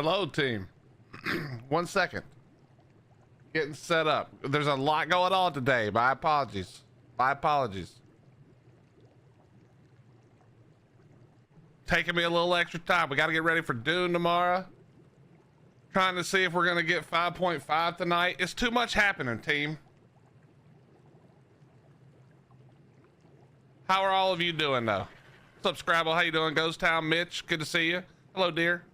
Hello, team. 1 second. Getting set up. There's a lot going on today. My apologies. My apologies. Taking me a little extra time. We got to get ready for Dune tomorrow. Trying to see if we're going to get 5.5 tonight. It's too much happening, team. How are all of you doing, though? What's up, Scrabble? How you doing? Ghost Town Mitch, good to see you. Hello, dear.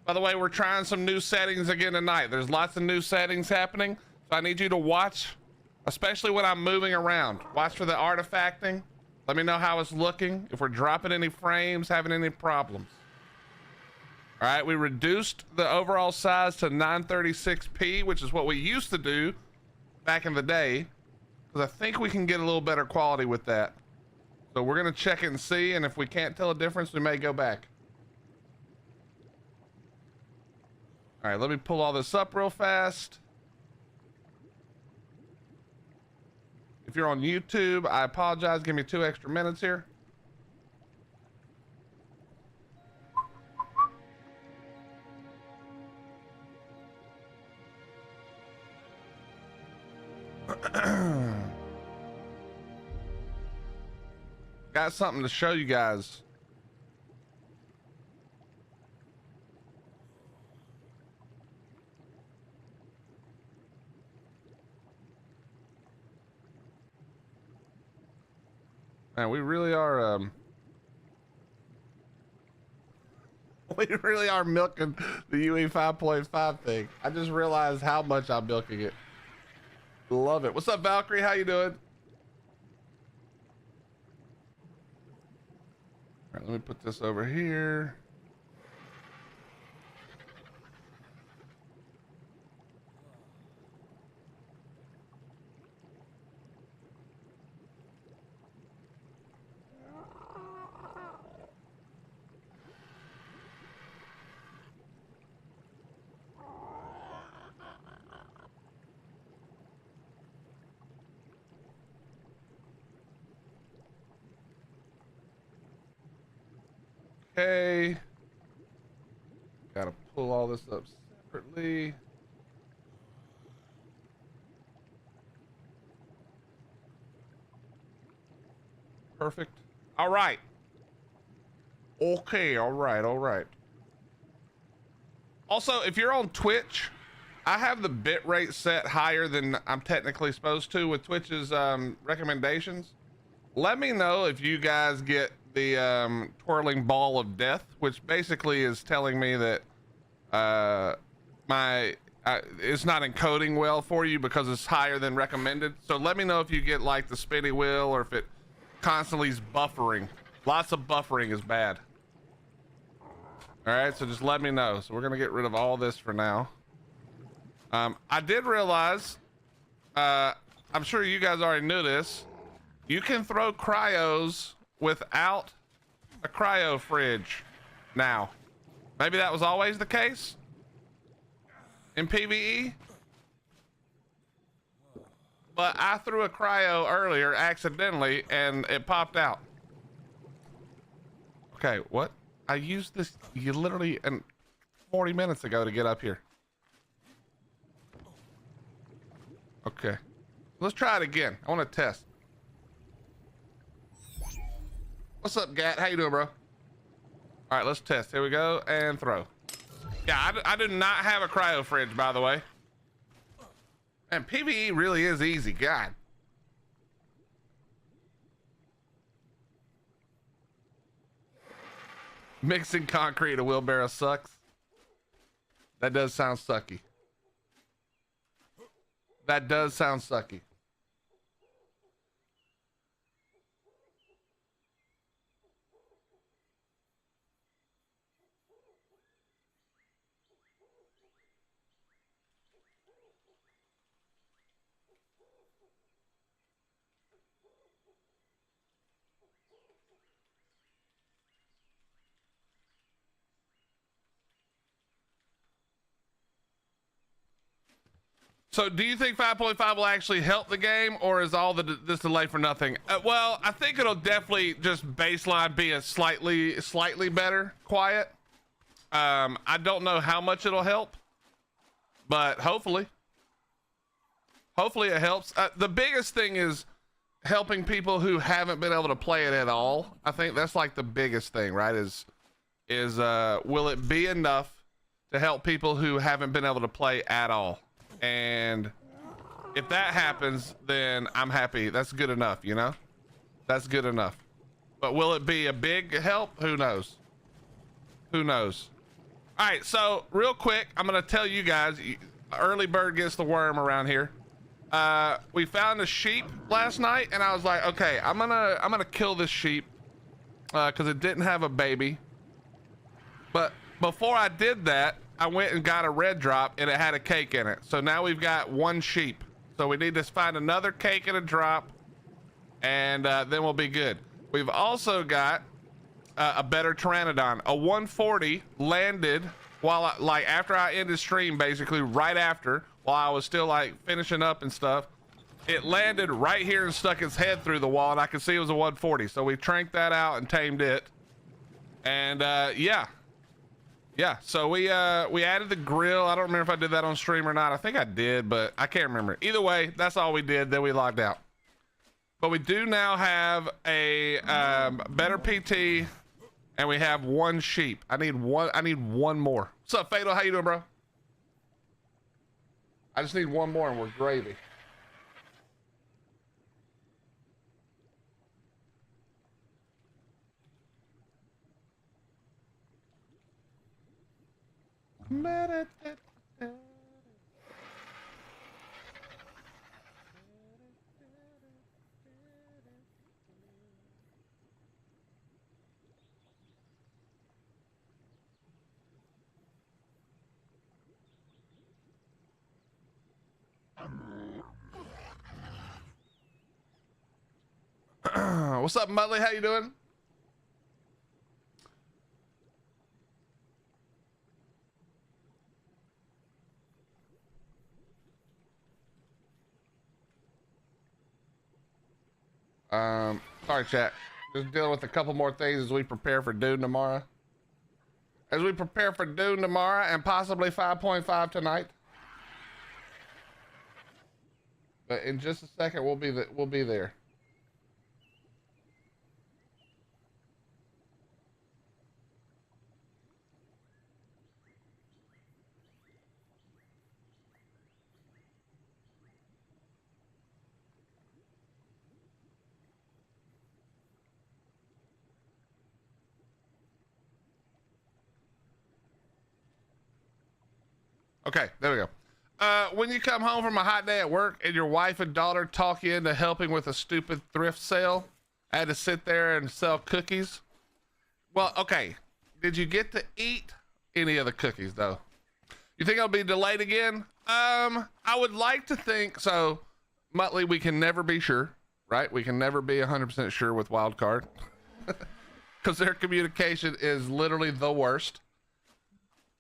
By the way, we're trying some new settings again tonight. There's lots of new settings happening, so I need you to watch, especially when I'm moving around. Watch for the artifacting. Let me know how it's looking, if we're dropping any frames, having any problems. All right, we reduced the overall size to 936p, which is what we used to do back in the day, because I think we can get a little better quality with that. So we're gonna check it and see, and if we can't tell a difference, we may go back. All right, let me pull all this up real fast. If you're on YouTube, I apologize. Give me 2 extra minutes here. Got something to show you guys. Man, we really are we really are milking the UE5.5 thing. I just realized how much I'm milking it. Love it. What's up, Valkyrie? How you doing? All right, let me put this over here. Okay. Gotta pull all this up separately. Perfect. All right. Okay. All right. All right. Also, if you're on Twitch, I have the bit rate set higher than I'm technically supposed to with Twitch's recommendations. Let me know if you guys get the twirling ball of death, which basically is telling me that it's not encoding well for you because it's higher than recommended. So let me know if you get like the spinny wheel or if it constantly is buffering. Lots of buffering is bad. All right, so just let me know. So we're gonna get rid of all this for now. I did realize, I'm sure you guys already knew this, you can throw cryos without a cryo fridge now. Maybe that was always the case in PvE, but I threw a cryo earlier accidentally and it popped out. Okay, what? I used this literally 40 minutes ago to get up here. Okay, let's try it again. I want to test. What's up, Gat? How you doing, bro? All right, let's test. Here we go, and throw. Yeah, I do not have a cryo fridge, by the way. And PvE really is easy. God. Mixing concrete in a wheelbarrow sucks. That does sound sucky. That does sound sucky. So do you think 5.5 will actually help the game, or is all this delay for nothing? Well, I think it'll definitely just baseline be a slightly better quiet. I don't know how much it'll help, but hopefully it helps. The biggest thing is helping people who haven't been able to play it at all. I think that's like the biggest thing, right? Is will it be enough to help people who haven't been able to play at all? And if that happens, then I'm happy. That's good enough, you know? That's good enough. But will it be a big help? Who knows? Who knows? All right, so real quick, I'm gonna tell you guys, early bird gets the worm around here. We found a sheep last night, and I was like, okay, I'm gonna kill this sheep because it didn't have a baby. But before I did that, I went and got a red drop, and it had a cake in it. So now we've got one sheep. So we need to find another cake and a drop, and then we'll be good. We've also got a better pteranodon. A 140 landed while after I ended stream, basically right after, while I was still like finishing up and stuff. It landed right here and stuck its head through the wall, and I could see it was a 140. So we tranked that out and tamed it. And yeah. So we added the grill. I don't remember if I did that on stream or not. I think I did, but I can't remember. Either way, that's all we did. Then we logged out. But we do now have a better PT, and we have one sheep. I need one more. What's up, Fatal? How you doing, bro? I just need one more, and we're gravy. What's up, Muttley? How you doing? Sorry, chat. Just dealing with a couple more things as we prepare for Dune tomorrow. As we prepare for Dune tomorrow and possibly 5.5 tonight. But in just a second, we'll be there. Okay, there we go. When you come home from a hot day at work and your wife and daughter talk you into helping with a stupid thrift sale, I had to sit there and sell cookies. Well, okay. Did you get to eat any of the cookies though? You think I'll be delayed again? I would like to think so. Muttley, we can never be sure, right? We can never be 100% sure with Wildcard because their communication is literally the worst.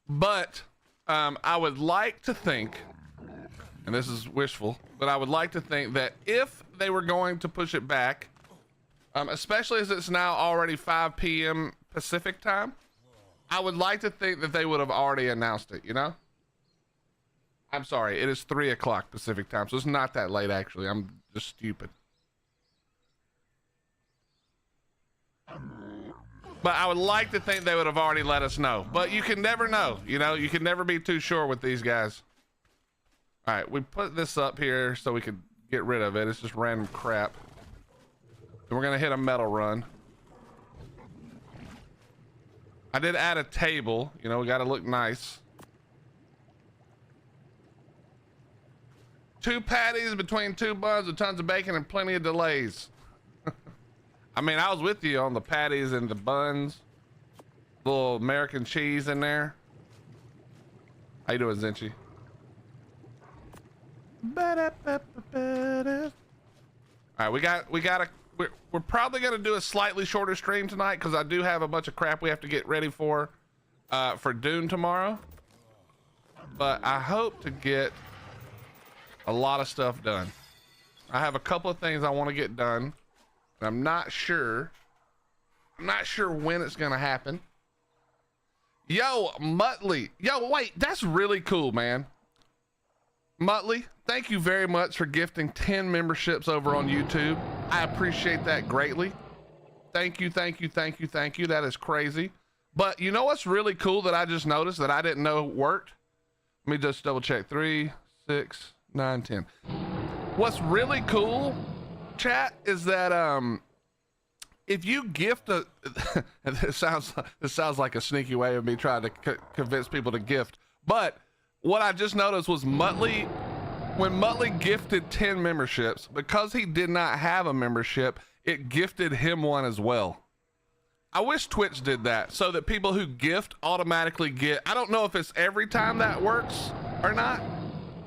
But I would like to think, and this is wishful, but I would like to think that if they were going to push it back, especially as it's now already 5 p.m. Pacific time, I would like to think that they would have already announced it, you know? I'm sorry, it is 3 o'clock Pacific time, so it's not that late actually. I'm just stupid. But I would like to think they would have already let us know. But you can never know, you know? You can never be too sure with these guys. All right, we put this up here so we could get rid of it. It's just random crap. And we're gonna hit a metal run. I did add a table. You know, we gotta look nice. 2 patties between 2 buns with tons of bacon and plenty of delays. I mean, I was with you on the patties and the buns. Little American cheese in there. How you doing, Zinchi? All right, we're probably gonna do a slightly shorter stream tonight because I do have a bunch of crap we have to get ready for Dune tomorrow. But I hope to get a lot of stuff done. I have a couple of things I want to get done. I'm not sure when it's gonna happen. Yo, Muttley. Yo, wait, that's really cool, man. Muttley, thank you very much for gifting 10 memberships over on YouTube. I appreciate that greatly. Thank you, thank you, thank you, thank you. That is crazy. But you know what's really cool that I just noticed that I didn't know worked? Let me just double check. 3, 6, 9, 10. What's really cool, chat, is that if you gift a this sounds like a sneaky way of me trying to convince people to gift, but what I just noticed was Muttley, when Muttley gifted 10 memberships, because he did not have a membership, it gifted him one as well. I wish Twitch did that so that people who gift automatically get, I don't know if it's every time that works or not,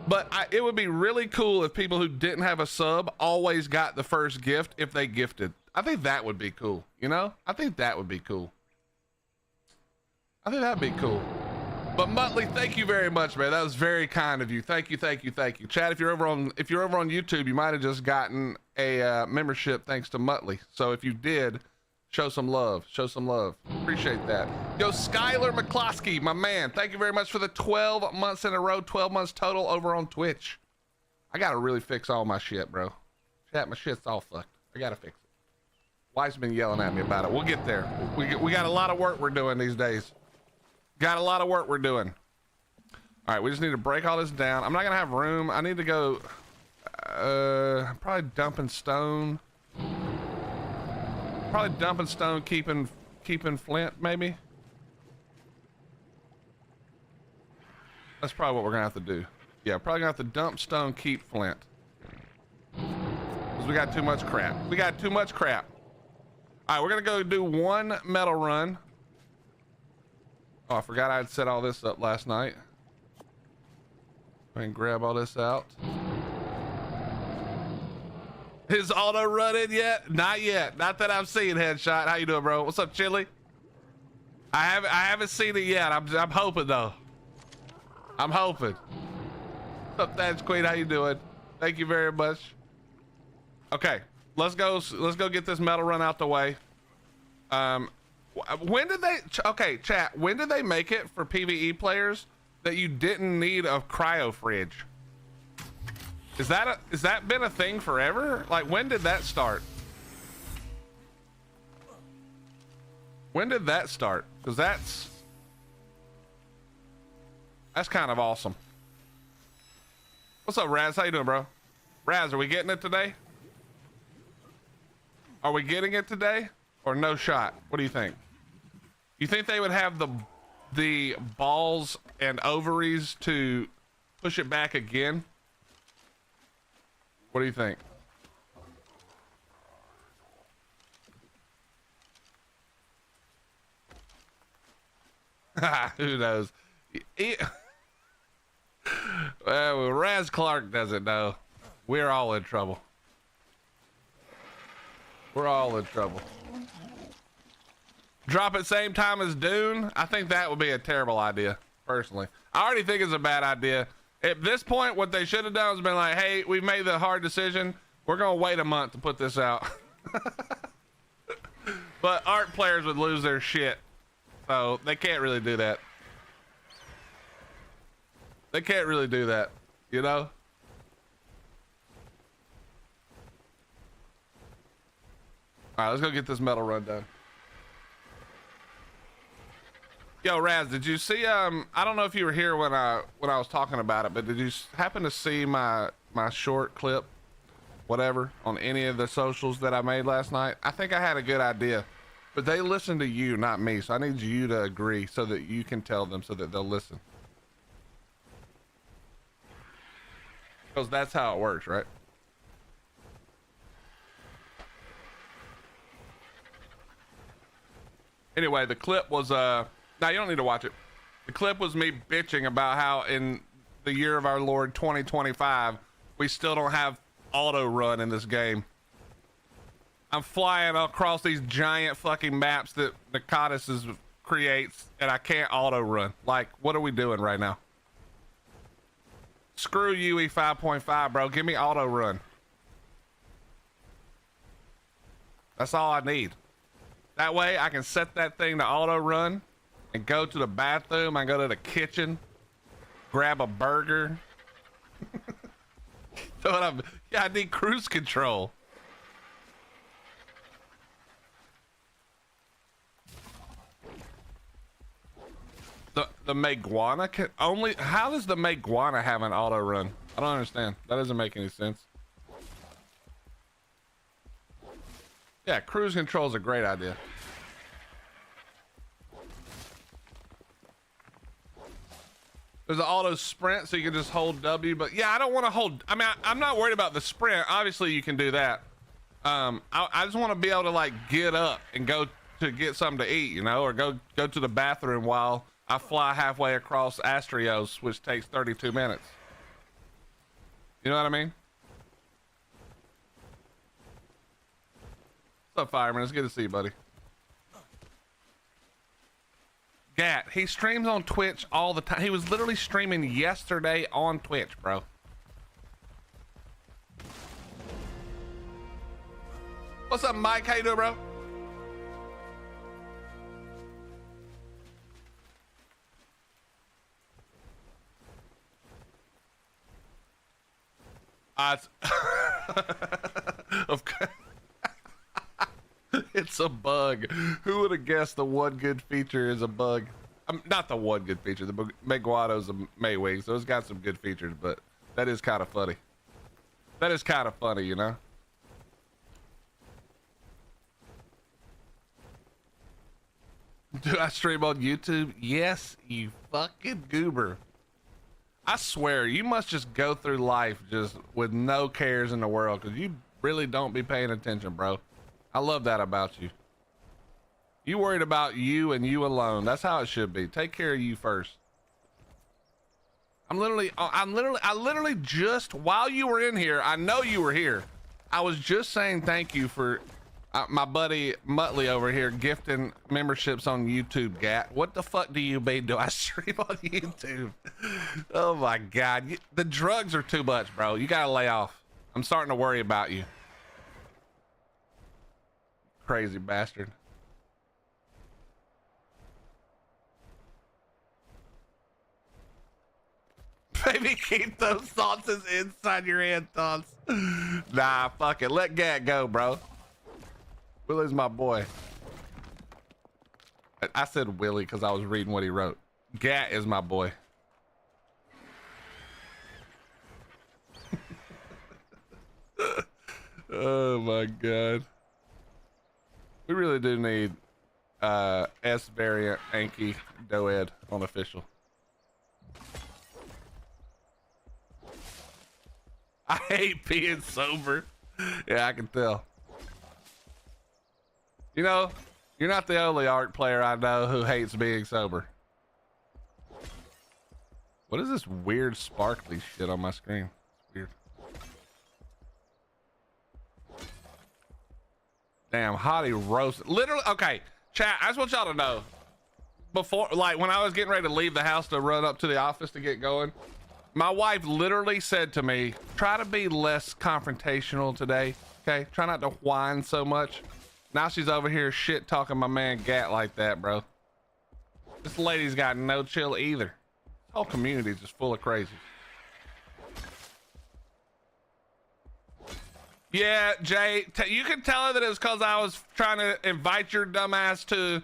but it would be really cool if people who didn't have a sub always got the first gift if they gifted. I think that would be cool, you know? I think that would be cool. I think that'd be cool. But Muttley, thank you very much, man. That was very kind of you. Thank you, thank you, thank you. Chad, if you're over on YouTube, you might have just gotten a membership thanks to Muttley. So if you did, show some love. Show some love. Appreciate that. Yo, Skylar McCloskey, my man. Thank you very much for the 12 months in a row, 12 months total over on Twitch. I gotta really fix all my shit, bro. Chat, my shit's all fucked. I gotta fix it. Wife's been yelling at me about it. We'll get there. We got a lot of work we're doing these days. Got a lot of work we're doing. All right, we just need to break all this down. I'm not gonna have room. I need to go, probably dumping stone. Probably dumping stone, keeping flint, maybe. That's probably what we're gonna have to do. Yeah, probably gonna have to dump stone, keep flint. Because we got too much crap. We got too much crap. All right, we're gonna go do one metal run. Oh, I forgot I'd set all this up last night. Go ahead and grab all this out. Is auto running yet? Not yet. Not that I've seen, Headshot. How you doing, bro? What's up, Chili? I haven't seen it yet. I'm hoping though. I'm hoping. What's up, Thatch Queen? How you doing? Thank you very much. Okay, let's go get this metal run out the way. When did they, okay, chat, when did they make it for PvE players that you didn't need a cryo fridge? Is that been a thing forever? Like, when did that start? When did that start? Because that's kind of awesome. What's up, Raz? How you doing, bro? Raz, are we getting it today? Are we getting it today or no shot? What do you think? You think they would have the balls and ovaries to push it back again? What do you think? Who knows? Well, Raz Clark doesn't know. We're all in trouble. We're all in trouble. Drop at same time as Dune? I think that would be a terrible idea, personally. I already think it's a bad idea. At this point, what they should have done is been like, hey, we've made the hard decision. We're going to wait a month to put this out. But ARK players would lose their shit. So they can't really do that. They can't really do that, you know? All right, let's go get this metal run done. Yo, Raz, did you see, I don't know if you were here when I was talking about it, but did you happen to see my short clip, whatever, on any of the socials that I made last night? I think I had a good idea, but they listened to you, not me. So I need you to agree so that you can tell them so that they'll listen. Because that's how it works, right? Anyway, the clip was, now you don't need to watch it. The clip was me bitching about how in the year of our Lord 2025, we still don't have auto run in this game. I'm flying across these giant fucking maps that Nicotis creates and I can't auto run. Like, what are we doing right now? Screw UE5.5, bro. Give me auto run. That's all I need. That way I can set that thing to auto run and go to the bathroom. I go to the kitchen, grab a burger. So yeah, I need cruise control. The Meguana can only, how does the Meguana have an auto run? I don't understand. That doesn't make any sense. Yeah, cruise control is a great idea. There's an auto sprint, so you can just hold W, but yeah, I don't want to hold, I mean, I'm not worried about the sprint. Obviously you can do that. I just want to be able to like get up and go to get something to eat, you know, or go to the bathroom while I fly halfway across Astrios, which takes 32 minutes. You know what I mean? What's up, Fireman? It's good to see you, buddy. Gat, he streams on Twitch all the time. He was literally streaming yesterday on Twitch, bro. What's up, Mike? How you doing, bro? Okay. It's a bug. Who would have guessed the one good feature is a bug? Not the one good feature. The Meguado's a Maywing, so it's got some good features, but that is kind of funny. That is kind of funny, you know? Do I stream on YouTube? Yes, you fucking goober. I swear, you must just go through life just with no cares in the world, because you really don't be paying attention, bro. I love that about you. You worried about you and you alone. That's how it should be. Take care of you first. I literally just, while you were in here, I know you were here, I was just saying thank you for my buddy Muttley over here gifting memberships on YouTube. Gat, what the fuck do you mean? Do I stream on YouTube? Oh my God, the drugs are too much, bro. You gotta lay off. I'm starting to worry about you. Crazy bastard. Maybe keep those thoughts inside your head, thoughts. Nah, fuck it. Let Gat go, bro. Willie's my boy. I said Willie because I was reading what he wrote. Gat is my boy. Oh my God. We really do need S variant Anki Doed on official. I hate being sober. Yeah, I can tell. You know, you're not the only ARK player I know who hates being sober. What is this weird sparkly shit on my screen? It's weird. Damn, hottie roast. Literally, okay, chat, I just want y'all to know. Before, like, when I was getting ready to leave the house to run up to the office to get going, my wife literally said to me, try to be less confrontational today, okay? Try not to whine so much. Now she's over here shit talking my man Gat like that, bro. This lady's got no chill either. This whole community is just full of crazy. Yeah, Jay, you can tell her that it was because I was trying to invite your dumbass to,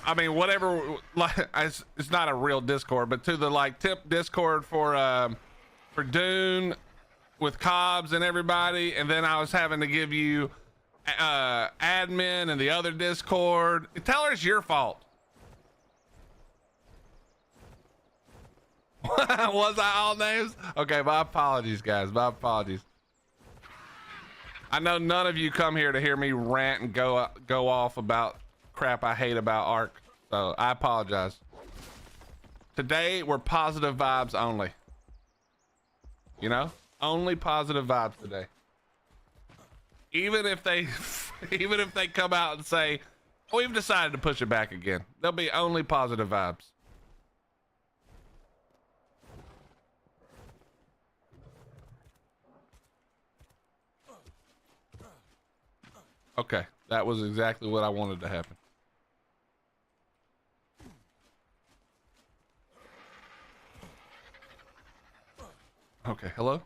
I mean, whatever, like, it's not a real Discord, but to the like tip Discord for Dune with Cobbs and everybody, and then I was having to give you admin and the other Discord. Tell her it's your fault. Was I all names? Okay, my apologies, guys. My apologies. I know none of you come here to hear me rant and go off about crap I hate about ARK, so I apologize. Today we're positive vibes only. You know, only positive vibes today. Even if they come out and say, oh, we've decided to push it back again, there'll be only positive vibes. Okay, that was exactly what I wanted to happen. Okay, hello?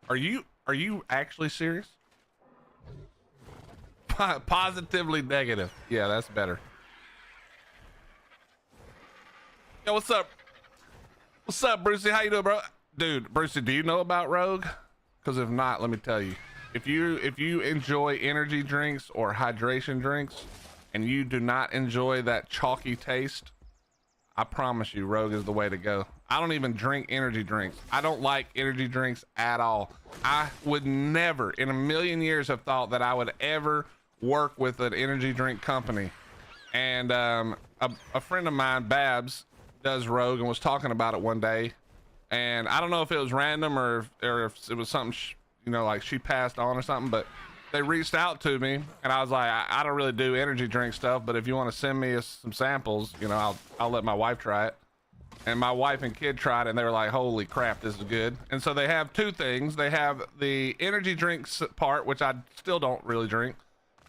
Are you actually serious? Positively negative. Yeah, that's better. Yo, what's up? What's up, Brucey? How you doing, bro? Dude, Brucey, do you know about Rogue? Because if not, let me tell you. If you enjoy energy drinks or hydration drinks and you do not enjoy that chalky taste, I promise you Rogue is the way to go. I don't even drink energy drinks. I don't like energy drinks at all. I would never in a million years have thought that I would ever work with an energy drink company. And a friend of mine, Babs, does Rogue and was talking about it one day. And I don't know if it was random or if it was something, you know, like she passed on or something, but they reached out to me and I was like, I don't really do energy drink stuff, but if you want to send me some samples, you know, I'll let my wife try it. And my wife and kid tried it and they were like, holy crap, this is good. And so they have two things. They have the energy drinks part, which I still don't really drink.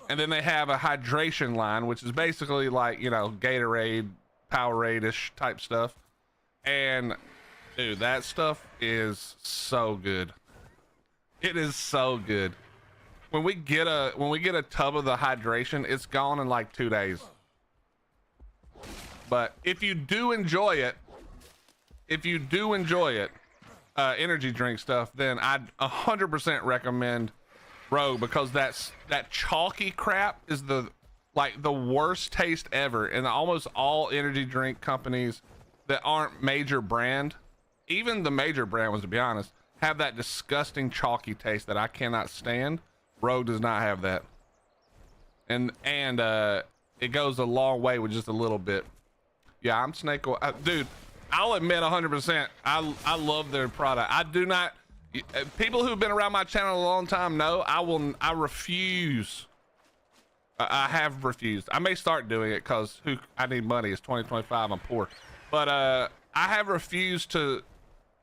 And then they have a hydration line, which is basically like, you know, Gatorade, Powerade-ish type stuff. And dude, that stuff is so good. It is so good. When we get a tub of the hydration, it's gone in like 2 days. But if you do enjoy it, energy drink stuff, then I'd 100% recommend Rogue, because that chalky crap is the worst taste ever. And almost all energy drink companies that aren't major brand, even the major brand ones, to be honest, have that disgusting chalky taste that I cannot stand. Rogue does not have that. And it goes a long way with just a little bit. Yeah, I'm Snake Oil. Dude, I'll admit 100%. I love their product. I do not. People who've been around my channel a long time know I refuse. I have refused. I may start doing it because I need money. It's 2025. I'm poor. But I have refused to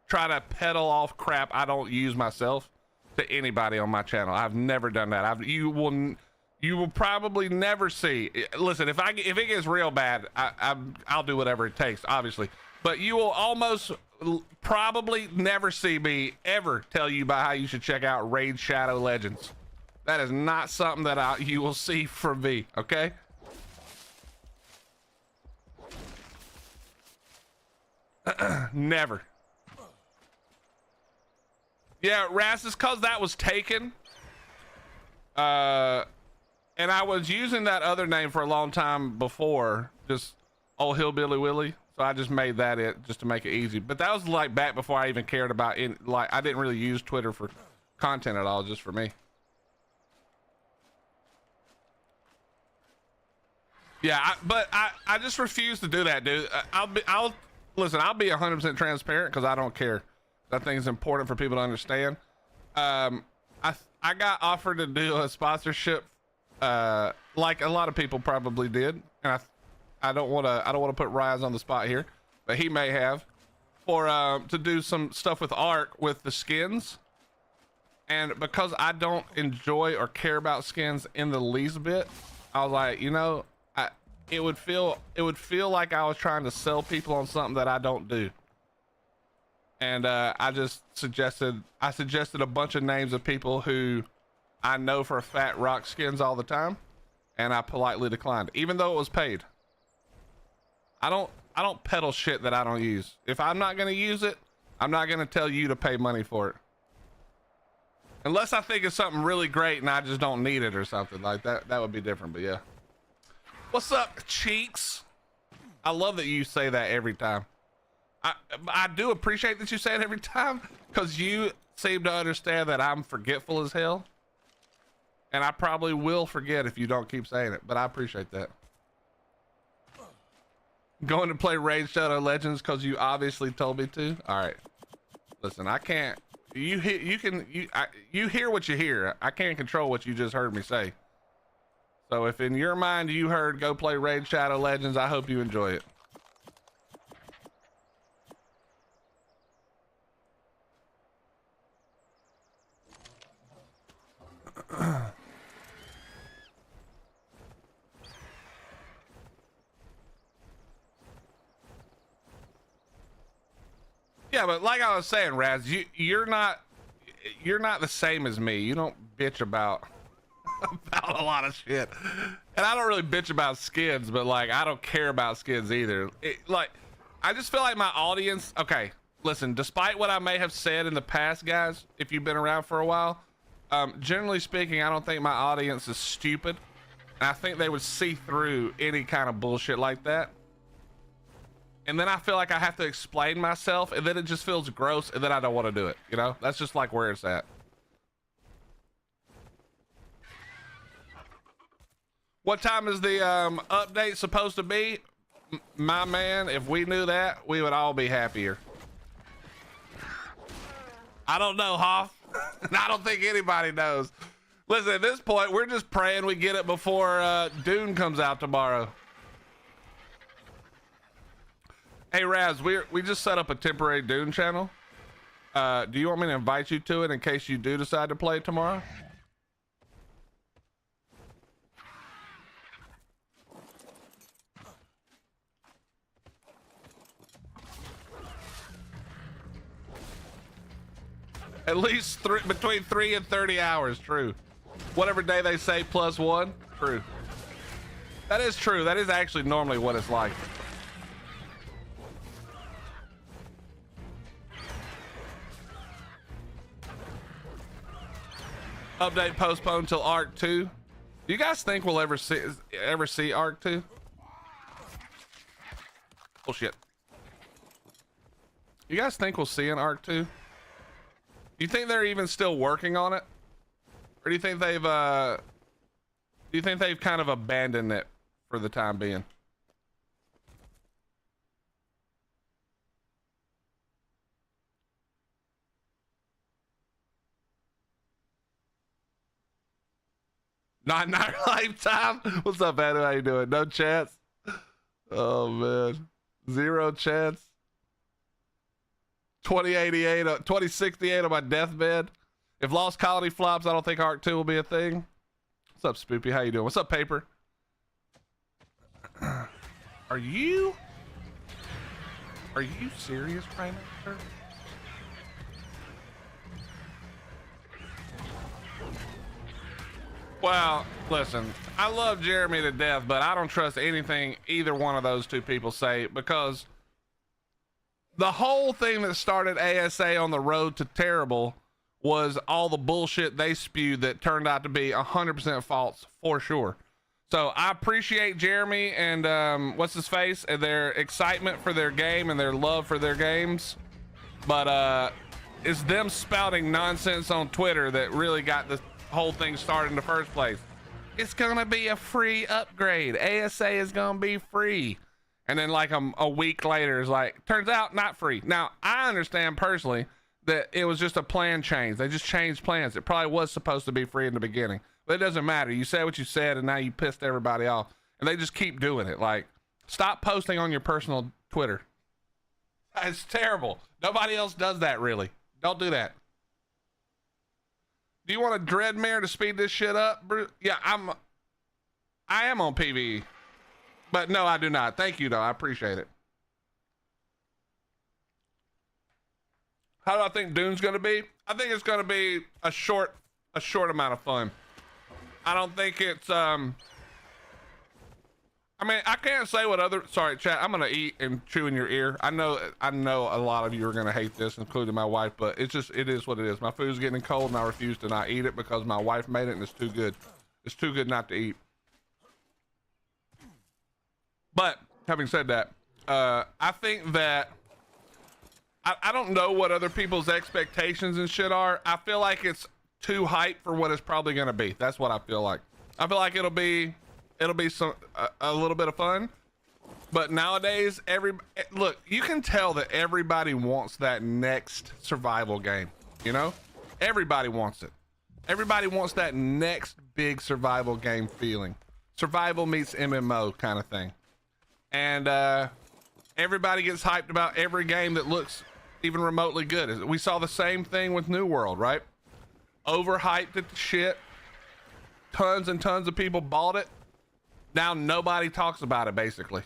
try to peddle off crap I don't use myself to anybody on my channel. I've never done that. You will probably never see. Listen, if it gets real bad, I'll do whatever it takes, obviously. But you will almost probably never see me ever tell you about how you should check out Raid Shadow Legends. That is not something that you will see from me, okay? Never. Yeah, Ras, is cause that was taken. And I was using that other name for a long time before, just old Hillbilly Willie. So I just made that it just to make it easy. But that was like back before I even cared about it. Like I didn't really use Twitter for content at all, just for me. Yeah, but I just refuse to do that, dude. Listen, I'll be 100% transparent because I don't care. That thing's important for people to understand. I got offered to do a sponsorship, like a lot of people probably did, and I don't want to put Rise on the spot here, but he may have, for to do some stuff with ARK with the skins. And because I don't enjoy or care about skins in the least bit, I was like, you know, it would feel like I was trying to sell people on something that I don't do. And I suggested a bunch of names of people who I know for a fact rock skins all the time, and I politely declined, even though it was paid. I don't peddle shit that I don't use. If I'm not gonna use it, I'm not gonna tell you to pay money for it. Unless I think it's something really great and I just don't need it or something like that. That would be different, but yeah. What's up, Cheeks? I love that you say that every time. I do appreciate that you say it every time, because you seem to understand that I'm forgetful as hell. And I probably will forget if you don't keep saying it, but I appreciate that. Going to play Raid Shadow Legends because you obviously told me to. All right. Listen, I can't. You hear what you hear. I can't control what you just heard me say. So if in your mind you heard go play Raid Shadow Legends, I hope you enjoy it. Yeah, but like I was saying, Raz, you're not the same as me. You don't bitch about about a lot of shit, and I don't really bitch about skins, but like I don't care about skins either. Like I just feel like my audience. Okay, listen. Despite what I may have said in the past, guys, if you've been around for a while, generally speaking, I don't think my audience is stupid, and I think they would see through any kind of bullshit like that. And then I feel like I have to explain myself, and then it just feels gross, and then I don't want to do it. You know, that's just like where it's at. What time is the update supposed to be? My man, if we knew that, we would all be happier. I don't know, Hoff. I don't think anybody knows. Listen, at this point, we're just praying we get it before Dune comes out tomorrow. Hey Raz, we just set up a temporary Dune channel. Do you want me to invite you to it in case you do decide to play it tomorrow? At least between 3 and 30 hours, true. Whatever day they say +1, true. That is true. That is actually normally what it's like. Update postponed till ARK 2. Do you guys think we'll ever see ARK 2? Bullshit. You guys think we'll see an ARK 2? Do you think they're even still working on it? Or do you think they've kind of abandoned it for the time being? Not in our lifetime. What's up, Adam? How you doing? No chance. Oh man, 0 chance. 2088, 2068 on my deathbed. If Lost Colony flops, I don't think ARK 2 will be a thing. What's up, Spoopy? How you doing? What's up, Paper? Are you serious right now, sir? Well, listen, I love Jeremy to death, but I don't trust anything either one of those two people say, because the whole thing that started ASA on the road to terrible was all the bullshit they spewed that turned out to be 100% false for sure. So I appreciate Jeremy and what's his face and their excitement for their game and their love for their games, but it's them spouting nonsense on Twitter that really got the whole thing started in the first place. It's gonna be a free upgrade. ASA is gonna be free, and then like a week later it's like, turns out not free. Now I understand personally that it was just a plan change. They just changed plans. It probably was supposed to be free in the beginning, but it doesn't matter. You said what you said and now you pissed everybody off, and they just keep doing it. Like, stop posting on your personal Twitter. It's terrible. Nobody else does that, really. Don't do that. Do you want a Dreadmare to speed this shit up, Bruce? Yeah, I am on PvE, but no, I do not. Thank you though. I appreciate it. How do I think Dune's gonna be? I think it's gonna be a short amount of fun. I don't think it's I mean, I can't say what other, sorry chat, I'm gonna eat and chew in your ear. I know a lot of you are gonna hate this, including my wife, but it is what it is. My food's getting cold and I refuse to not eat it because my wife made it and it's too good. It's too good not to eat. But having said that, I think that I don't know what other people's expectations and shit are. I feel like it's too hype for what it's probably gonna be. That's what I feel like. I feel like it'll be a little bit of fun, but nowadays look, you can tell that everybody wants that next survival game. You know, everybody wants it. Everybody wants that next big survival game feeling. Survival meets MMO kind of thing, and everybody gets hyped about every game that looks even remotely good. We saw the same thing with New World, right? Overhyped at the shit. Tons and tons of people bought it. Now nobody talks about it, basically.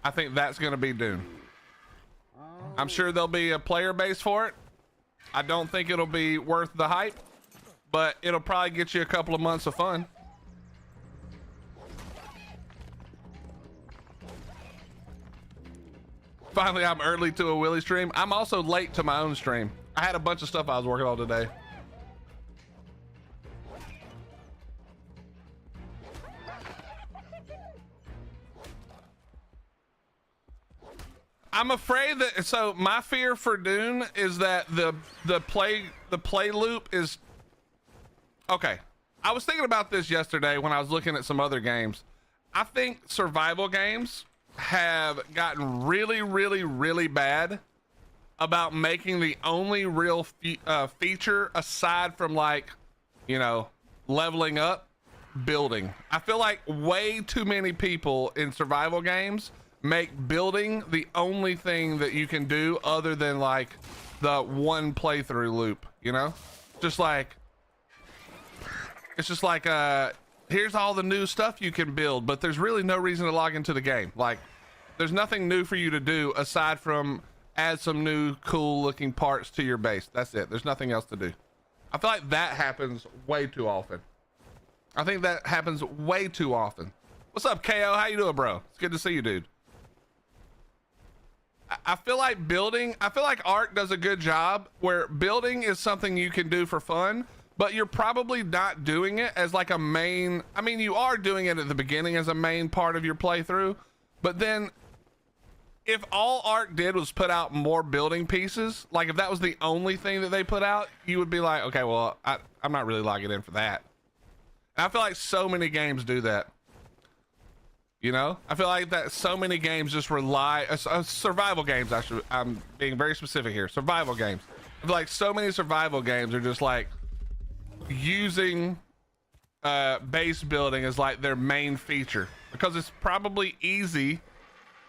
I think that's gonna be Dune. I'm sure there'll be a player base for it. I don't think it'll be worth the hype, but it'll probably get you a couple of months of fun. Finally, I'm early to a Willy stream. I'm also late to my own stream. I had a bunch of stuff I was working on today. I'm afraid that, so my fear for Dune is that the play loop is okay. I was thinking about this yesterday when I was looking at some other games. I think survival games have gotten really bad about making the only real feature, aside from, like, you know, leveling up, building. I feel like way too many people in survival games make building the only thing that you can do other than, like, the one playthrough loop, you know? Just like, it's just like, here's all the new stuff you can build, but there's really no reason to log into the game. Like, there's nothing new for you to do aside from add some new cool looking parts to your base. That's it. There's nothing else to do. I feel like that happens way too often. I think that happens way too often. What's up, KO? How you doing, bro? It's good to see you, dude. I feel like ARK does a good job where building is something you can do for fun, but you're probably not doing it as like a main. I mean, you are doing it at the beginning as a main part of your playthrough, but then if all ARK did was put out more building pieces, like if that was the only thing that they put out, you would be like, okay, well, I'm not really logging in for that. And I feel like so many games do that. You know, I feel like that so many games just rely, survival games, actually, I'm being very specific here, survival games. I feel like so many survival games are just like using base building as like their main feature, because it's probably easier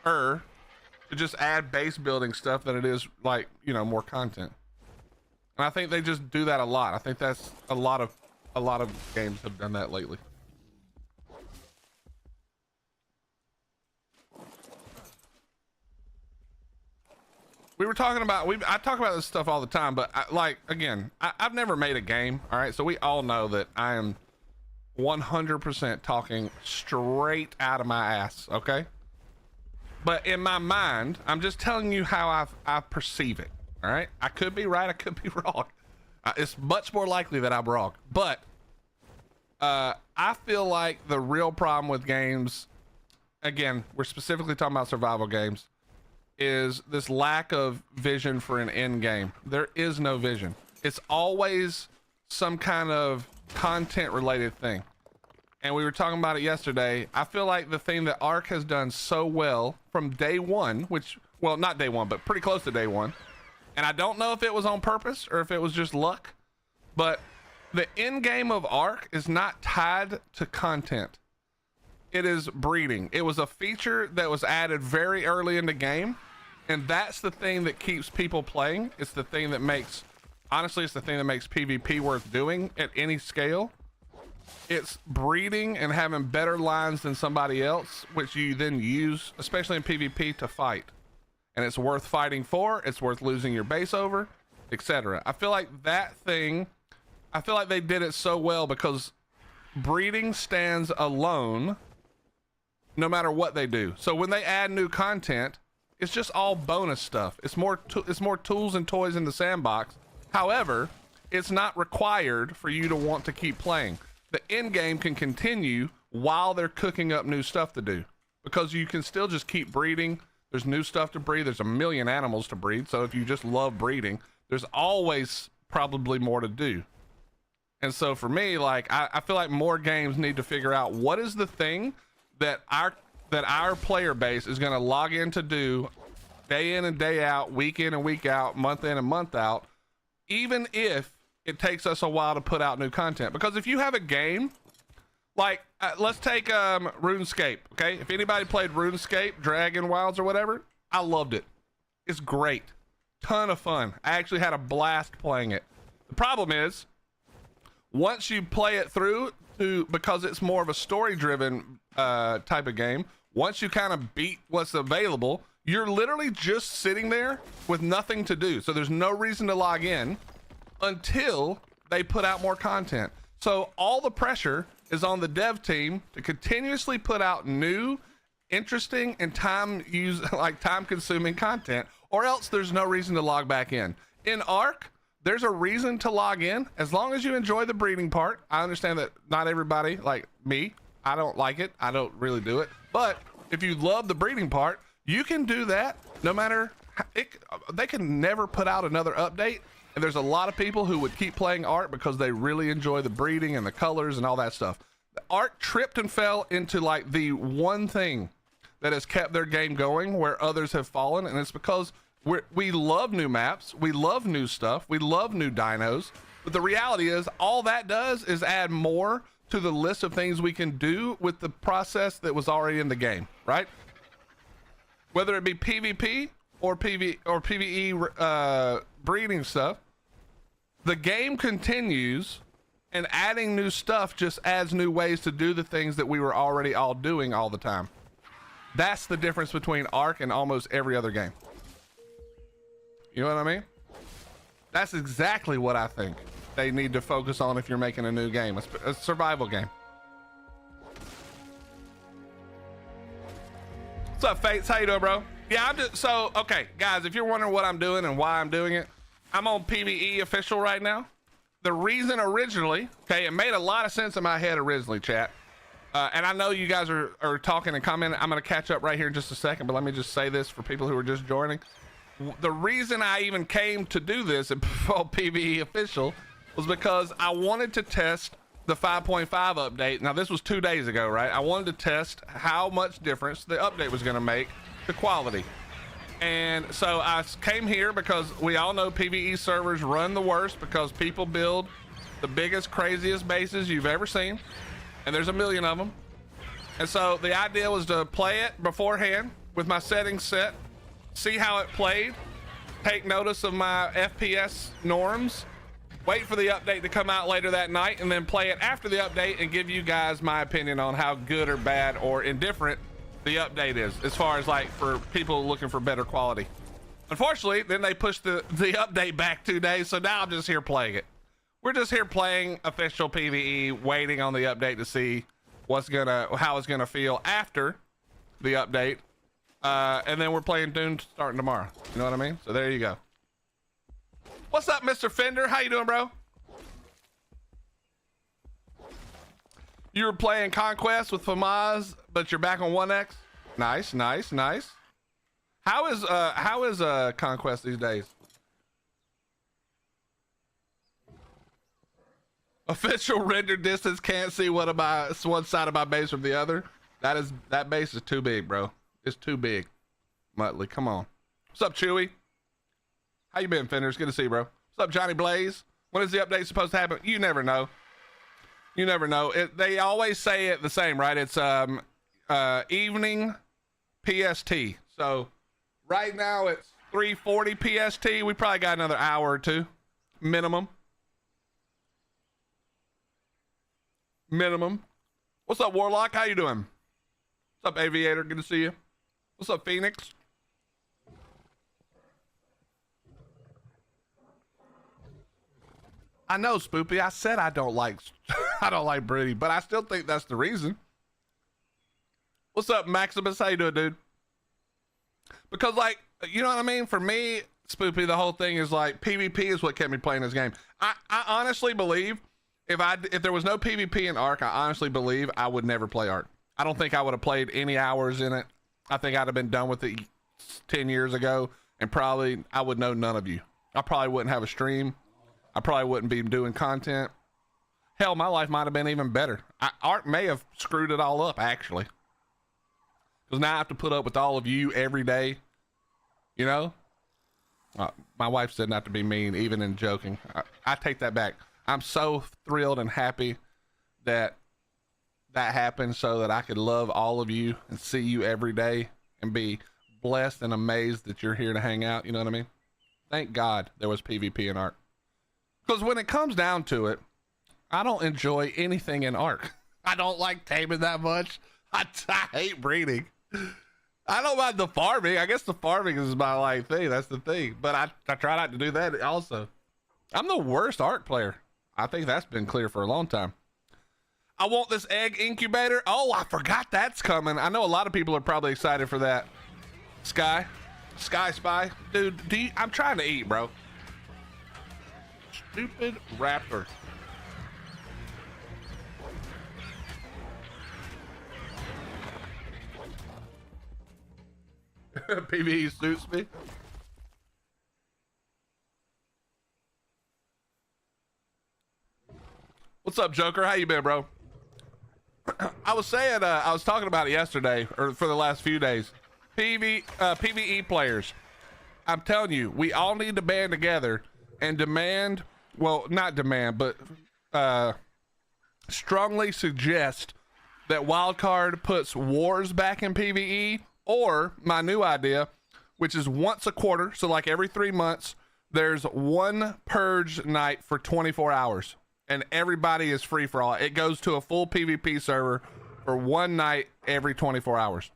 to just add base building stuff than it is, like, you know, more content. And I think they just do that a lot. I think that's a lot of games have done that lately. We were talking about, I talk about this stuff all the time, but I've never made a game. All right. So we all know that I am 100% talking straight out of my ass. Okay. But in my mind, I'm just telling you how I perceive it. All right. I could be right. I could be wrong. It's much more likely that I'm wrong, but I feel like the real problem with games, again, we're specifically talking about survival games, is this lack of vision for an end game. There is no vision. It's always some kind of content related thing. And we were talking about it yesterday. I feel like the thing that ARK has done so well from day one, which, well, not day one, but pretty close to day one. And I don't know if it was on purpose or if it was just luck, but the end game of ARK is not tied to content. It is breeding. It was a feature that was added very early in the game. And that's the thing that keeps people playing. It's the thing that makes, honestly, it's the thing that makes PvP worth doing at any scale. It's breeding and having better lines than somebody else, which you then use, especially in PvP, to fight. And it's worth fighting for, it's worth losing your base over, etc. I feel like that thing, I feel like they did it so well because breeding stands alone no matter what they do. So when they add new content, it's just all bonus stuff. It's more tools and toys in the sandbox. However, it's not required for you to want to keep playing. The end game can continue while they're cooking up new stuff to do, because you can still just keep breeding. There's new stuff to breed. There's a million animals to breed. So if you just love breeding, there's always probably more to do. And so for me, like, I feel like more games need to figure out what is the thing that our player base is going to log in to do day in and day out, week in and week out, month in and month out, even if it takes us a while to put out new content. Because if you have a game like, let's take RuneScape. Okay, if anybody played RuneScape, Dragon Wilds or whatever, I loved it. It's great, ton of fun. I actually had a blast playing it. The problem is, once you play it through, because it's more of a story driven type of game, once you kind of beat what's available, you're literally just sitting there with nothing to do. So there's no reason to log in until they put out more content. So all the pressure is on the dev team to continuously put out new, interesting, and time consuming content, or else there's no reason to log back in. In ARK, there's a reason to log in as long as you enjoy the breeding part. I understand that not everybody, like me, I don't like it. I don't really do it. But if you love the breeding part, you can do that no matter they can never put out another update. And there's a lot of people who would keep playing ARK because they really enjoy the breeding and the colors and all that stuff. ARK tripped and fell into like the one thing that has kept their game going where others have fallen, and it's because we love new maps, we love new stuff, we love new dinos, but the reality is all that does is add more to the list of things we can do with the process that was already in the game, right? Whether it be PvP or PvE breeding stuff, the game continues, and adding new stuff just adds new ways to do the things that we were already all doing all the time. That's the difference between ARK and almost every other game. You know what I mean? That's exactly what I think they need to focus on if you're making a new game, a survival game. What's up, Fates? How you doing, bro? Yeah, I'm just, so, okay, guys, if you're wondering what I'm doing and why I'm doing it, I'm on PvE official right now. The reason originally, okay, it made a lot of sense in my head originally, chat. And I know you guys are talking and commenting. I'm going to catch up right here in just a second, but let me just say this for people who are just joining. The reason I even came to do this at PvE official was because I wanted to test the 5.5 update. Now, this was 2 days ago, right? I wanted to test how much difference the update was going to make to quality. And so I came here because we all know PvE servers run the worst because people build the biggest, craziest bases you've ever seen. And there's a million of them. And so the idea was to play it beforehand with my settings set, see how it played, take notice of my FPS norms, wait for the update to come out later that night, and then play it after the update and give you guys my opinion on how good or bad or indifferent the update is, as far as like for people looking for better quality. Unfortunately, then they pushed the update back 2 days, so now I'm just here playing it. We're just here playing official PvE, waiting on the update to see how it's gonna feel after the update. And then we're playing Dune starting tomorrow. You know what I mean? So there you go. What's up, Mr. Fender? How you doing, bro? You were playing Conquest with Famaz, but you're back on 1X. Nice, nice, nice. How is Conquest these days? Official render distance, can't see one side of my base from the other. That base is too big, bro. It's too big. Muttley, come on. What's up, Chewy? How you been, Fenders? Good to see you, bro. What's up, Johnny Blaze? When is the update supposed to happen? You never know. You never know. They always say it the same, right? It's evening PST. So right now it's 3:40 PST. We probably got another hour or two minimum. What's up, Warlock? How you doing? What's up, Aviator? Good to see you. What's up, Phoenix? I know, Spoopy. I said I don't like breeding, but I still think that's the reason. What's up, Maximus? How you doing, dude? Because, like, you know what I mean? For me, Spoopy, the whole thing is like PvP is what kept me playing this game. I honestly believe if there was no PvP in ARK, I honestly believe I would never play ARK. I don't think I would have played any hours in it. I think I'd have been done with it 10 years ago, and probably I would know none of you. I probably wouldn't have a stream. I probably wouldn't be doing content. Hell, my life might have been even better. ARK may have screwed it all up, actually. Because now I have to put up with all of you every day. You know? My wife said not to be mean, even in joking. I take that back. I'm so thrilled and happy that happened so that I could love all of you and see you every day and be blessed and amazed that you're here to hang out. You know what I mean? Thank God there was PvP in ARK. Because when it comes down to it, I don't enjoy anything in ARK. I don't like taming that much. I hate breeding. I don't mind the farming. I guess the farming is my like thing. That's the thing. But I try not to do that also. I'm the worst ARK player. I think that's been clear for a long time. I want this egg incubator. Oh, I forgot that's coming. I know a lot of people are probably excited for that. Sky Spy. Dude, I'm trying to eat, bro. Stupid raptor. PvE suits me. What's up, Joker? How you been, bro? I was saying, I was talking about it yesterday, or for the last few days. PvE players, I'm telling you, we all need to band together and demand, well, not demand, but strongly suggest that Wildcard puts wars back in PvE, or my new idea, which is once a quarter, so like every 3 months, there's one purge night for 24 hours. And everybody is free for all. It goes to a full PvP server for one night every 24 hours.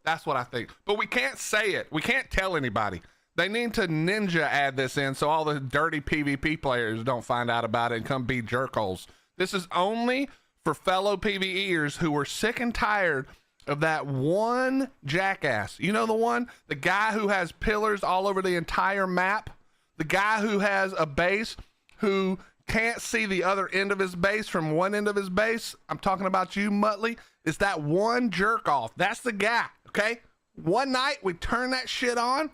That's what I think. But we can't say it. We can't tell anybody. They need to ninja add this in so all the dirty PvP players don't find out about it and come be jerkholes. This is only for fellow PvEers who are sick and tired of that one jackass. You know the one? The guy who has pillars all over the entire map? The guy who has a base who can't see the other end of his base from one end of his base. I'm talking about you, Muttley. It's that one jerk off. That's the guy, okay? One night we turn that shit on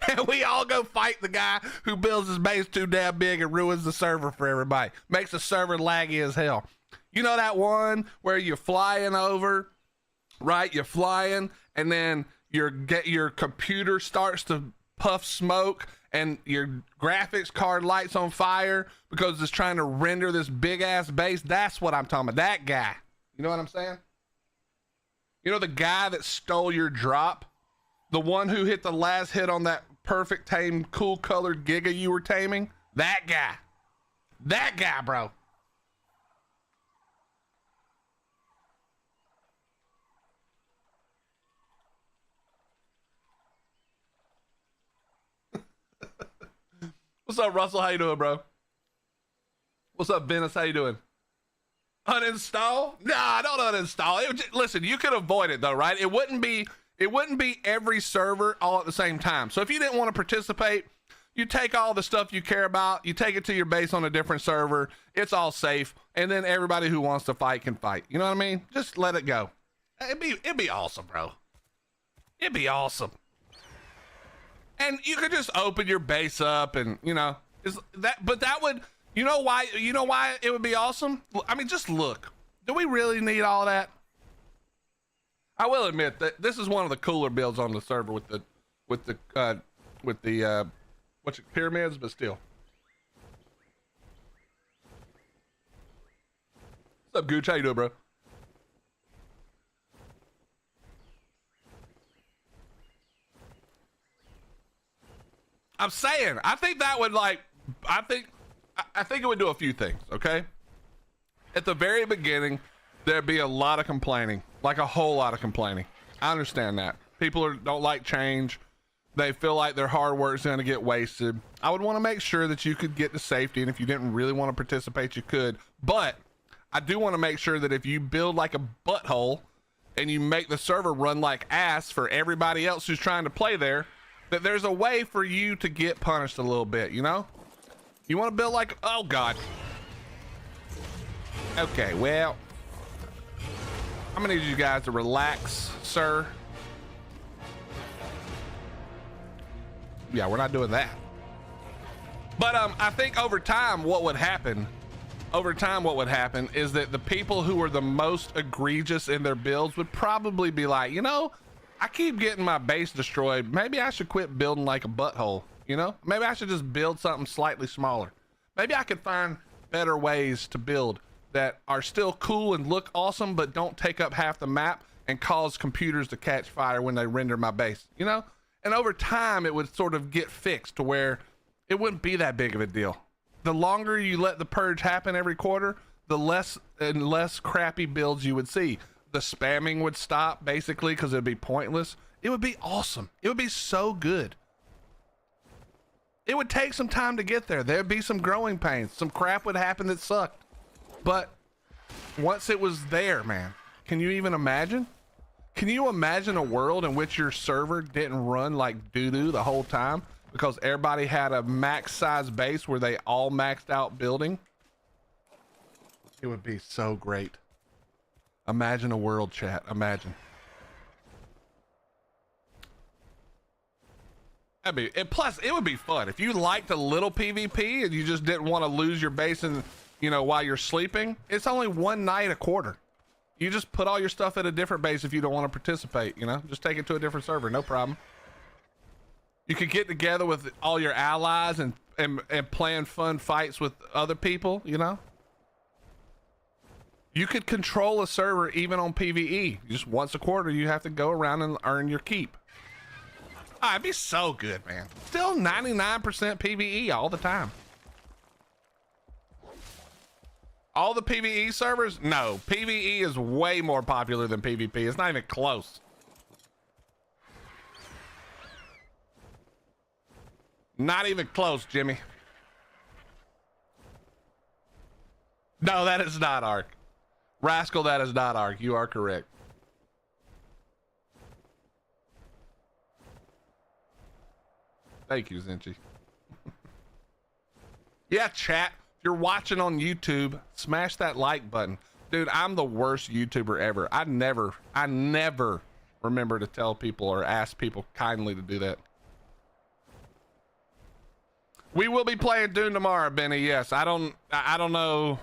and we all go fight the guy who builds his base too damn big and ruins the server for everybody. Makes the server laggy as hell. You know that one where you're flying over, right? You're flying and then your computer starts to puff smoke and your graphics card lights on fire because it's trying to render this big ass base. That's what I'm talking about. That guy. You know what I'm saying? You know the guy that stole your drop? The one who hit the last hit on that perfect tame, cool colored Giga you were taming? That guy. That guy, bro. What's up, Russell? How you doing, bro? What's up, Venice? How you doing? Uninstall? Nah, don't uninstall. Listen, you could avoid it though, right? It wouldn't be every server all at the same time. So if you didn't want to participate, you take all the stuff you care about, you take it to your base on a different server. It's all safe, and then everybody who wants to fight can fight. You know what I mean? Just let it go. It'd be awesome, bro. It'd be awesome. And you could just open your base up and, you know, but that would, you know why it would be awesome? I mean, just look. Do we really need all that? I will admit that this is one of the cooler builds on the server with the pyramids, but still. What's up, Gooch? How you doing, bro? I'm saying, I think that would I think it would do a few things, okay? At the very beginning, there'd be a lot of complaining, like a whole lot of complaining. I understand that. People don't like change. They feel like their hard work's gonna get wasted. I would wanna make sure that you could get to safety, and if you didn't really wanna participate, you could. But I do wanna make sure that if you build like a butthole and you make the server run like ass for everybody else who's trying to play there, that there's a way for you to get punished a little bit, you know? You want to build like, oh God. Okay, well, I'm gonna need you guys to relax, sir. Yeah, we're not doing that. But I think over time what would happen is that the people who are the most egregious in their builds would probably be like, you know, I keep getting my base destroyed. Maybe I should quit building like a butthole, you know? Maybe I should just build something slightly smaller. Maybe I could find better ways to build that are still cool and look awesome, but don't take up half the map and cause computers to catch fire when they render my base, you know? And over time, it would sort of get fixed to where it wouldn't be that big of a deal. The longer you let the purge happen every quarter, the less and less crappy builds you would see. the spamming would stop basically because it'd be pointless. It would be awesome. It would be so good. It would take some time to get there. There'd be some growing pains. Some crap would happen that sucked. But once it was there, man, can you even imagine? Can you imagine a world in which your server didn't run like doo-doo the whole time because everybody had a max size base where they all maxed out building? It would be so great. Imagine a world, chat. Imagine. Plus, it would be fun if you liked a little PvP and you just didn't want to lose your base and, you know, while you're sleeping. It's only one night a quarter. You just put all your stuff at a different base if you don't want to participate. You know, just take it to a different server, no problem. You could get together with all your allies and plan fun fights with other people. You know, you could control a server even on PvE. Just once a quarter, you have to go around and earn your keep. Oh, it'd be so good, man. Still 99% PvE all the time. All the PvE servers? No, PvE is way more popular than PvP. It's not even close. Not even close, Jimmy. No, that is not ARK. Rascal, that is not ARK. You are correct. Thank you, Zinchi. Yeah, chat. If you're watching on YouTube, smash that like button. Dude, I'm the worst YouTuber ever. I never remember to tell people or ask people kindly to do that. We will be playing Dune tomorrow, Benny. Yes, I don't know.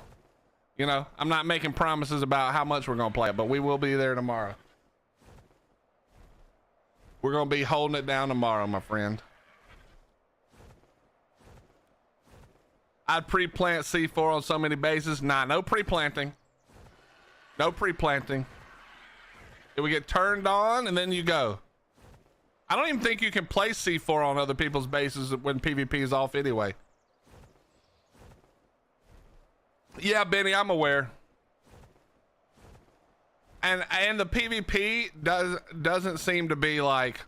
You know, I'm not making promises about how much we're going to play it, but we will be there tomorrow. We're going to be holding it down tomorrow, my friend. I'd pre-plant C4 on so many bases. Nah, no pre-planting. No pre-planting. It would get turned on and then you go. I don't even think you can place C4 on other people's bases when PvP is off anyway. Yeah, Benny, I'm aware. And the PvP doesn't seem to be like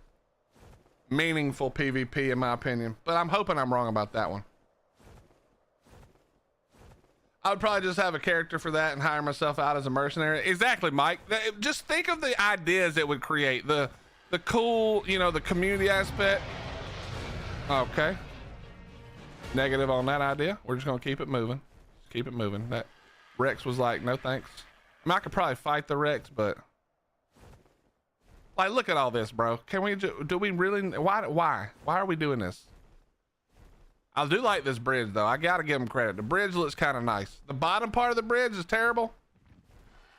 meaningful PvP in my opinion, but I'm hoping I'm wrong about that one. I would probably just have a character for that and hire myself out as a mercenary. Exactly, Mike. Just think of the ideas it would create. The cool, you know, the community aspect. Okay. Negative on that idea. We're just gonna keep it moving. Just keep it moving. That Rex was like, no thanks. I mean, I could probably fight the Rex, but like, look at all this, bro. Can we do we really? Why are we doing this? I do like this bridge though. I gotta give them credit. The bridge looks kind of nice. The bottom part of the bridge is terrible,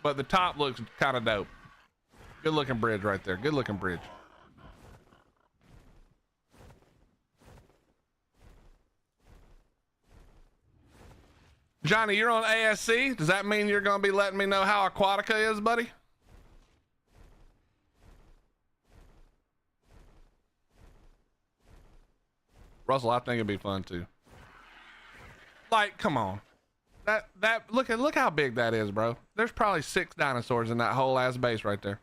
but the top looks kind of dope. Good looking bridge right there. Good looking bridge. Johnny, you're on ASC. Does that mean you're gonna be letting me know how Aquatica is, buddy? Russell, I think it'd be fun too. Like, come on. Look how big that is, bro. There's probably 6 dinosaurs in that whole ass base right there.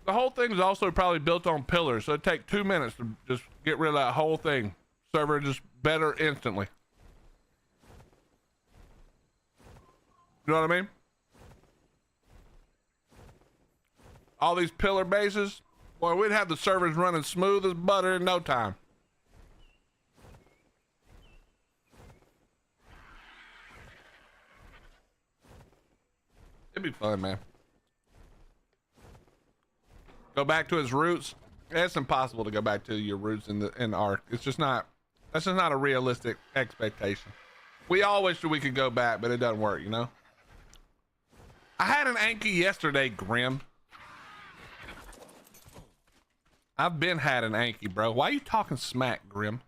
The whole thing is also probably built on pillars, so it'd take 2 minutes to just get rid of that whole thing. Server just better instantly. You know what I mean? All these pillar bases, boy, we'd have the servers running smooth as butter in no time. It'd be fun, man. Go back to its roots. It's impossible to go back to your roots in ARK. It's just not. That's just not a realistic expectation. We all wish that we could go back, but it doesn't work, you know. I had an Anki yesterday, Grim. I've been had an Anki, bro. Why are you talking smack, Grim?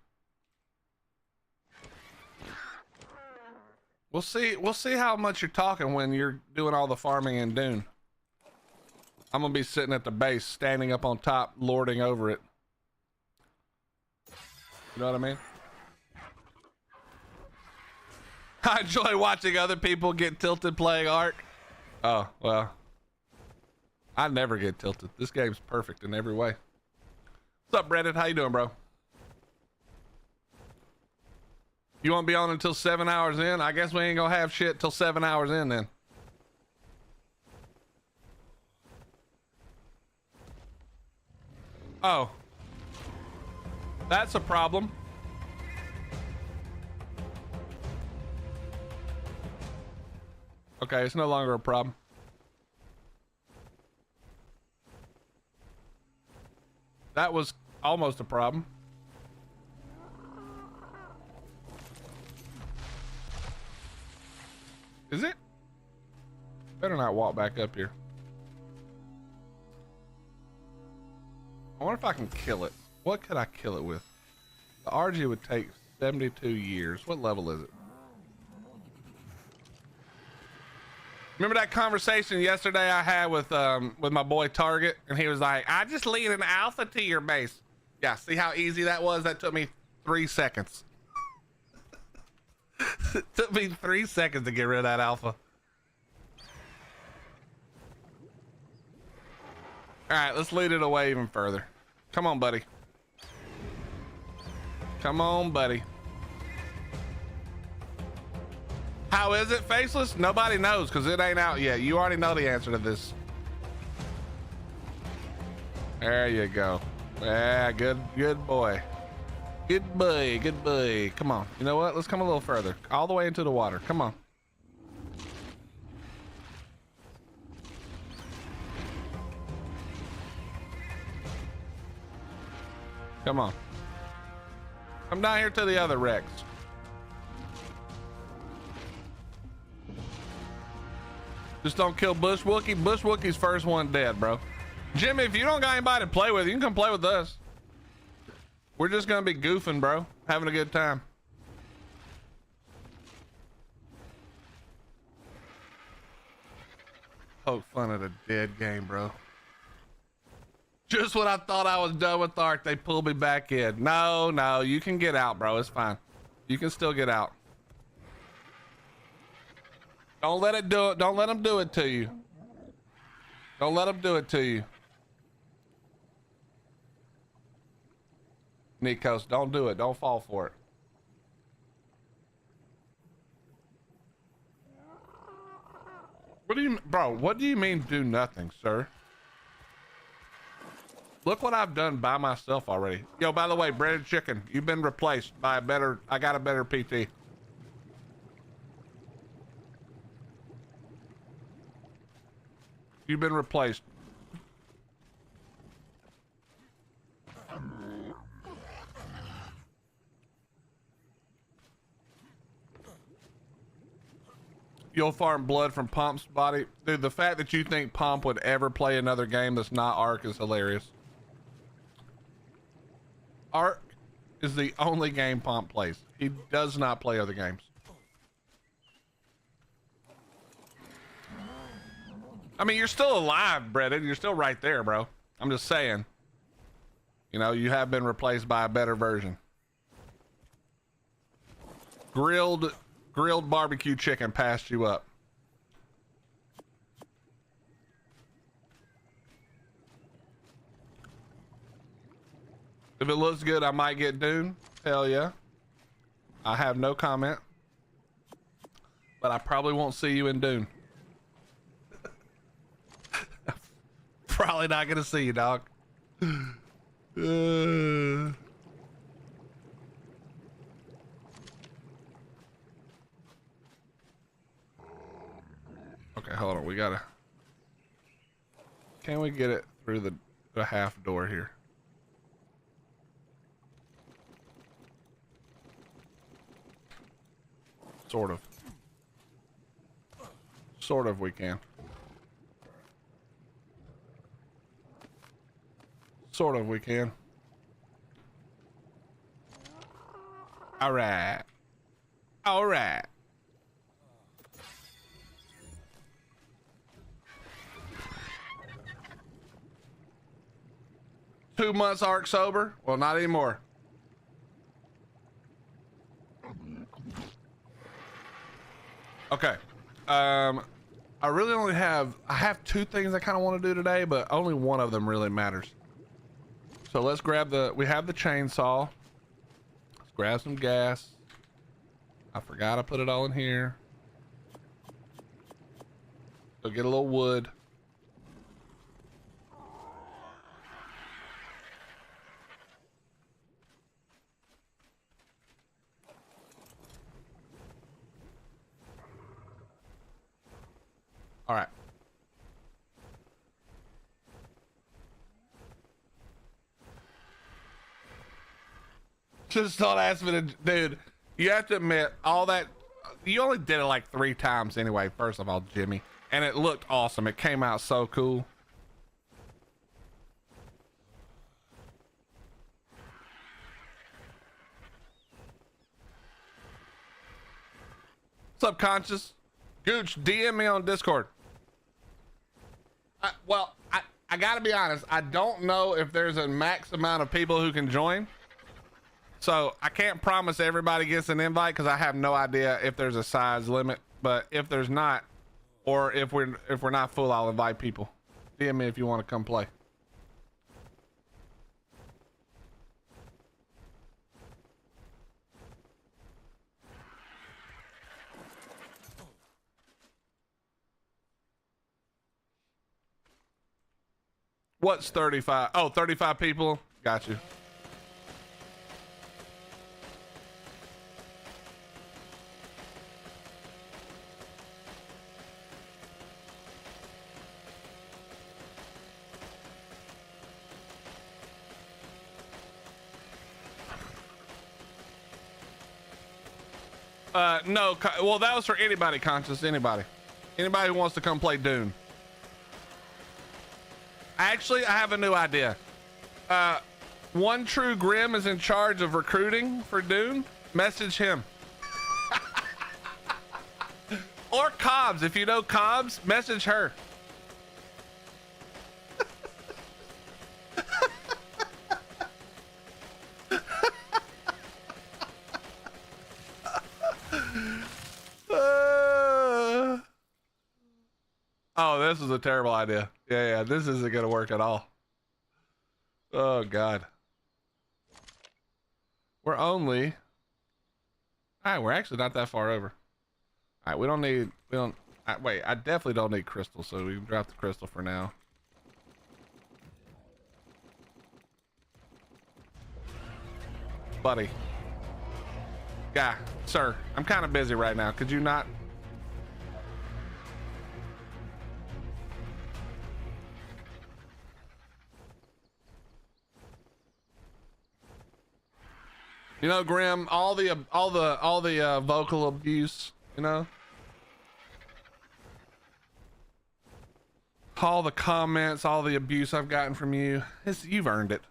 We'll see how much you're talking when you're doing all the farming in Dune. I'm gonna be sitting at the base, standing up on top, lording over it. You know what I mean? I enjoy watching other people get tilted playing ARK. Oh, well. I never get tilted. This game's perfect in every way. What's up, Brendan? How you doing, bro? You won't be on until 7 hours in? I guess we ain't gonna have shit till 7 hours in then. Oh. That's a problem. Okay, it's no longer a problem. That was almost a problem. Is it? Better not walk back up here. I wonder if I can kill it. What could I kill it with? The RG would take 72 years. What level is it? Remember that conversation yesterday I had with my boy Target, and he was like, "I just lead an alpha to your base." Yeah, see how easy that was? That took me 3 seconds. It took me 3 seconds to get rid of that alpha. All right, let's lead it away even further. Come on, buddy. Come on, buddy. How is it, Faceless? Nobody knows because it ain't out yet. You already know the answer to this. There you go. Yeah, good boy. Good boy, good boy. Come on. You know what? Let's come a little further. All the way into the water. Come on. Come on. Come down here to the other wrecks. Just don't kill Bush Wookie. Bush Wookie's first one dead, bro. Jimmy, if you don't got anybody to play with, you can come play with us. We're just gonna be goofing, bro. Having a good time. Poke fun at a dead game, bro. Just when I thought I was done with ARK, they pulled me back in. No, you can get out, bro. It's fine. You can still get out. Don't let it do it. Don't let them do it to you. Don't let them do it to you. Nikos, don't do it. Don't fall for it. What do you, bro? What do you mean do nothing, sir? Look what I've done by myself already. Yo, by the way, breaded chicken, you've been replaced by a better, I got a better PT. You've been replaced. You'll farm blood from Pomp's body. Dude, the fact that you think Pomp would ever play another game that's not ARK is hilarious. ARK is the only game Pomp plays. He does not play other games. I mean, you're still alive, Brendan. You're still right there, bro. I'm just saying. You know, you have been replaced by a better version. Grilled barbecue chicken passed you up. If it looks good, I might get Dune. Hell yeah. I have no comment. But I probably won't see you in Dune. Probably not gonna see you, dog. Okay, hold on. We gotta. Can we get it through the half door here? Sort of. Sort of we can. Sort of we can. All right. All right. Two months ARK sober? Well, not anymore. Okay. I really only have, I have two things I kind of want to do today, but only one of them really matters. So let's grab we have the chainsaw. Let's grab some gas. I forgot I put it all in here. So get a little wood. All right. Just don't ask me to, dude. You have to admit, all that, you only did it like 3 times anyway, first of all, Jimmy. And it looked awesome. It came out so cool. Subconscious. Gooch, DM me on Discord. I gotta be honest. I don't know if there's a max amount of people who can join. So I can't promise everybody gets an invite because I have no idea if there's a size limit. But if there's not, or if we're not full, I'll invite people. DM me if you want to come play. What's 35? Oh, 35 people. Got you. No, well, that was for anybody conscious, anybody who wants to come play Dune. Actually, I have a new idea. One True Grim is in charge of recruiting for Dune. Message him. Or Cobbs, if you know Cobbs, message her. Oh, this is a terrible idea. Yeah, this isn't gonna work at all. Oh God. We're actually not that far over. All right, wait, I definitely don't need crystal, so we can drop the crystal for now. Buddy. Guy, sir, I'm kind of busy right now. Could you not? You know, Grim, all the vocal abuse, you know, all the comments, all the abuse I've gotten from you, you've earned it.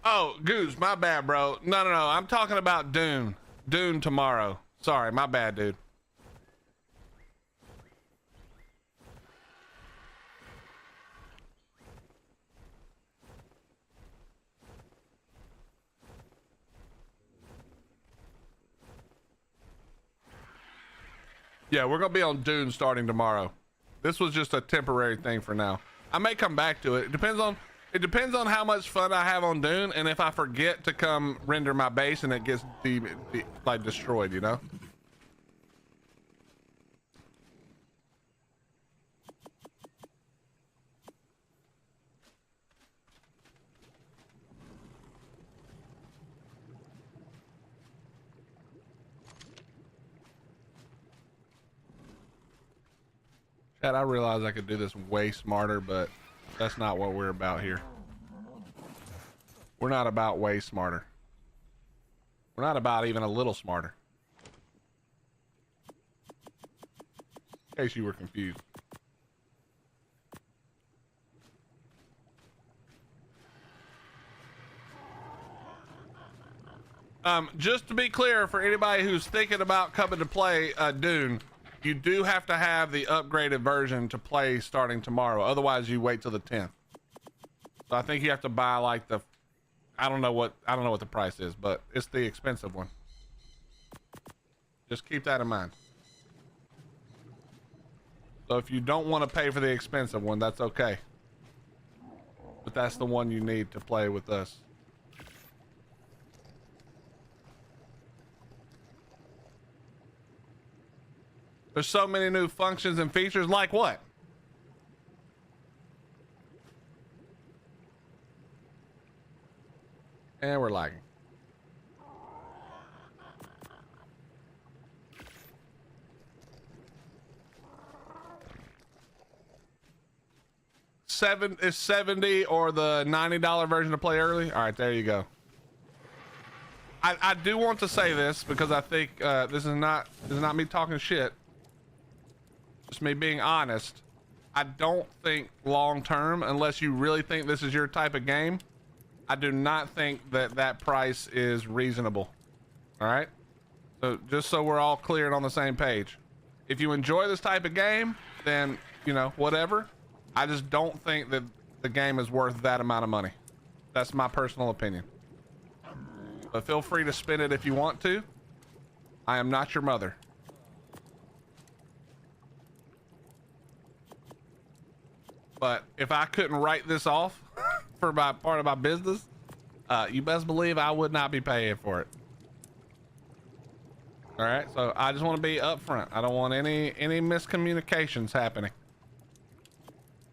Oh, Goose, my bad, bro. No, I'm talking about Dune tomorrow. Sorry, my bad, dude. Yeah, we're gonna be on Dune starting tomorrow. This was just a temporary thing for now. I may come back to it. It depends on how much fun I have on Dune, and if I forget to come render my base and it gets like destroyed, you know. Chad, I realize I could do this way smarter, but that's not what we're about here. We're not about way smarter. We're not about even a little smarter. In case you were confused. Just to be clear, for anybody who's thinking about coming to play Dune, You do have to have the upgraded version to play starting tomorrow. Otherwise, you wait till the 10th. So I think you have to buy like the, I don't know what the price is, but it's the expensive one. Just keep that in mind. So if you don't want to pay for the expensive one, that's okay. But that's the one you need to play with us. There's so many new functions and features. Like what? And we're lagging. Is 70 or the $90 version to play early? All right, there you go. I do want to say this because I think this is not me talking shit. Just me being honest. I don't think long term, unless you really think this is your type of game, I do not think that price is reasonable. All right. So just so we're all clear and on the same page. If you enjoy this type of game, then you know whatever. I just don't think that the game is worth that amount of money. That's my personal opinion. But feel free to spend it if you want to. I am not your mother. But if I couldn't write this off for my part of my business, you best believe I would not be paying for it. All right, so I just want to be upfront. I don't want any miscommunications happening.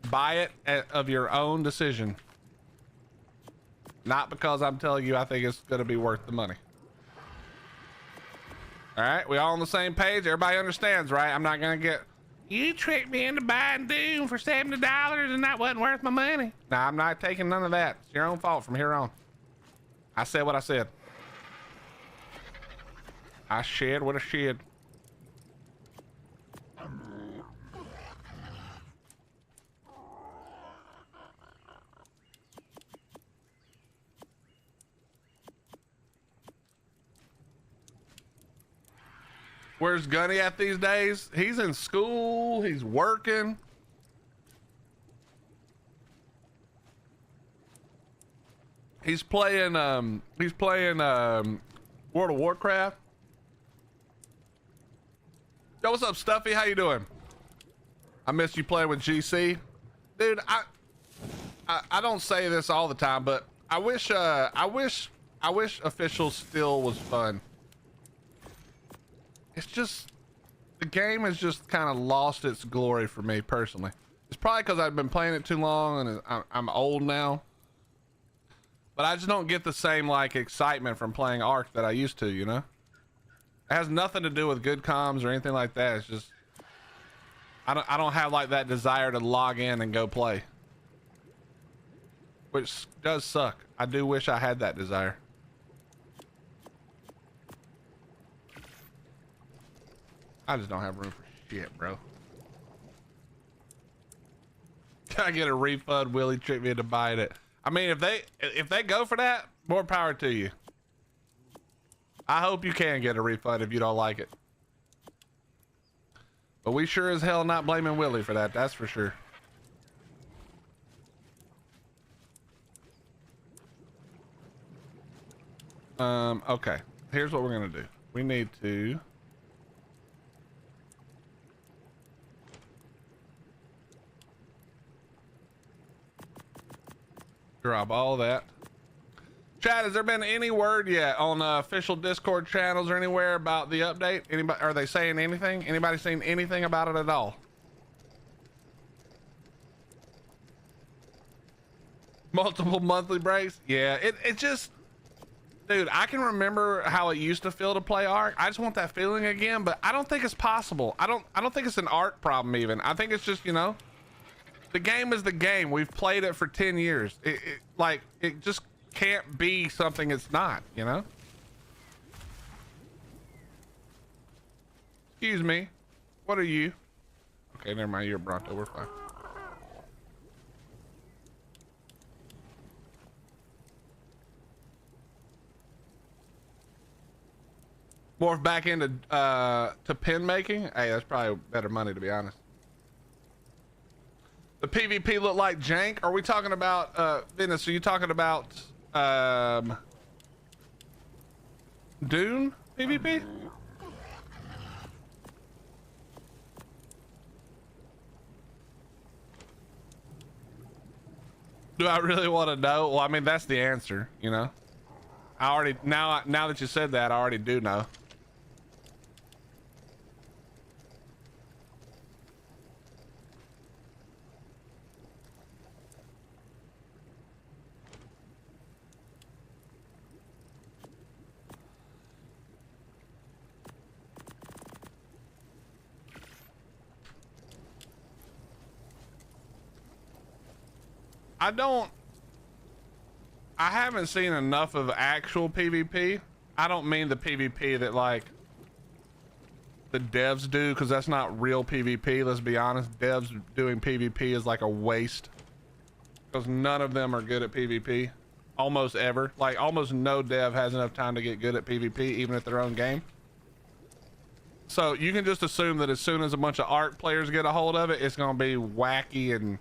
Buy it of your own decision. Not because I'm telling you I think it's going to be worth the money. All right, we all on the same page? Everybody understands, right? I'm not going to get, you tricked me into buying Dune for $70 and that wasn't worth my money. Nah, I'm not taking none of that. It's your own fault from here on. I said what I said. I shed what I shed. Where's Gunny at these days? He's in school. He's working. He's playing World of Warcraft. Yo, what's up, Stuffy? How you doing? I miss you playing with GC. Dude, I don't say this all the time, but I wish official still was fun. It's just, the game has just kind of lost its glory for me personally. It's probably because I've been playing it too long and I'm old now. But I just don't get the same like excitement from playing ARK that I used to, you know? It has nothing to do with good comms or anything like that. It's just, I don't have like that desire to log in and go play. Which does suck. I do wish I had that desire. I just don't have room for shit, bro. Can I get a refund? Willie tricked me into buying it. I mean, if they go for that, more power to you. I hope you can get a refund if you don't like it. But we sure as hell not blaming Willie for that, that's for sure. Okay. Here's what we're gonna do. We need to drop all that. Chat, has there been any word yet on official Discord channels or anywhere about the update? Anybody, are they saying anything? Anybody seen anything about it at all? Multiple monthly breaks? Yeah, it just, dude, I can remember how it used to feel to play ARK. I just want that feeling again, but I don't think it's possible. I don't think it's an ARK problem even. I think it's just, you know, the game is the game. We've played it for 10 years. It just can't be something it's not, you know? Excuse me. What are you? Okay, never mind. You're Bronto. We're fine. Morph back into to pin making. Hey, that's probably better money, to be honest. The PvP look like jank. Are we talking about Venus? Are you talking about Dune PvP? Do I really want to know? Well, I mean, that's the answer, you know. I already now that you said that, I already do know. I haven't seen enough of actual PvP. I don't mean the PvP that like the devs do, because that's not real PvP. Let's be honest, devs doing PvP is like a waste, because none of them are good at PvP almost ever. Like almost no dev has enough time to get good at PvP, even at their own game. So you can just assume that as soon as a bunch of ARK players get a hold of it, it's gonna be wacky and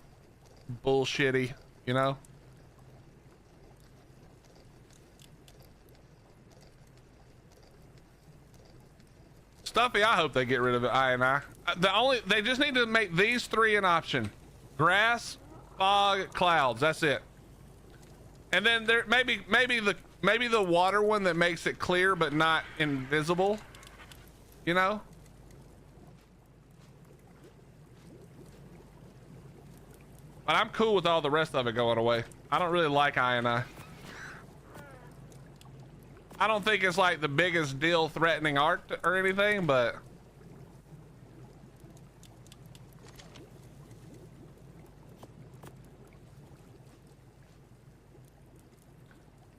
bullshitty, you know. Stuffy, I hope they get rid of it. They just need to make these three an option: grass, fog, clouds. That's it. And then there maybe the water one that makes it clear but not invisible, you know. But I'm cool with all the rest of it going away. I don't really like I. I don't think it's like the biggest deal threatening ARK or anything, but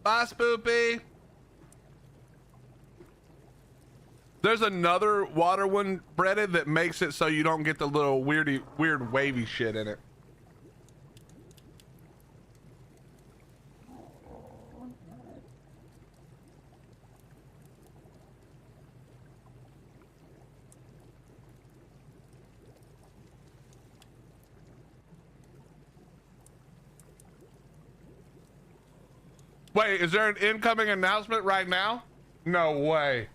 bye, Spoopy. There's another water one breaded that makes it so you don't get the little weird wavy shit in it. Wait, is there an incoming announcement right now? No way.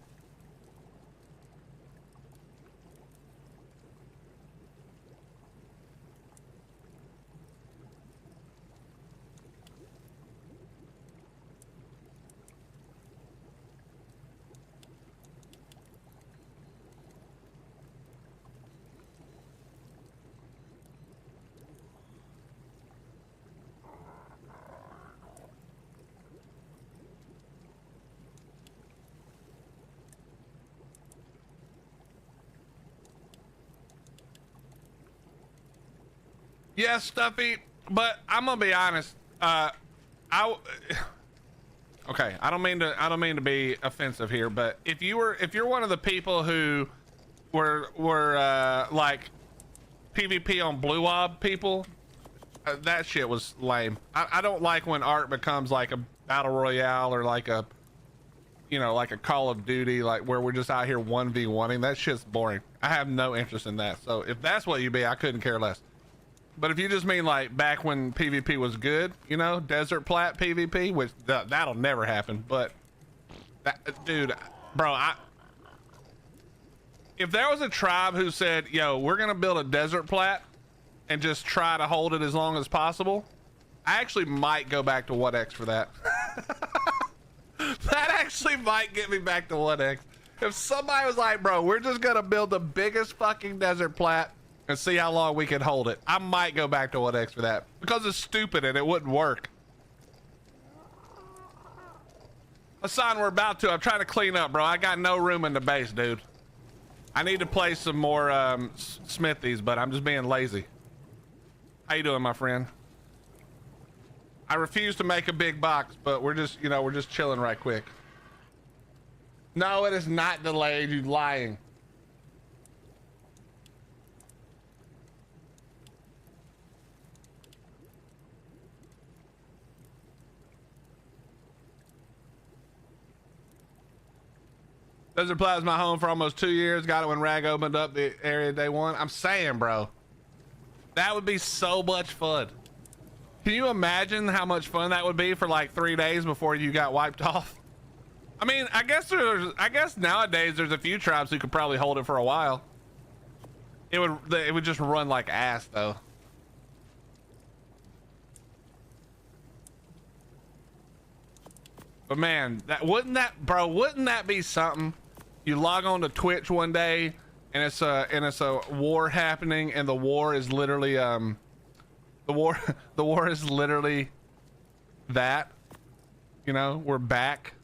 Yes, Stuffy, but I'm gonna be honest. Okay, I don't mean to be offensive here, but if you're one of the people who were like PvP on Blue Ob people, that shit was lame. I don't like when ARK becomes like a battle royale or like a, you know, like a Call of Duty, like where we're just out here 1v1ing. That shit's boring. I have no interest in that. So if that's what you be, I couldn't care less. But if you just mean like back when PvP was good, you know, Desert Plat PvP, which that'll never happen. But that, dude, bro, if there was a tribe who said, yo, we're gonna build a Desert Plat and just try to hold it as long as possible, I actually might go back to 1x for that. That actually might get me back to 1x. If somebody was like, bro, we're just gonna build the biggest fucking Desert Plat and see how long we can hold it, I might go back to 1x for that, because it's stupid and it wouldn't work. Hassan, we're about to. I'm trying to clean up, bro. I got no room in the base, dude. I need to play some more smithies, but I'm just being lazy. How you doing, my friend? I refuse to make a big box, but we're just, you know, we're just chilling right quick. No, it is not delayed, you lying. Desert Plaza's my home for almost 2 years. Got it when Rag opened up the area day one. I'm saying, bro, that would be so much fun. Can you imagine how much fun that would be for like 3 days before you got wiped off? I mean, I guess nowadays there's a few tribes who could probably hold it for a while. It would just run like ass though. But man, wouldn't that be something? You log on to Twitch one day and it's a war happening, and the war is literally the war is literally that, you know, we're back.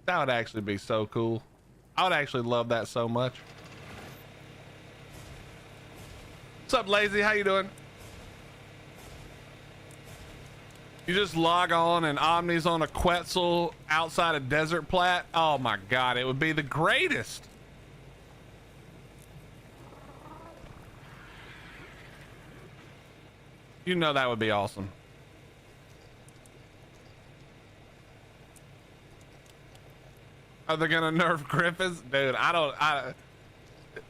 That would actually be so cool. I would actually love that so much. What's up, Lazy? How you doing? You just log on and Omni's on a Quetzal outside of Desert Plat. Oh my God, it would be the greatest. You know that would be awesome. Are they gonna nerf Griffins? Dude,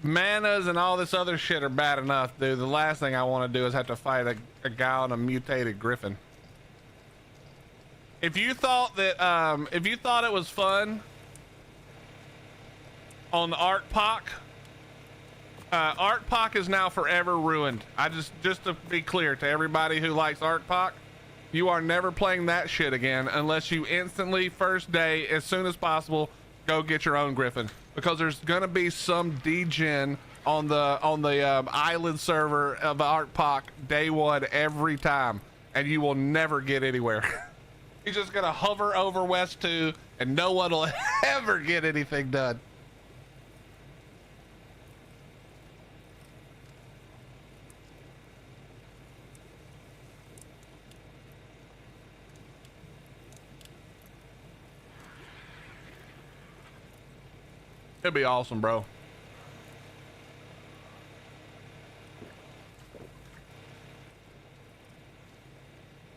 manas and all this other shit are bad enough, dude. The last thing I want to do is have to fight a guy on a mutated Griffin. If you thought it was fun on the ARK, ARK is now forever ruined. Just to be clear to everybody who likes ARK, you are never playing that shit again unless you instantly, first day, as soon as possible, go get your own Griffin, because there's gonna be some degen on the island server of ARK day one every time, and you will never get anywhere. You're just gonna hover over West 2 and no one will ever get anything done. It'd be awesome, bro.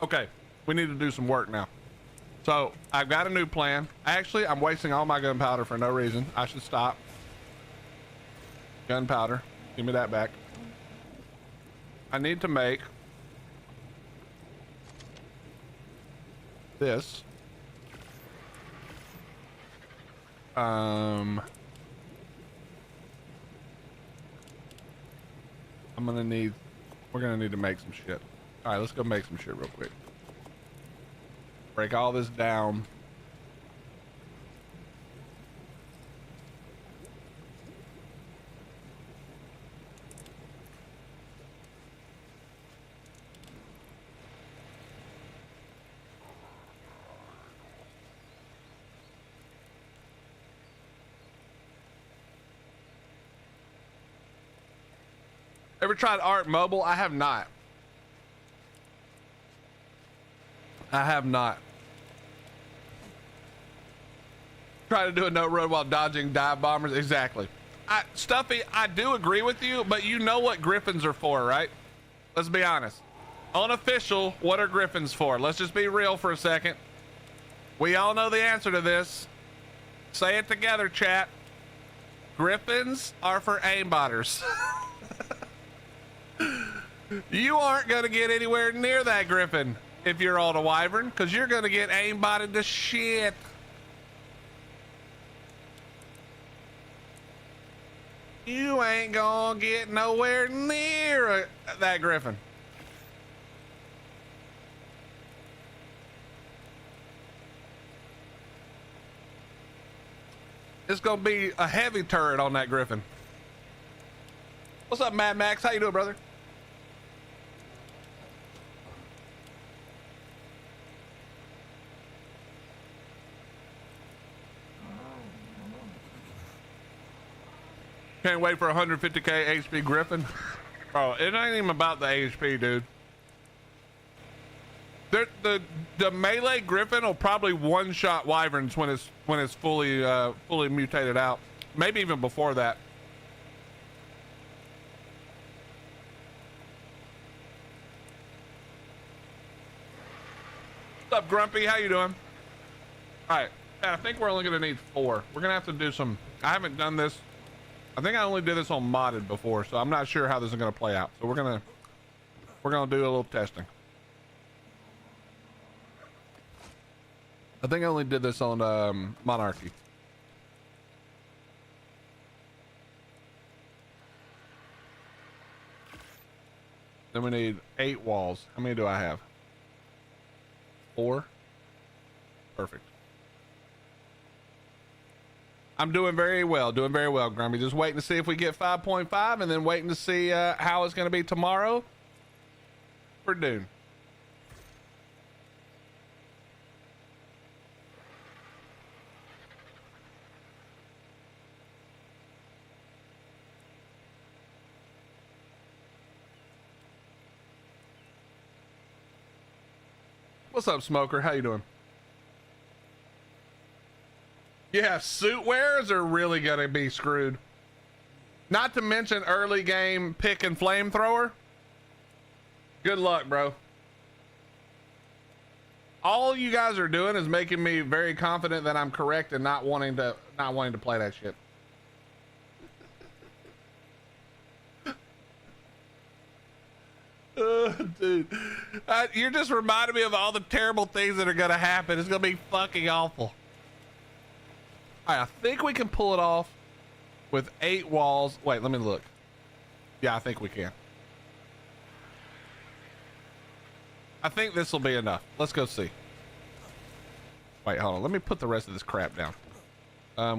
Okay, we need to do some work now. So I've got a new plan. Actually, I'm wasting all my gunpowder for no reason. I should stop. Gunpowder, give me that back. I need to make this. We're gonna need to make some shit. All right, let's go make some shit real quick. Break all this down. Ever tried Art Mobile? I have not. I have not. Try to do a no road while dodging dive bombers. Exactly. Stuffy, I do agree with you, but you know what Griffins are for, right? Let's be honest. Unofficial, what are Griffins for? Let's just be real for a second. We all know the answer to this. Say it together, chat. Griffins are for aimbotters. You aren't gonna get anywhere near that Griffin if you're on a Wyvern, because you're gonna get aimbotted to shit. You ain't gonna get nowhere near that Griffin. It's gonna be a heavy turret on that Griffin. What's up, Mad Max? How you doing, brother? Can't wait for 150k HP Griffin. Bro, it ain't even about the HP, dude. The melee Griffin will probably one-shot Wyverns when it's fully mutated out. Maybe even before that. up, Grumpy? How you doing? All right, I think we're only gonna need 4. We're gonna have to do some. I haven't done this. I think I only did this on modded before, so I'm not sure how this is gonna play out. So we're gonna do a little testing. I think I only did this on Monarchy. Then we need 8 walls. How many do I have? 4. Perfect. I'm doing very well, Grumpy. Just waiting to see if we get 5.5 and then waiting to see how it's going to be tomorrow for Dune. What's up, Smoker? How you doing? Yeah, suit wearers are really gonna be screwed. Not to mention early game pick and flamethrower. Good luck, bro. All you guys are doing is making me very confident that I'm correct and not wanting to play that shit. Dude, you're just reminding me of all the terrible things that are gonna happen. It's gonna be fucking awful. All right, I think we can pull it off with 8 walls. Wait, let me look. Yeah, I think we can. I think this will be enough. Let's go see. Wait, hold on. Let me put the rest of this crap down.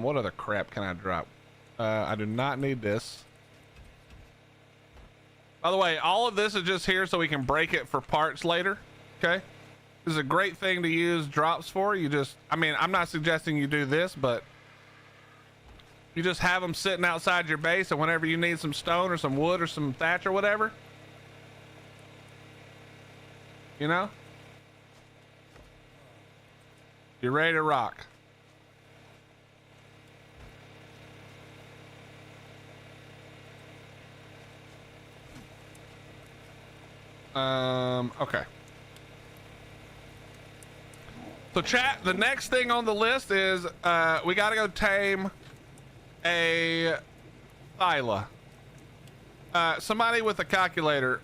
What other crap can I drop? I do not need this. By the way, all of this is just here so we can break it for parts later. Okay. This is a great thing to use drops for. You just, I mean, I'm not suggesting you do this, but you just have them sitting outside your base, and whenever you need some stone or some wood or some thatch or whatever, you know, you're ready to rock. Okay. So chat, the next thing on the list is we gotta go tame a Thyla. Somebody with a calculator,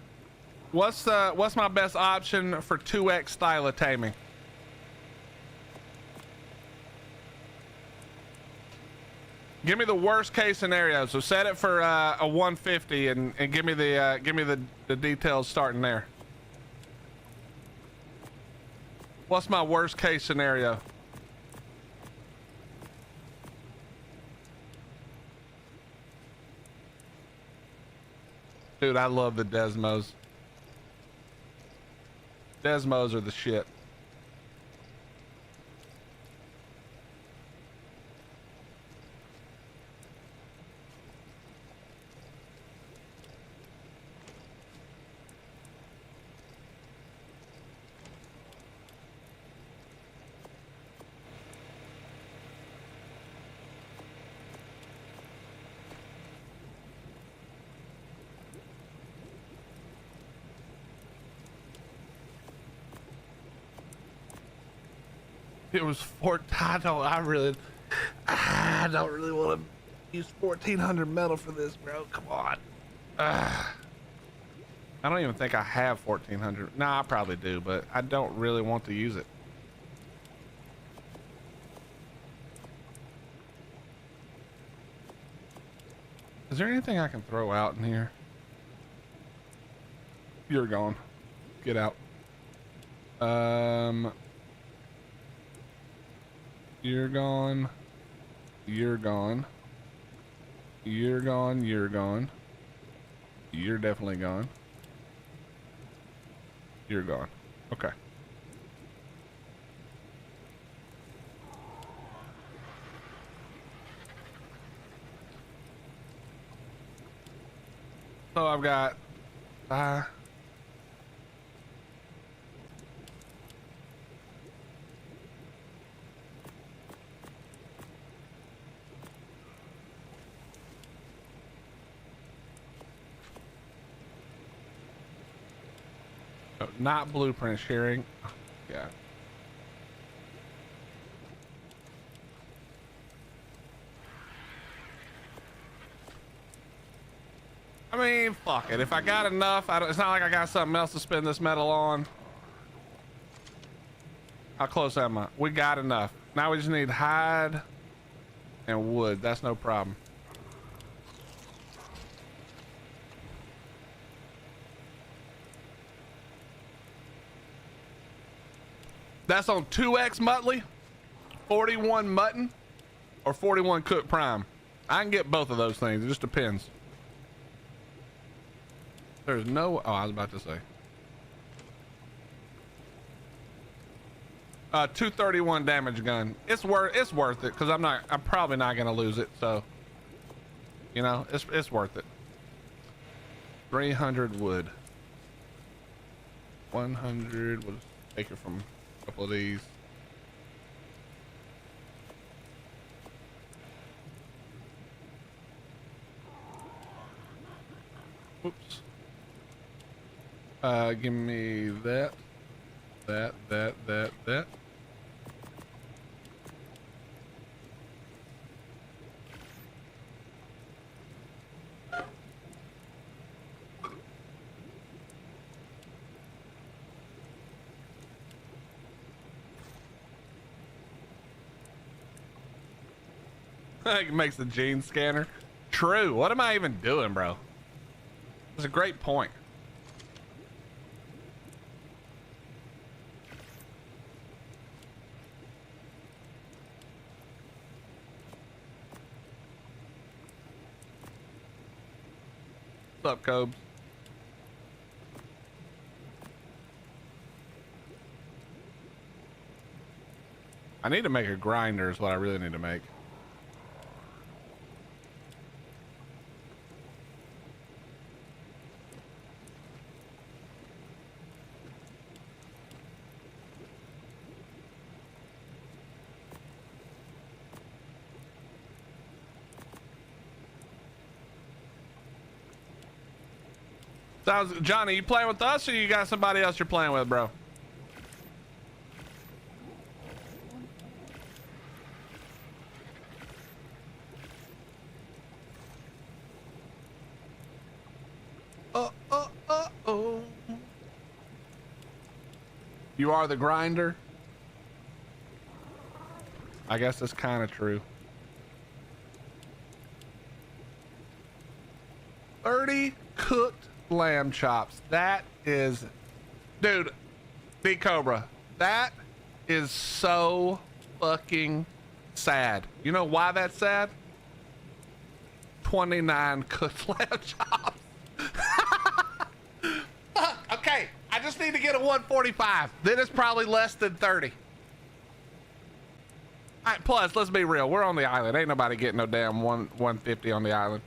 what's my best option for 2x Thyla taming? Give me the worst case scenario. So set it for a 150 and give me the details starting there. What's my worst case scenario? Dude, I love the Desmos. Desmos are the shit. It was I don't really want to use 1400 metal for this, bro. Come on. I don't even think I have 1400. Nah, I probably do, but I don't really want to use it. Is there anything I can throw out in here? You're gone. Get out. You're gone. You're gone. You're gone. You're gone. You're definitely gone. You're gone. Okay. So I've got not blueprint sharing. Yeah. I mean, fuck it. If I got enough, it's not like I got something else to spend this metal on. How close am I? We got enough. Now we just need hide and wood. That's no problem. That's on 2X Muttley, 41 mutton, or 41 cooked prime. I can get both of those things. It just depends. There's no, oh, I was about to say. 231 damage gun. It's worth it because I'm probably not gonna lose it. So, you know, it's worth it. 300 wood. 100. We'll take it from a couple of these. Oops. Give me that. It makes the gene scanner. True. What am I even doing, bro? It's a great point. What's up, Cobes? I need to make a grinder is what I really need to make. Sounds, Johnny, you playing with us or you got somebody else you're playing with, bro? Oh. You are the grinder? I guess that's kind of true. 30 cooked lamb chops. That is, dude, Big Cobra, that is so fucking sad. You know why that's sad? 29 cooked lamb chops. Okay, I just need to get a 145. Then it's probably less than 30. All right, plus, let's be real. We're on the island. Ain't nobody getting no damn 150 on the island.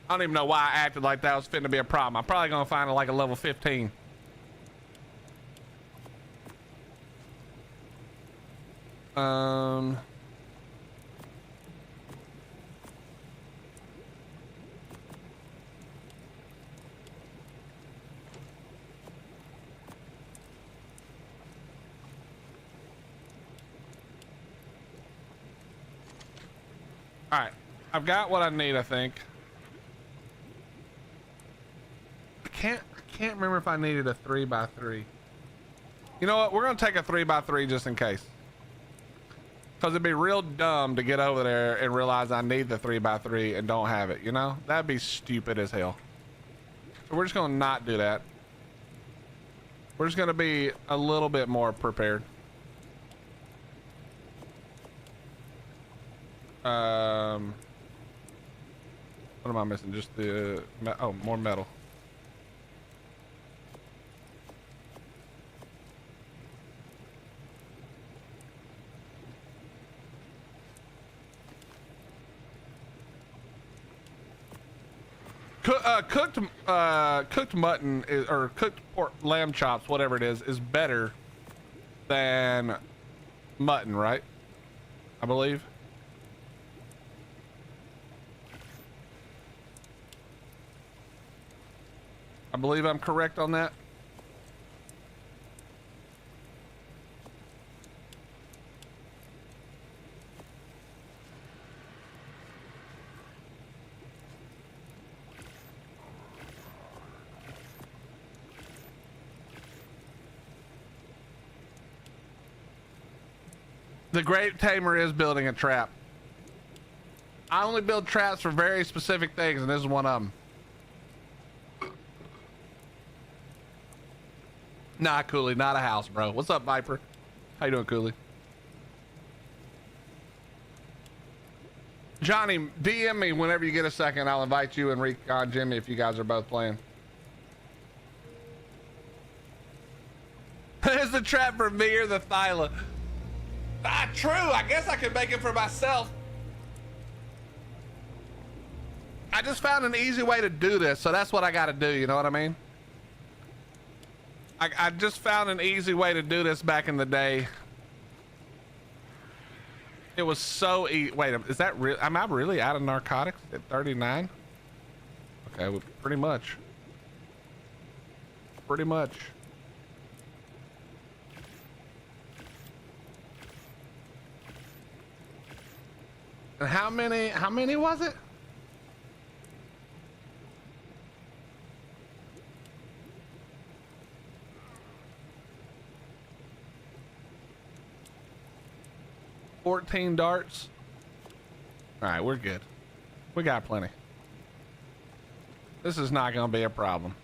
I don't even know why I acted like that was finna be a problem. I'm probably gonna find it like a level 15. All right, I've got what I need, I think. I can't remember if I needed a 3x3. You know what? We're gonna take a 3x3 just in case. Cause it'd be real dumb to get over there and realize I need the 3x3 and don't have it, you know? That'd be stupid as hell. So we're just gonna not do that. We're just gonna be a little bit more prepared. What am I missing? Just the, oh, more metal. Cooked mutton is, or cooked pork, lamb chops, whatever it is better than mutton, right? I believe. I believe I'm correct on that. The great tamer is building a trap. I only build traps for very specific things, and this is one of them. Nah, Cooley, not a house, bro. What's up, Viper? How you doing, Cooley? Johnny, DM me whenever you get a second. I'll invite you and Recon Jimmy if you guys are both playing. There's the trap for me or the Thyla. Ah, true. I guess I could make it for myself. I just found an easy way to do this, so that's what I got to do. You know what I mean? I just found an easy way to do this back in the day. It was so easy. Wait, is that real? Am I really out of narcotics at 39? Okay, well, pretty much. Pretty much. And how many was it? $14 darts. All right, we're good. We got plenty. This is not going to be a problem.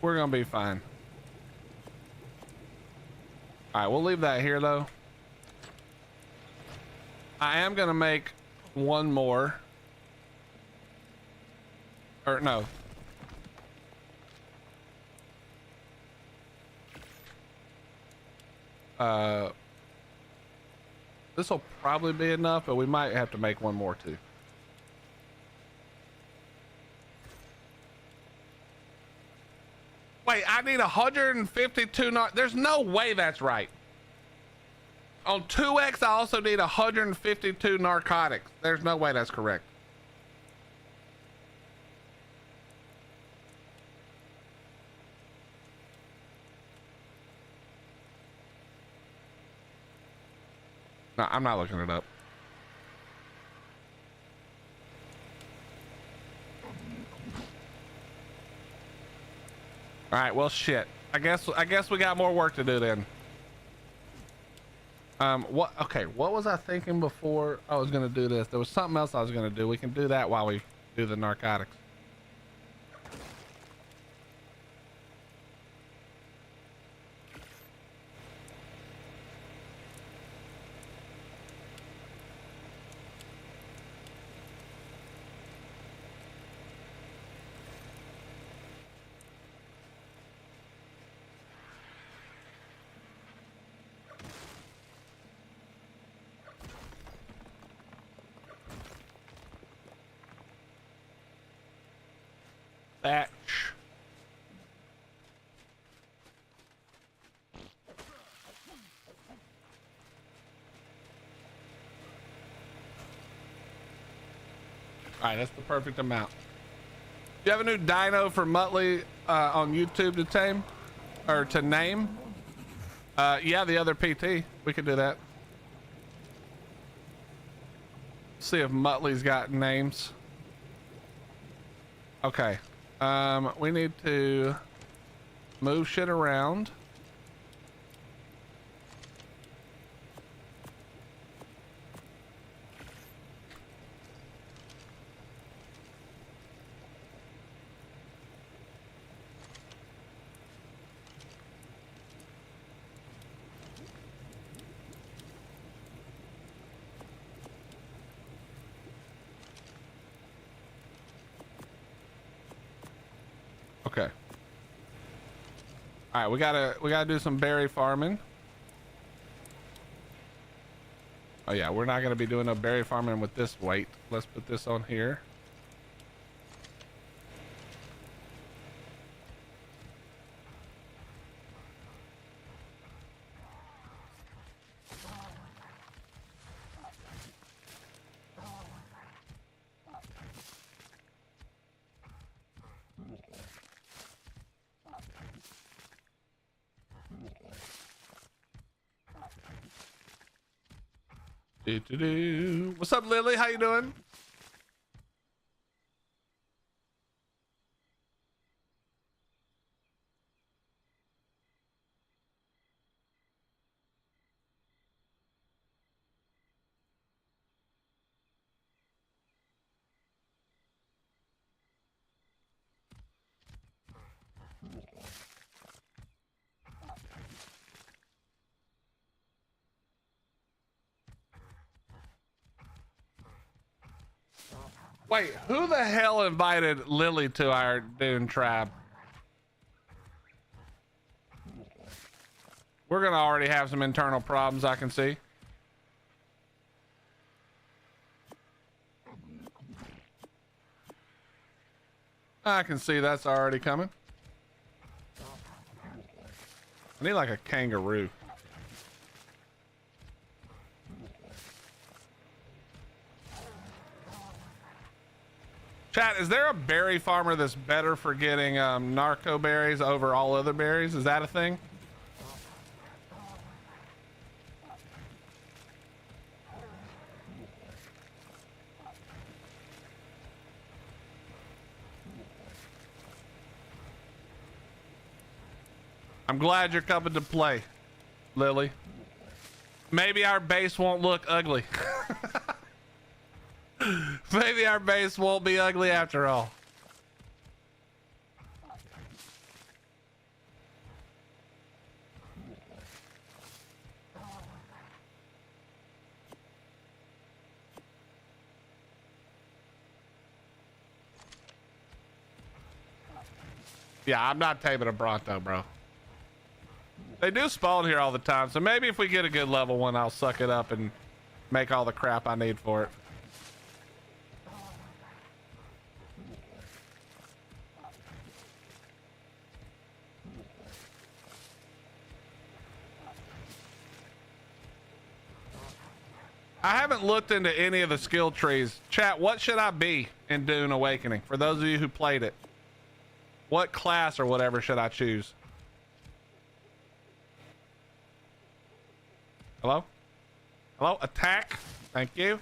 We're going to be fine. All right, we'll leave that here though. I am going to make one more. Or no. This will probably be enough, but we might have to make one more too. Wait, I need 152 there's no way that's right. On 2x, I also need 152 narcotics. There's no way that's correct. No, I'm not looking it up. All right, well, shit. I guess we got more work to do then. Okay, what was I thinking before I was gonna do this? There was something else I was gonna do. We can do that while we do the narcotics. Thatch. All right, that's the perfect amount. Do you have a new dino for Muttley on YouTube to tame or to name? Yeah, the other PT. We could do that. See if Muttley's got names. Okay. We need to move shit around. Okay. All right, we gotta do some berry farming. Oh yeah, we're not gonna be doing no berry farming with this weight. Let's put this on here. What's up, Lily? How you doing? Wait, who the hell invited Lily to our Dune tribe? We're gonna already have some internal problems, I can see. I can see that's already coming. I need like a kangaroo. Chat, is there a berry farmer that's better for getting narco berries over all other berries? Is that a thing? I'm glad you're coming to play, Lily. Maybe our base won't look ugly. Maybe our base won't be ugly after all. Yeah, I'm not taming a Bronto, bro. They do spawn here all the time, so maybe if we get a good level one, I'll suck it up and make all the crap I need for it. I haven't looked into any of the skill trees. Chat, what should I be in Dune Awakening? For those of you who played it, what class or whatever should I choose? Hello? Hello? Attack? Thank you.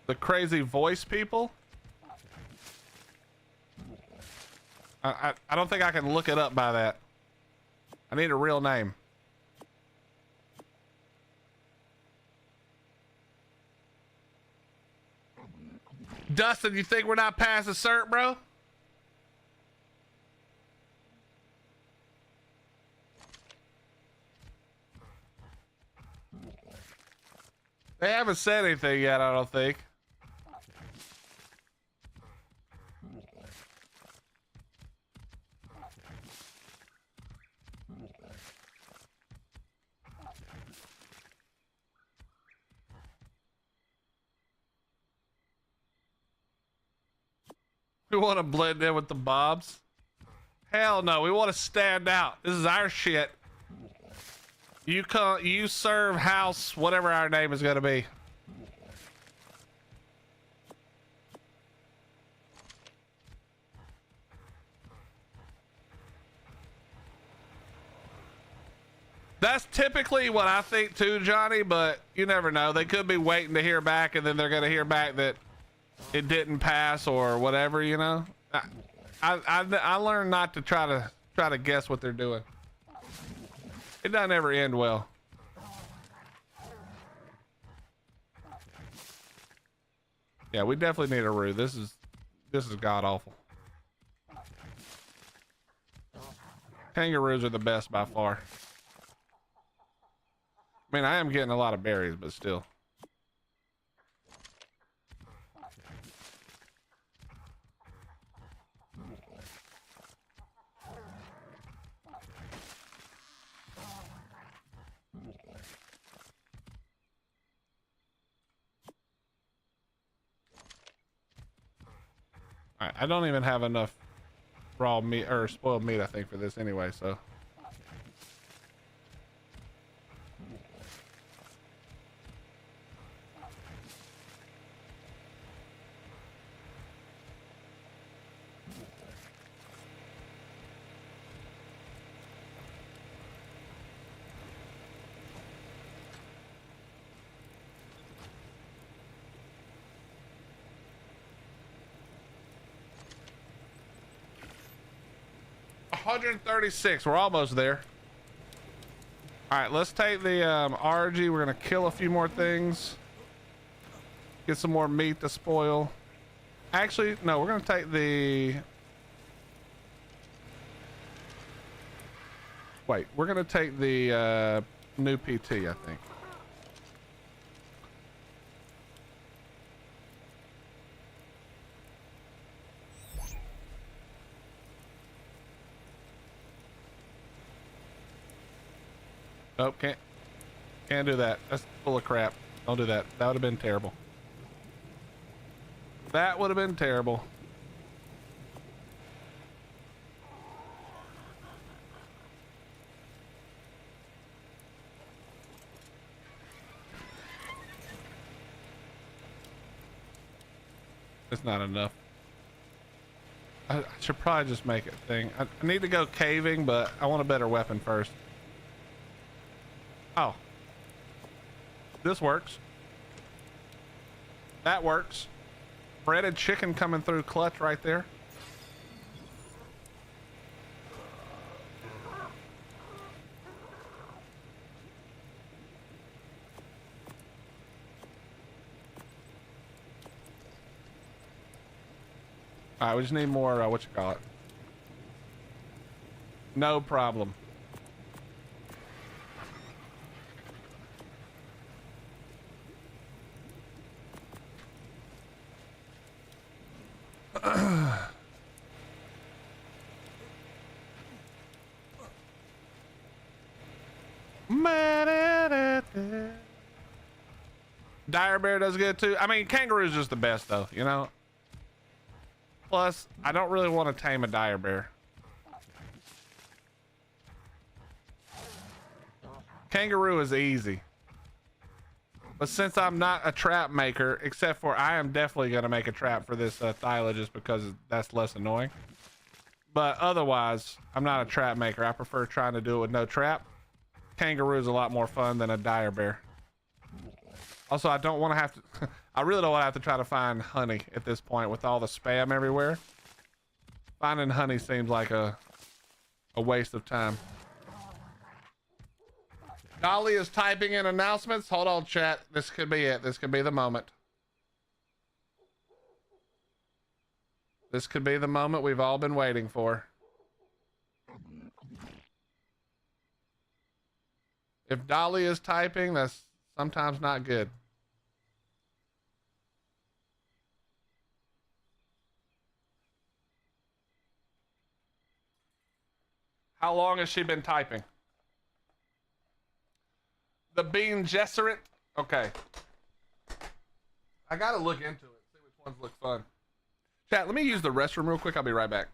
The crazy voice people? I don't think I can look it up by that. I need a real name. Dustin, you think we're not past the cert, bro? They haven't said anything yet, I don't think. We want to blend in with the mobs? Hell no, we want to stand out. This is our shit. You serve house, whatever our name is going to be. That's typically what I think too, Johnny, but you never know. They could be waiting to hear back and then they're going to hear back that it didn't pass or whatever, you know. I learned not to try to guess what they're doing. It doesn't ever end well. Yeah, we definitely need a roo. This is god awful. Kangaroos are the best by far. I mean, I am getting a lot of berries, but still. I don't even have enough raw meat or spoiled meat, I think, for this anyway, so. $136. We're almost there. All right, let's take the RG. We're gonna kill a few more things. Get some more meat to spoil. Actually, no, we're gonna take the... Wait, we're gonna take the new PT, I think. Nope, can't do that. That's full of crap. Don't do that. That would have been terrible. That would have been terrible. It's not enough. I should probably just make it a thing. I need to go caving, but I want a better weapon first. Oh. This works. That works. Breaded chicken coming through clutch right there. All right, we just need more, what you call it? No problem. Dire bear does good too. I mean, kangaroo's just the best though, you know? Plus, I don't really want to tame a dire bear. Kangaroo is easy. But since I'm not a trap maker, except for I am definitely going to make a trap for this Thyla just because that's less annoying. But otherwise, I'm not a trap maker. I prefer trying to do it with no trap. Kangaroo is a lot more fun than a dire bear. Also, I don't want to have to... I really don't want to have to try to find honey at this point with all the spam everywhere. Finding honey seems like a waste of time. Dolly is typing in announcements. Hold on, chat. This could be it. This could be the moment. This could be the moment we've all been waiting for. If Dolly is typing, that's sometimes not good. How long has she been typing? The Bean Gesserit? Okay. I gotta look into it, see which ones look fun. Chat, let me use the restroom real quick. I'll be right back.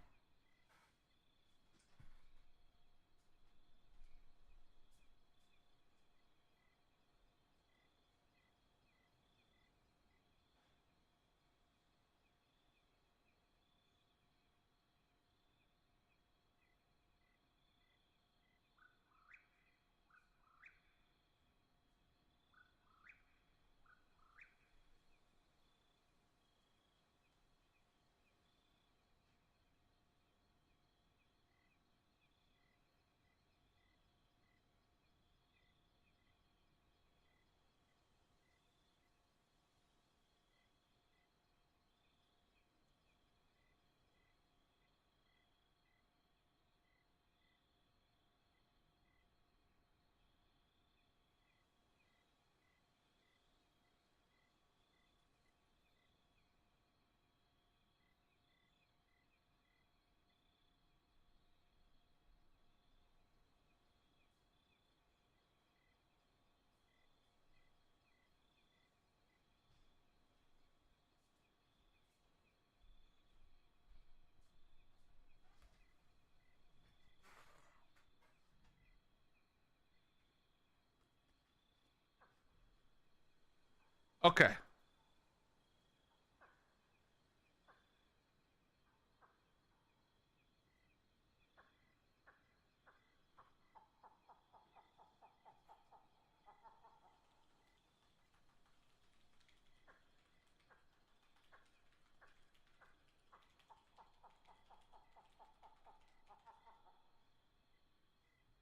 Okay.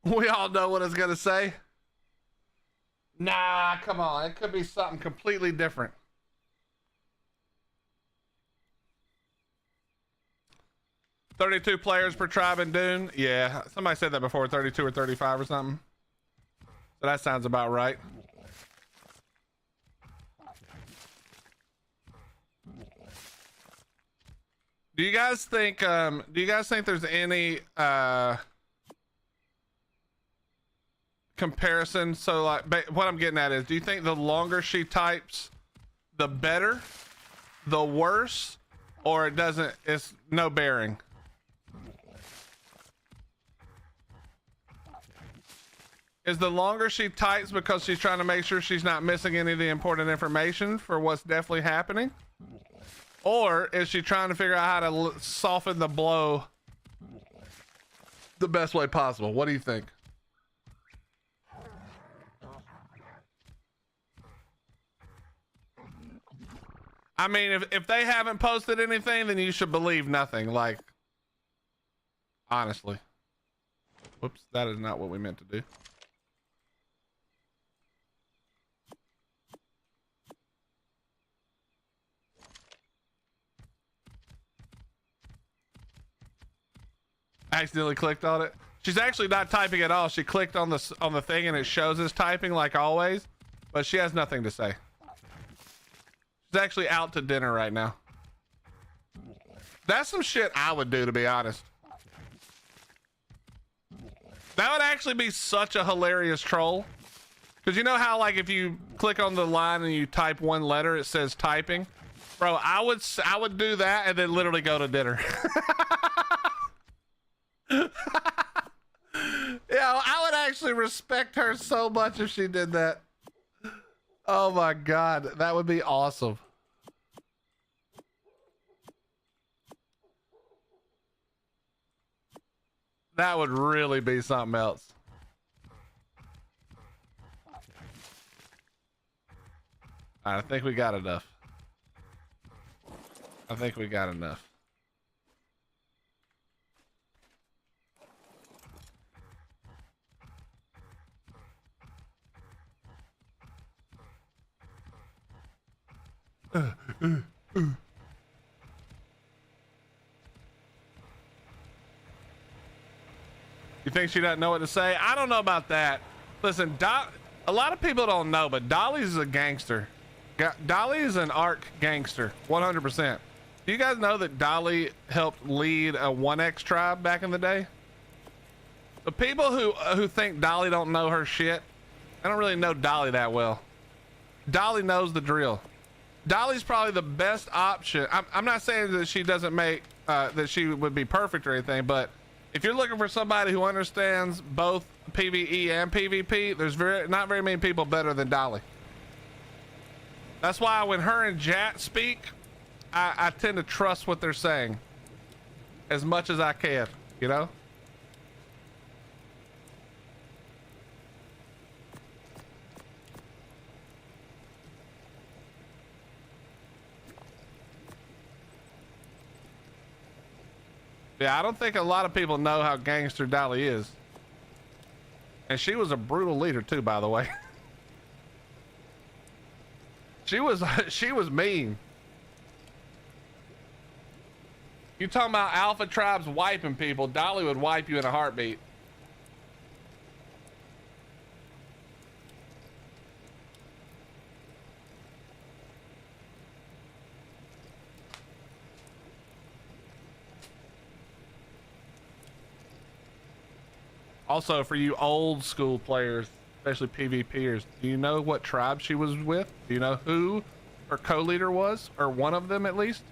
We all know what it's gonna say. Nah, come on. It could be something completely different. $32 players per tribe in Dune. Yeah, somebody said that before, 32 or 35 or something. So that sounds about right. Do you guys think there's any comparison? So like what I'm getting at is, do you think the longer she types, the better, the worse, or it's no bearing? Is the longer she types because she's trying to make sure she's not missing any of the important information for what's definitely happening? Or is she trying to figure out how to soften the blow the best way possible? What do you think? I mean, if they haven't posted anything, then you should believe nothing. Like, honestly. Whoops, that is not what we meant to do. Accidentally clicked on it. She's actually not typing at all. She clicked on the thing and it shows us typing like always, but she has nothing to say. She's actually out to dinner right now. That's some shit I would do, to be honest. That would actually be such a hilarious troll. Because you know how, like, if you click on the line and you type one letter, it says typing? Bro, I would do that and then literally go to dinner. Yeah, I would actually respect her so much if she did that. Oh my God, that would be awesome. That would really be something else. All right, I think we got enough. I think we got enough. You think she doesn't know what to say? I don't know about that. Listen, a lot of people don't know, but Dolly's a gangster. Dolly is an ARK gangster, 100%. Do you guys know that Dolly helped lead a 1X tribe back in the day? The people who think Dolly don't know her shit, I don't really know Dolly that well. Dolly knows the drill. Dolly's probably the best option. I'm not saying that she doesn't make that she would be perfect or anything, but if you're looking for somebody who understands both PvE and PvP, there's not very many people better than Dolly. That's why when her and Jat speak, I tend to trust what they're saying as much as I can, you know? Yeah, I don't think a lot of people know how gangster Dolly is. And she was a brutal leader too, by the way. She was mean. You talking about alpha tribes wiping people, Dolly would wipe you in a heartbeat. Also, for you old school players, especially PvPers, do you know what tribe she was with? Do you know who her co-leader was, or one of them at least?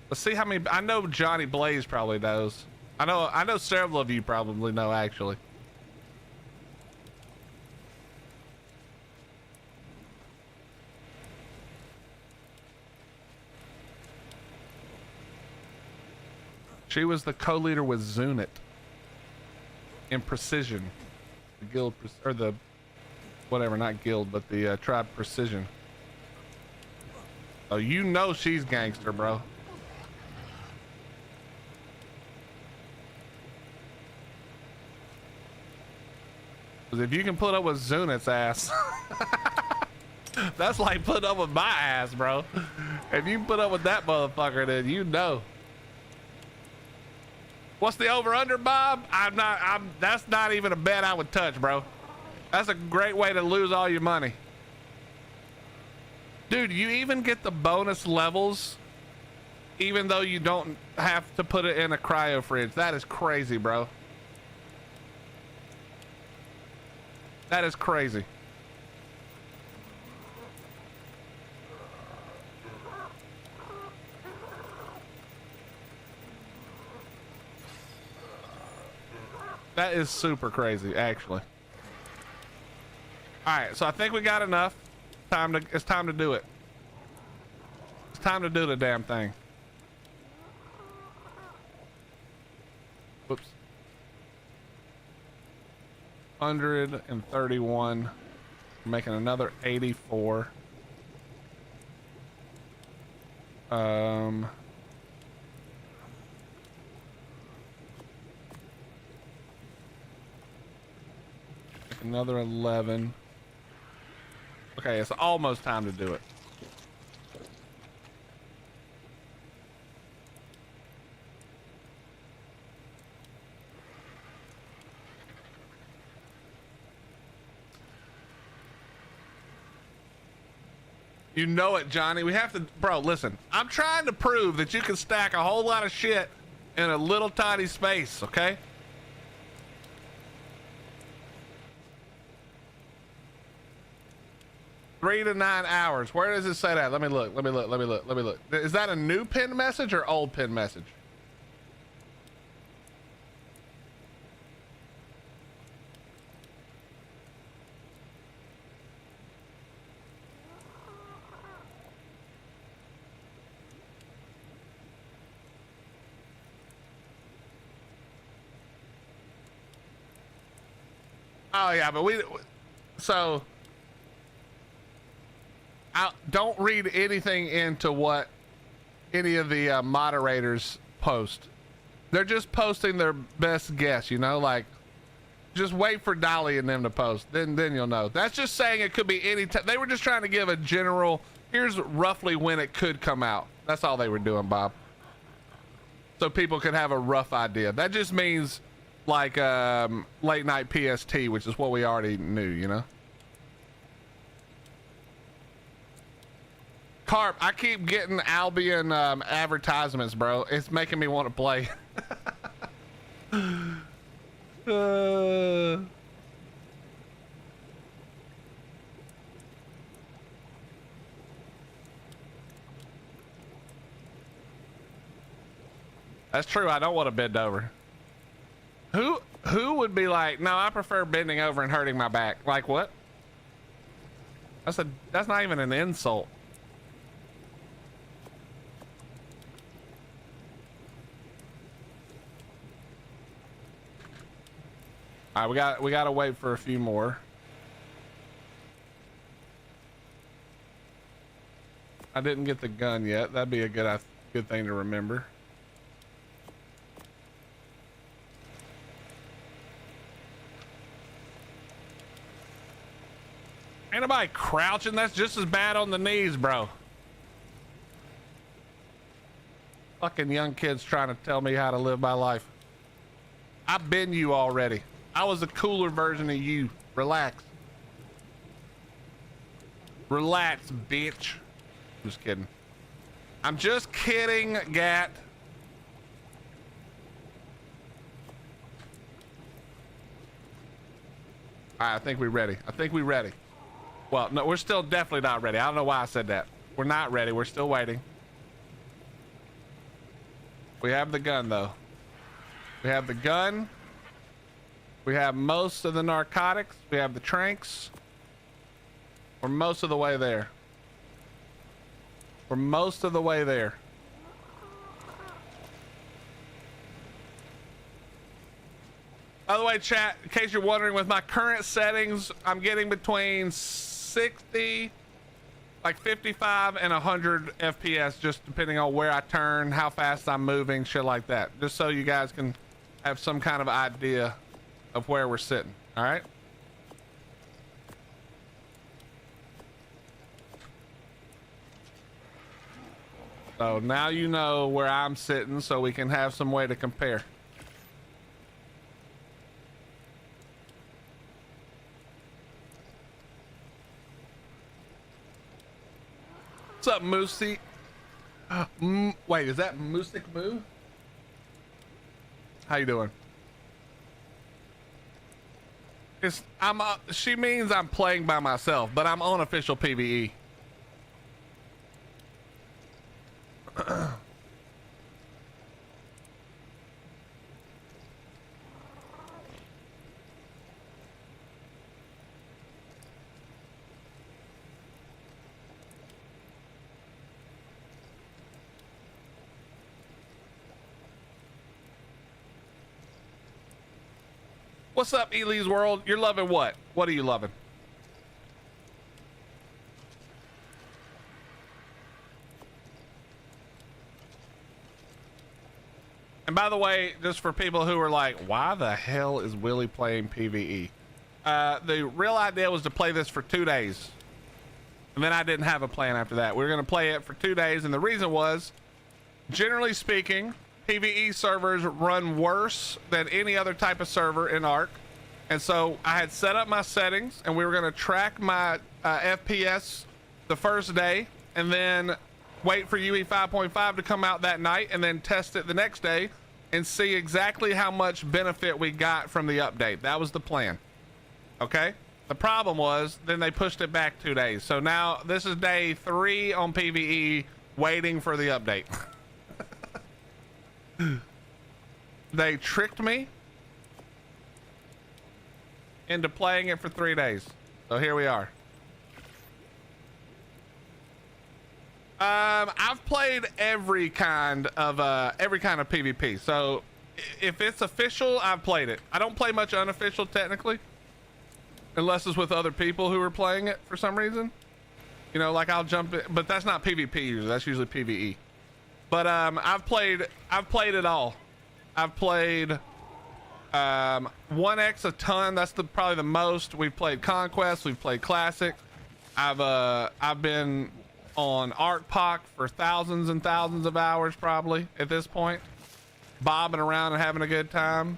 Let's see how many. I know Johnny Blaze probably knows. I know several of you probably know, actually. She was the co-leader with Zunit. In Precision, the guild, or the whatever, not guild, but the tribe Precision. Oh, you know she's gangster, bro. Because if you can put up with Zunit's ass, that's like putting up with my ass, bro. If you put up with that motherfucker, then you know. What's the over-under, Bob? That's not even a bet I would touch, bro. That's a great way to lose all your money. Dude, you even get the bonus levels even though you don't have to put it in a cryo fridge. That is crazy, bro. That is crazy. That is super crazy, actually. All right, so I think we got enough. It's time to do it. It's time to do the damn thing. Whoops. 131. Making another 84. Another 11. Okay, it's almost time to do it. You know it, Johnny. We have to, bro, listen. I'm trying to prove that you can stack a whole lot of shit in a little tiny space, okay? Three to 9 hours. Where does it say that? Let me look. Let me look. Is that a new pin message or old pin message? Oh yeah, but so I don't read anything into what any of the moderators post. They're just posting their best guess, you know, like just wait for Dolly and them to post. Then you'll know. That's just saying it could be any time. They were just trying to give a general, here's roughly when it could come out. That's all they were doing, Bob. So people could have a rough idea. That just means like late night PST, which is what we already knew, you know. Carp, I keep getting Albion advertisements, bro. It's making me want to play. That's true. I don't want to bend over. Who would be like, no, I prefer bending over and hurting my back? Like what? That's not even an insult. All right, we got to wait for a few more. I didn't get the gun yet. That'd be a good thing to remember. Ain't nobody crouching. That's just as bad on the knees, bro. Fucking young kids trying to tell me how to live my life. I've been you already. I was a cooler version of you. Relax. Relax, bitch. Just kidding. I'm just kidding, Gat. All right, I think we're ready. Well, no, we're still definitely not ready. I don't know why I said that. We're not ready. We're still waiting. We have the gun, though. We have the gun. We have most of the narcotics. We have the tranks. We're most of the way there. We're most of the way there. By the way, chat, in case you're wondering, with my current settings, I'm getting between 60, like 55 and 100 FPS, just depending on where I turn, how fast I'm moving, shit like that. Just so you guys can have some kind of idea of where we're sitting. All right. So now you know where I'm sitting so we can have some way to compare. What's up, Moosey? Wait, is that Moosic Moo? How you doing? She means I'm playing by myself, but I'm on official PvE. What's up, Ely's World? You're loving what? What are you loving? And by the way, just for people who are like, why the hell is Willie playing PvE? The real idea was to play this for 2 days. And then I didn't have a plan after that. We were going to play it for 2 days. And the reason was, generally speaking, PvE servers run worse than any other type of server in ARK. And so I had set up my settings and we were going to track my FPS the first day and then wait for UE5.5 to come out that night and then test it the next day and see exactly how much benefit we got from the update. That was the plan. Okay. The problem was then they pushed it back 2 days. So now this is day 3 on PvE waiting for the update. They tricked me into playing it for 3 days. So here we are. I've played every kind of PvP. So if it's official, I've played it. I don't play much unofficial technically, unless it's with other people who are playing it for some reason. You know, like I'll jump in, but that's not PvP usually. That's usually PvE. But I've played it all. I've played 1x a ton. That's probably the most. We've played Conquest. We've played Classic. I've been on ARK for thousands and thousands of hours probably at this point, bobbing around and having a good time.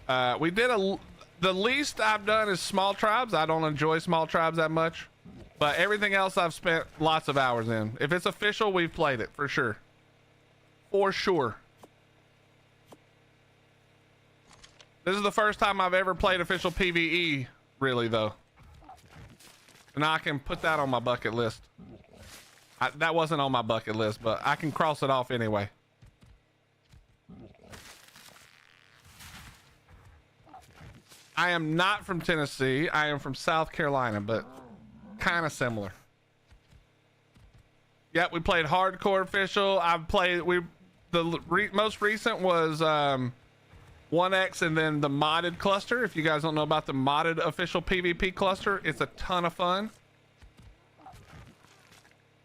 The least I've done is small tribes. I don't enjoy small tribes that much, but everything else I've spent lots of hours in. If it's official, we've played it for sure. For sure. This is the first time I've ever played official PvE, really, though. And I can put that on my bucket list. That wasn't on my bucket list, but I can cross it off anyway. I am not from Tennessee. I am from South Carolina, but kind of similar. Yep, we played hardcore official. I've played, most recent was 1x and then the modded cluster. If you guys don't know about the modded official PvP cluster, it's a ton of fun.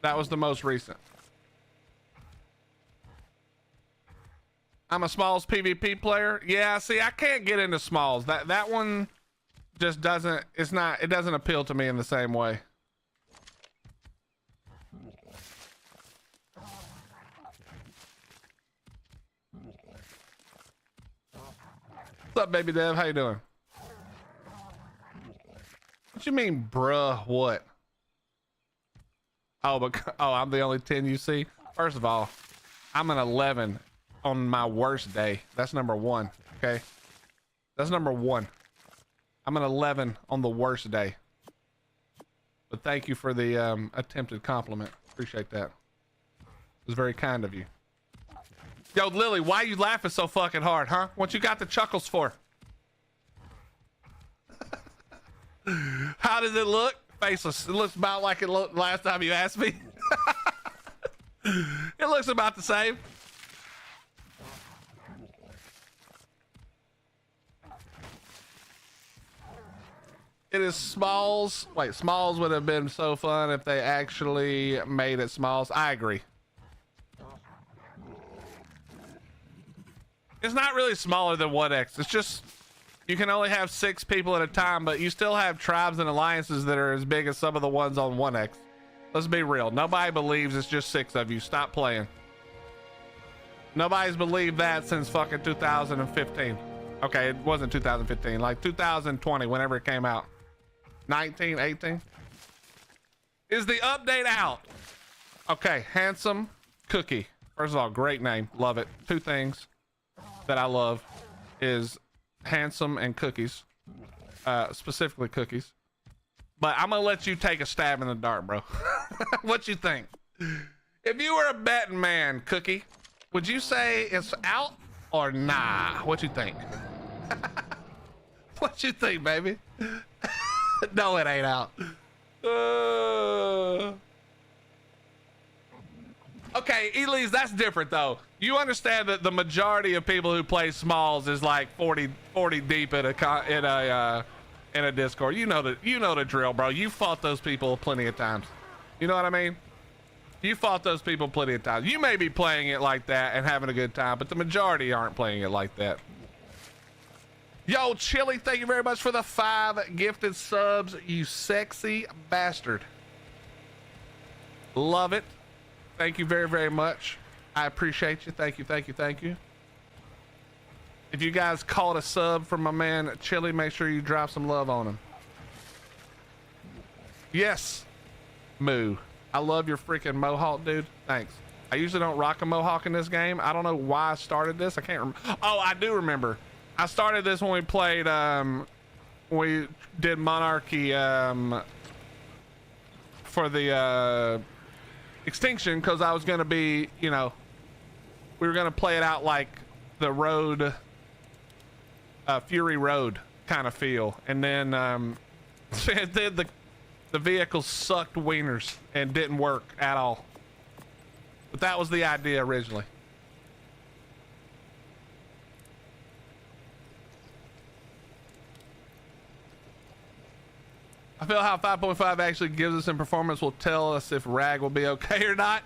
That was the most recent. I'm a smalls PvP player. Yeah, see, I can't get into smalls. That one just doesn't, it doesn't appeal to me in the same way. What's up, baby Dev? How you doing? What you mean, bruh? What? Oh, but I'm the only 10 you see. First of all, I'm an 11 on my worst day. That's number 1. Okay, that's number 1. I'm an 11 on the worst day. But thank you for the attempted compliment. Appreciate that. It was very kind of you. Yo, Lily, why are you laughing so fucking hard, huh? What you got the chuckles for? How does it look? Faceless. It looks about like it looked last time you asked me. It looks about the same. It is Smalls. Wait, Smalls would have been so fun if they actually made it Smalls. I agree. It's not really smaller than 1x. It's just you can only have 6 people at a time, but you still have tribes and alliances that are as big as some of the ones on 1x. Let's be real. Nobody believes it's just 6 of you. Stop playing. Nobody's believed that since fucking 2015. Okay, it wasn't 2015, like 2020, whenever it came out. 19, 18. Is the update out? Okay, Handsome Cookie. First of all, great name. Love it. 2 things that I love is Handsome and cookies. Specifically cookies. But I'm gonna let you take a stab in the dark, bro. What you think? If you were a betting man, Cookie, would you say it's out or nah? What you think? What you think, baby? No, it ain't out. Okay, Elise, that's different though. You understand that the majority of people who play smalls is like 40 deep in a Discord. You know the drill, bro. You fought those people plenty of times. You know what I mean? You fought those people plenty of times. You may be playing it like that and having a good time, but the majority aren't playing it like that. Yo, Chili, thank you very much for the 5 gifted subs, you sexy bastard. Love it. Thank you very, very much. I appreciate you. Thank you, thank you, thank you. If you guys caught a sub from my man Chili, make sure you drop some love on him. Yes, Moo. I love your freaking mohawk, dude. Thanks. I usually don't rock a mohawk in this game. I don't know why I started this. I can't remember. Oh, I do remember. I started this when we played, we did Monarchy, for the, Extinction, because I was going to be, you know, we were going to play it out like the road, Fury Road kind of feel. And then, the vehicle sucked wieners and didn't work at all. But that was the idea originally. I feel how 5.5 actually gives us in performance will tell us if Rag will be okay or not.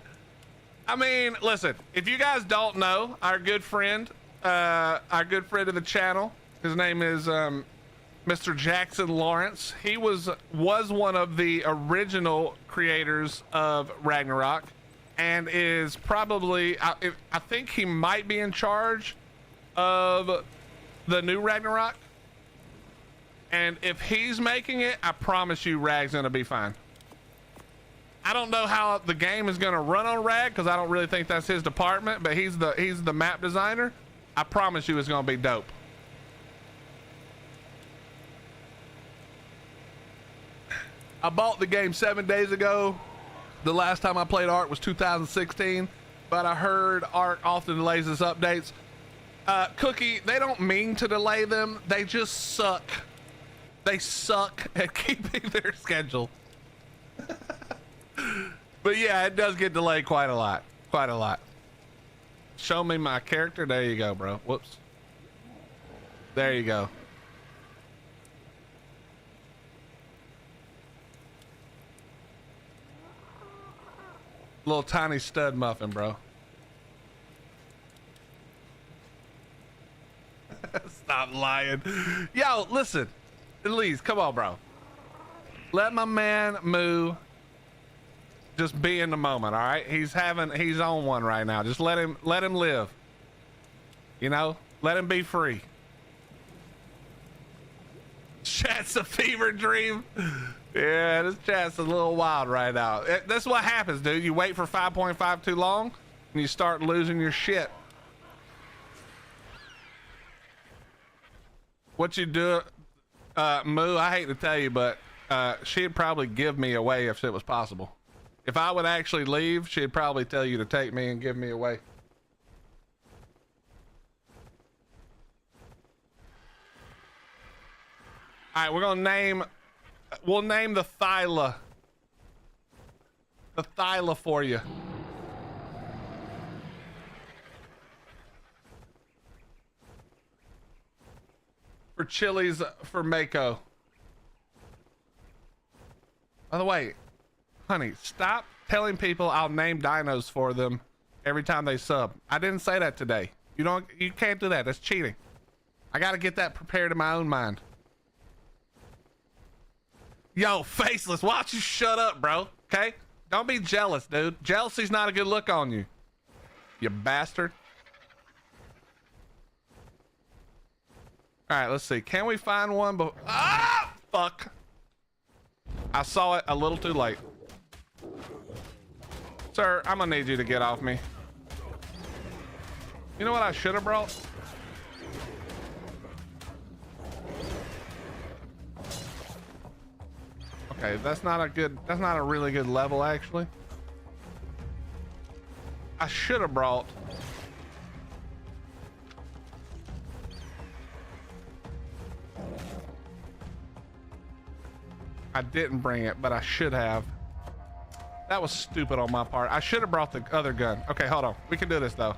I mean, listen, if you guys don't know, our good friend of the channel, his name is Mr. Jackson Lawrence. He was one of the original creators of Ragnarok and is probably, I think he might be in charge of the new Ragnarok. And if he's making it, I promise you Rag's gonna be fine. I don't know how the game is gonna run on Rag because I don't really think that's his department, but he's the map designer. I promise you it's gonna be dope. I bought the game 7 days ago. The last time I played ARK was 2016, but I heard ARK often delays its updates. Cookie, they don't mean to delay them. They just suck. They suck at keeping their schedule. But yeah, it does get delayed quite a lot. Quite a lot. Show me my character. There you go, bro. Whoops. There you go. Little tiny stud muffin, bro. Stop lying. Yo, listen. Elise, come on, bro. Let my man Moo just be in the moment, all right? He's on one right now. Just let him live. You know, let him be free. Chat's a fever dream. Yeah, this chat's a little wild right now. That's what happens, dude. You wait for 5.5 too long and you start losing your shit. What you do, Moo, I hate to tell you, but she'd probably give me away if it was possible. If I would actually leave, she'd probably tell you to take me and give me away. All right, we'll name the Thyla. The Thyla for you. For Chili's for Mako. By the way, honey, stop telling people I'll name dinos for them every time they sub. I didn't say that today. You can't do that. That's cheating. I got to get that prepared in my own mind. Yo, Faceless, why don't you shut up, bro? Okay? Don't be jealous, dude. Jealousy's not a good look on you. You bastard. All right, let's see. Can we find one? Ah, fuck. I saw it a little too late. Sir, I'm gonna need you to get off me. You know what I should have brought? Okay, that's not a really good level, actually. I should have brought... I didn't bring it, but I should have. That was stupid on my part. I should have brought the other gun. Okay, hold on. We can do this, though.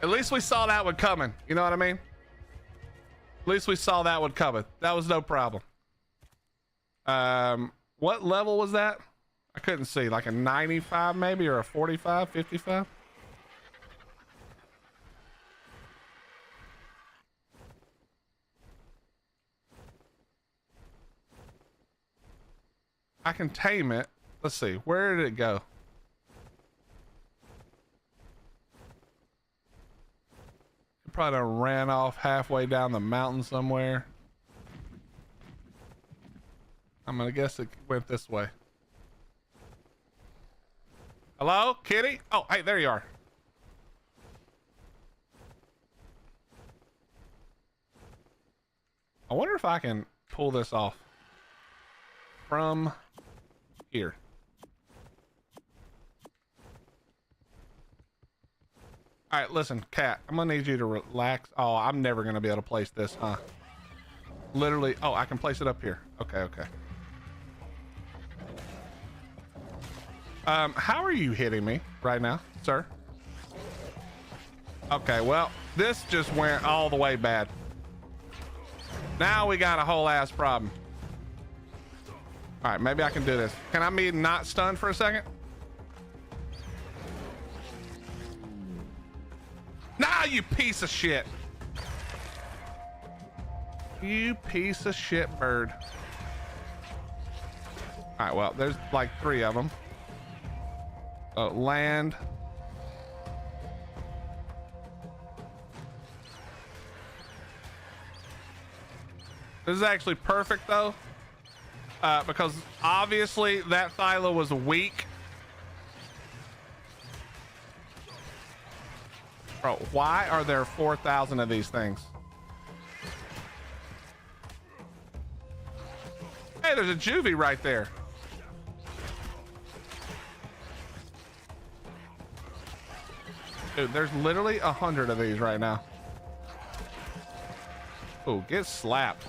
At least we saw that one coming. You know what I mean? At least we saw that one coming. That was no problem. What level was that? I couldn't see. Like a 95 maybe, or a 45, 55? I can tame it. Let's see. Where did it go? It probably ran off halfway down the mountain somewhere. I'm gonna guess it went this way. Hello, kitty? Oh, hey, there you are. I wonder if I can pull this off from here. All right, listen, cat, I'm gonna need you to relax. Oh, I'm never gonna be able to place this, huh? Literally. Oh, I can place it up here. Okay, okay. How are you hitting me right now, sir? Okay, well, this just went all the way bad. Now we got a whole ass problem. All right, maybe I can do this. Can I be not stunned for a second? Nah, you piece of shit. You piece of shit bird. All right, well, there's like 3 of them. Land. This is actually perfect though, because obviously that Thyla was weak. Bro, why are there 4,000 of these things? Hey, there's a juvie right there. Dude, there's literally 100 of these right now. Oh, get slapped.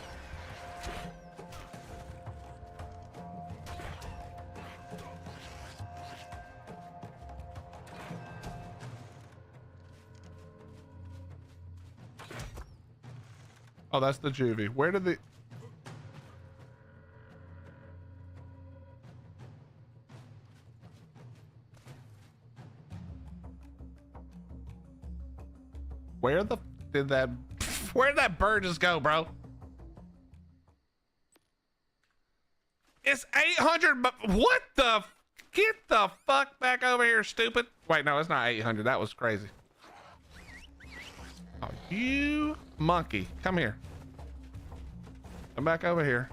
Oh, that's the juvie. Where did the... Where the... did that... Where did that bird just go, bro? It's 800, but what the... Get the fuck back over here, stupid. Wait, no, it's not 800. That was crazy. Oh, you monkey. Come here. Come back over here.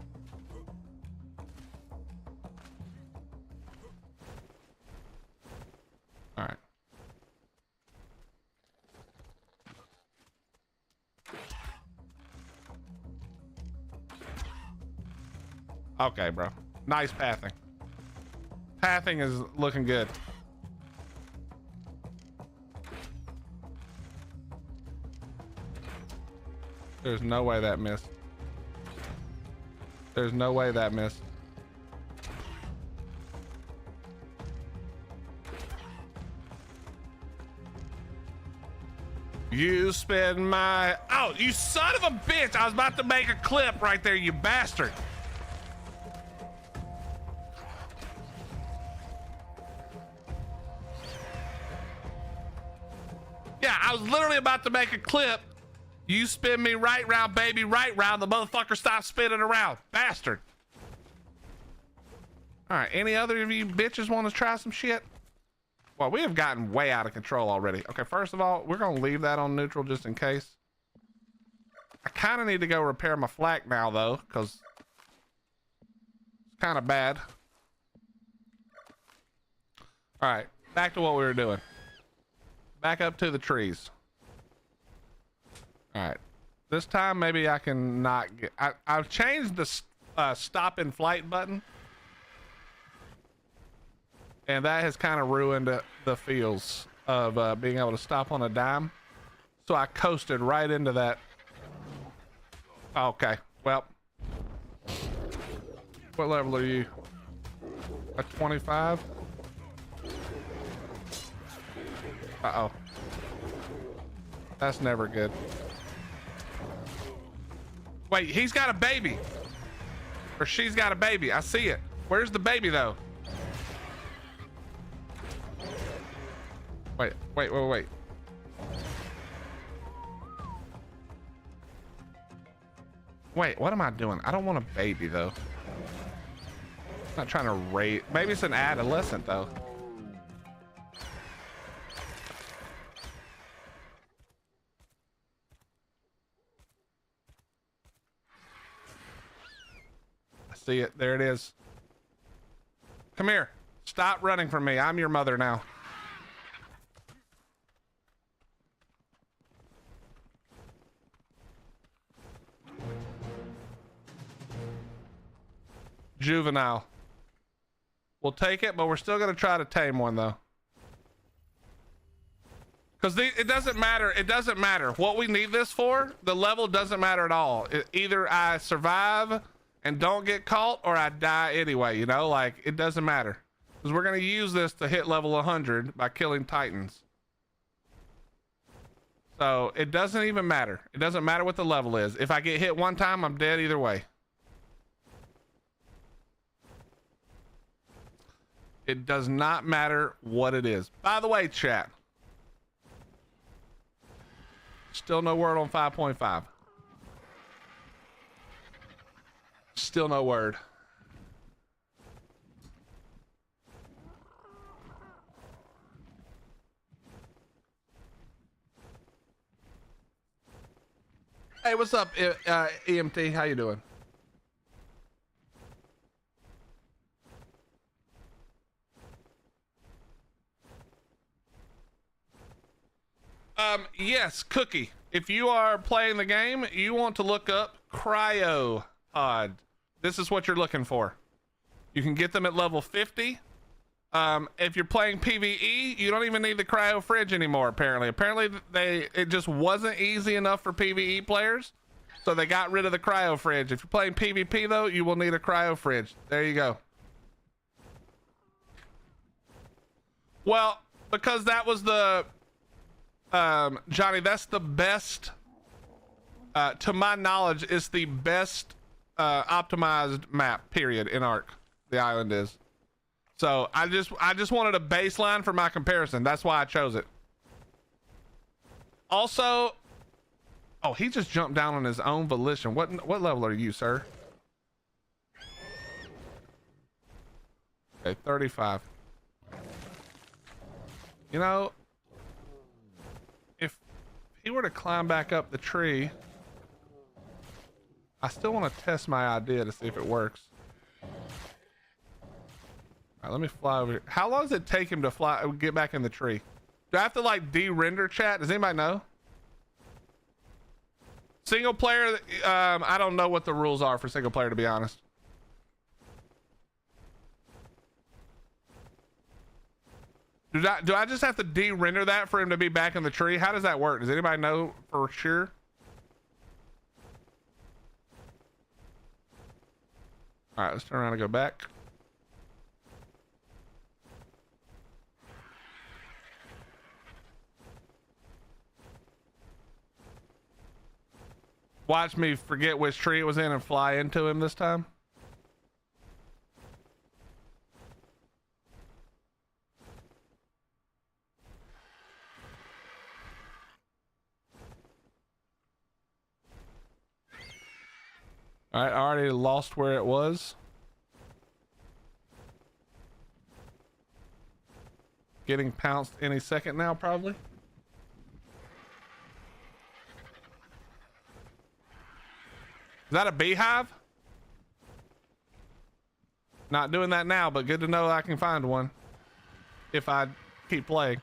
All right. Okay, bro. Nice pathing. Pathing is looking good. There's no way that missed. There's no way that missed. You spin my... Oh, you son of a bitch! I was about to make a clip right there, you bastard. Yeah, I was literally about to make a clip. You spin me right round, baby, right round. The motherfucker stopped spinning around. Bastard. All right, any other of you bitches want to try some shit? Well, we have gotten way out of control already. Okay, first of all, we're gonna leave that on neutral just in case. I kind of need to go repair my flak now though, because it's kind of bad. All right, back to what we were doing. Back up to the trees. All right, this time maybe I can not get. I've changed the stop in flight button, and that has kind of ruined the feels of being able to stop on a dime. So I coasted right into that. Okay, well, what level are you? A 25? Uh-oh. That's never good. Wait, he's got a baby. Or she's got a baby. I see it. Where's the baby though? Wait. Wait, what am I doing? I don't want a baby though. I'm not trying to rate. Maybe it's an adolescent though. I see it. There it is. Come here. Stop running from me. I'm your mother now. Juvenile. We'll take it, but we're still going to try to tame one though. Because it doesn't matter. It doesn't matter what we need this for. The level doesn't matter at all. Either I survive and don't get caught or I die anyway, you know, like it doesn't matter. Because we're going to use this to hit level 100 by killing Titans. So it doesn't even matter. It doesn't matter what the level is. If I get hit one time, I'm dead either way. It does not matter what it is. By the way, chat. Still no word on 5.5. Still no word. Hey, what's up, EMT? How you doing? Yes, Cookie. If you are playing the game, you want to look up cryopod. This is what you're looking for. You can get them at level 50. If you're playing PvE, you don't even need the cryo fridge anymore, apparently. Apparently, it just wasn't easy enough for PvE players, so they got rid of the cryo fridge. If you're playing PvP, though, you will need a cryo fridge. There you go. Well, because that was the... Johnny, that's the best, to my knowledge, it's the best optimized map, period, in ARK. The island is. So I just wanted a baseline for my comparison. That's why I chose it. Also, oh, he just jumped down on his own volition. What level are you, sir? Okay, 35. You know, if he were to climb back up the tree, I still want to test my idea to see if it works. All right, let me fly over here. How long does it take him to fly, get back in the tree? Do I have to like de-render, chat? Does anybody know? Single player, I don't know what the rules are for single player, to be honest. Do I just have to de-render that for him to be back in the tree? How does that work? Does anybody know for sure? All right, let's turn around and go back. Watch me forget which tree it was in and fly into him this time. All right, I already lost where it was. Getting pounced any second now, probably. Is that a beehive? Not doing that now, but good to know I can find one if I keep playing.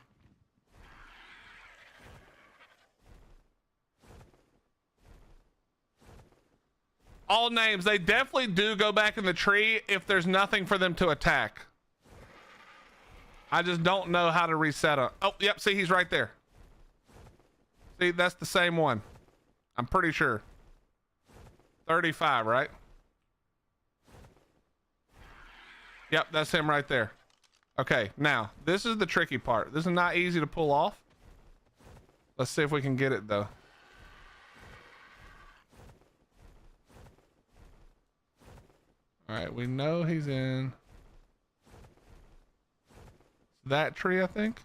All names, they definitely do go back in the tree if there's nothing for them to attack. I just don't know how to reset them. Oh, yep, see, he's right there. See, that's the same one. I'm pretty sure. 35, right? Yep, that's him right there. Okay, now, this is the tricky part. This is not easy to pull off. Let's see if we can get it, though. All right, we know he's in that tree, I think.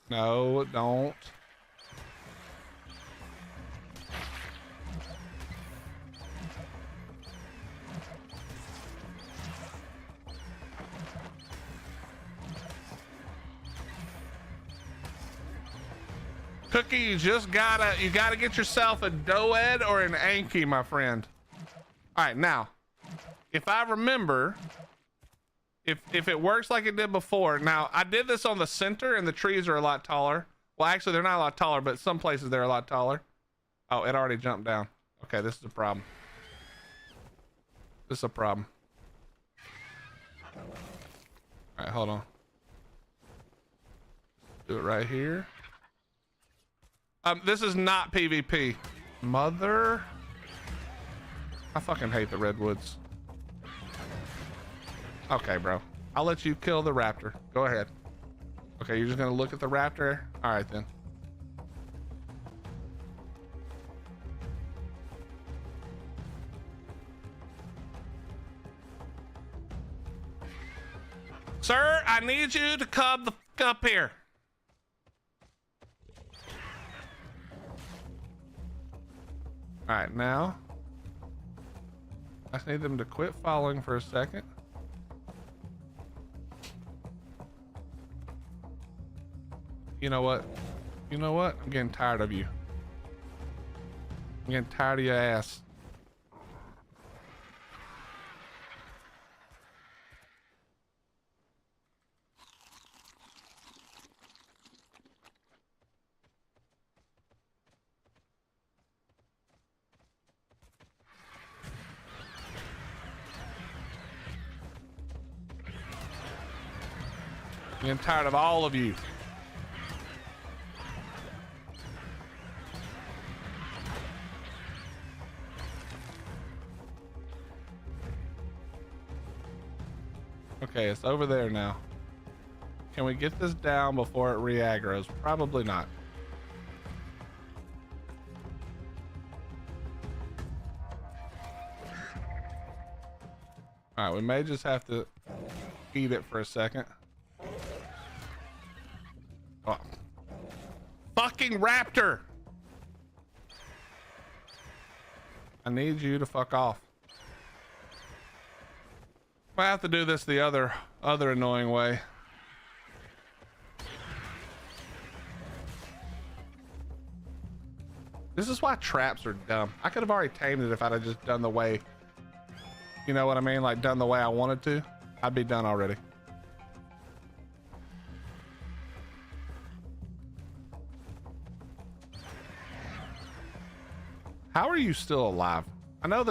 No, don't. Cookie, you gotta get yourself a Doed or an Anki, my friend. All right, now, if I remember, if it works like it did before, now I did this on the center and the trees are a lot taller. Well, actually they're not a lot taller, but some places they're a lot taller. Oh, it already jumped down. Okay, this is a problem. This is a problem. All right, hold on. Do it right here. This is not PvP. Mother. I fucking hate the redwoods. Okay, bro. I'll let you kill the raptor. Go ahead. Okay, you're just gonna look at the raptor? All right, then. Sir, I need you to come the fuck up here. All right, now I just need them to quit following for a second. You know what? You know what? I'm getting tired of you. I'm getting tired of your ass. I'm getting tired of all of you. Okay, it's over there now. Can we get this down before it re-aggroes? Probably not. All right, we may just have to eat it for a second. Oh. Fucking raptor! I need you to fuck off. I have to do this the other annoying way. This is why traps are dumb. I could have already tamed it if I'd have just done the way, you know what I mean? Like done the way I wanted to. I'd be done already. How are you still alive? I know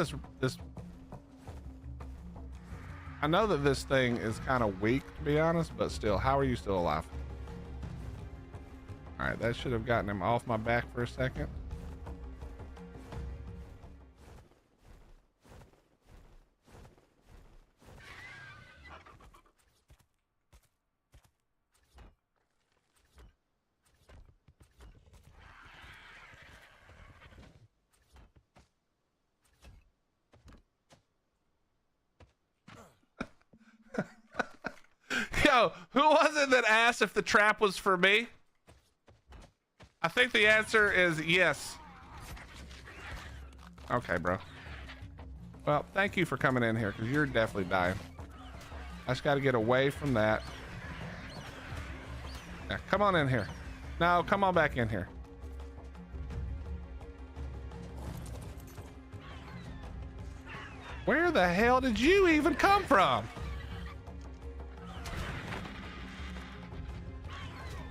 I know that this thing is kind of weak, to be honest, but still, how are you still alive? All right, that should have gotten him off my back for a second. Yo, who was it that asked if the trap was for me? I think the answer is yes. Okay, bro. Well, thank you for coming in here, because you're definitely dying. I just got to get away from that. Yeah, come on in here. No, come on back in here. Where the hell did you even come from?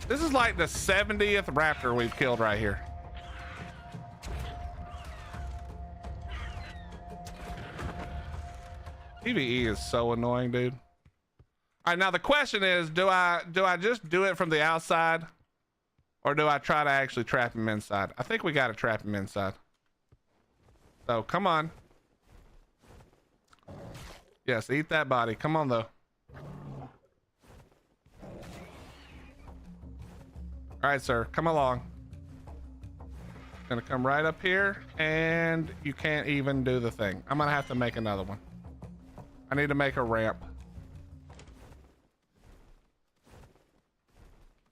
This is like the 70th raptor we've killed right here. PvE is so annoying, dude. All right, now the question is, do I just do it from the outside, or do I try to actually trap him inside? I think we got to trap him inside. So come on. Yes, eat that body. Come on, though. All right, sir, come along. Gonna come right up here, and you can't even do the thing. I'm gonna have to make another one. I need to make a ramp.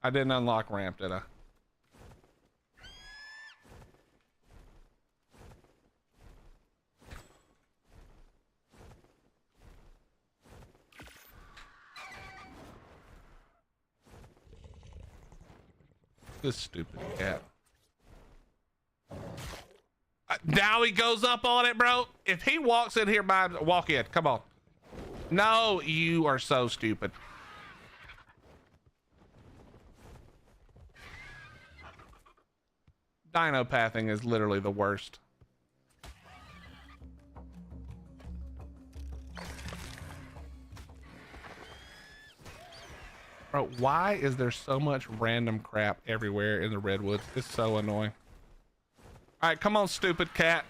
I didn't unlock ramp, did I? This stupid cat. Now he goes up on it, bro. If he walks in here by, walk in. Come on. No, you are so stupid. Dino pathing is literally the worst. Bro, why is there so much random crap everywhere in the redwoods? It's so annoying. All right, come on, stupid cat.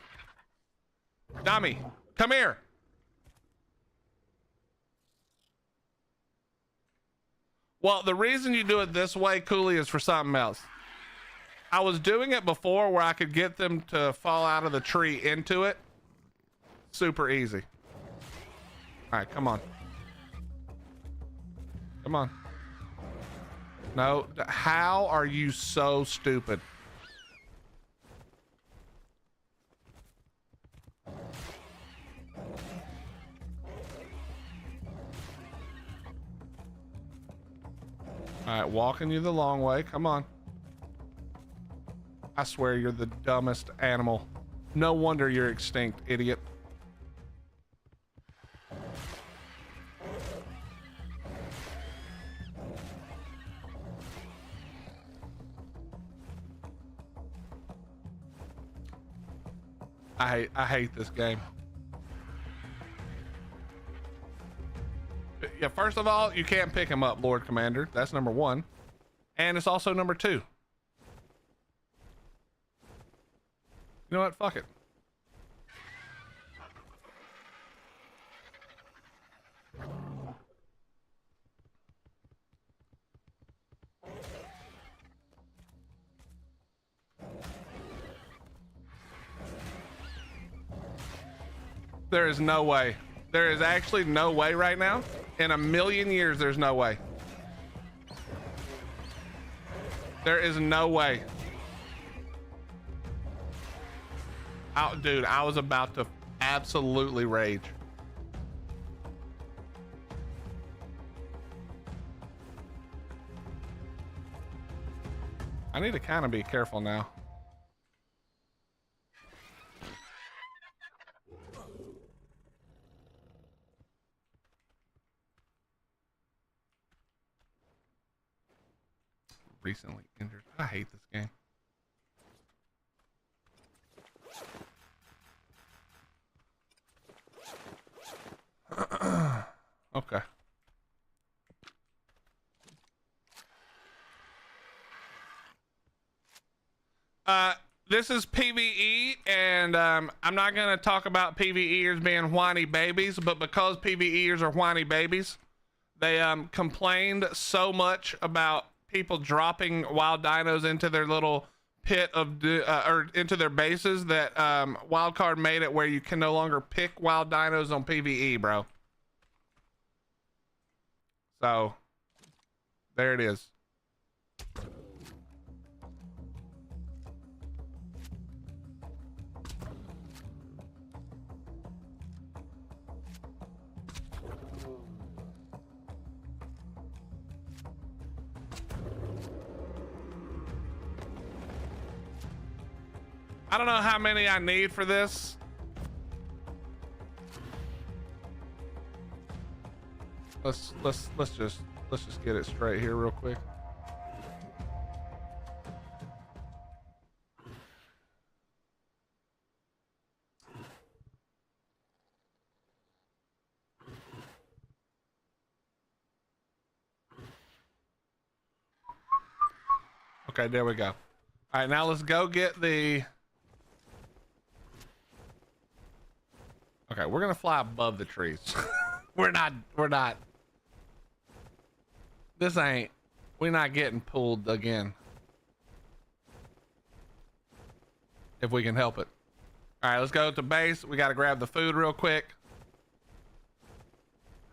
Dummy, come here. Well, the reason you do it this way, Cooley, is for something else. I was doing it before where I could get them to fall out of the tree into it. Super easy. All right, come on. Come on. No, how are you so stupid? All right, walking you the long way. Come on. I swear you're the dumbest animal. No wonder you're extinct, idiot. I hate this game. Yeah, first of all, you can't pick him up, Lord Commander. That's number one. And it's also number two. You know what? Fuck it. There is no way. There is actually no way right now. In a million years, there's no way. There is no way. Oh, dude, I was about to absolutely rage. I need to kind of be careful now. Recently injured. I hate this game. Okay. This is PvE, and I'm not gonna talk about PvEers being whiny babies, but because PvEers are whiny babies, they complained so much about people dropping wild dinos into their little pit of or into their bases that wildcard made it where you can no longer pick wild dinos on PvE, bro. So there it is. I don't know how many I need for this. Let's just get it straight here real quick. Okay, there we go. All right, now let's go get the... Okay, we're gonna fly above the trees. we're not. We're not getting pulled again. If we can help it. All right, let's go to base. We gotta grab the food real quick.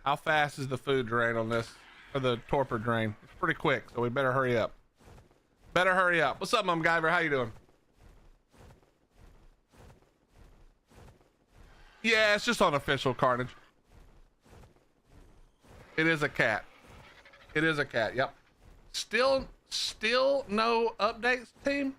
How fast is the food drain on this? Or the torpor drain? It's pretty quick, so we better hurry up. What's up, MacGyver? How you doing? Yeah, it's just unofficial carnage. It is a cat. Yep. Still no updates, team?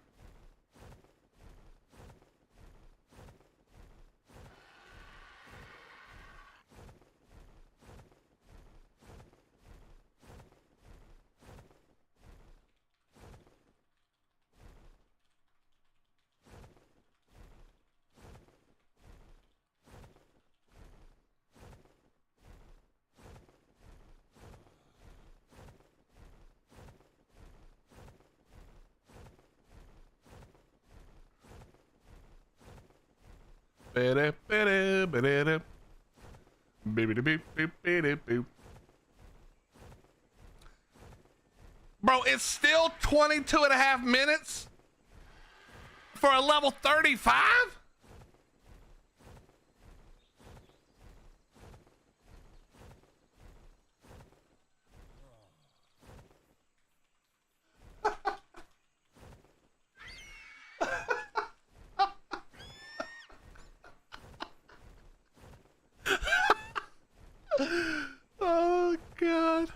Bro, it's still 22.5 minutes for a level 35? Oh God.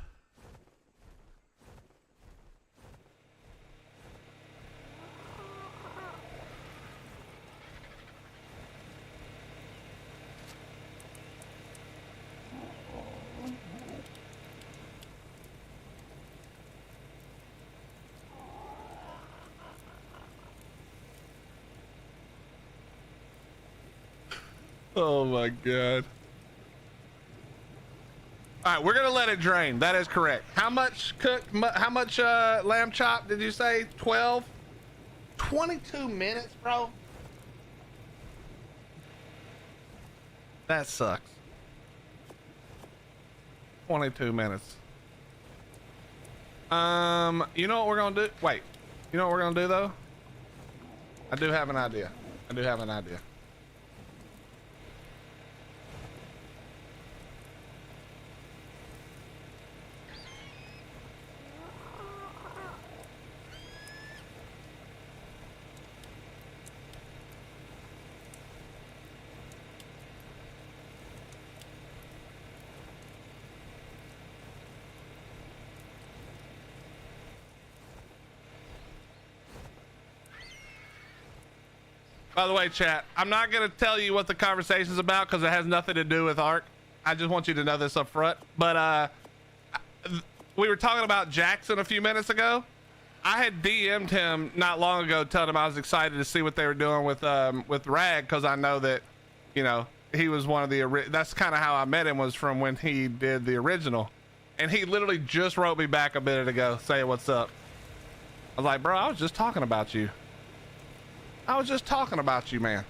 Oh my God. All right, we're gonna let it drain. That is correct. How much lamb chop did you say? 12? 22 minutes, bro? That sucks. 22 minutes. You know what we're gonna do? Wait, you know what we're gonna do though? I do have an idea. By the way, chat, I'm not going to tell you what the conversation is about because it has nothing to do with ARK. I just want you to know this up front. But we were talking about Jackson a few minutes ago. I had DM'd him not long ago telling him I was excited to see what they were doing with Rag because I know that, you know, he was one of the... That's kind of how I met him, was from when he did the original. And he literally just wrote me back a minute ago saying what's up. I was like, bro, I was just talking about you. Man.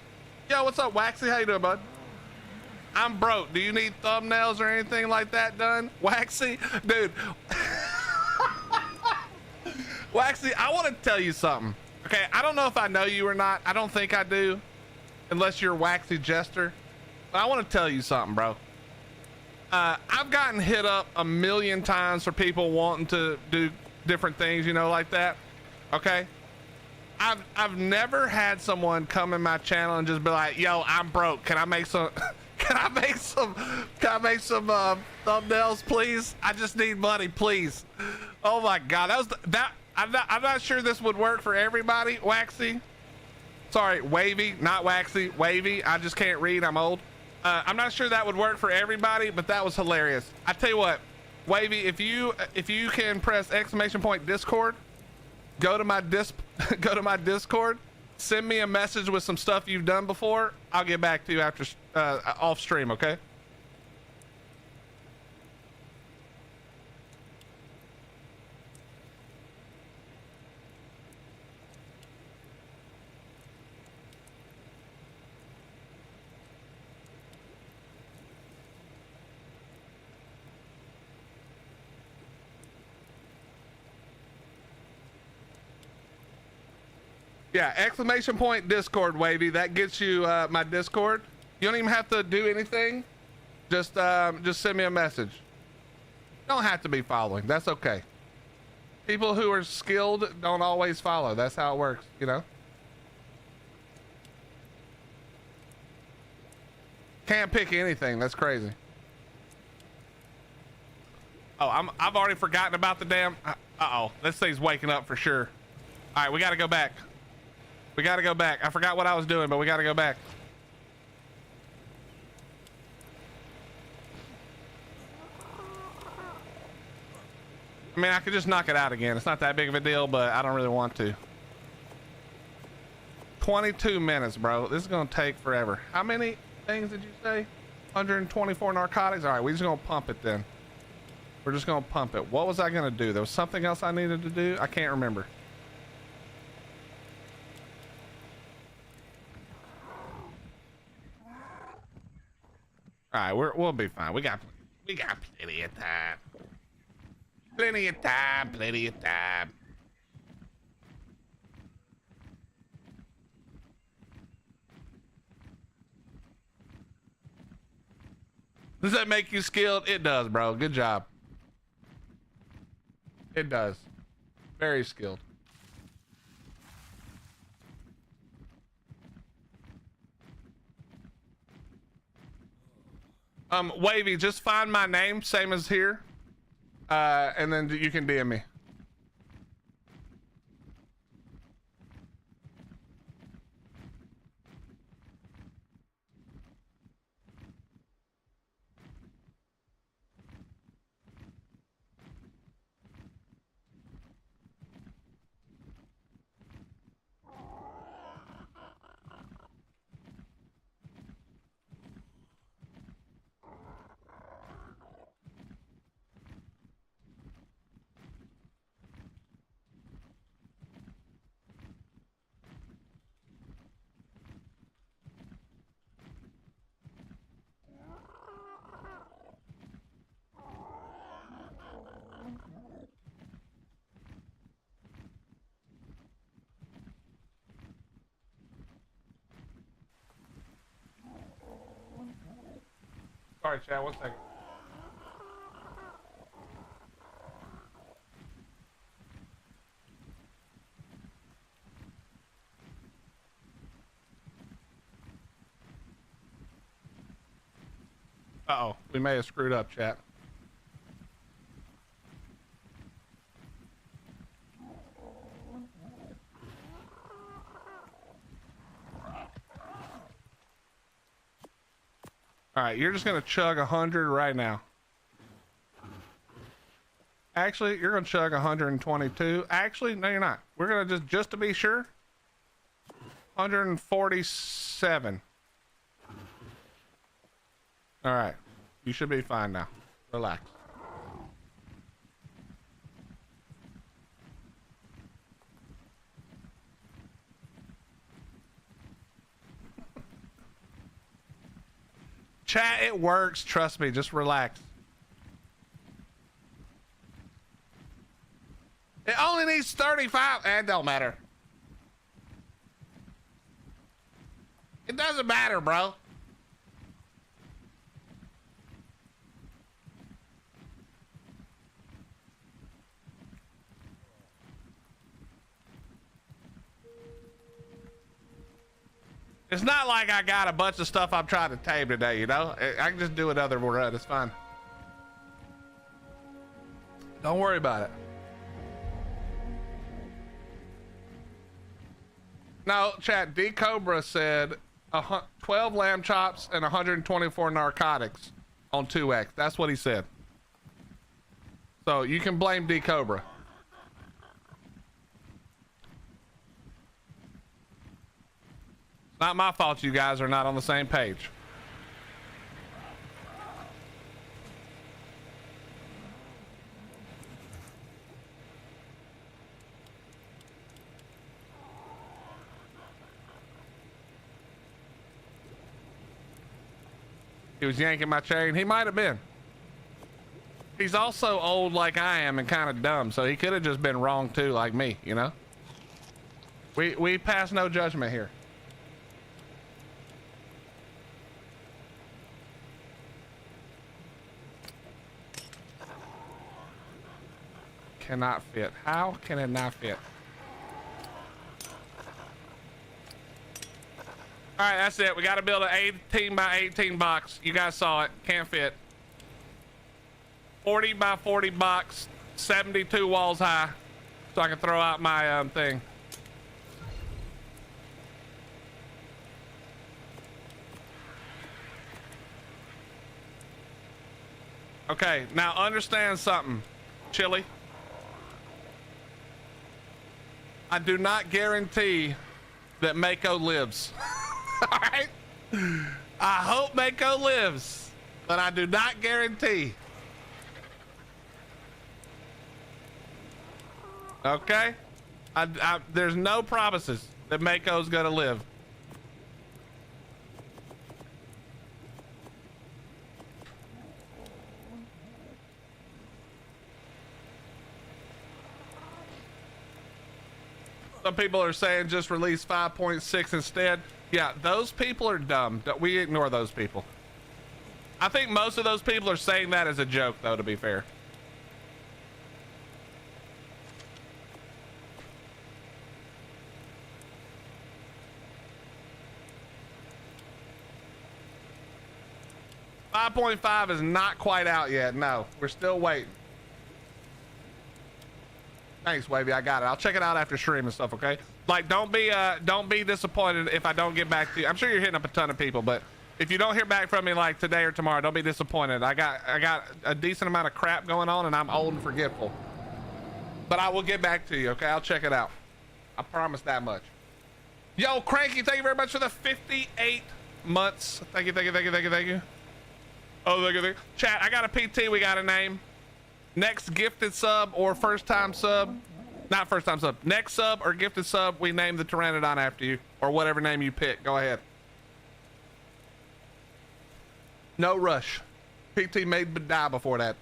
Yo, what's up, Waxy? How you doing, bud? I'm broke. Do you need thumbnails or anything like that done? Waxy? Dude. Waxy, I want to tell you something. Okay, I don't know if I know you or not. I don't think I do. Unless you're Waxy Jester. But I want to tell you something, bro. I've gotten hit up a million times for people wanting to do different things, you know, like that. Okay? I've never had someone come in my channel and just be like, yo, I'm broke. Can I make some thumbnails, please? I just need money, please. Oh my God. I'm not sure this would work for everybody, Waxy. Sorry, wavy, not waxy, wavy. I just can't read. I'm old. I'm not sure that would work for everybody, but that was hilarious. I tell you what, wavy, if you can press exclamation point Discord, go to my Discord, send me a message with some stuff you've done before. I'll get back to you after off stream, okay? Yeah, exclamation point Discord, wavy. That gets you my Discord. You don't even have to do anything. Just send me a message. Don't have to be following. That's okay. People who are skilled don't always follow. That's how it works, you know? Can't pick anything. That's crazy. Oh, I've already forgotten about the damn. Uh-oh, this thing's waking up for sure. All right, we got to go back. We got to go back. I forgot what I was doing, but we got to go back. I mean, I could just knock it out again. It's not that big of a deal, but I don't really want to. 22 minutes, bro. This is going to take forever. How many things did you say? 124 narcotics? All right, we're just going to pump it then. We're just going to pump it. What was I going to do? There was something else I needed to do. I can't remember. All right, we'll be fine. We got plenty of time. Plenty of time. Plenty of time. Does that make you skilled? It does, bro. Good job. It does. Very skilled. Wavy, just find my name, same as here, and then you can DM me. Sorry, Chad, 1 second. Uh-oh, we may have screwed up, chat. All right, you're just gonna chug 100 right now. Actually, you're gonna chug 122. Actually, no, you're not. We're gonna just to be sure, 147. All right, you should be fine now. Relax. Chat, it works. Trust me. Just relax. It only needs 35. It don't matter. It doesn't matter, bro. It's not like I got a bunch of stuff I'm trying to tame today, you know? I can just do another run. It's fine. Don't worry about it. No, chat. D Cobra said 12 lamb chops and 124 narcotics on 2X. That's what he said. So you can blame D Cobra. It's not my fault you guys are not on the same page. He was yanking my chain. He might have been. He's also old like I am and kind of dumb, so he could have just been wrong too, like me, you know? We pass no judgment here. Cannot fit. How can it not fit? All right, that's it. We got to build an 18 by 18 box. You guys saw it. Can't fit. 40 by 40 box, 72 walls high, so I can throw out my thing. Okay, now understand something, Chili. I do not guarantee that Mako lives. All right? I hope Mako lives, but I do not guarantee. Okay? There's no promises that Mako's gonna live. Some people are saying just release 5.6 instead. Yeah, those people are dumb. We ignore those people. I think most of those people are saying that as a joke, though, to be fair. .5 is not quite out yet. No, we're still waiting. Thanks, Wavy. I got it. I'll check it out after stream and stuff. Okay. Like, don't be disappointed if I don't get back to you. I'm sure you're hitting up a ton of people, but if you don't hear back from me like today or tomorrow, don't be disappointed. I got a decent amount of crap going on, and I'm old and forgetful. But I will get back to you. Okay. I'll check it out. I promise that much. Yo, Cranky, thank you very much for the 58 months. Thank you. Oh, look at this. Chat, I got a PT we got to name. Next gifted sub or first time sub. Not first time sub. Next sub or gifted sub, we name the Pteranodon after you. Or whatever name you pick. Go ahead. No rush. PT may die before that.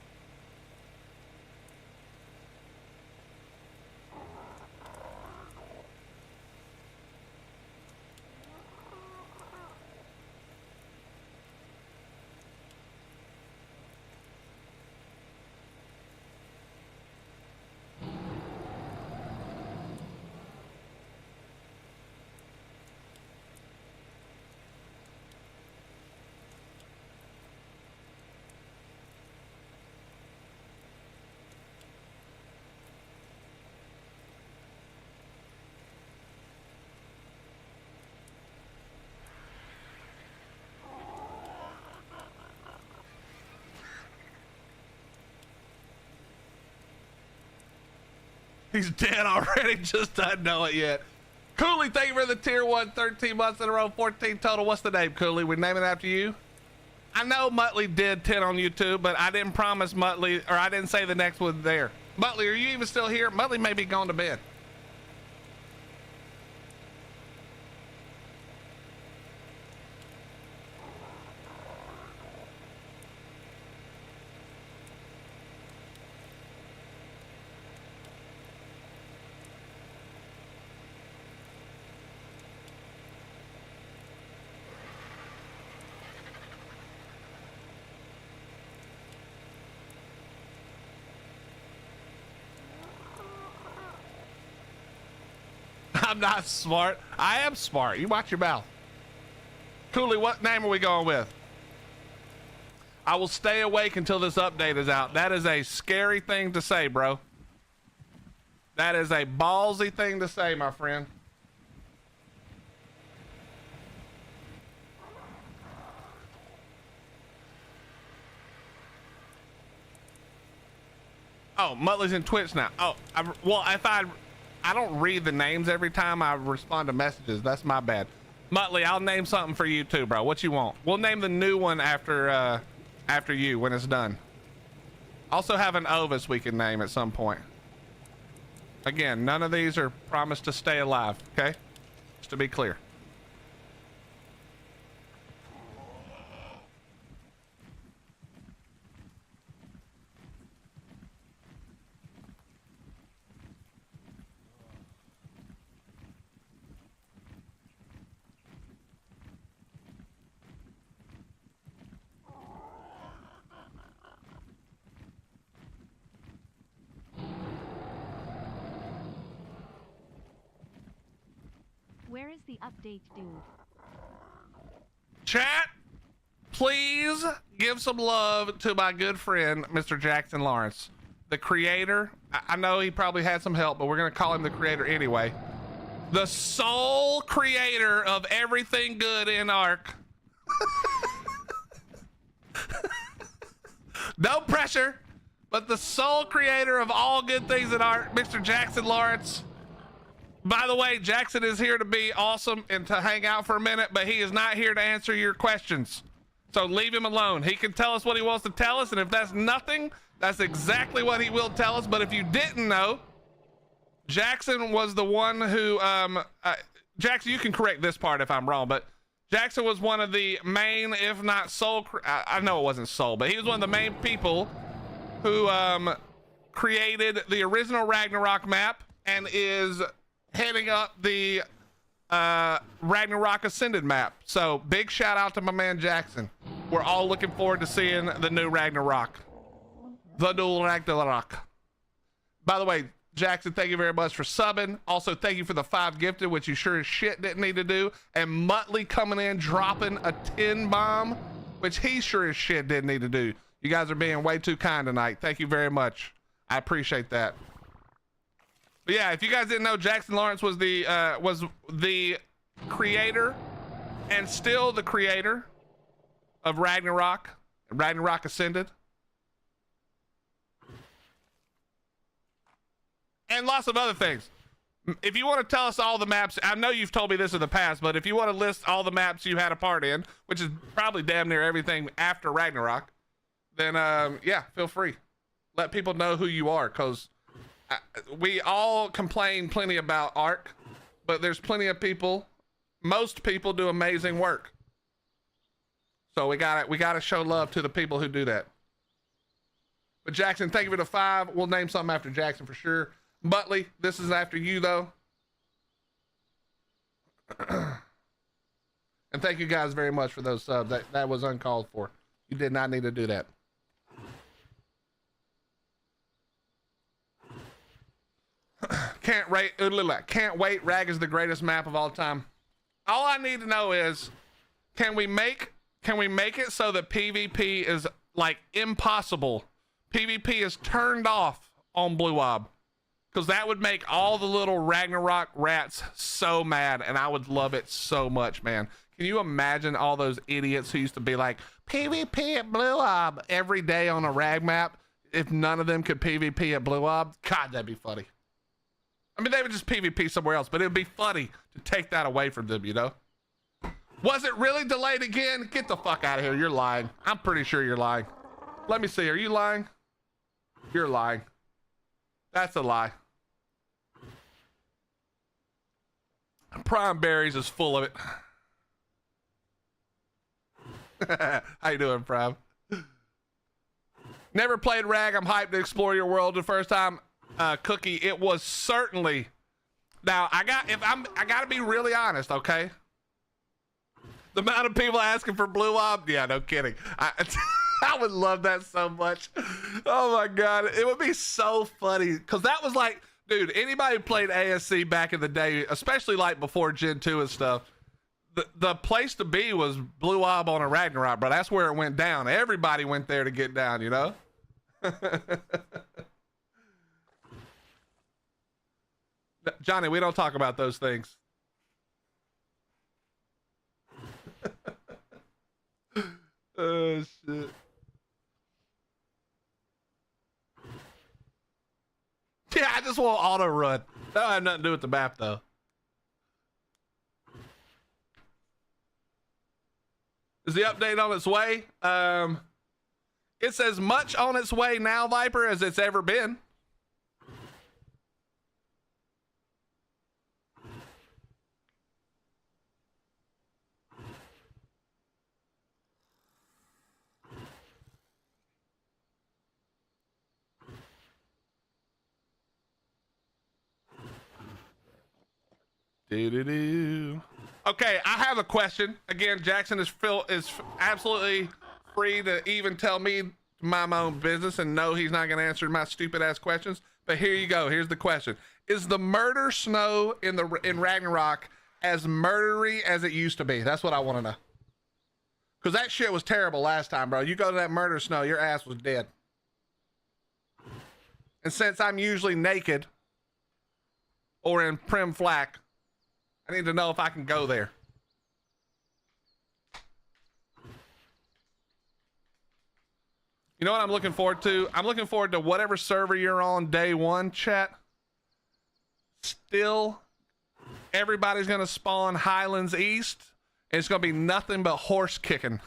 He's dead already, just doesn't know it yet. Cooley, thank you for the tier 1, 13 months in a row, 14 total. What's the name, Cooley? We name it after you? I know Muttley did 10 on YouTube, but I didn't promise Muttley, or I didn't say the next one there. Muttley, are you even still here? Muttley may be gone to bed. I'm not smart. I am smart. You watch your mouth. Cooley, what name are we going with? I will stay awake until this update is out. That is a scary thing to say, bro. That is a ballsy thing to say, my friend. Oh, Muttley's in Twitch now. Oh, well, if I don't read the names every time I respond to messages. That's my bad. Muttley, I'll name something for you too, bro. What you want? We'll name the new one after you when it's done. Also have an Ovis we can name at some point. Again, none of these are promised to stay alive, okay? Just to be clear. Where is the update, dude? Chat, please give some love to my good friend, Mr. Jackson Lawrence, the creator. I know he probably had some help, but we're going to call him the creator anyway. The sole creator of everything good in ARK. No pressure, but the sole creator of all good things in ARK, Mr. Jackson Lawrence. By the way, Jackson is here to be awesome and to hang out for a minute, but he is not here to answer your questions. So leave him alone. He can tell us what he wants to tell us, and if that's nothing, that's exactly what he will tell us. But if you didn't know, Jackson was the one who, Jackson, you can correct this part if I'm wrong, but Jackson was one of the main, if not sole, I know it wasn't sole, but he was one of the main people who created the original Ragnarok map and is heading up the Ragnarok Ascended map. So big shout out to my man Jackson. We're all looking forward to seeing the new Ragnarok. The new Ragnarok. By the way, Jackson, thank you very much for subbing. Also, thank you for the 5 gifted, which you sure as shit didn't need to do. And Muttley coming in, dropping a 10 bomb, which he sure as shit didn't need to do. You guys are being way too kind tonight. Thank you very much. I appreciate that. But yeah, if you guys didn't know, Jackson Lawrence was the creator and still the creator of Ragnarok Ascended. And lots of other things. If you want to tell us all the maps, I know you've told me this in the past, but if you want to list all the maps you had a part in, which is probably damn near everything after Ragnarok, then yeah, feel free. Let people know who you are, because we all complain plenty about ARK, but there's plenty of people, most people do amazing work. So we gotta show love to the people who do that. But Jackson, thank you for the 5. We'll name something after Jackson for sure. Muttley, this is after you though. And thank you guys very much for those subs. That was uncalled for. You did not need to do that. Can't wait. Rag is the greatest map of all time. All I need to know is, can we make it so that PvP is like impossible? PvP is turned off on Blue Ob, because that would make all the little Ragnarok rats so mad, and I would love it so much, man. Can you imagine all those idiots who used to be like PvP at Blue Ob every day on a rag map? If none of them could PvP at Blue Ob, God, that'd be funny. I mean, they would just PvP somewhere else, but it would be funny to take that away from them, you know? Was it really delayed again? Get the fuck out of here. You're lying. I'm pretty sure you're lying. Let me see. Are you lying? You're lying. That's a lie. Prime Berries is full of it. How you doing, Prime? Never played Rag. I'm hyped to explore your world the first time. Cookie, it was certainly. Now I gotta be really honest, okay? The amount of people asking for Blue Ob, yeah, no kidding. I would love that so much. Oh my god, it would be so funny, because that was like, dude, anybody who played ASC back in the day, especially like before Gen 2 and stuff, the place to be was Blue Ob on a Ragnarok, bro. That's where it went down. Everybody went there to get down, you know? Johnny, we don't talk about those things. Oh shit. just want auto run. That don't have nothing to do with the map though. Is the update on its way? It's as much on its way now, Viper, as it's ever been. Okay, I have a question. Again, Jackson is absolutely free to even tell me to mind my own business, and no, he's not going to answer my stupid ass questions. But here you go. Here's the question: is the murder snow in Ragnarok as murdery as it used to be? That's what I want to know. Because that shit was terrible last time, bro. You go to that murder snow, your ass was dead. And since I'm usually naked or in prim flack, I need to know if I can go there. You know what I'm looking forward to? I'm looking forward to whatever server you're on day one, chat. Still, everybody's going to spawn Highlands East, and it's going to be nothing but horse kicking.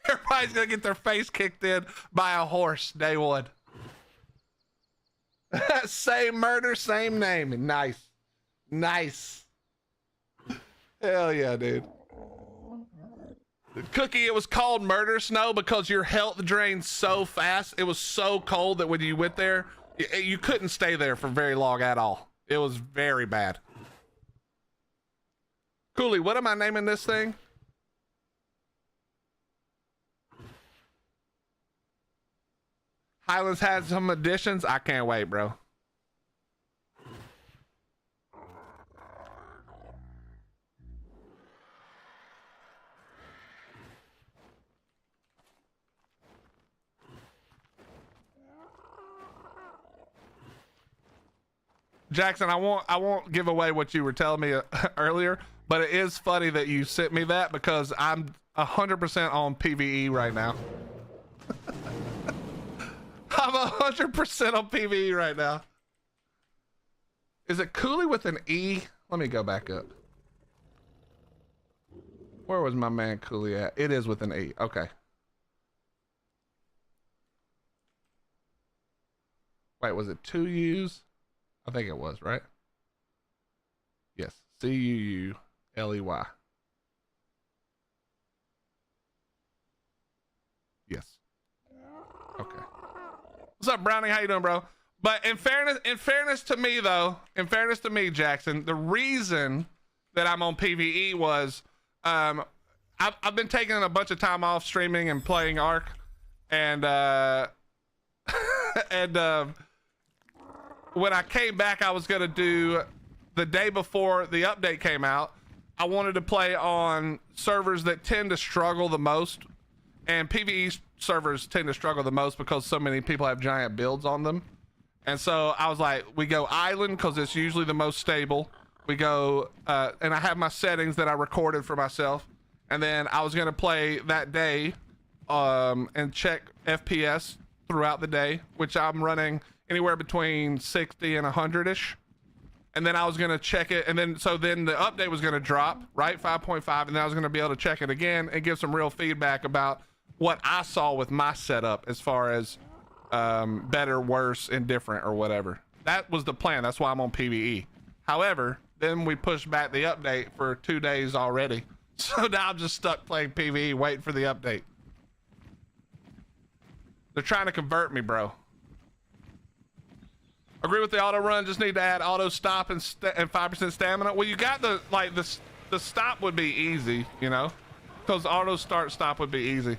Everybody's going to get their face kicked in by a horse day one. Same murder, same name. Nice. Nice. Hell yeah, dude. Cookie, it was called murder snow because your health drained so fast. It was so cold that when you went there, you couldn't stay there for very long at all. It was very bad. Cooley, what am I naming this thing? Highlands had some additions. I can't wait, bro. Jackson, I won't give away what you were telling me earlier, but it is funny that you sent me that because I'm 100% on PvE right now. I'm 100% on PvE right now. Is it Cooley with an E? Let me go back up. Where was my man Cooley at? It is with an E. Okay. Wait, was it 2 U's? I think it was, right? Yes. Cuuley. Yes. Okay. What's up, Brownie? How you doing, bro? But in fairness to me, though, Jackson, the reason that I'm on PvE was I've been taking a bunch of time off streaming and playing ARK, and when I came back, I was gonna do the day before the update came out. I wanted to play on servers that tend to struggle the most, and PvE servers tend to struggle the most because so many people have giant builds on them. And so I was like, we go island because it's usually the most stable. We go, and I have my settings that I recorded for myself. And then I was gonna play that day, and check FPS throughout the day, which I'm running anywhere between 60 and 100-ish. And then I was gonna check it, and then the update was gonna drop, right? 5.5, and then I was gonna be able to check it again and give some real feedback about what I saw with my setup as far as better, worse, indifferent, or whatever. That was the plan. That's why I'm on PvE. However, then we pushed back the update for 2 days already. So now I'm just stuck playing PvE, waiting for the update. They're trying to convert me, bro. Agree with the auto run. Just need to add auto stop and 5% stamina. Well, you got the stop would be easy, you know, because auto stop would be easy.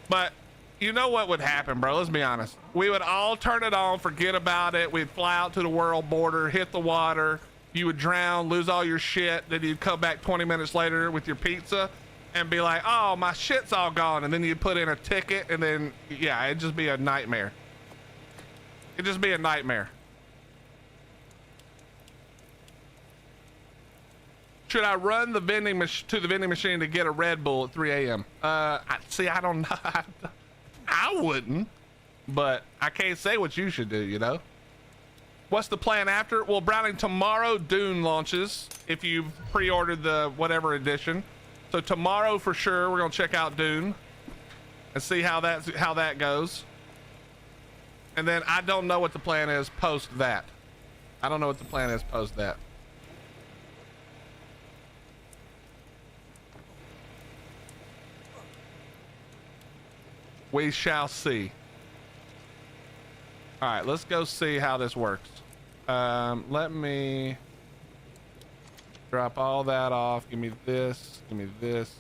But you know what would happen, bro? Let's be honest. We would all turn it on, forget about it. We'd fly out to the world border, hit the water. You would drown, lose all your shit. Then you'd come back 20 minutes later with your pizza and be like, "Oh, my shit's all gone." And then you'd put in a ticket, and then yeah, it'd just be a nightmare. It'd just be a nightmare. Should I run the vending machine to get a Red Bull at 3 a.m.? See, I don't know. I wouldn't, but I can't say what you should do, you know? What's the plan after? Well, Browning, tomorrow Dune launches if you pre-ordered the whatever edition. So tomorrow for sure we're gonna check out Dune and see how that goes. And then I don't know what the plan is post that. I don't know what the plan is post that. We shall see. All right, let's go see how this works. Let me drop all that off. Give me this. Give me this.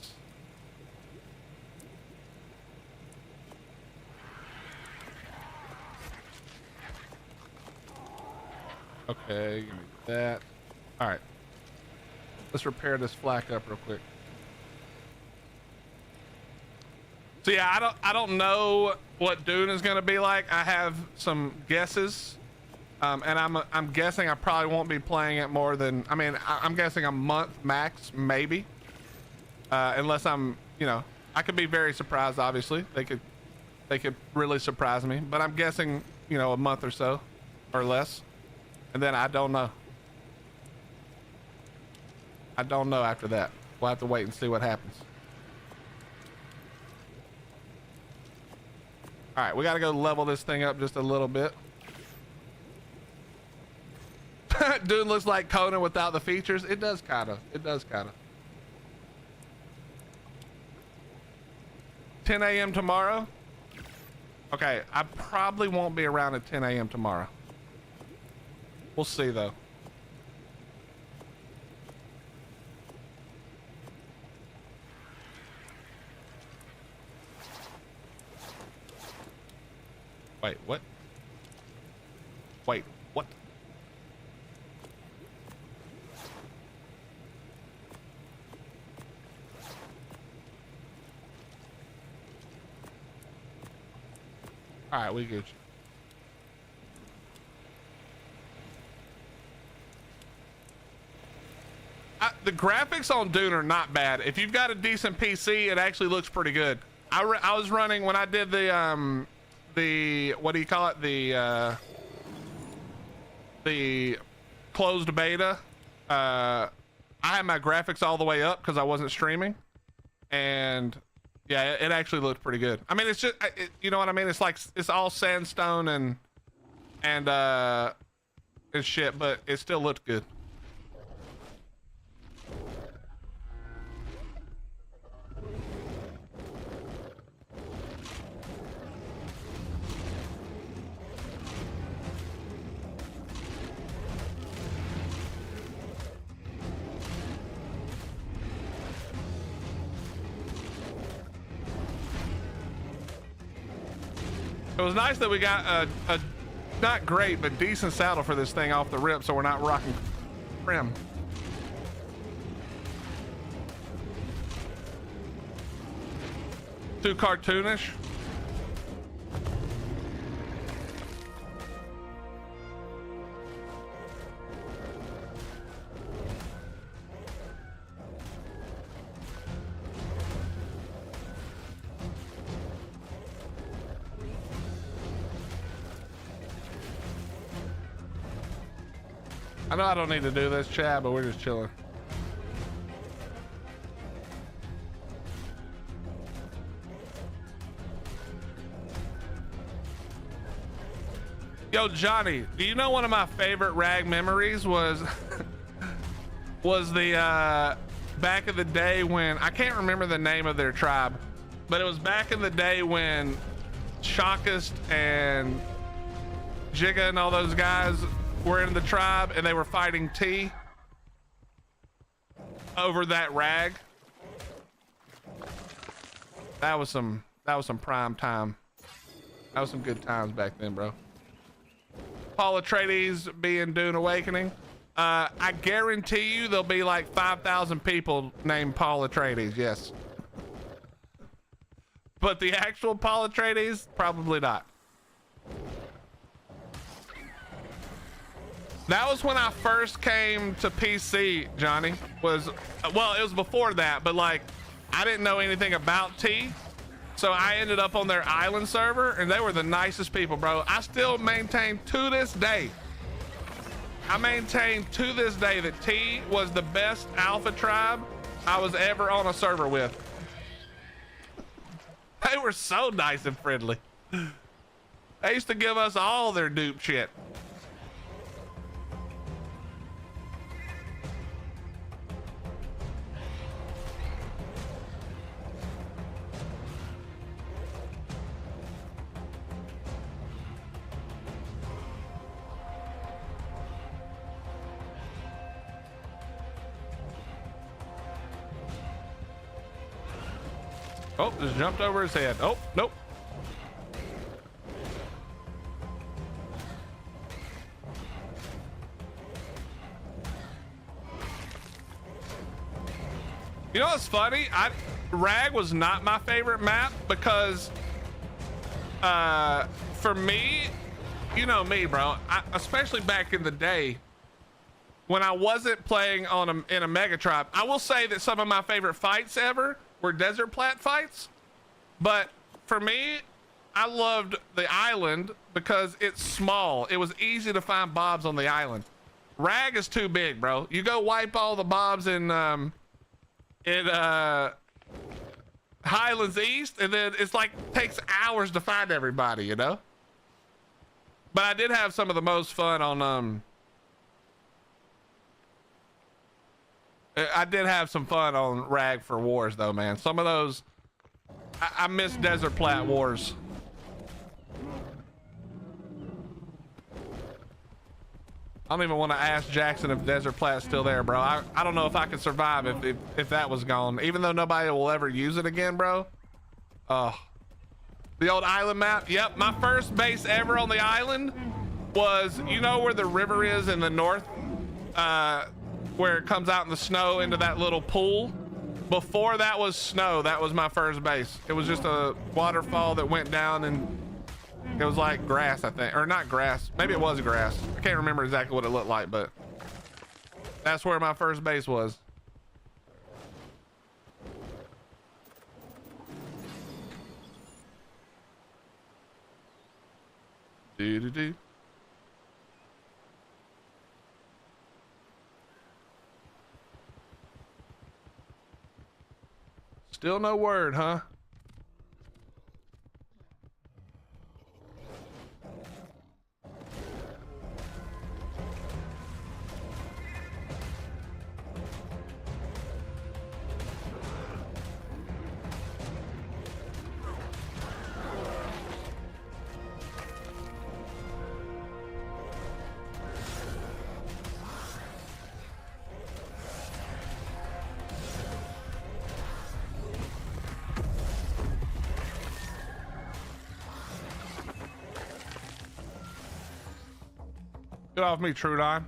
Okay, give me that. All right. Let's repair this flak up real quick. So yeah, I don't know what Dune is going to be like. I have some guesses, and I'm guessing I probably won't be playing it more than, I mean, I'm guessing a month max, maybe, unless I'm, you know, I could be very surprised. Obviously, they could really surprise me, but I'm guessing, you know, a month or so, or less, and then I don't know. I don't know after that. We'll have to wait and see what happens. All right, we got to go level this thing up just a little bit. Dune looks like Conan without the features. It does kind of. It does kind of. 10 a.m. tomorrow? Okay, I probably won't be around at 10 a.m. tomorrow. We'll see, though. Wait, what? Wait, what? All right, we good. The graphics on Dune are not bad. If you've got a decent PC, it actually looks pretty good. I was running when I did the what do you call it, the closed beta. I had my graphics all the way up because I wasn't streaming, and yeah, it actually looked pretty good. I mean, it's just you know what I mean, it's like it's all sandstone and shit, but it still looked good. It was nice that we got a not great, but decent saddle for this thing off the rip, so we're not rocking trim. Too cartoonish. I know I don't need to do this, Chad, but we're just chilling. Yo, Johnny, do you know one of my favorite rag memories was was the back in the day when, I can't remember the name of their tribe, but it was back in the day when Shockist and Jigga and all those guys were in the tribe and they were fighting T over that rag. That was some prime time. That was some good times back then, bro. Paul Atreides being Dune Awakening. I guarantee you there'll be like 5,000 people named Paul Atreides, yes. But the actual Paul Atreides, probably not. That was when I first came to PC, Johnny. Well, it was before that, but like, I didn't know anything about T. So I ended up on their island server and they were the nicest people, bro. I still maintain to this day I maintain to this day that T was the best alpha tribe I was ever on a server with. They were so nice and friendly. They used to give us all their dupe shit. Oh, just jumped over his head. Oh, nope. You know what's funny? Rag was not my favorite map because for me, you know me, bro, especially back in the day when I wasn't playing in a mega tribe. I will say that some of my favorite fights ever were desert plat fights, but for me, I loved the island because it's small. It was easy to find bobs on the island. Rag is too big, bro. You go wipe all the bobs in Highlands East, and then it's like takes hours to find everybody, you know. But I did have some of the most fun on I did have some fun on Rag for wars though, man. Some of those I miss desert plat wars. I don't even want to ask Jackson if desert plat's still there, bro. I don't know if I could survive if that was gone, even though nobody will ever use it again, bro. Oh, the old island map. Yep, my first base ever on the island was, you know where the river is in the north, where it comes out in the snow into that little pool. Before that was snow, that was my first base. It was just a waterfall that went down, and it was like grass, I think, or not grass. Maybe it was grass. I can't remember exactly what it looked like, but that's where my first base was. Do. Still no word, huh? Get off me, Trudon.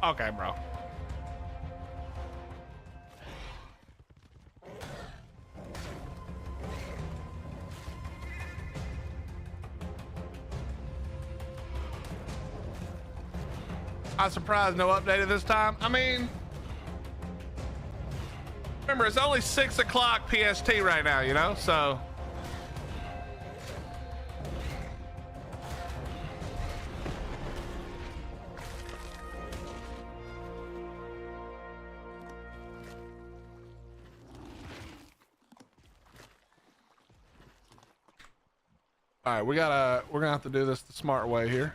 Okay, bro. I'm surprised no update at this time. I mean, remember, it's only 6 o'clock PST right now, you know, so. All right, we're gonna have to do this the smart way here.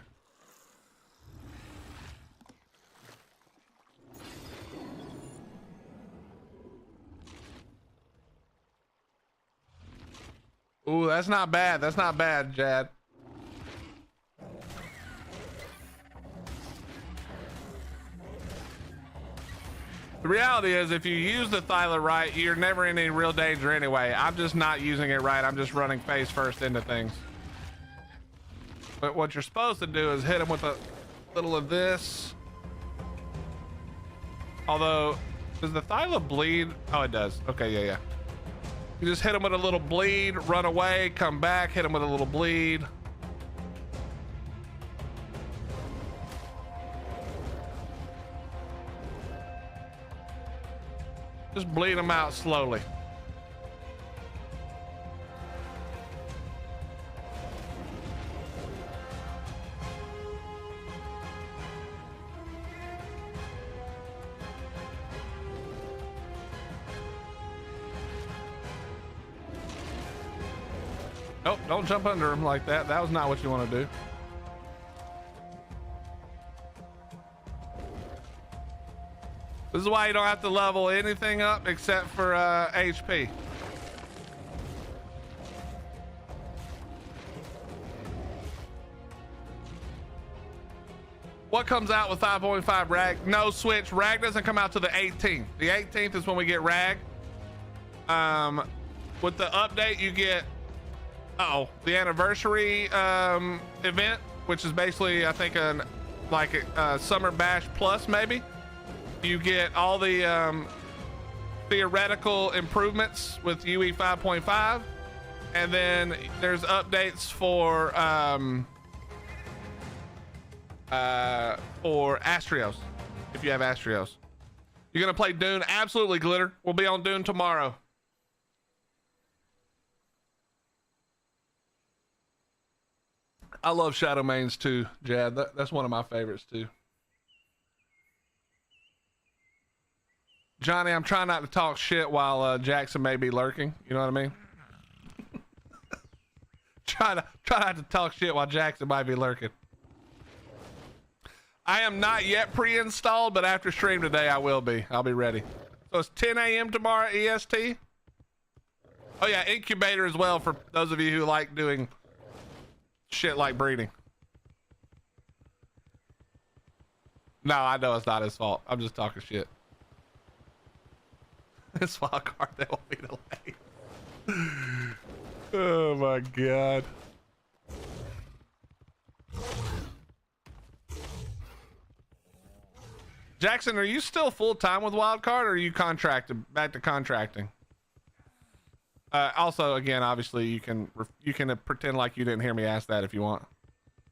Ooh, that's not bad. That's not bad, Jad. The reality is, if you use the Thyla right, you're never in any real danger anyway. I'm just not using it right. I'm just running face first into things. But what you're supposed to do is hit them with a little of this. Although, does the Thyla bleed? Oh, it does. Okay, yeah. You just hit them with a little bleed, run away, come back, hit them with a little bleed. Just bleed them out slowly. Nope, don't jump under them like that. That was not what you want to do. This is why you don't have to level anything up except for HP. What comes out with 5.5 rag? No switch. Rag doesn't come out to the 18th. The 18th is when we get rag. With the update, you get the anniversary event, which is basically, I think, a Summer Bash Plus, maybe. You get all the theoretical improvements with UE 5.5, and then there's updates for Astrios, if you have Astrios. You're gonna play Dune? Absolutely, Glitter. We'll be on Dune tomorrow. I love Shadow Mains too, Jad. That's one of my favorites too. Johnny, I'm trying not to talk shit while Jackson may be lurking. You know what I mean? try not to talk shit while Jackson might be lurking. I am not yet pre-installed, but after stream today, I will be. I'll be ready. So it's 10 a.m. tomorrow EST. Oh yeah, incubator as well for those of you who like doing shit like breeding. No, I know it's not his fault. I'm just talking shit. This wild card, that will be delayed. Oh my god. Jackson, are you still full-time with Wildcard, or are you contracted back to contracting? Also, again, obviously you can pretend like you didn't hear me ask that if you want.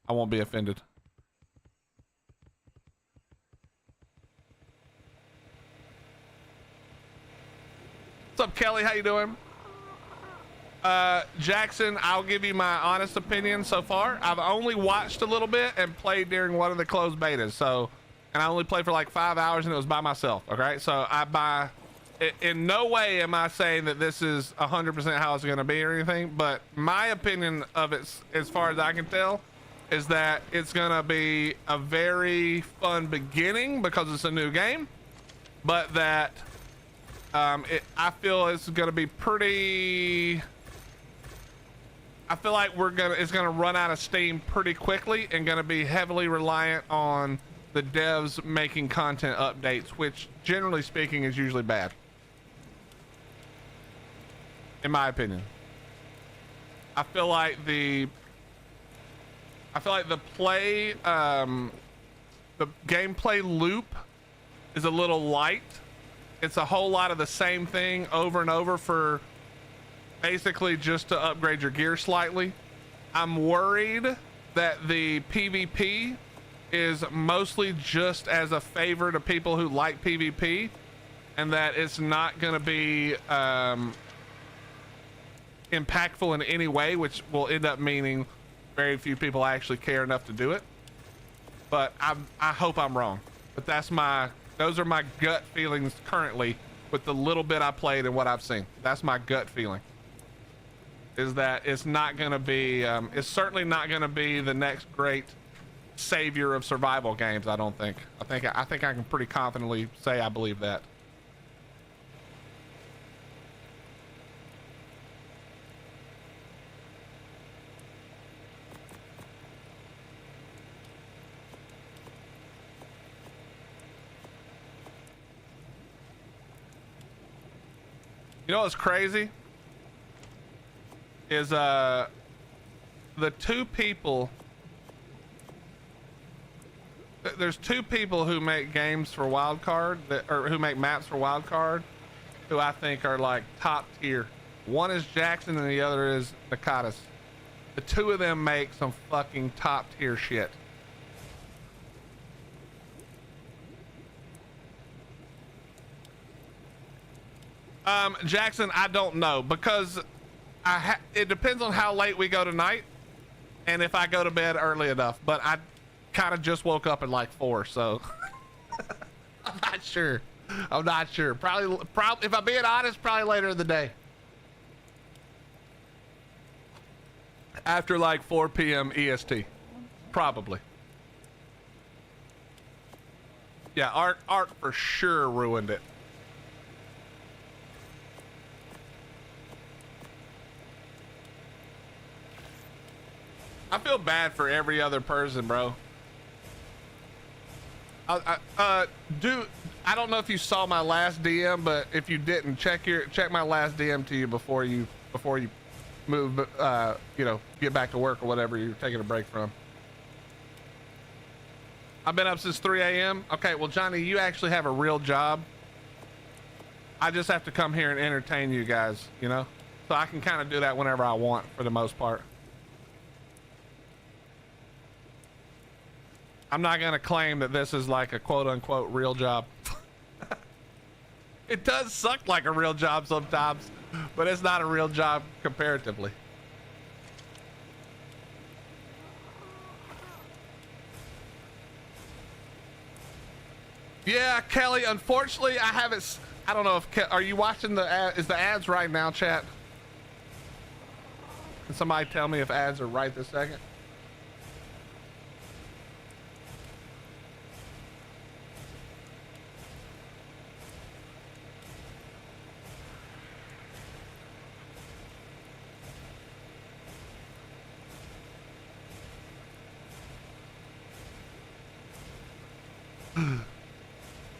I won't be offended. What's up, Kelly? How you doing? Jackson, I'll give you my honest opinion so far. I've only watched a little bit and played during one of the closed betas. So, and I only played for like 5 hours and it was by myself. Okay. So in no way am I saying that this is 100% how it's going to be or anything, but my opinion of it, as far as I can tell, is that it's going to be a very fun beginning because it's a new game, but that I feel it's going to be pretty. I feel like it's going to run out of steam pretty quickly and going to be heavily reliant on the devs making content updates, which generally speaking is usually bad, in my opinion. I feel like the gameplay loop is a little light. It's a whole lot of the same thing over and over for basically just to upgrade your gear slightly. I'm worried that the PvP is mostly just as a favor to people who like PvP, and that it's not going to be impactful in any way, which will end up meaning very few people actually care enough to do it. But I hope I'm wrong. But those are my gut feelings currently with the little bit I played and what I've seen. That's my gut feeling. Is that it's not going to be, it's certainly not going to be the next great savior of survival games. I don't think. I think I can pretty confidently say I believe that. You know what's crazy? Is the two people There's two people who make games for Wildcard or who make maps for Wildcard, who I think are like top tier. One is Jackson and the other is Nakatis. The two of them make some fucking top tier shit. Jackson, I don't know, because it depends on how late we go tonight and if I go to bed early enough, but I kind of just woke up at like 4, so I'm not sure. Probably if I'm being honest, probably later in the day. After like 4 p.m. EST, probably. Yeah, ARK for sure ruined it. I feel bad for every other person, bro. I don't know if you saw my last DM, but if you didn't, check my last DM to you before you move, you know, get back to work or whatever you're taking a break from. I've been up since 3 a.m. Okay, well, Johnny, you actually have a real job. I just have to come here and entertain you guys, you know? So I can kind of do that whenever I want for the most part. I'm not going to claim that this is like a quote unquote real job. It does suck like a real job sometimes, but it's not a real job comparatively. Yeah, Kelly, unfortunately, I don't know if, are you watching is the ads right now, chat? Can somebody tell me if ads are right this second?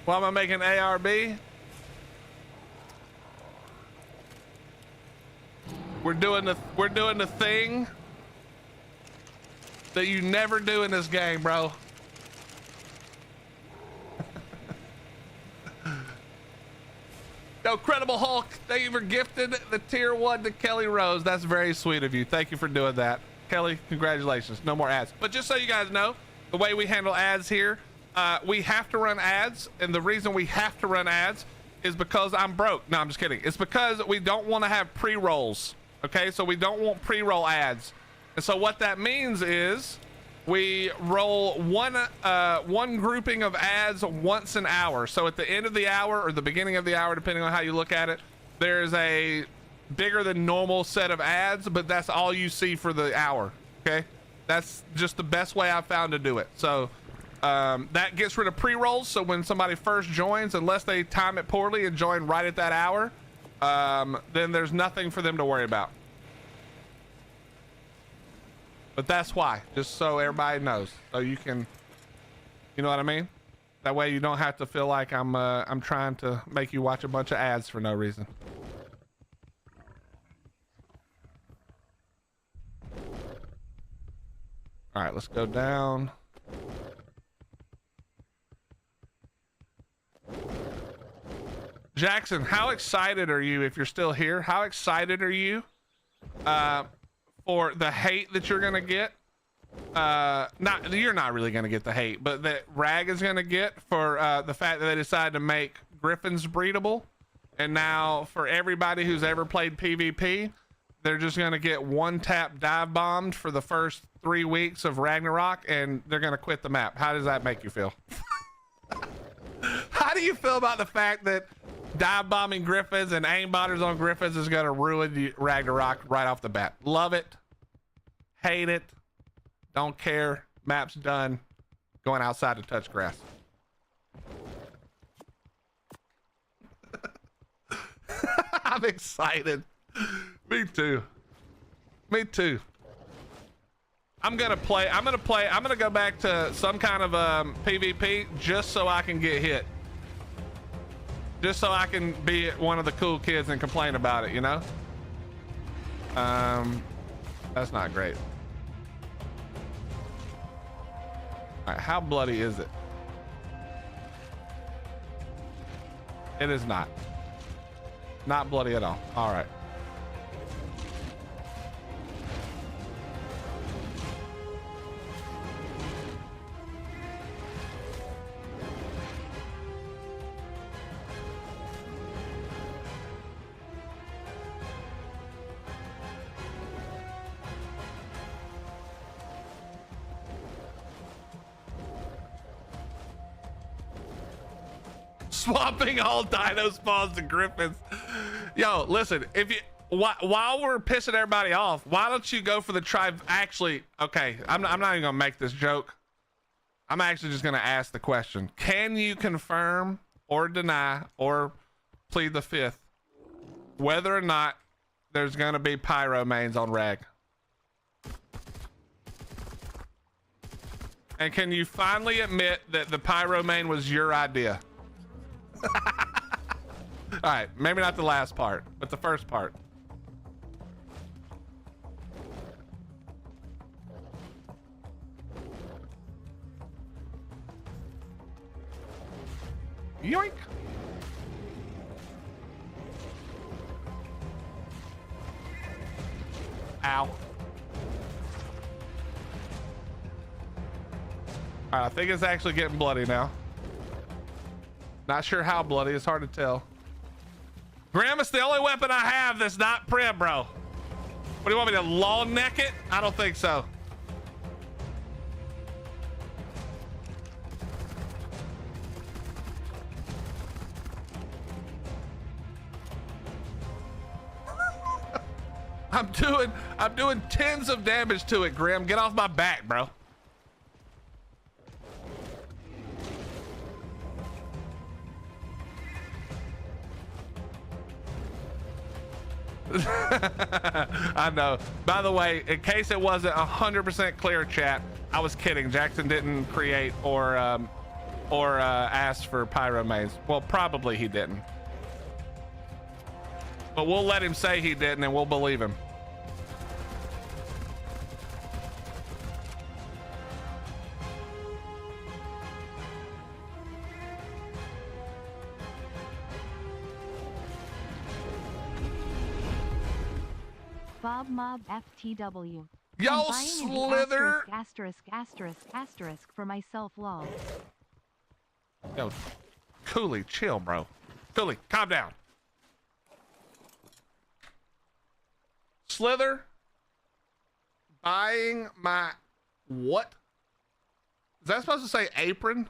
Why am I making ARB? We're doing the thing that you never do in this game, bro. Yo, Credible Hulk, thank you for gifting the tier 1 to Kelly Rose. That's very sweet of you. Thank you for doing that. Kelly, congratulations. No more ads. But just so you guys know, the way we handle ads here, we have to run ads, and the reason we have to run ads is because I'm broke. No, I'm just kidding. It's because we don't want to have pre-rolls. Okay, so we don't want pre-roll ads. And so what that means is we roll one grouping of ads once an hour. So at the end of the hour or the beginning of the hour, depending on how you look at it, there's a bigger than normal set of ads, but that's all you see for the hour. Okay, that's just the best way I've found to do it. So that gets rid of pre-rolls, so when somebody first joins, unless they time it poorly and join right at that hour, then there's nothing for them to worry about. But that's why, just so everybody knows, so you can, you know what I mean? That way you don't have to feel like I'm trying to make you watch a bunch of ads for no reason. All right, let's go down. Jackson, how excited are you, if you're still here, how excited are you for the hate that you're gonna get? You're not really gonna get the hate, but that Rag is gonna get for the fact that they decided to make Griffins breedable. And now for everybody who's ever played PvP, they're just gonna get one tap dive bombed for the first 3 weeks of Ragnarok, and they're gonna quit the map. How does that make you feel? How do you feel about the fact that dive bombing Griffins and aimbotters on Griffins is going to ruin Ragnarok right off the bat? Love it, hate it, don't care, map's done, going outside to touch grass. I'm excited. Me too. I'm gonna go back to some kind of PvP just so I can get hit. Just so I can be one of the cool kids and complain about it, you know? That's not great. All right, how bloody is it? It is not. Not bloody at all. All right. Swapping all dino spawns to griffins. Yo, listen, if you while we're pissing everybody off, why don't you go for the tribe? Actually, okay, I'm not even gonna make this joke. I'm actually just gonna ask the question. Can you confirm or deny or plead the fifth whether or not there's gonna be pyro mains on Rag? And can you finally admit that the pyro main was your idea? All right, maybe not the last part, but the first part. Yoink. Ow. All right, I think it's actually getting bloody now. Not sure how bloody, it's hard to tell. Graham, it's the only weapon I have that's not prim, bro. What do you want me to long neck it? I don't think so. I'm doing tens of damage to it, Graham. Get off my back, bro. I know. By the way, in case it wasn't 100% clear, chat, I was kidding. Jackson didn't create or ask for pyro mains. Well, probably he didn't. But we'll let him say he didn't, and we'll believe him. Bob Mob FTW. Yo, I'm buying Slither. an asterisk for myself, lol. Yo, Cooley, chill, bro. Cooley, calm down. Slither, buying my what? Is that supposed to say apron?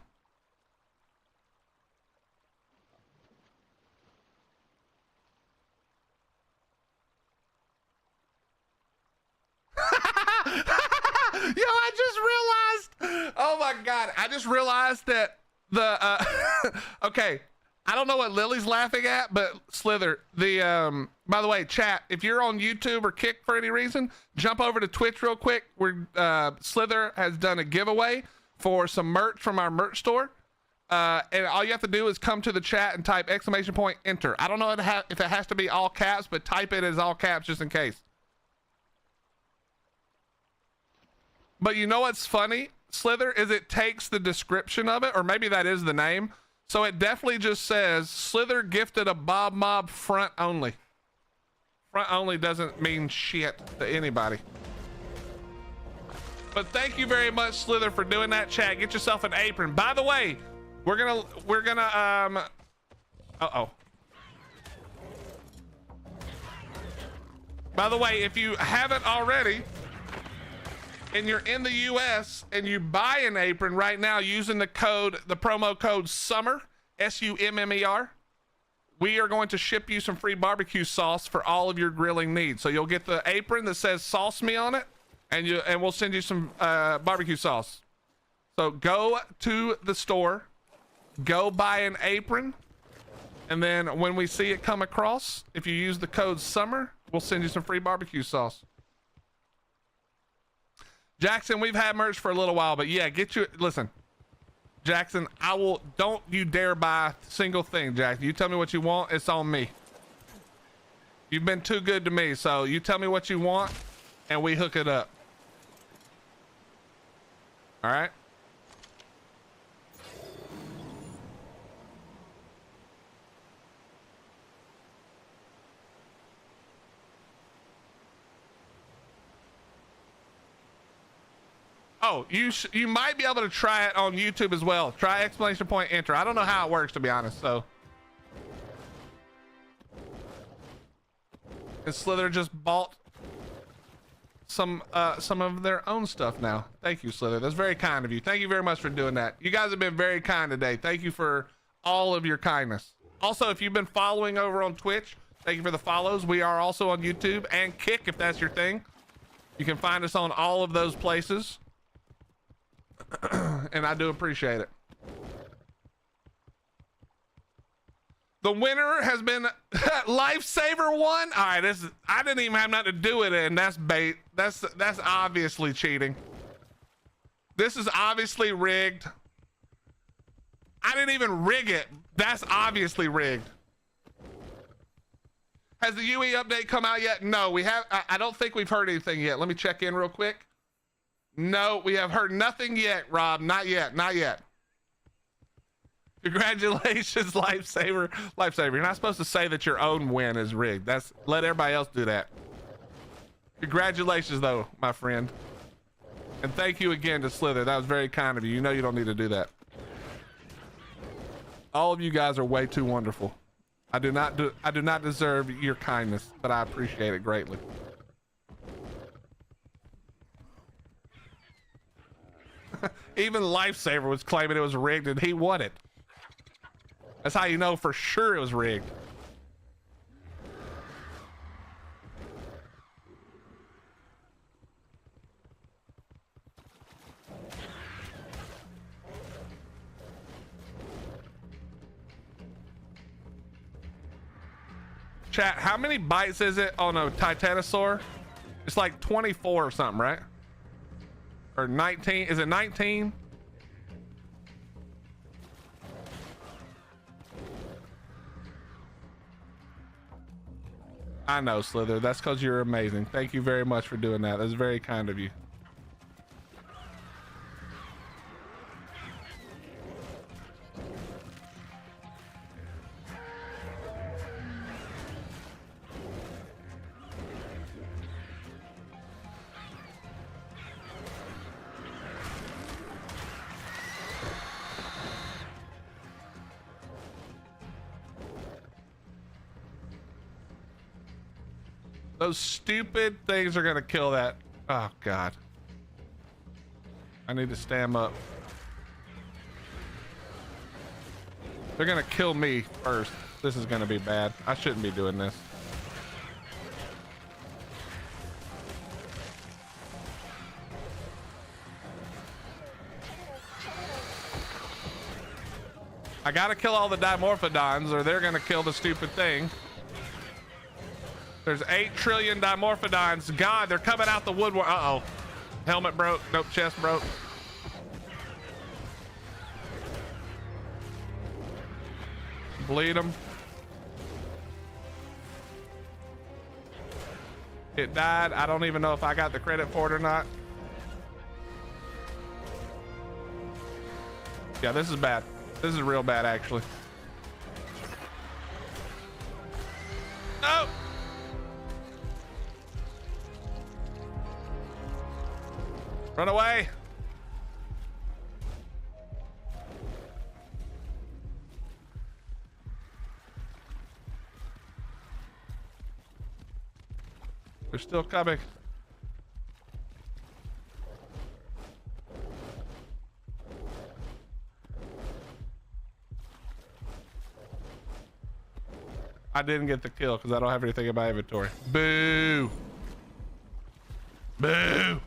Yo, I just realized. Oh my God, I just realized that the okay. I don't know what Lily's laughing at, but Slither, by the way, chat, if you're on YouTube or Kick for any reason, jump over to Twitch real quick. Slither has done a giveaway for some merch from our merch store. And all you have to do is come to the chat and type ! Enter. I don't know if it has to be all caps, but type it as all caps just in case. But you know what's funny, Slither, is it takes the description of it, or maybe that is the name. So it definitely just says Slither gifted a Bob Mob front only. Front only doesn't mean shit to anybody. But thank you very much, Slither, for doing that, chat. Get yourself an apron. By the way, we're gonna uh-oh. By the way, if you haven't already, and you're in the US and you buy an apron right now using the promo code SUMMER, SUMMER, we are going to ship you some free barbecue sauce for all of your grilling needs. So you'll get the apron that says sauce me on it, and we'll send you some barbecue sauce. So go to the store, go buy an apron, and then when we see it come across, if you use the code SUMMER, we'll send you some free barbecue sauce. Jackson, we've had merch for a little while, but yeah, listen, Jackson, don't you dare buy a single thing, Jackson. You tell me what you want, it's on me. You've been too good to me, so you tell me what you want, and we hook it up. All right? Oh, you might be able to try it on YouTube as well. Try exclamation point enter. I don't know how it works, to be honest. So, and Slither just bought some of their own stuff now. Thank you, Slither. That's very kind of you. Thank you very much for doing that. You guys have been very kind today. Thank you for all of your kindness. Also, if you've been following over on Twitch, thank you for the follows. We are also on YouTube and Kick, if that's your thing. You can find us on all of those places. And I do appreciate it. The winner has been Lifesaver 1. All right, I didn't even have nothing to do with it, and that's bait. That's obviously cheating. This is obviously rigged. I didn't even rig it. That's obviously rigged. Has the UE update come out yet? No, we have. I don't think we've heard anything yet. Let me check in real quick. No, we have heard nothing yet, Rob. Not yet. Not yet. Congratulations, Lifesaver. Lifesaver, you're not supposed to say that your own win is rigged. Let everybody else do that. Congratulations, though, my friend. And thank you again to Slither. That was very kind of you. You know you don't need to do that. All of you guys are way too wonderful. I do not deserve your kindness, but I appreciate it greatly. Even Lifesaver was claiming it was rigged and he won it. That's how you know for sure it was rigged. Chat, how many bites is it on a Titanosaur? It's like 24 or something, right? Or 19? Is it 19? I know, Slither. That's because you're amazing. Thank you very much for doing that. That's very kind of you. Those stupid things are gonna kill that. Oh God. I need to stand up. They're gonna kill me first. This is gonna be bad. I shouldn't be doing this. I gotta kill all the Dimorphodons or they're gonna kill the stupid thing. There's 8 trillion Dimorphodons. God, they're coming out the woodwork. Uh-oh. Helmet broke. Nope, chest broke. Bleed them. It died. I don't even know if I got the credit for it or not. Yeah, this is bad. This is real bad, actually. No! Run away! They're still coming. I didn't get the kill because I don't have anything in my inventory. Boo! Boo!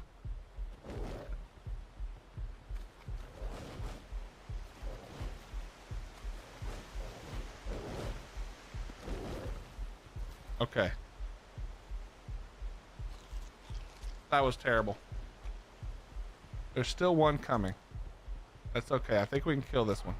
Okay. That was terrible. There's still one coming. That's okay. I think we can kill this one.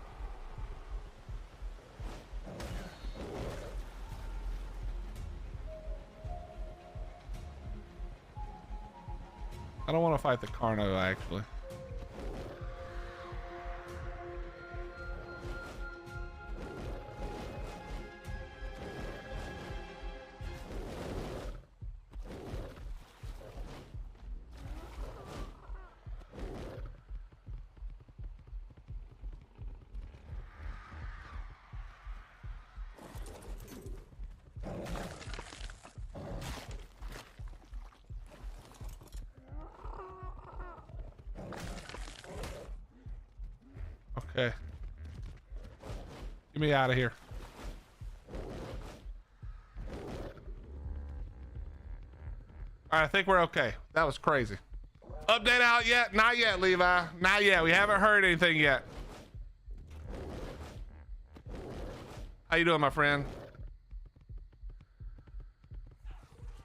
I don't want to fight the Carno, actually. Okay. Get me out of here. All right, I think we're okay. That was crazy. Update out yet? Not yet, Levi. Not yet. We haven't heard anything yet. How you doing, my friend?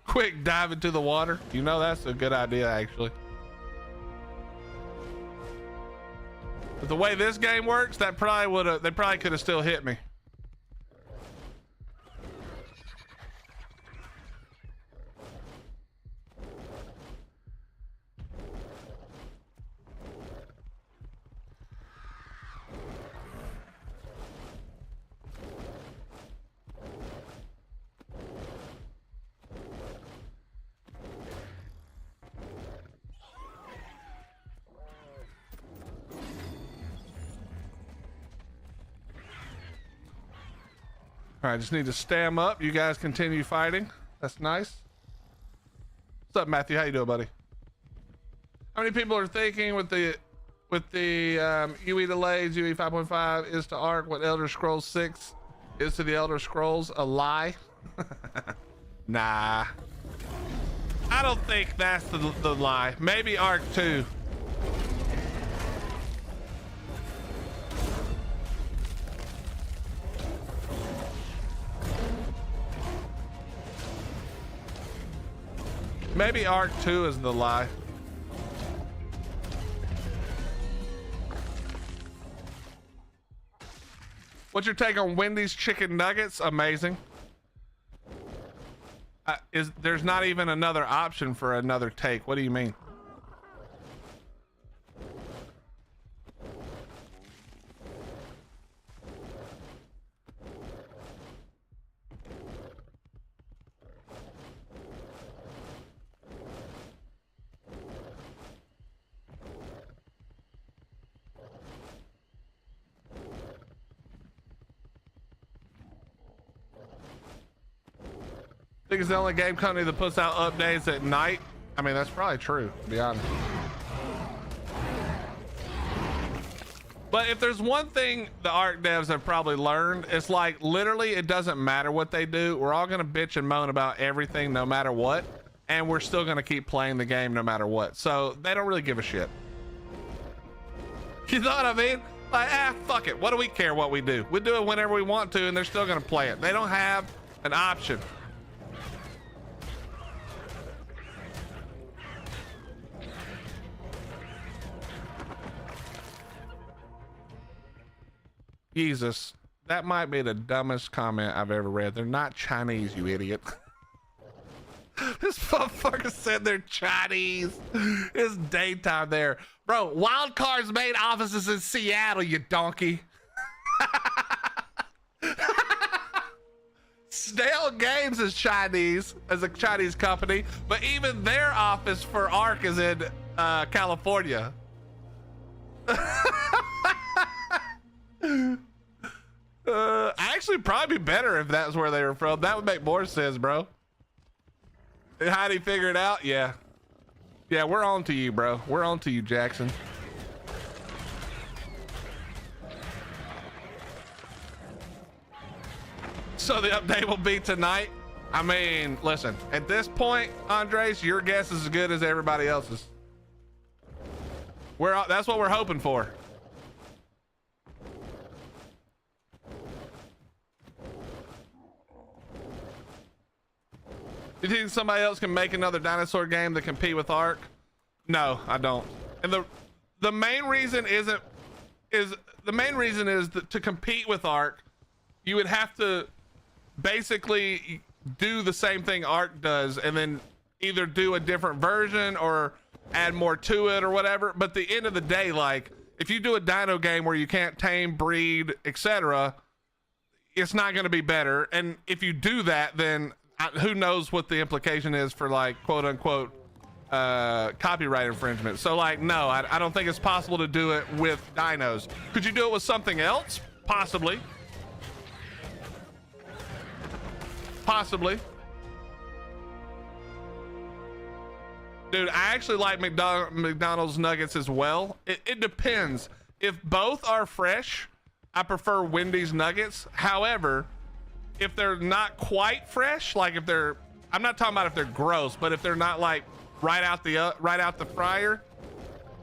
Quick dive into the water. You know, that's a good idea, actually. But the way this game works, they probably could have still hit me. All right, just need to stam up. You guys continue fighting. That's nice. What's up, Matthew? How you doing, buddy? How many people are thinking with the UE delays, UE 5.5 is to ARK what Elder Scrolls 6 is to the Elder Scrolls? A lie? Nah. I don't think that's the lie. Maybe ARK 2. Maybe ARK 2 is the lie. What's your take on Wendy's chicken nuggets? Amazing. There's not even another option for another take. What do you mean? I think it's the only game company that puts out updates at night. I mean, that's probably true, to be honest. But if there's one thing the ARK devs have probably learned, it's like literally it doesn't matter what they do. We're all gonna bitch and moan about everything no matter what, and we're still gonna keep playing the game no matter what. So they don't really give a shit. You know what I mean? Like, fuck it. What do we care what we do? We do it whenever we want to, and they're still gonna play it. They don't have an option. Jesus, that might be the dumbest comment I've ever read. They're not Chinese, you idiot. This motherfucker said they're Chinese. It's daytime there. Bro, Wildcard's main office is in Seattle, you donkey. Snail Games is Chinese, as a Chinese company, but even their office for ARK is in California. Actually probably be better if that's where they were from. That would make more sense, bro. How'd he figure it out? Yeah, we're on to you, bro. We're on to you, Jackson. So the update will be tonight. I mean, listen, at this point, Andres, your guess is as good as everybody else's. That's what we're hoping for. Do you think somebody else can make another dinosaur game that compete with ARK? No, I don't. And the main reason is that to compete with ARK, you would have to basically do the same thing ARK does, and then either do a different version or add more to it or whatever. But at the end of the day, like if you do a dino game where you can't tame, breed, etc., it's not going to be better. And if you do that, then who knows what the implication is for like quote unquote copyright infringement. So like, no, I don't think it's possible to do it with dinos. Could you do it with something else? Possibly. Dude, I actually like McDonald's nuggets as well. It depends. If both are fresh, I prefer Wendy's nuggets. However, if they're not quite fresh, like if they're, I'm not talking about if they're gross, but if they're not like right out the fryer,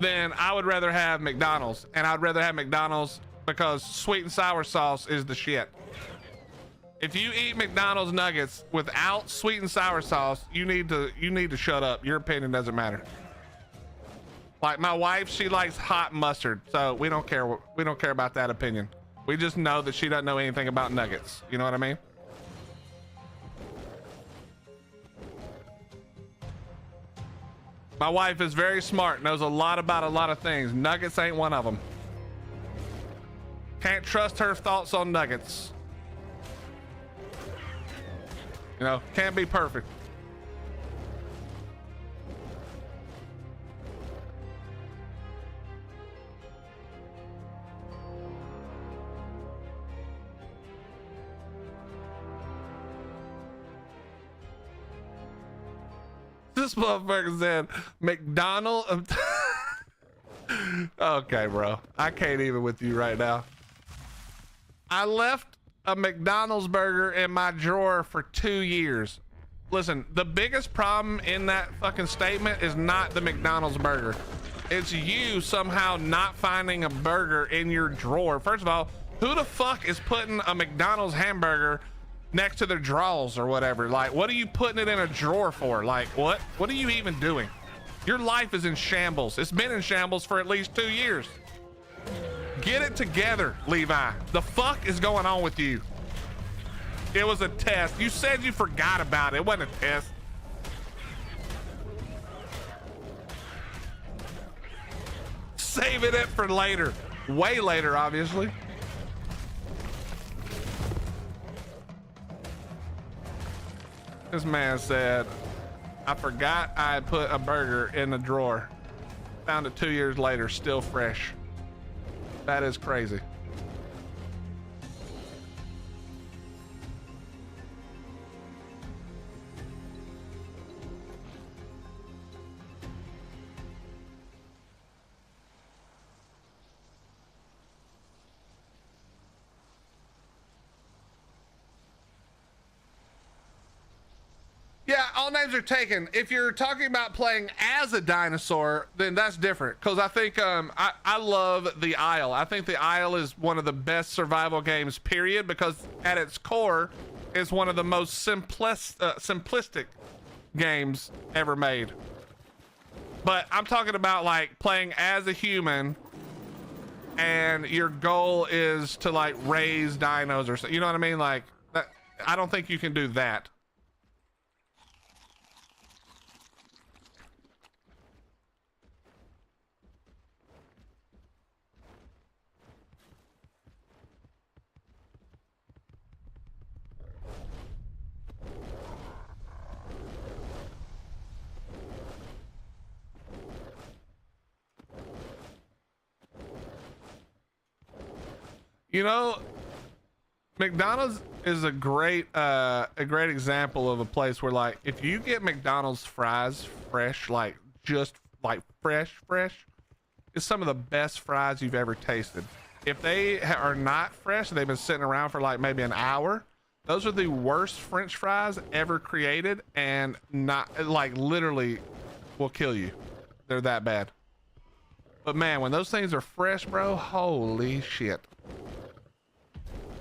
then I would rather have McDonald's. And I'd rather have McDonald's because sweet and sour sauce is the shit. If you eat McDonald's nuggets without sweet and sour sauce, you need to shut up. Your opinion doesn't matter. Like my wife, she likes hot mustard, so we don't care. We don't care about that opinion. We just know that she doesn't know anything about nuggets. You know what I mean? My wife is very smart, knows a lot about a lot of things. Nuggets ain't one of them. Can't trust her thoughts on nuggets. You know, can't be perfect. This motherfucker said McDonald. Okay, bro. I can't even with you right now. I left a McDonald's burger in my drawer for 2 years. Listen, the biggest problem in that fucking statement is not the McDonald's burger. It's you somehow not finding a burger in your drawer. First of all, who the fuck is putting a McDonald's hamburger next to their drawers or whatever? Like, what are you putting it in a drawer for? Like, what are you even doing? Your life is in shambles. It's been in shambles for at least 2 years. Get it together, Levi. The fuck is going on with you? It was a test. You said you forgot about it. It wasn't a test. Saving it for later. Way later, obviously. This man said, I forgot I had put a burger in the drawer. Found it 2 years later, still fresh. That is crazy. Yeah, all names are taken. If you're talking about playing as a dinosaur, then that's different. Because I think I love the Isle. I think the Isle is one of the best survival games, period. Because at its core, it's one of the most simplistic games ever made. But I'm talking about like playing as a human, and your goal is to like raise dinos or something. You know what I mean? Like that. I don't think you can do that. You know, McDonald's is a great example of a place where, like, if you get McDonald's fries fresh, like just like fresh, it's some of the best fries you've ever tasted. If they are not fresh, they've been sitting around for like maybe an hour. Those are the worst French fries ever created, and not like literally will kill you. They're that bad. But man, when those things are fresh, bro, holy shit.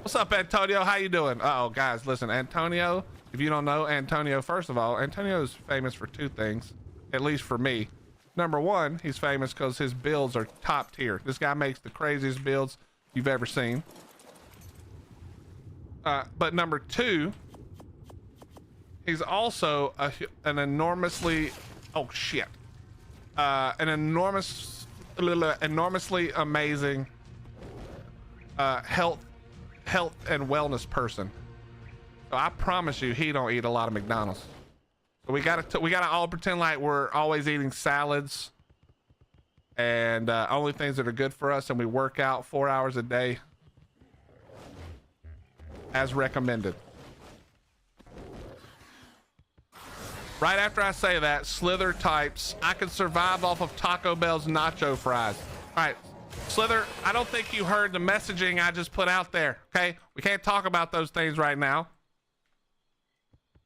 What's up, Antonio? How you doing? Oh, guys, listen, Antonio, if you don't know Antonio, first of all, Antonio is famous for two things, at least for me. Number one, he's famous because his builds are top tier. This guy makes the craziest builds you've ever seen. But number two, he's also an enormously, oh shit, an enormously amazing health and wellness person. So I promise you, he don't eat a lot of McDonald's. So we gotta all pretend like we're always eating salads and only things that are good for us, and we work out 4 hours a day as recommended. Right after I say that, Slither types, I could survive off of Taco Bell's nacho fries. All right, Slither, I don't think you heard the messaging I just put out there, okay? We can't talk about those things right now.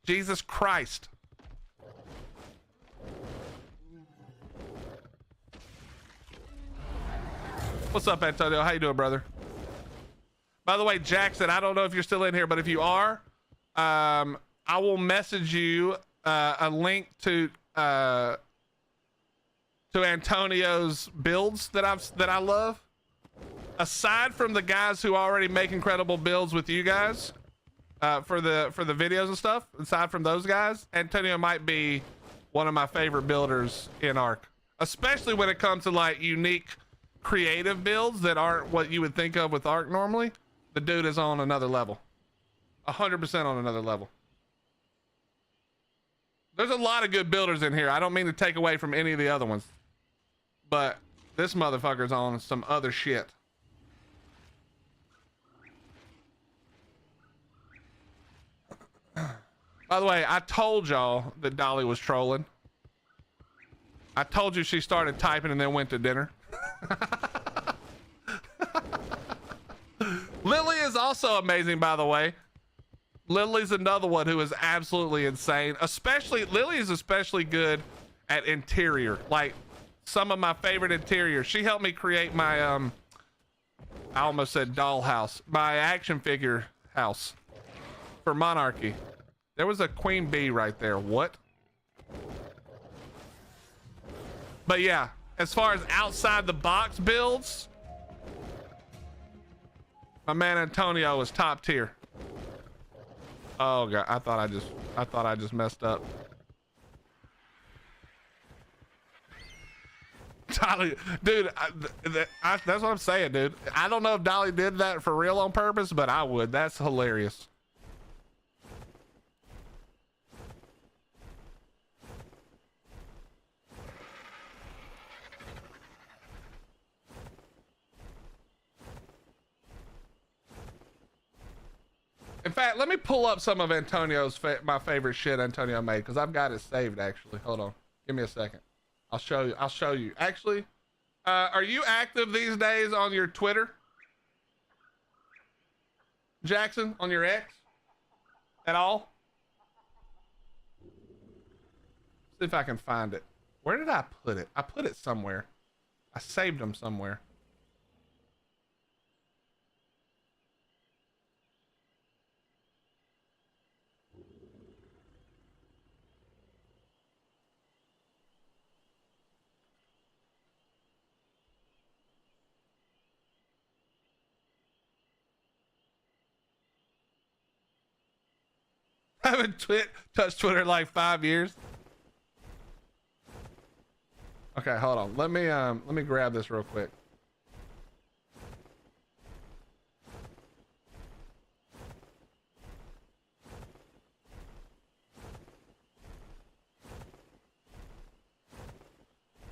Jesus Christ. What's up, Antonio? How you doing, brother? By the way, Jackson, I don't know if you're still in here, but if you are, I will message you a link to Antonio's builds that I love. Aside from the guys who already make incredible builds with you guys for the videos and stuff, aside from those guys, Antonio might be one of my favorite builders in ARK, especially when it comes to like unique creative builds that aren't what you would think of with ARK normally. The dude is on another level, 100% on another level. There's a lot of good builders in here. I don't mean to take away from any of the other ones, but this motherfucker's on some other shit. By the way, I told y'all that Dolly was trolling. I told you she started typing and then went to dinner. Lily is also amazing, by the way. Lily's another one who is absolutely insane. Especially, Lily is especially good at interior. Like some of my favorite interior. She helped me create my, I almost said dollhouse. My action figure house for Monarchy. There was a queen bee right there. What? But yeah, as far as outside the box builds, my man Antonio is top tier. Oh god, I thought I just messed up. Dolly, dude, that's what I'm saying, dude. I don't know if Dolly did that for real on purpose, but I would. That's hilarious. In fact, let me pull up some of Antonio's my favorite shit Antonio made, because I've got it saved actually. Hold on, give me a second. I'll show you. I'll show you. Actually, are you active these days on your Twitter, Jackson? On your X at all? See if I can find it. Where did I put it? I put it somewhere. I saved them somewhere. I haven't touched Twitter in like 5 years. Okay, hold on. Let me grab this real quick.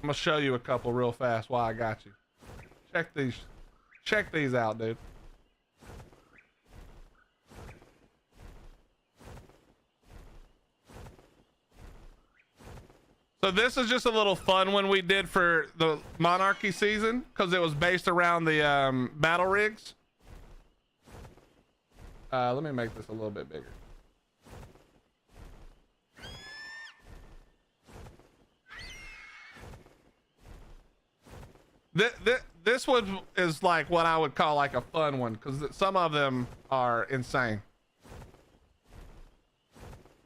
I'm gonna show you a couple real fast while I got you. Check these out, dude. So this is just a little fun one we did for the Monarchy season, because it was based around the battle rigs. Let me make this a little bit bigger. This one is like what I would call like a fun one, because some of them are insane.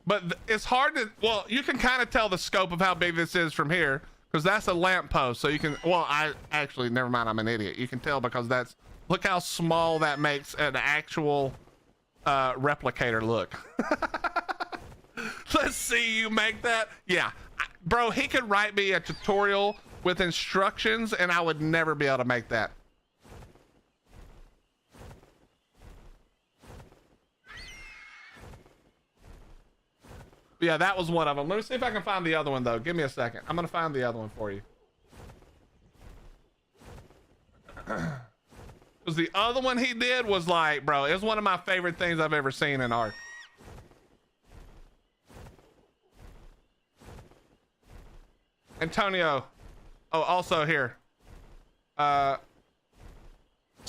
But it's hard to, well, you can kind of tell the scope of how big this is from here, because that's a lamppost. So you can, well, I actually, never mind, I'm an idiot. You can tell because that's, look how small that makes an actual replicator look. Let's see you make that. Yeah, bro, he could write me a tutorial with instructions and I would never be able to make that. Yeah, that was one of them. Let me see if I can find the other one though. Give me a second. I'm gonna find the other one for you. Because the other one he did was like, bro, it was one of my favorite things I've ever seen in ARK. Antonio. Oh, also here.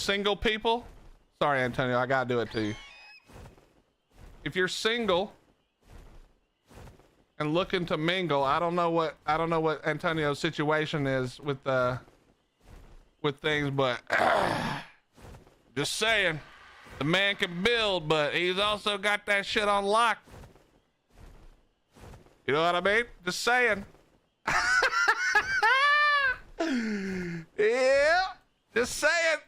single people, sorry, Antonio, I gotta do it to you. If you're single and looking to mingle, I don't know what Antonio's situation is with things, but just saying, the man can build, but he's also got that shit on lock. You know what I mean? Just saying. Yeah, just saying.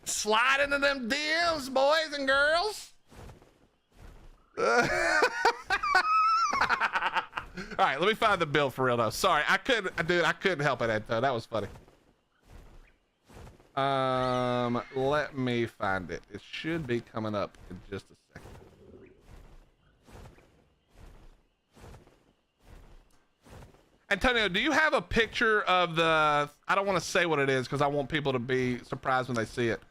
Slide into them DMs, boys and girls. All right, let me find the build for real though. Sorry, I couldn't help it, Anto. That was funny. Let me find it. It should be coming up in just a second. Antonio, do you have a picture of the, I don't want to say what it is because I want people to be surprised when they see it,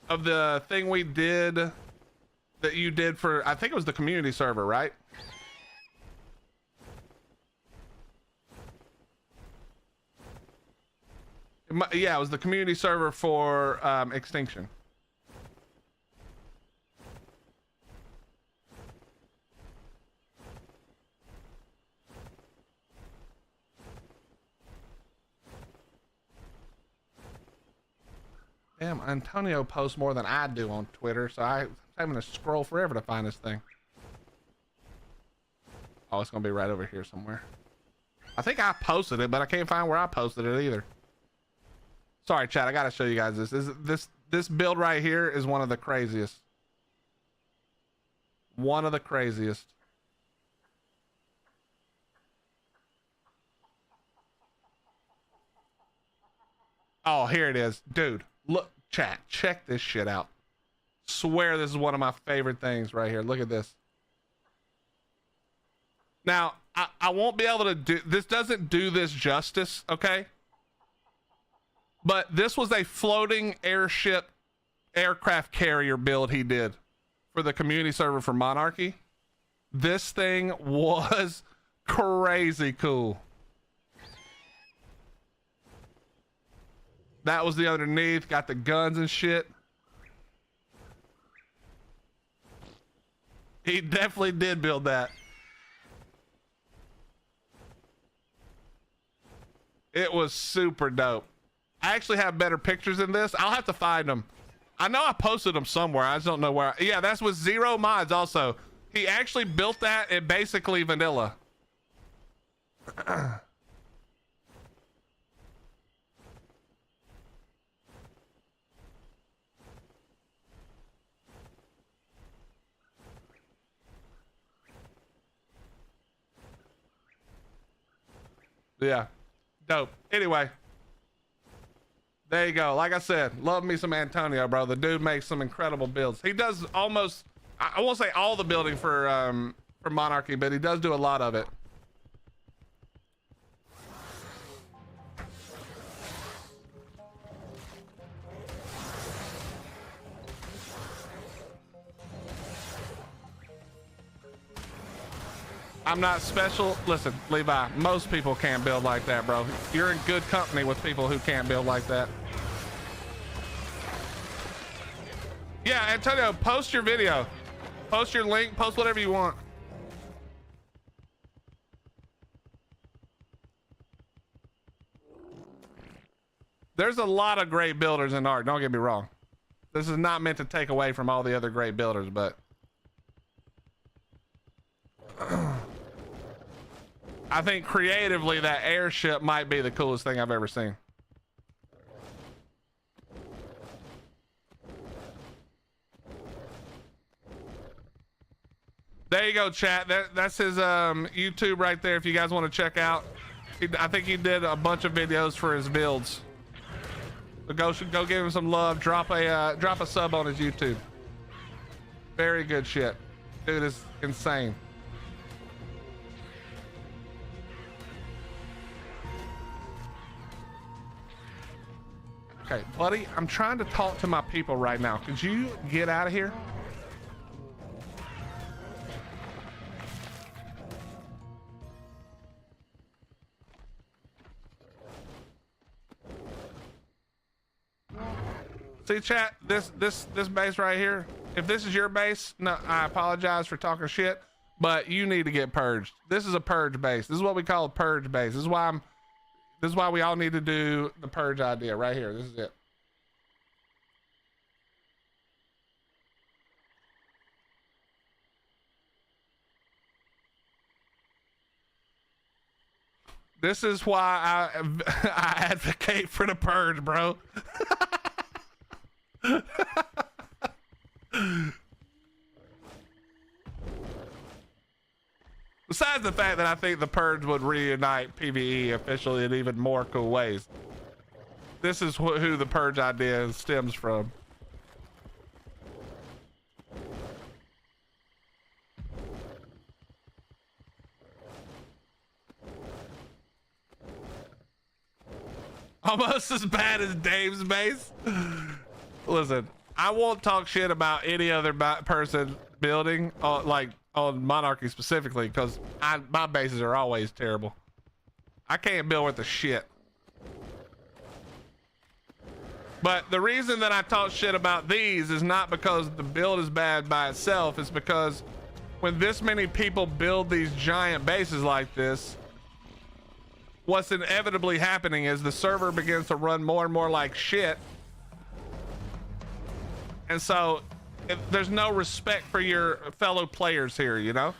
of the thing we did that you did for, I think it was the community server, right? Yeah, it was the community server for Extinction. Damn, Antonio posts more than I do on Twitter, so I'm having to scroll forever to find this thing. Oh, it's gonna be right over here somewhere. I think I posted it, but I can't find where I posted it either. Sorry, chat. I gotta show you guys this. This build right here is one of the craziest. One of the craziest. Oh, here it is, dude. Look, chat. Check this shit out. Swear this is one of my favorite things right here. Look at this. Now, I won't be able to do this. Doesn't do this justice, okay? But this was a floating aircraft carrier build he did for the community server for Monarchy. This thing was crazy cool. That was the underneath, got the guns and shit. He definitely did build that. It was super dope. I actually have better pictures than this. I'll have to find them. I know I posted them somewhere. I just don't know where. Yeah, that's with zero mods also. He actually built that in basically vanilla. Yeah, dope. Anyway, there you go. Like I said, love me some Antonio, bro. The dude makes some incredible builds. He does almost, I won't say all the building for Monarchy, but he does do a lot of it. I'm not special. Listen, Levi, most people can't build like that, bro. You're in good company with people who can't build like that. Yeah, Antonio, post your video. Post your link, post whatever you want. There's a lot of great builders in ARK, don't get me wrong. This is not meant to take away from all the other great builders, but I think creatively that airship might be the coolest thing I've ever seen. There you go, chat. That's his YouTube right there if you guys want to check out. I think he did a bunch of videos for his builds. So go give him some love. Drop a sub on his YouTube. Very good shit. Dude is insane. Okay, buddy, I'm trying to talk to my people right now. Could you get out of here? See, chat, this base right here, if this is your base, no, I apologize for talking shit, but you need to get purged. This is a purge base. This is what we call a purge base. This is why we all need to do the purge idea right here. This is it. This is why I advocate for the purge, bro. Besides the fact that I think the purge would reunite PvE officially in even more cool ways. This is who the purge idea stems from. Almost as bad as Dave's base. Listen, I won't talk shit about any other person building, like on Monarchy specifically, because my bases are always terrible. I can't build with the shit. But the reason that I talk shit about these is not because the build is bad by itself. It's because when this many people build these giant bases like this, what's inevitably happening is the server begins to run more and more like shit. And so there's no respect for your fellow players here, you know?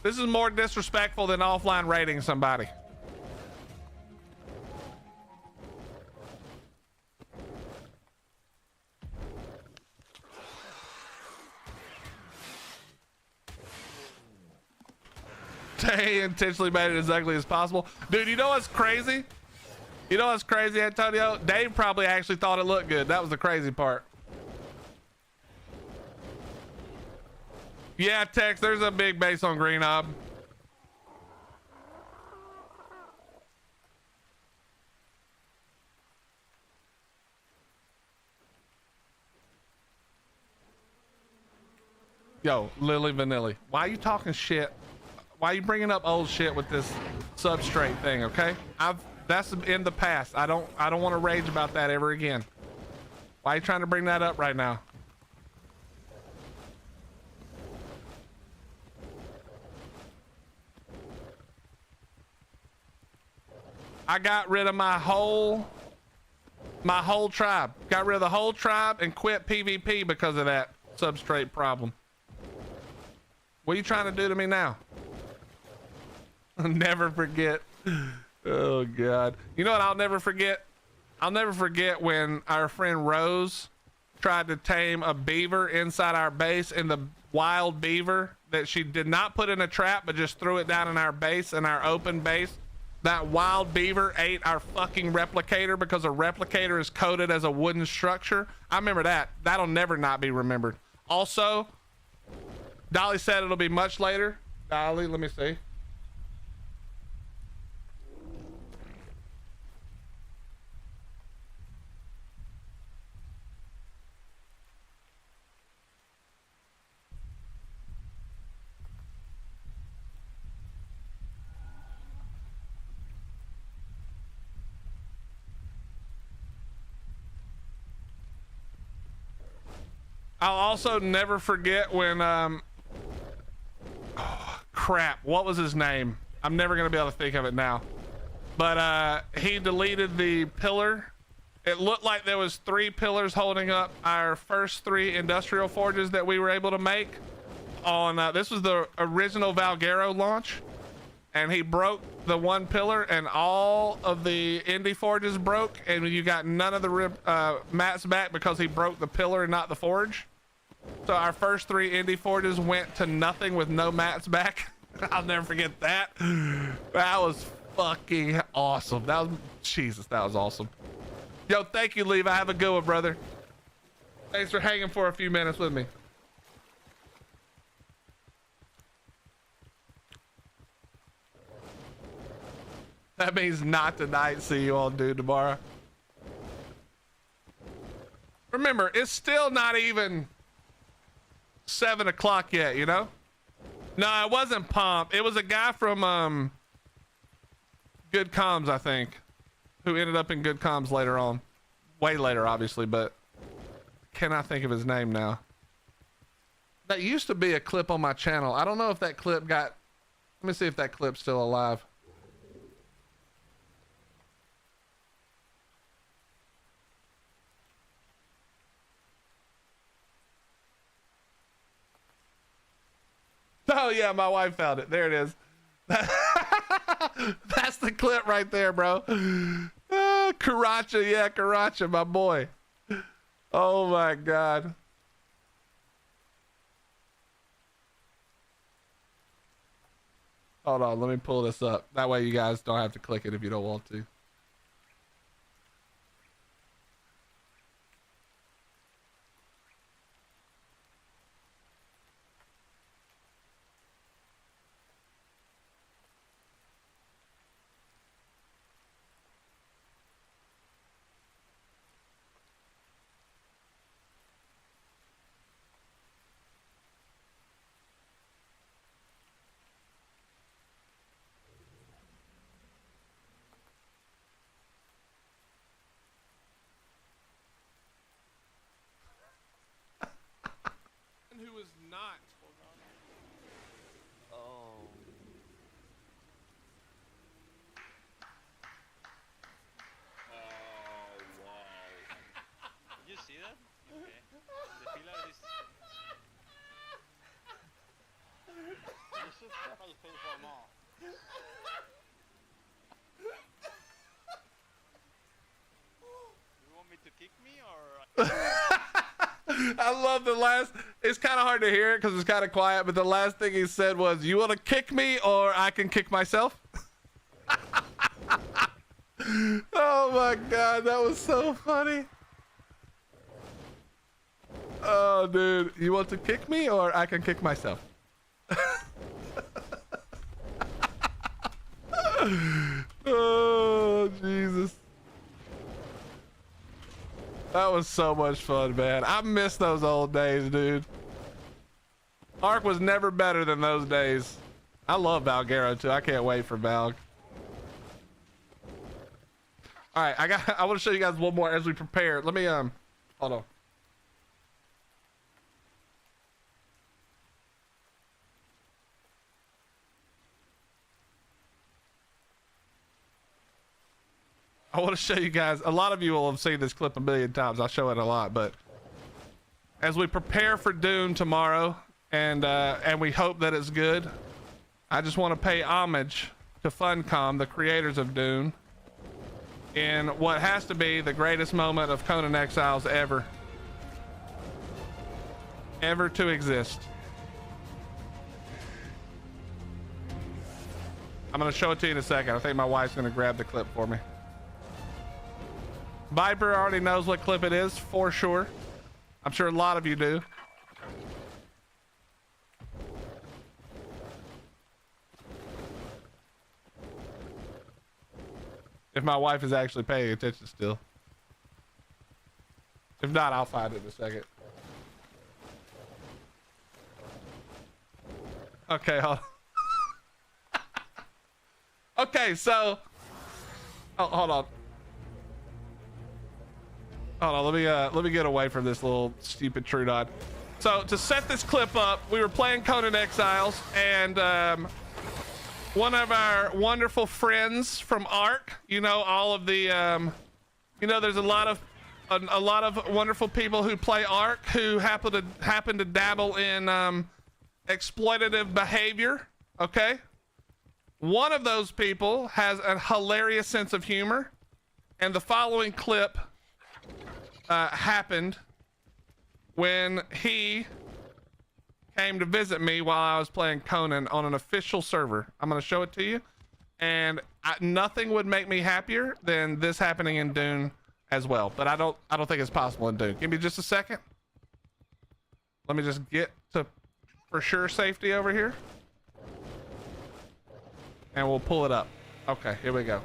This is more disrespectful than offline raiding somebody. They intentionally made it as ugly as possible. Dude, you know what's crazy? You know what's crazy, Antonio? Dave probably actually thought it looked good. That was the crazy part. Yeah, Tex, there's a big base on Green Knob. Yo, Lily Vanilli, why are you talking shit? Why are you bringing up old shit with this substrate thing? Okay, that's in the past. I don't want to rage about that ever again. Why are you trying to bring that up right now? I got rid of my whole tribe. Got rid of the whole tribe and quit PvP because of that substrate problem. What are you trying to do to me now? I'll never forget. Oh God. You know what I'll never forget? I'll never forget when our friend Rose tried to tame a beaver inside our base, and the wild beaver that she did not put in a trap but just threw it down in our base, in our open base. That wild beaver ate our fucking replicator because a replicator is coded as a wooden structure. I remember that. That'll never not be remembered. Also, Dolly said it'll be much later. Dolly, let me see. I'll also never forget when oh, crap, what was his name? I'm never gonna be able to think of it now, but he deleted the pillar. It looked like there was 3 pillars holding up our first 3 industrial forges that we were able to make on this was the original Valguero launch, and he broke the 1 pillar, and all of the indie forges broke, and you got none of the mats back because he broke the pillar and not the forge. So our first 3 indie forges went to nothing with no mats back. I'll never forget that. That was fucking awesome. That was, Jesus, that was awesome. Yo, thank you, Levi. Have a good one, brother. Thanks for hanging for a few minutes with me. That means not tonight. See you all, dude, tomorrow. Remember, it's still not even 7 o'clock yet, you know? No, it wasn't Pomp. It was a guy from Good Comms, I think, who ended up in Good Comms later on. way later, obviously, but cannot think of his name now. That used to be a clip on my channel. I don't know if that clip got, let me see if that clip's still alive. Oh yeah, my wife found it. There it is. That's the clip right there, bro. Karacha, yeah, Karacha, my boy. Oh my God. Hold on, let me pull this up. That way you guys don't have to click it if you don't want to. Who is not. Oh. Oh, wow. Did you see that? Okay. The pillar is... You should probably pay for more. You want me to kick me or... I love the last, it's kind of hard to hear it because it's kind of quiet, but the last thing he said was, you want to kick me or I can kick myself? Oh my God, that was so funny. Oh dude, you want to kick me or I can kick myself? Oh Jesus. That was so much fun, man. I miss those old days, dude. ARK was never better than those days. I love Valgaro too. I can't wait for Valg. All right, I want to show you guys one more as we prepare. Let me hold on. I want to show you guys, a lot of you will have seen this clip a million times. I'll show it a lot, but as we prepare for Dune tomorrow and we hope that it's good, I just want to pay homage to Funcom, the creators of Dune, in what has to be the greatest moment of Conan Exiles ever to exist. I'm going to show it to you in a second. I think my wife's going to grab the clip for me. Viper already knows what clip it is for sure. I'm sure a lot of you do. If my wife is actually paying attention still. If not, I'll find it in a second. Okay, hold on. Okay, so hold on. Hold on, let me get away from this little stupid Trudon. So to set this clip up, we were playing Conan Exiles, and one of our wonderful friends from ARK, you know, all of the, you know, there's a lot of wonderful people who play ARK who happen to dabble in exploitative behavior. Okay, one of those people has a hilarious sense of humor, and the following clip happened when he came to visit me while I was playing Conan on an official server. I'm going to show it to you, and nothing would make me happier than this happening in Dune as well, but I don't think it's possible in Dune. Give me just a second. Let me just get to for sure safety over here, and we'll pull it up. Okay, here we go.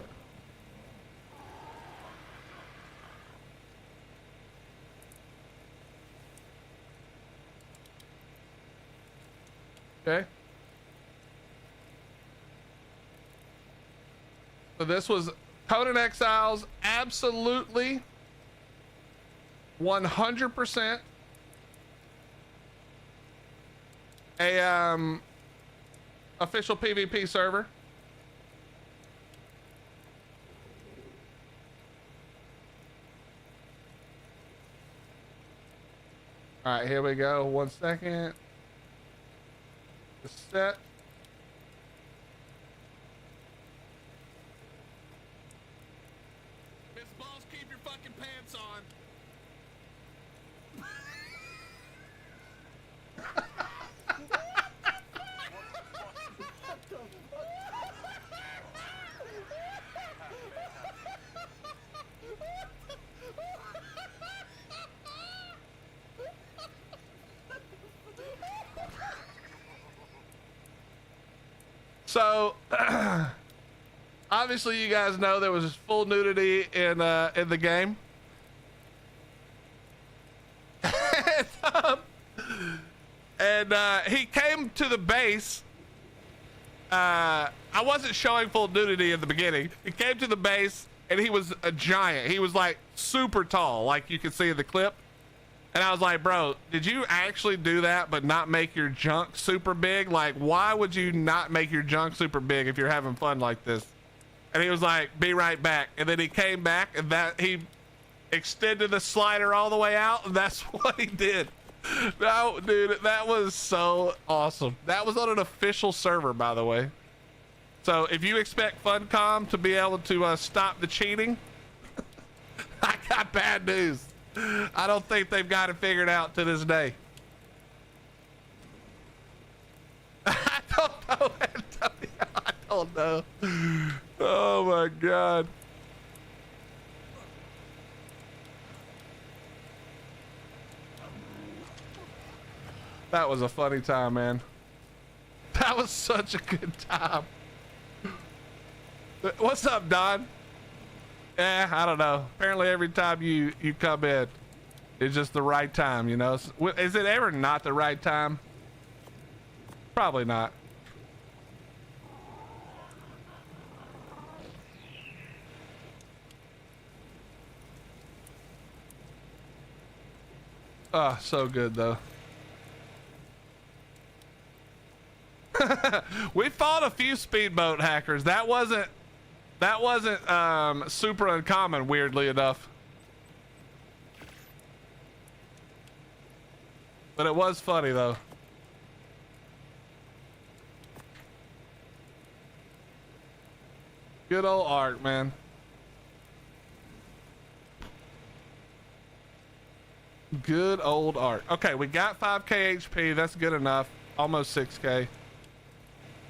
Okay. So this was Conan Exiles absolutely 100% a official PvP server. All right, here we go. 1 second. The set. Miss Balls, keep your fucking pants on. So, obviously, you guys know there was full nudity in the game. and he came to the base. I wasn't showing full nudity in the beginning. He came to the base, and he was a giant. He was like super tall, like you can see in the clip. And I was like, bro, did you actually do that but not make your junk super big? Like, why would you not make your junk super big if you're having fun like this? And he was like, be right back. And then he came back, and that he extended the slider all the way out, and that's what he did. No, dude, that was so awesome. That was on an official server, by the way. So if you expect Funcom to be able to stop the cheating, I got bad news. I don't think they've got it figured out to this day. I don't know, Antonio. I don't know. Oh my God. That was a funny time, man. That was such a good time. What's up, Don? I don't know. Apparently every time you come in, it's just the right time, you know? Is it ever not the right time? Probably not. Oh, so good though. We fought a few speedboat hackers. That wasn't super uncommon, weirdly enough. But it was funny though. Good old ARK, man. Good old ARK. Okay, we got 5k HP. That's good enough. Almost 6k.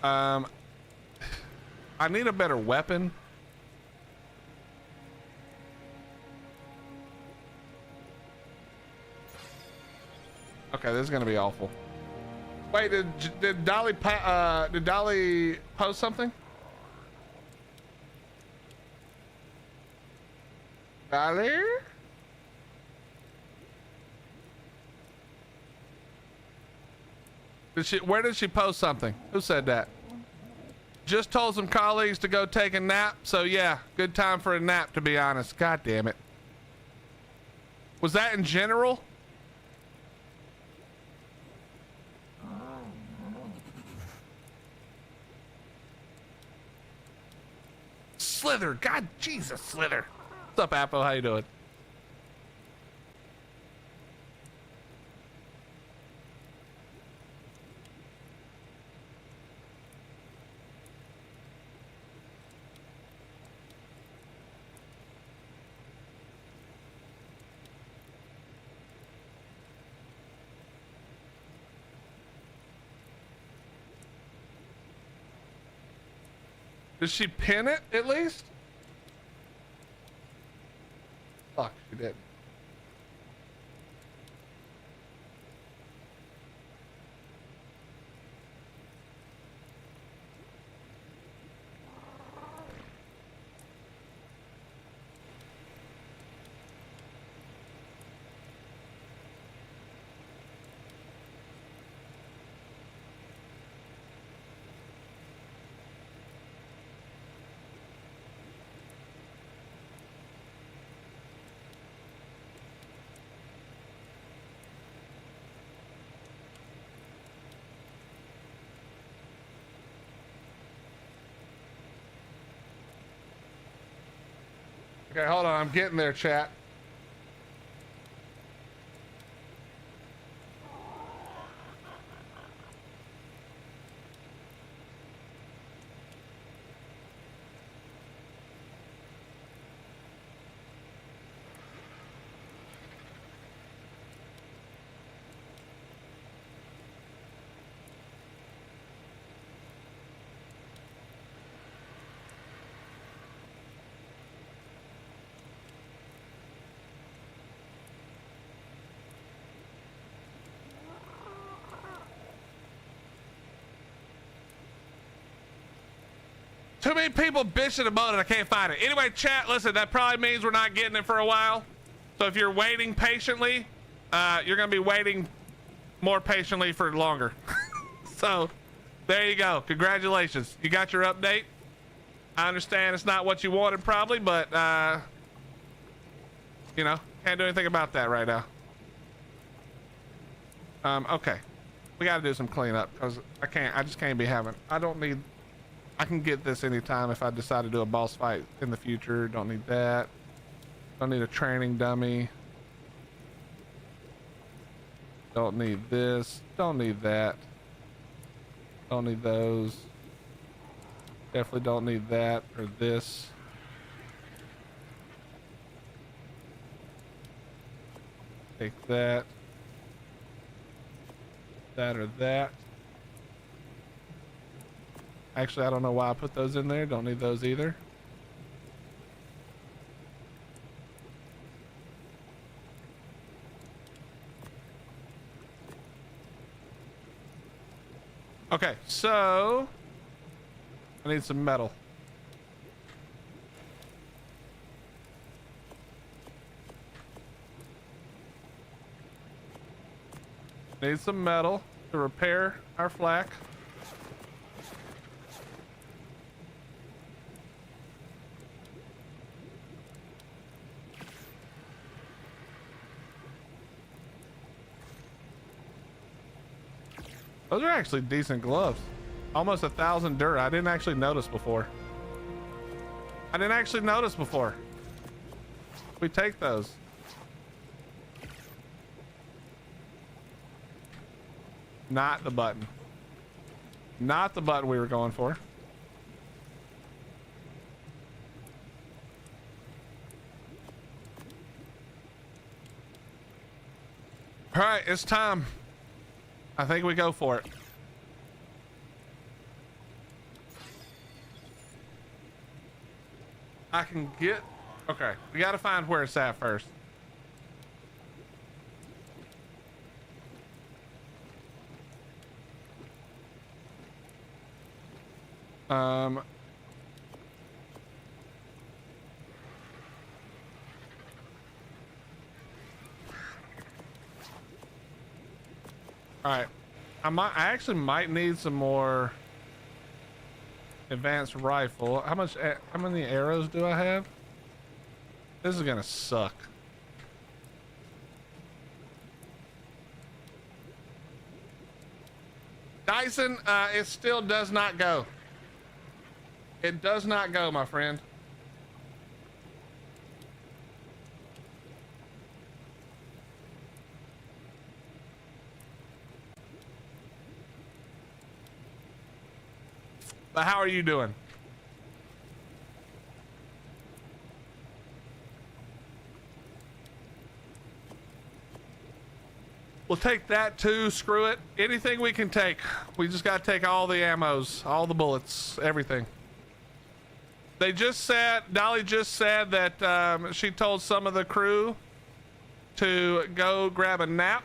I need a better weapon. Okay, this is gonna be awful. Wait, did Dolly post something? Dolly? Where did she post something? Who said that? Just told some colleagues to go take a nap. So yeah, good time for a nap, to be honest. God damn it. Was that in general? Slither. God, Jesus, Slither. What's up, Apple? How you doing? Did she pin it at least? Fuck, she did. Okay, hold on. I'm getting there, chat. Too many people bitching about it. I can't find it. Anyway, chat, listen, that probably means we're not getting it for a while. So if you're waiting patiently, you're going to be waiting more patiently for longer. So there you go. Congratulations. You got your update. I understand it's not what you wanted probably, but, you know, can't do anything about that right now. Okay. We got to do some cleanup because I just can't be having, I can get this anytime if I decide to do a boss fight in the future. Don't need that. Don't need a training dummy. Don't need this. Don't need that. Don't need those. Definitely don't need that or this. Take that. That or that. Actually, I don't know why I put those in there. Don't need those either. Okay, so I need some metal. Need some metal to repair our flak. Those are actually decent gloves. Almost 1,000 dirt. I didn't actually notice before. We take those. Not the button. Not the button we were going for. All right, it's time. I think we go for it. I can get... Okay, we got to find where it's at first. All right, I actually might need some more advanced rifle. How many arrows do I have? This is gonna suck. Dyson, it still does not go. It does not go, my friend. But how are you doing? We'll take that too. Screw it. Anything we can take. We just got to take all the ammos, all the bullets, everything. They just said, Dolly just said that she told some of the crew to go grab a nap.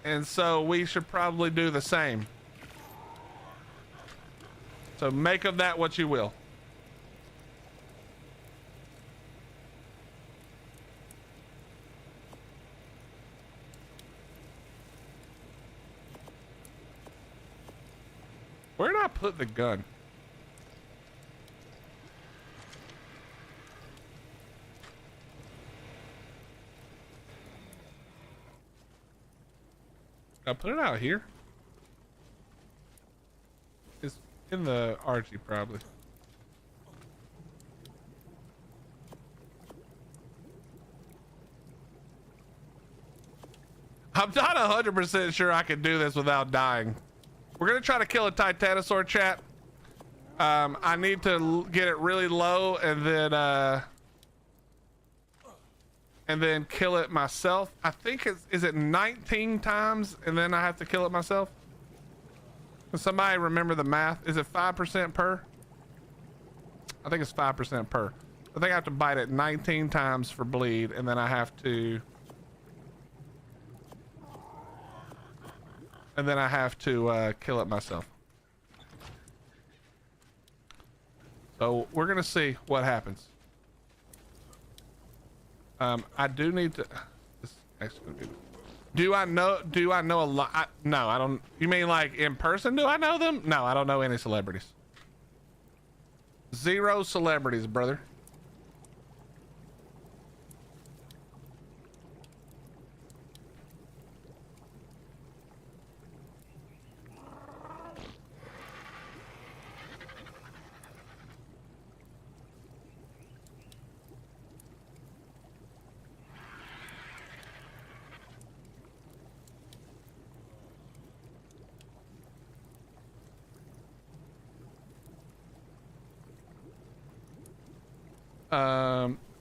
And so we should probably do the same. So make of that what you will. Where did I put the gun? Did I put it out here? It's in the Archie, probably. I'm not 100% sure I can do this without dying. We're gonna try to kill a Titanosaur, chat. I need to get it really low and then kill it myself. I think is it 19 times and then I have to kill it myself? Can somebody remember the math? Is it 5% per? I think it's 5% per. I think I have to bite it 19 times for bleed, and then I have to kill it myself. So we're gonna see what happens. I do need to. This is actually gonna be. Do I know a lot? No, I don't. You mean like in person? Do I know them? No, I don't know any celebrities. 0 celebrities, brother.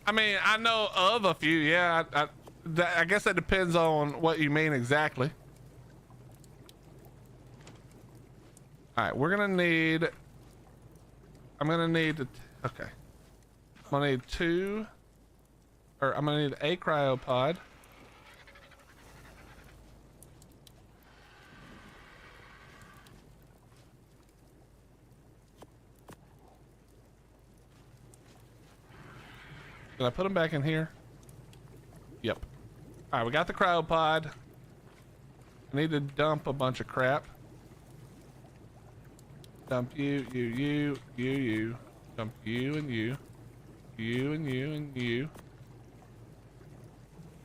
I mean, I know of a few. Yeah, I guess that depends on what you mean exactly. All right, we're gonna need. I'm gonna need to. Okay. I'm gonna need 2, or I'm gonna need a cryopod. Did I put them back in here? Yep. All right, we got the cryopod. I need to dump a bunch of crap. Dump you. Dump you and you. You and you and you.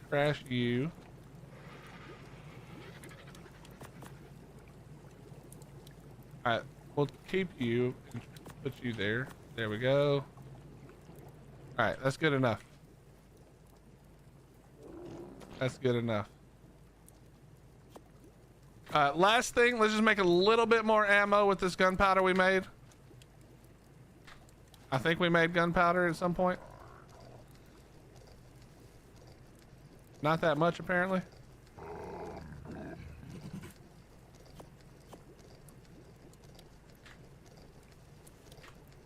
Trash you. All right, we'll keep you and put you there. There we go. All right, that's good enough. That's good enough. Last thing, let's just make a little bit more ammo with this gunpowder we made. I think we made gunpowder at some point. Not that much, apparently.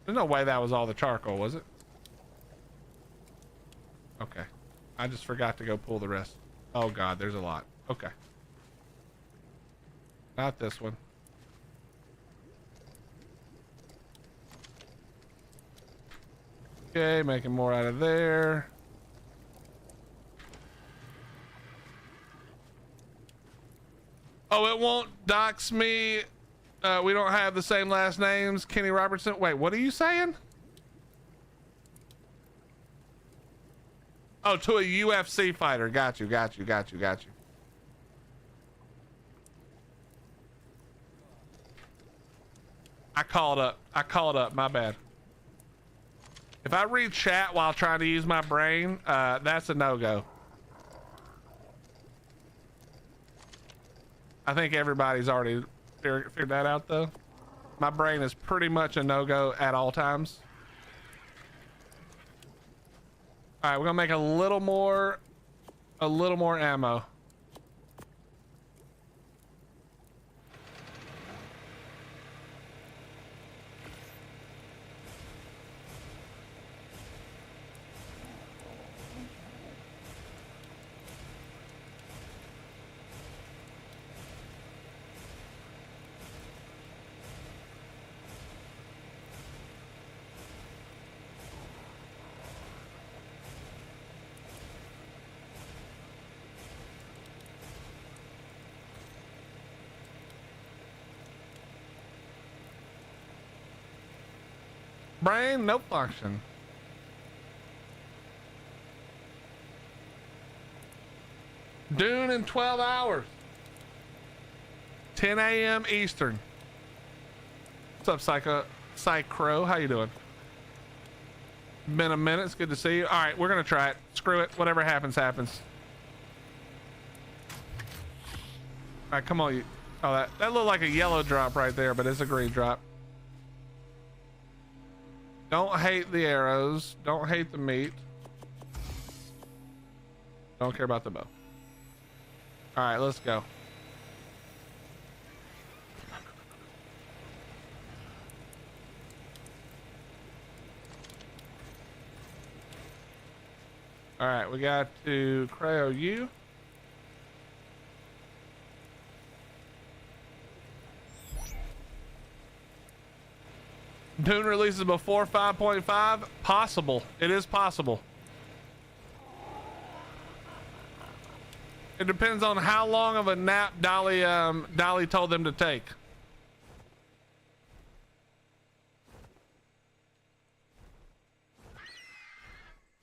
There's no way that was all the charcoal, was it? Okay. I just forgot to go pull the rest. Oh God, there's a lot. Okay. Not this one. Okay, making more out of there. Oh, it won't dox me. We don't have the same last names. Kenny Robertson. Wait, what are you saying? Oh, to a UFC fighter. Got you. I called up. My bad. If I read chat while trying to use my brain, that's a no-go. I think everybody's already figured that out, though. My brain is pretty much a no-go at all times. All right, we're gonna make a little more ammo. Brain, no function. Dune in 12 hours. 10 a.m. Eastern. What's up, Psycro? How you doing? Been a minute. It's good to see you. All right, we're gonna try it. Screw it. Whatever happens, happens. All right, come on. You. Oh, that looked like a yellow drop right there, but it's a green drop. Don't hate the arrows. Don't hate the meat. Don't care about the bow. All right, let's go. All right, we got to cryo you. Dune releases before 5.5. Possible. It is possible. It depends on how long of a nap Dolly told them to take.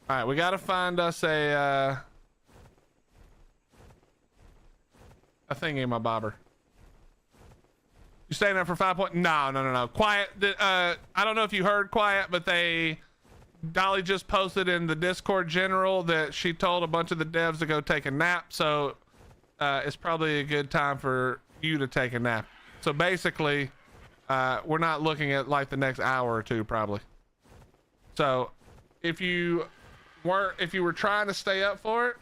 All right, we got to find us a thingy, my bobber. You staying there for 5 point? No. Quiet. I don't know if you heard Quiet, but Dolly just posted in the Discord general that she told a bunch of the devs to go take a nap. So it's probably a good time for you to take a nap. So basically, we're not looking at like the next hour or two probably. So if you were trying to stay up for it,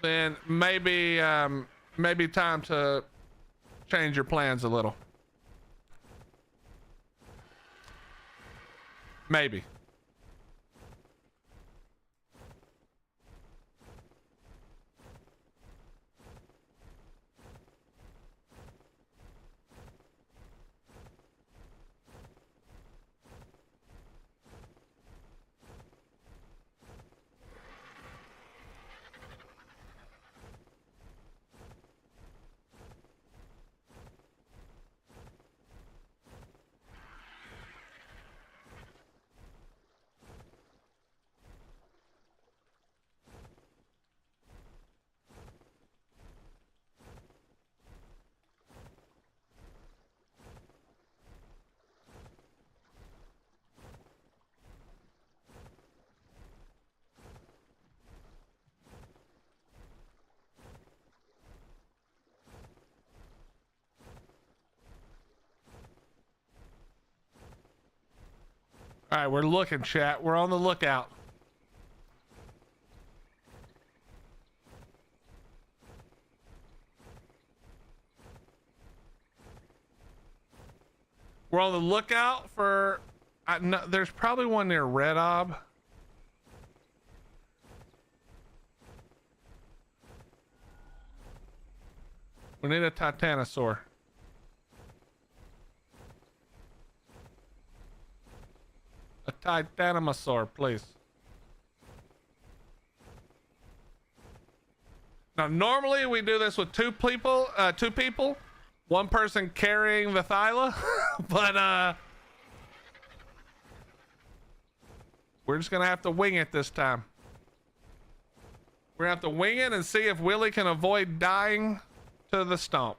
then maybe time to change your plans a little. Maybe. All right, we're looking, chat. We're on the lookout. We're on the lookout for. No, there's probably one near Red Ob. We need a Titanosaur. A Titanosaur, please. Now, normally we do this with two people, one person carrying the Thyla, but we're just gonna have to wing it this time. We're gonna have to wing it and see if Willie can avoid dying to the stomp.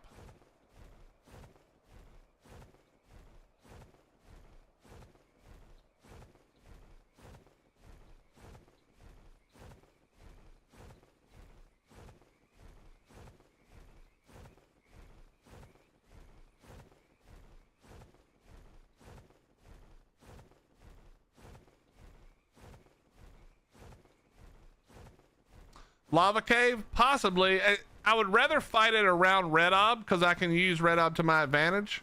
Lava cave, possibly. I would rather fight it around Red Ob because I can use Red Ob to my advantage.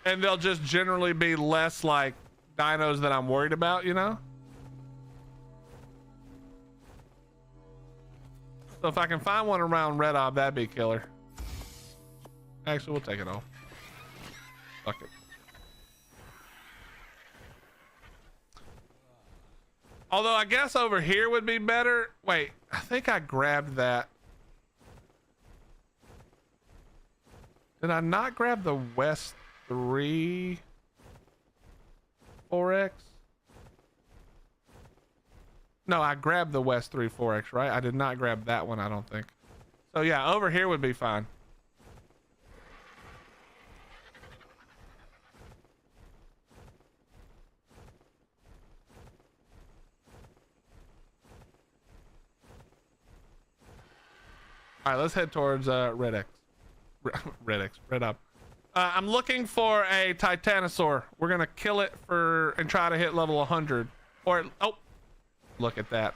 And they'll just generally be less like dinos that I'm worried about, you know? So if I can find one around Red Ob, that'd be killer. Actually, we'll take it off. Fuck it. Although I guess over here would be better. Wait, I think I grabbed that. Did I not grab the West 3 4X? No, I grabbed the West 3 4X, right? I did not grab that one, I don't think. So yeah, over here would be fine. All right, let's head towards Red X. Red up. I'm looking for a Titanosaur. We're gonna kill it and try to hit level 100. Or oh, look at that.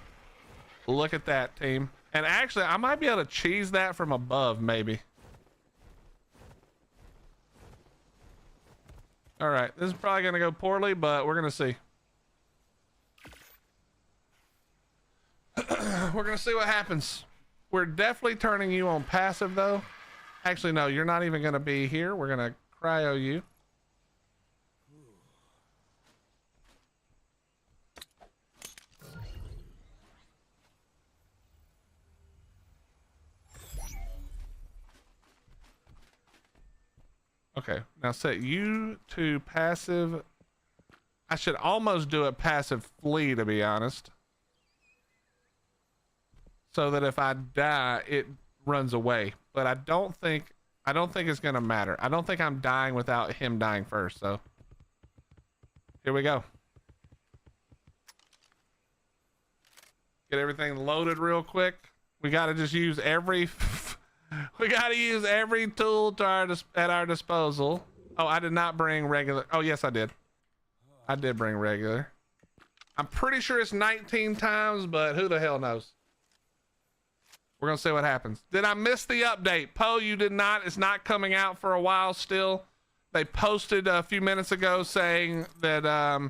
Look at that, team. And actually, I might be able to cheese that from above, maybe. All right, this is probably gonna go poorly, but we're gonna see. We're gonna see what happens. We're definitely turning you on passive though. Actually, no, you're not even gonna be here. We're gonna cryo you. Okay, now set you to passive. I should almost do it passive flee, to be honest. So that if I die, it runs away. But I don't think it's gonna matter. I don't think I'm dying without him dying first, so. Here we go. Get everything loaded real quick. We gotta just use every we gotta use every tool at our disposal. Oh, I did not bring regular. Oh, yes, I did. I did bring regular. I'm pretty sure it's 19 times, but who the hell knows? We're gonna see what happens. Did I miss the update? Poe, you did not. It's not coming out for a while still. They posted a few minutes ago saying that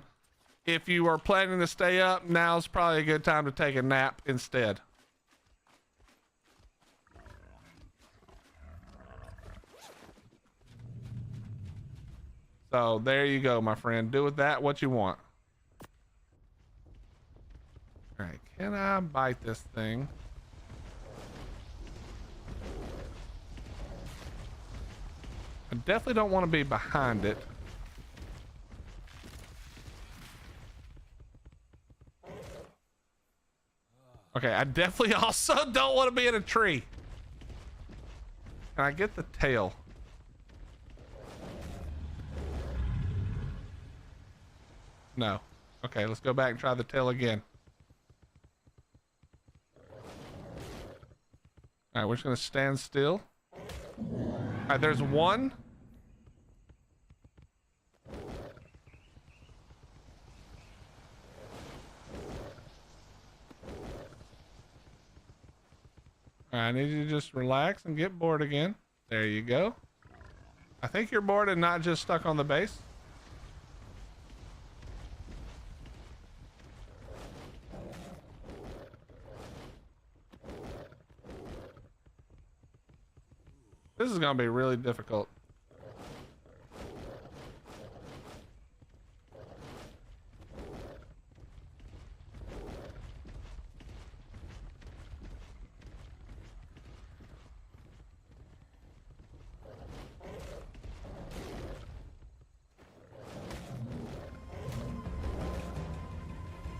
if you are planning to stay up, now's probably a good time to take a nap instead. So there you go, my friend. Do with that what you want. All right, can I bite this thing? I definitely don't want to be behind it. Okay, I definitely also don't want to be in a tree. Can I get the tail? No. Okay, let's go back and try the tail again. All right, we're just gonna stand still. All right, there's one. All right, I need you to just relax and get bored again. There you go. I think you're bored and not just stuck on the base. This is gonna be really difficult.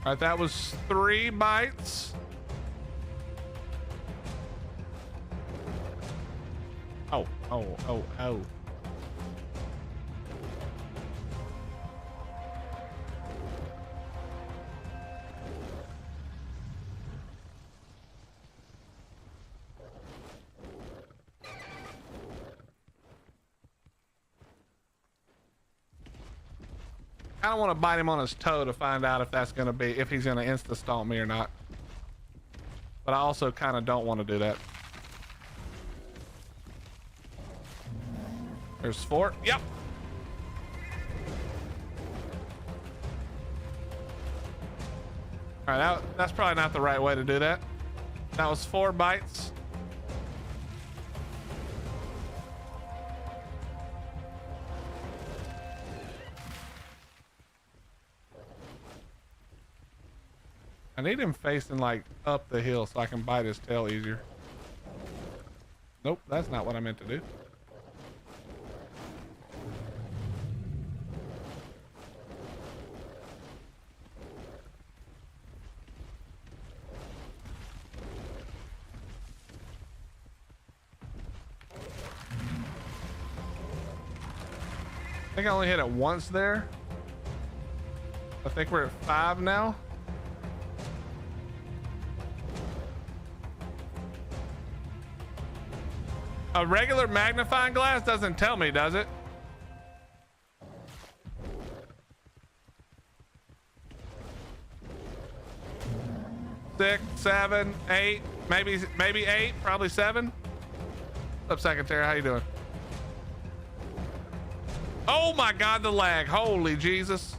All right, that was 3 bites. Oh. I don't want to bite him on his toe to find out if he's gonna insta stomp me or not. But I also kind of don't want to do that. There's 4. Yep. All right, that's probably not the right way to do that. That was 4 bites. I need him facing like up the hill so I can bite his tail easier. Nope, that's not what I meant to do. I think I only hit it once there. I think we're at 5 now. A regular magnifying glass doesn't tell me, does it? Six, seven, eight, maybe 8, probably 7. What's up, Secretary? How you doing? Oh my God, the lag. Holy Jesus.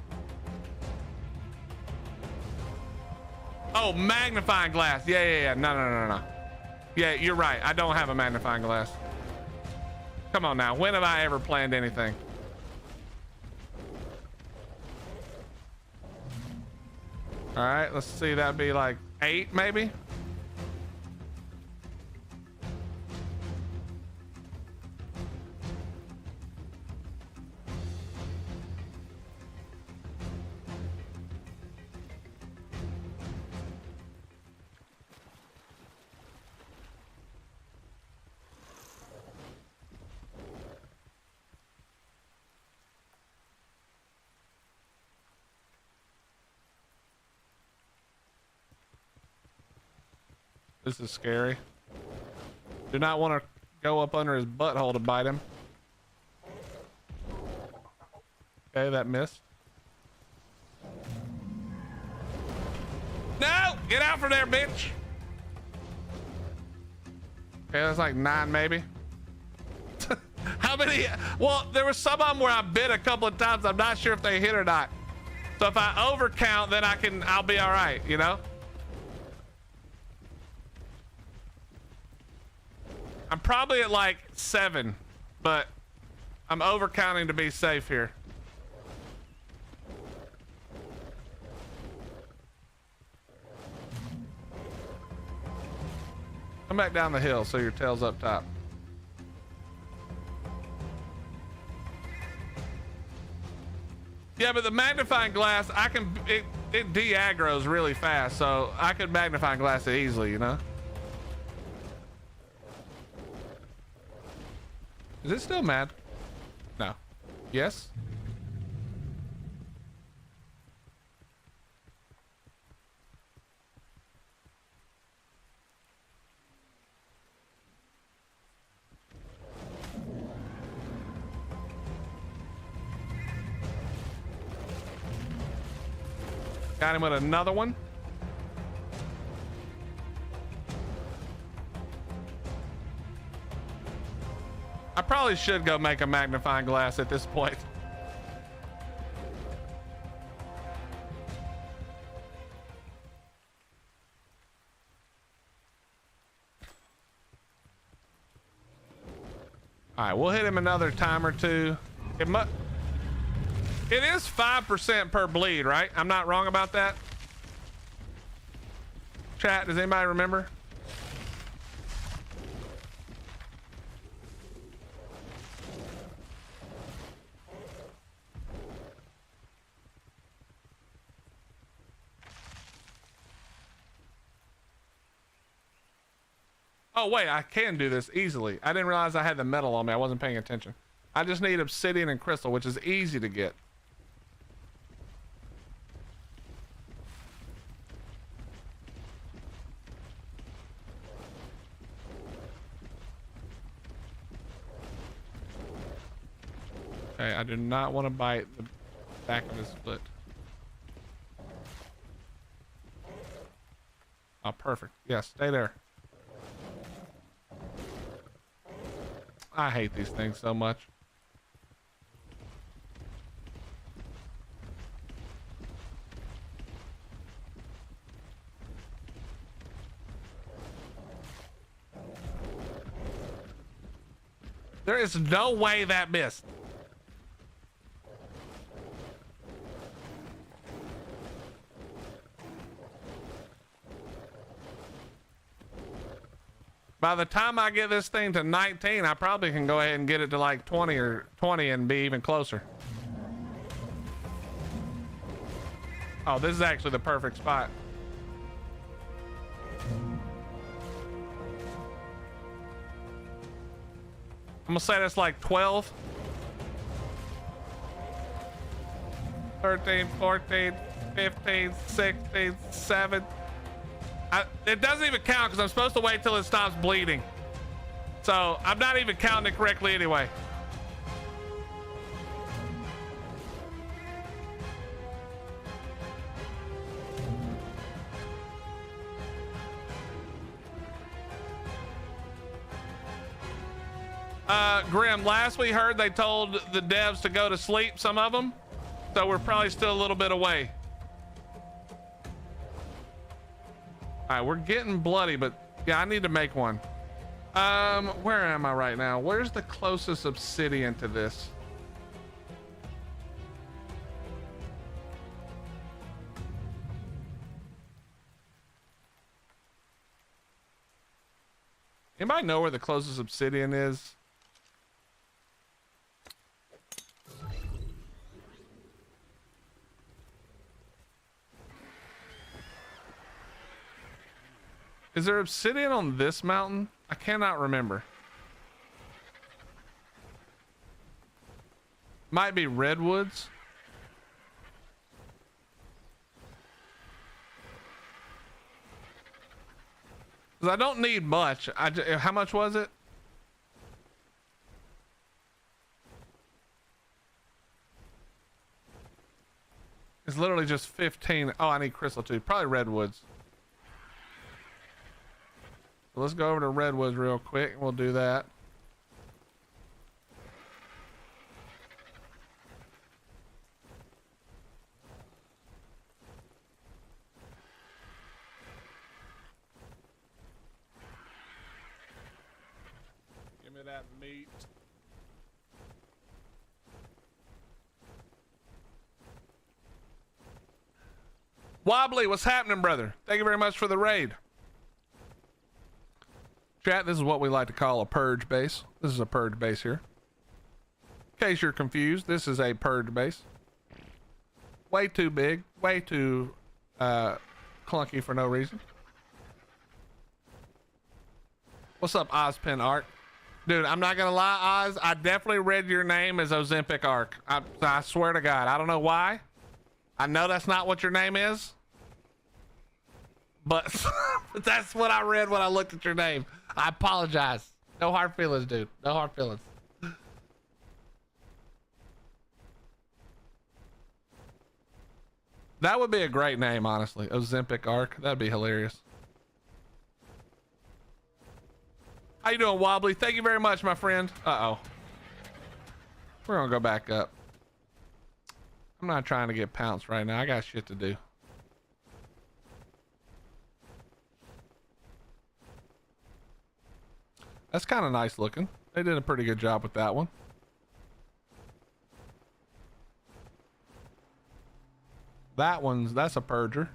Oh, magnifying glass. Yeah. No. Yeah, you're right. I don't have a magnifying glass. Come on now. When have I ever planned anything? All right, let's see. That'd be like 8, maybe. This is scary. Do not want to go up under his butthole to bite him. Okay, that missed. No! Get out from there, bitch! Okay, that's like 9 maybe. How many? Well, there was some of them where I bit a couple of times. I'm not sure if they hit or not. So if I overcount, then I'll be all right, you know? I'm probably at like 7, but I'm overcounting to be safe here. Come back down the hill so your tail's up top. Yeah, but the magnifying glass, it de-aggroes really fast, so I could magnifying glass it easily, you know? Is it still mad? No. Yes? Got him with another one. I probably should go make a magnifying glass at this point. All right, we'll hit him another time or two. It is 5% per bleed, right? I'm not wrong about that. Chat, does anybody remember? Oh wait, I can do this easily. I didn't realize I had the metal on me. I wasn't paying attention. I just need obsidian and crystal, which is easy to get. Okay, I do not want to bite the back of his foot. Oh, perfect. Yeah, stay there. I hate these things so much. There is no way that missed. By the time I get this thing to 19, I probably can go ahead and get it to like 20 or 20 and be even closer. Oh, this is actually the perfect spot. I'm gonna say that's like 12, 13, 14, 15, 16, 17. It doesn't even count because I'm supposed to wait till it stops bleeding. So I'm not even counting it correctly anyway. Grim, last we heard, they told the devs to go to sleep, some of them. So we're probably still a little bit away. All right, we're getting bloody, but yeah, I need to make one. Where am I right now? Where's the closest obsidian to this? Anybody know where the closest obsidian is? Is there obsidian on this mountain? I cannot remember. Might be redwoods. Because I don't need much. How much was it? It's literally just 15. Oh, I need crystal too. Probably redwoods. So let's go over to redwoods real quick and we'll do that. Give me that meat. Wobbly, what's happening, brother? Thank you very much for the raid. Chat, this is what we like to call a purge base. This is a purge base here. In case you're confused, this is a purge base. Way too big, way too clunky for no reason. What's up, Ozpin Ark? Dude, I'm not gonna lie, Oz, I definitely read your name as Ozempic Ark. I swear to God, I don't know why. I know that's not what your name is. But that's what I read when I looked at your name. I apologize. No hard feelings, dude. No hard feelings. That would be a great name, honestly. Ozempic Ark. That'd be hilarious. How you doing, Wobbly? Thank you very much, my friend. Uh-oh. We're gonna go back up. I'm not trying to get pounced right now. I got shit to do. That's kind of nice looking. They did a pretty good job with that one. That's a purger.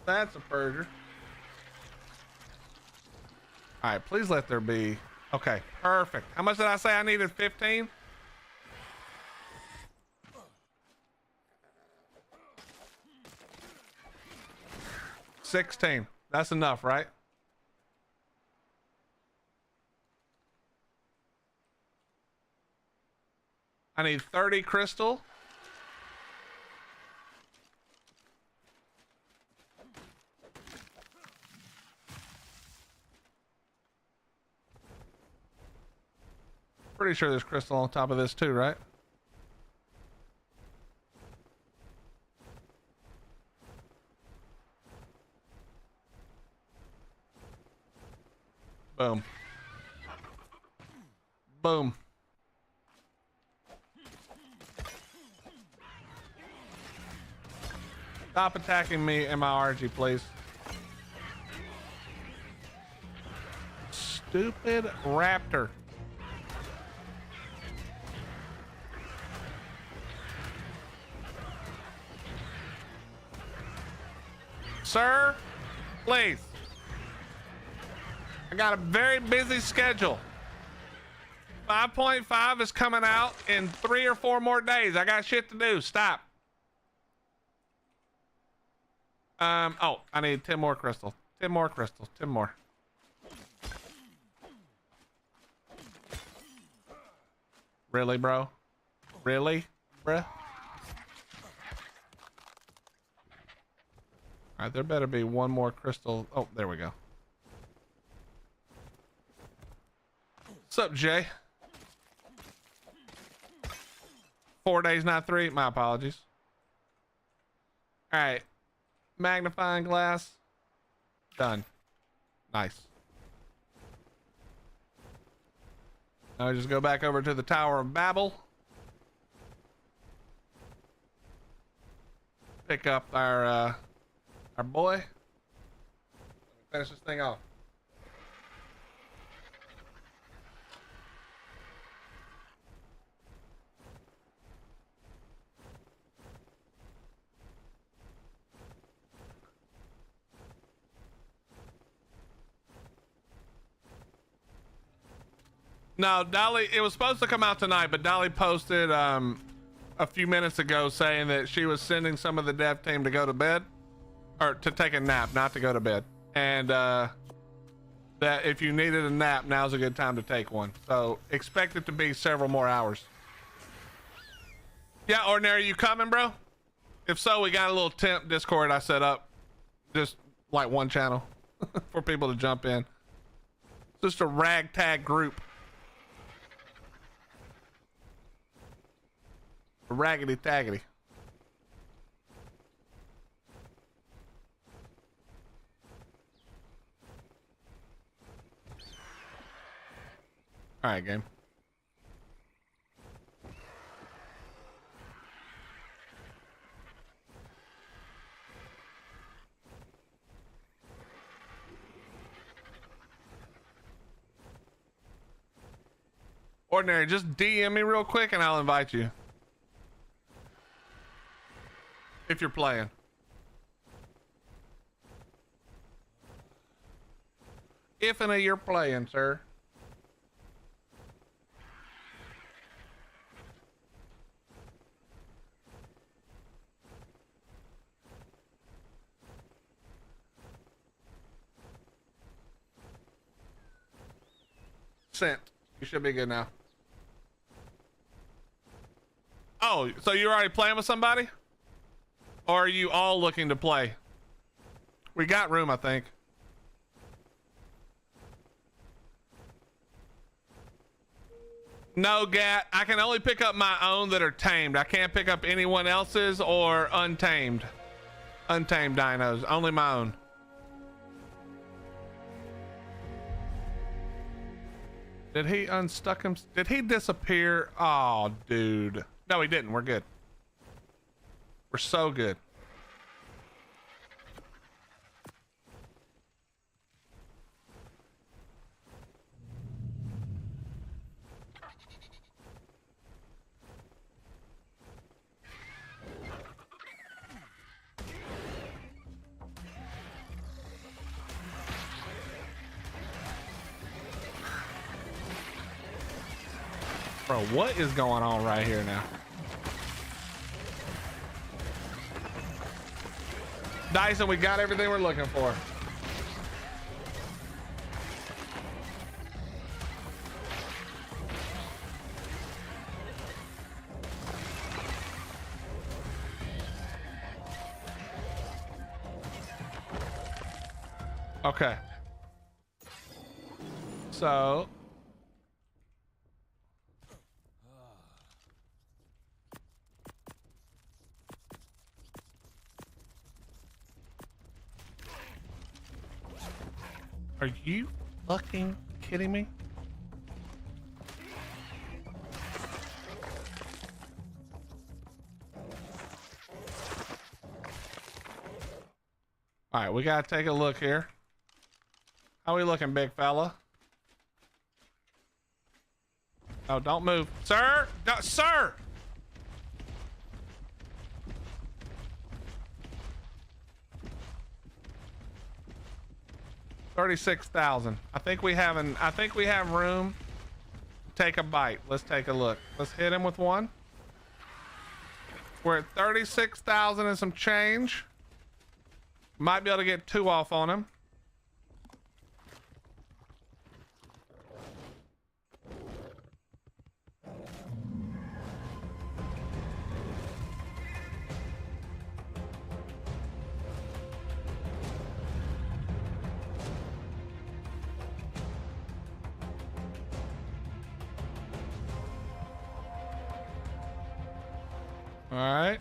That's a purger. All right, please let there be. Okay, perfect. How much did I say I needed? 15? $16. That's enough, right? I need 30 crystal. Pretty sure there's crystal on top of this too, right? Boom. Boom. Stop attacking me and my RG, please. Stupid raptor. Sir, please. I got a very busy schedule. 5.5 is coming out in 3 or 4 more days. I got shit to do. Stop. Oh, I need 10 more crystal. 10 more crystals. 10 more. Really, bro? Really, bruh? All right, there better be one more crystal. Oh, there we go. What's up, Jay? 4 days, not 3. My apologies. All right. Magnifying glass. Done. Nice. Now we just go back over to the Tower of Babel. Pick up our boy. Finish this thing off. No, Dolly, it was supposed to come out tonight, but Dolly posted a few minutes ago saying that she was sending some of the dev team to go to bed, or to take a nap, not to go to bed. And that if you needed a nap, now's a good time to take one. So expect it to be several more hours. Yeah, Ordinary, you coming, bro? If so, we got a little temp Discord I set up. Just like one channel for people to jump in. Just a ragtag group. Raggedy taggedy. All right, game. Ordinary, just DM me real quick and I'll invite you. If you're playing. If any you're playing, sir. Sent. You should be good now. Oh, so you're already playing with somebody? Or are you all looking to play? We got room, I think. No, Gat. I can only pick up my own that are tamed. I can't pick up anyone else's or untamed. Untamed dinos. Only my own. Did he unstuck him? Did he disappear? Oh, dude. No, he didn't. We're good. We're so good. Bro, what is going on right here now? Dyson, we got everything we're looking for. Okay. So are you fucking kidding me? All right, we gotta take a look here. How we looking, big fella? Oh, don't move, sir. No, sir. $36,000. I think we have room. Take a bite. Let's take a look. Let's hit him with one. We're at 36,000 and some change. Might be able to get 2 off on him. All right.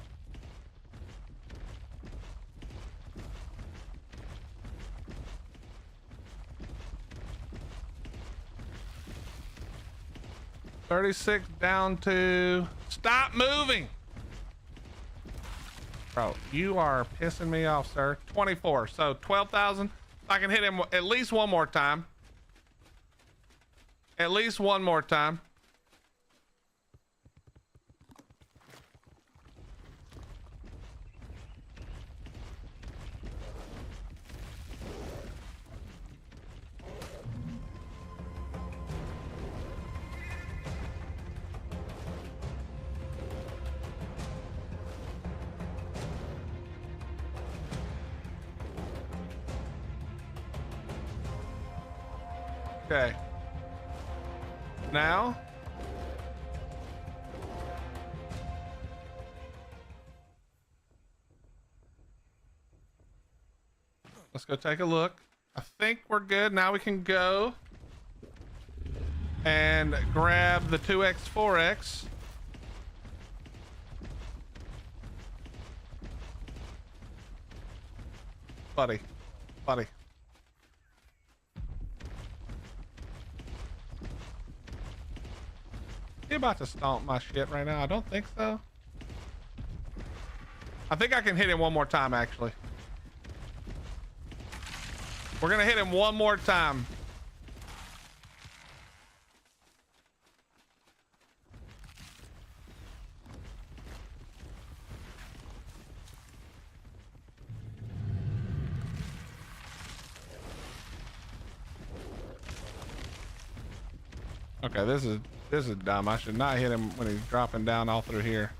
$36 down to stop moving. Bro, you are pissing me off, sir. 24, so 12,000. I can hit him at least one more time. At least one more time. Okay. Now. Let's go take a look. I think we're good. Now we can go and grab the 2x, 4x. Buddy. You about to stomp my shit right now? I don't think so. I think I can hit him one more time, actually. We're gonna hit him one more time. Okay, this is dumb. I should not hit him when he's dropping down all through here.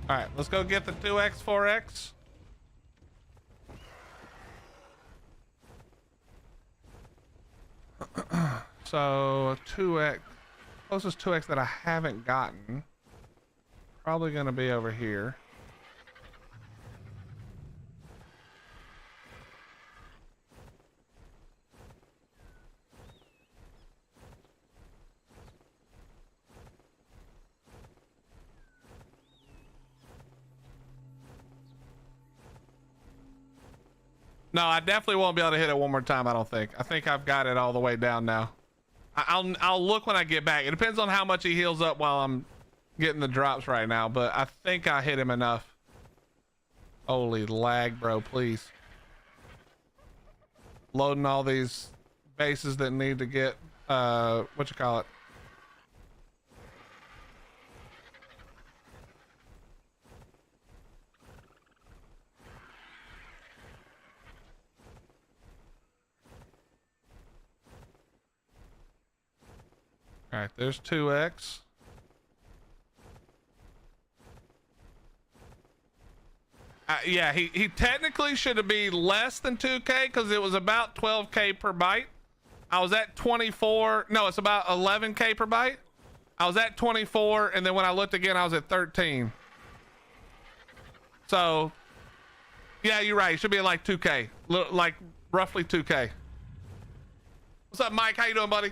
All right, let's go get the 2x, 4x. So 2x, closest 2x that I haven't gotten, probably gonna be over here. No, I definitely won't be able to hit it one more time. I don't think. I think I've got it all the way down now. I'll look when I get back. It depends on how much he heals up while I'm getting the drops right now, but I think I hit him enough. Holy lag, bro, please. Loading all these bases that need to get what you call it. All right, there's 2x. Yeah, he technically should be less than 2K because it was about 12K per byte. I was at 24. No, it's about 11K per byte. I was at 24, and then when I looked again, I was at 13. So, yeah, you're right. It should be like 2K, like roughly 2K. What's up, Mike? How you doing, buddy?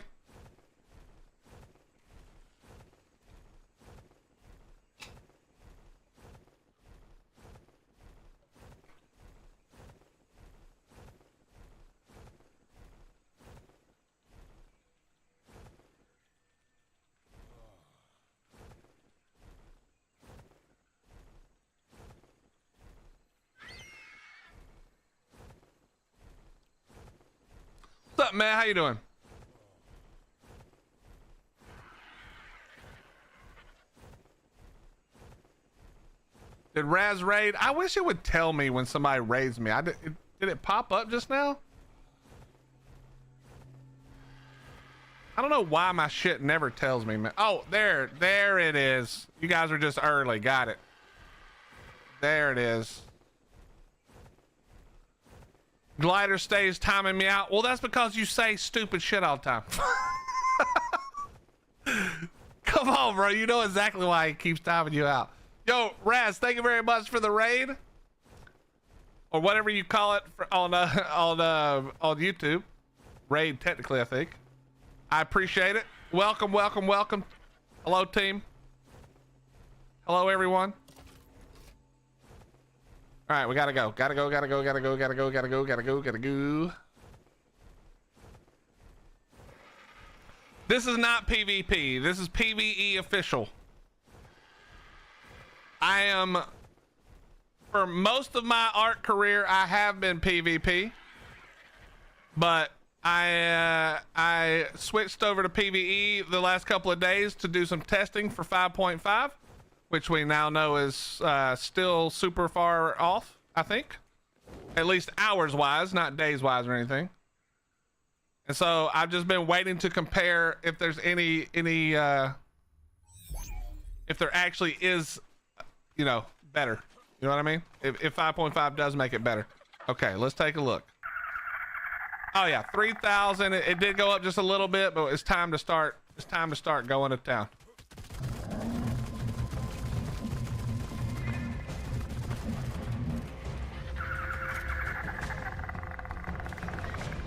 What's up, man? How you doing? Did Raz raid? I wish it would tell me when somebody raids me. Did it pop up just now? I don't know why my shit never tells me, man. Oh, there it is. You guys are just early. Got it. There it is. Glider stays timing me out. Well, that's because you say stupid shit all the time. Come on, bro. You know exactly why he keeps timing you out. Yo, Raz, thank you very much for the raid, or whatever you call it on YouTube. Raid, technically, I think. I appreciate it. Welcome, welcome, welcome. Hello, team. Hello, everyone. All right, we gotta go. Gotta go. Gotta go. Gotta go. Gotta go. Gotta go. Gotta go. Gotta go. This is not PvP. This is PvE official. I am, for most of my ARK career, I have been PvP, but I switched over to PvE the last couple of days to do some testing for 5.5, which we now know is still super far off, I think. At least hours wise, not days wise or anything. And so I've just been waiting to compare if there's any if there actually is, you know, better. You know what I mean? If 5.5 does make it better. Okay, let's take a look. Oh yeah, 3,000. It did go up just a little bit, but it's time to start. It's time to start going to town.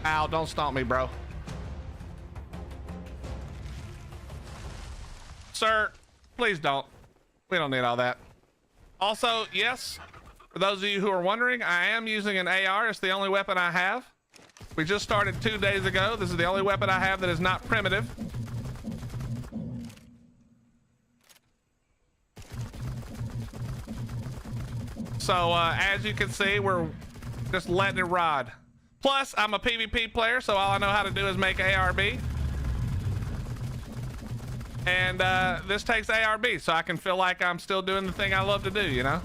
Ow, don't stomp me, bro. Sir, please don't. We don't need all that. Also, yes, for those of you who are wondering, I am using an AR. It's the only weapon I have. We just started 2 days ago. This is the only weapon I have that is not primitive. So, as you can see, we're just letting it ride. Plus, I'm a PvP player, so all I know how to do is make ARB. And this takes ARB, so I can feel like I'm still doing the thing I love to do, you know?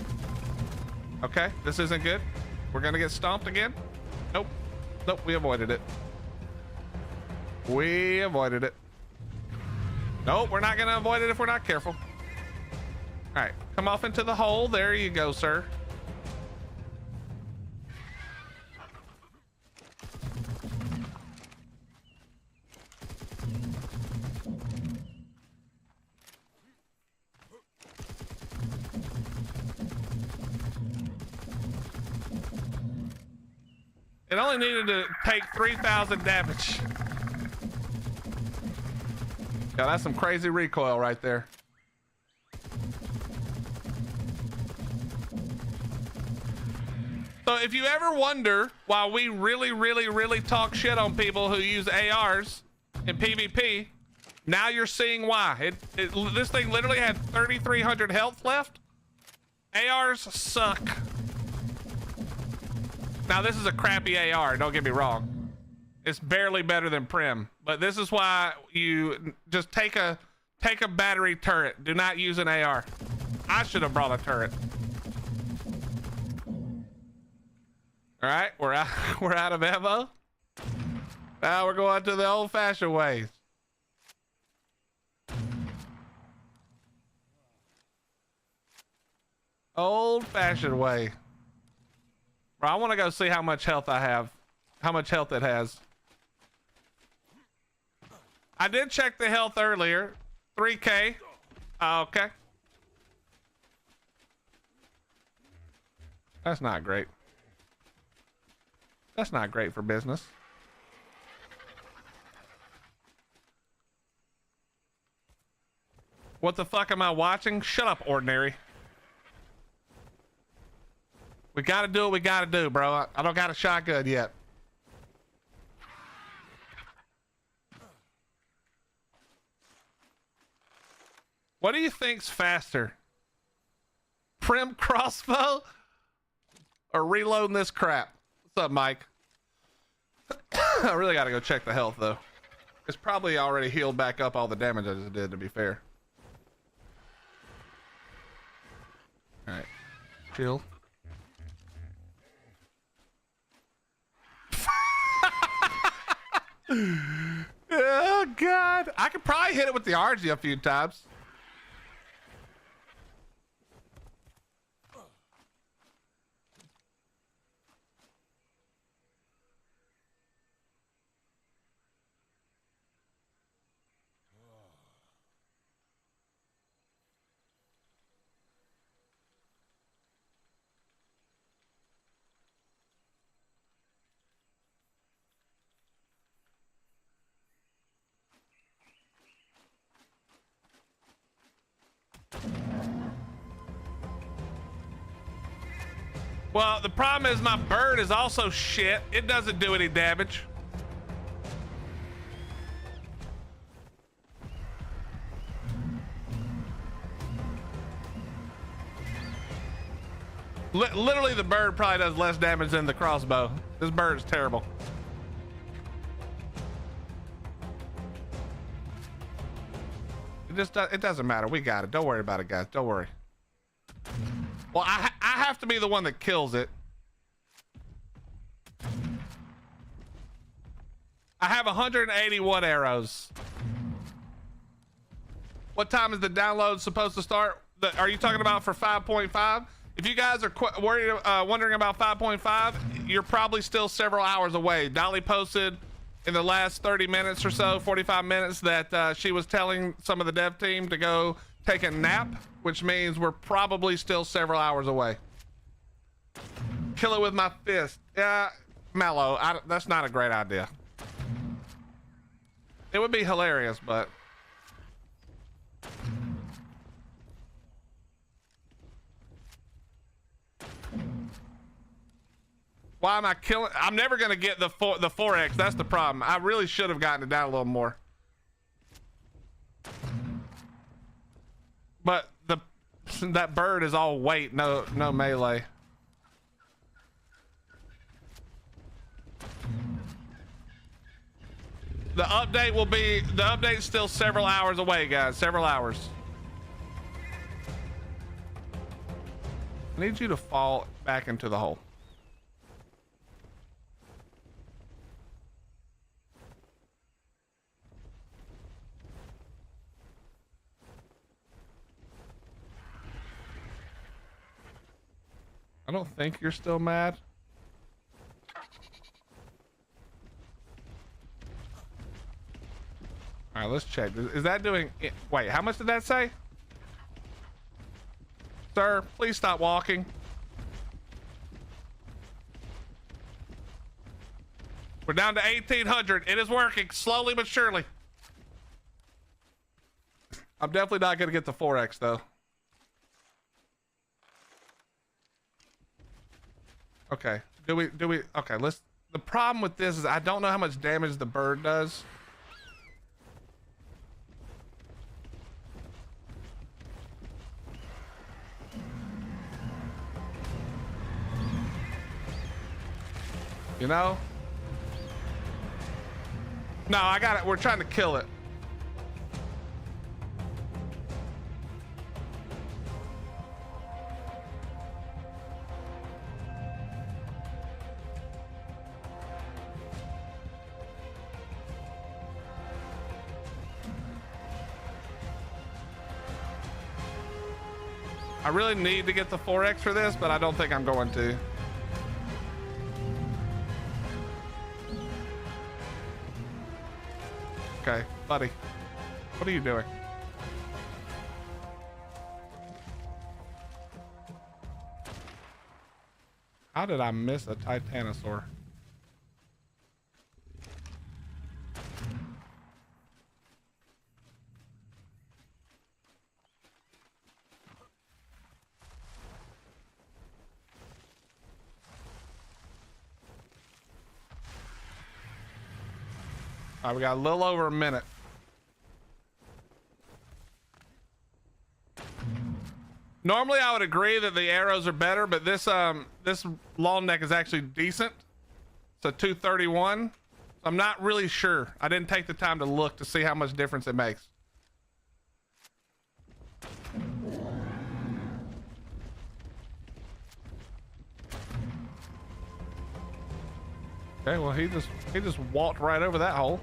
Okay, this isn't good. We're gonna get stomped again. Nope. Nope, we avoided it. We avoided it. Nope, we're not gonna avoid it if we're not careful. All right, come off into the hole. There you go, sir. It only needed to take 3,000 damage. Yeah, that's some crazy recoil right there. So if you ever wonder why we really talk shit on people who use ARs in PvP, now you're seeing why. This thing literally had 3,300 health left. ARs suck. Now this is a crappy AR, don't get me wrong. It's barely better than Prim, but this is why you just take a battery turret. Do not use an AR. I should have brought a turret. All right, we're out. We're out of ammo. Now we're going to the old-fashioned ways. Old-fashioned way. Bro, I want to go see how much health I have. How much health it has. I did check the health earlier. 3K. Okay. That's not great. That's not great for business. What the fuck am I watching? Shut up, Ordinary. We gotta do what we gotta do, bro. I don't got a shotgun yet. What do you think's faster? Prim crossbow or reloading this crap? What's up, Mike? I really gotta go check the health though. It's probably already healed back up all the damage I just did, to be fair. All right, chill. Oh God, I could probably hit it with the RG a few times. Well, the problem is my bird is also shit. It doesn't do any damage. Literally, the bird probably does less damage than the crossbow. This bird is terrible. It doesn't matter. We got it. Don't worry about it, guys. Don't worry. Well, I have to be the one that kills it. I have 181 arrows. What time is the download supposed to start? Are you talking about for 5.5? If you guys are wondering about 5.5, you're probably still several hours away. Dolly posted in the last 30 minutes or so, 45 minutes, that she was telling some of the dev team to go take a nap, which means we're probably still several hours away. Kill it with my fist. Yeah, Mellow, that's not a great idea. It would be hilarious, but... Why am I killing? I'm never gonna get the 4x. That's the problem. I really should have gotten it down a little more. But that bird is all weight, no melee. The update's still several hours away, guys. Several hours. I need you to fall back into the hole. I don't think you're still mad. All right, let's check. Is that doing it? Wait, how much did that say? Sir, please stop walking. We're down to 1,800. It is working slowly but surely. I'm definitely not going to get the 4x though. Okay, do we, okay, the problem with this is I don't know how much damage the bird does. You know? No, I got it. We're trying to kill it. I really need to get the 4x for this, but I don't think I'm going to. Okay, buddy. What are you doing? How did I miss a Titanosaur? All right, we got a little over a minute. Normally I would agree that the arrows are better, but this long neck is actually decent. It's a 231. I'm not really sure. I didn't take the time to look to see how much difference it makes. Okay, well he just walked right over that hole.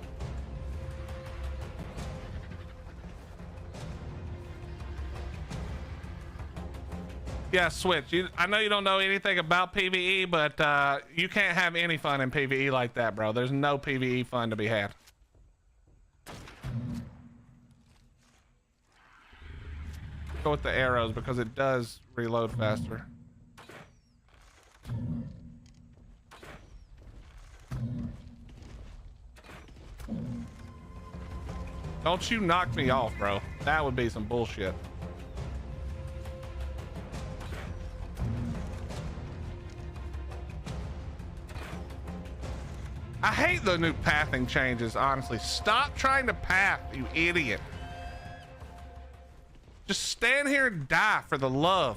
Yeah, Switch. I know you don't know anything about PvE, but you can't have any fun in PvE like that, bro. There's no PvE fun to be had. Go with the arrows because it does reload faster. Don't you knock me off, bro. That would be some bullshit. I hate the new pathing changes, honestly. Stop trying to path, you idiot. Just stand here and die for the love.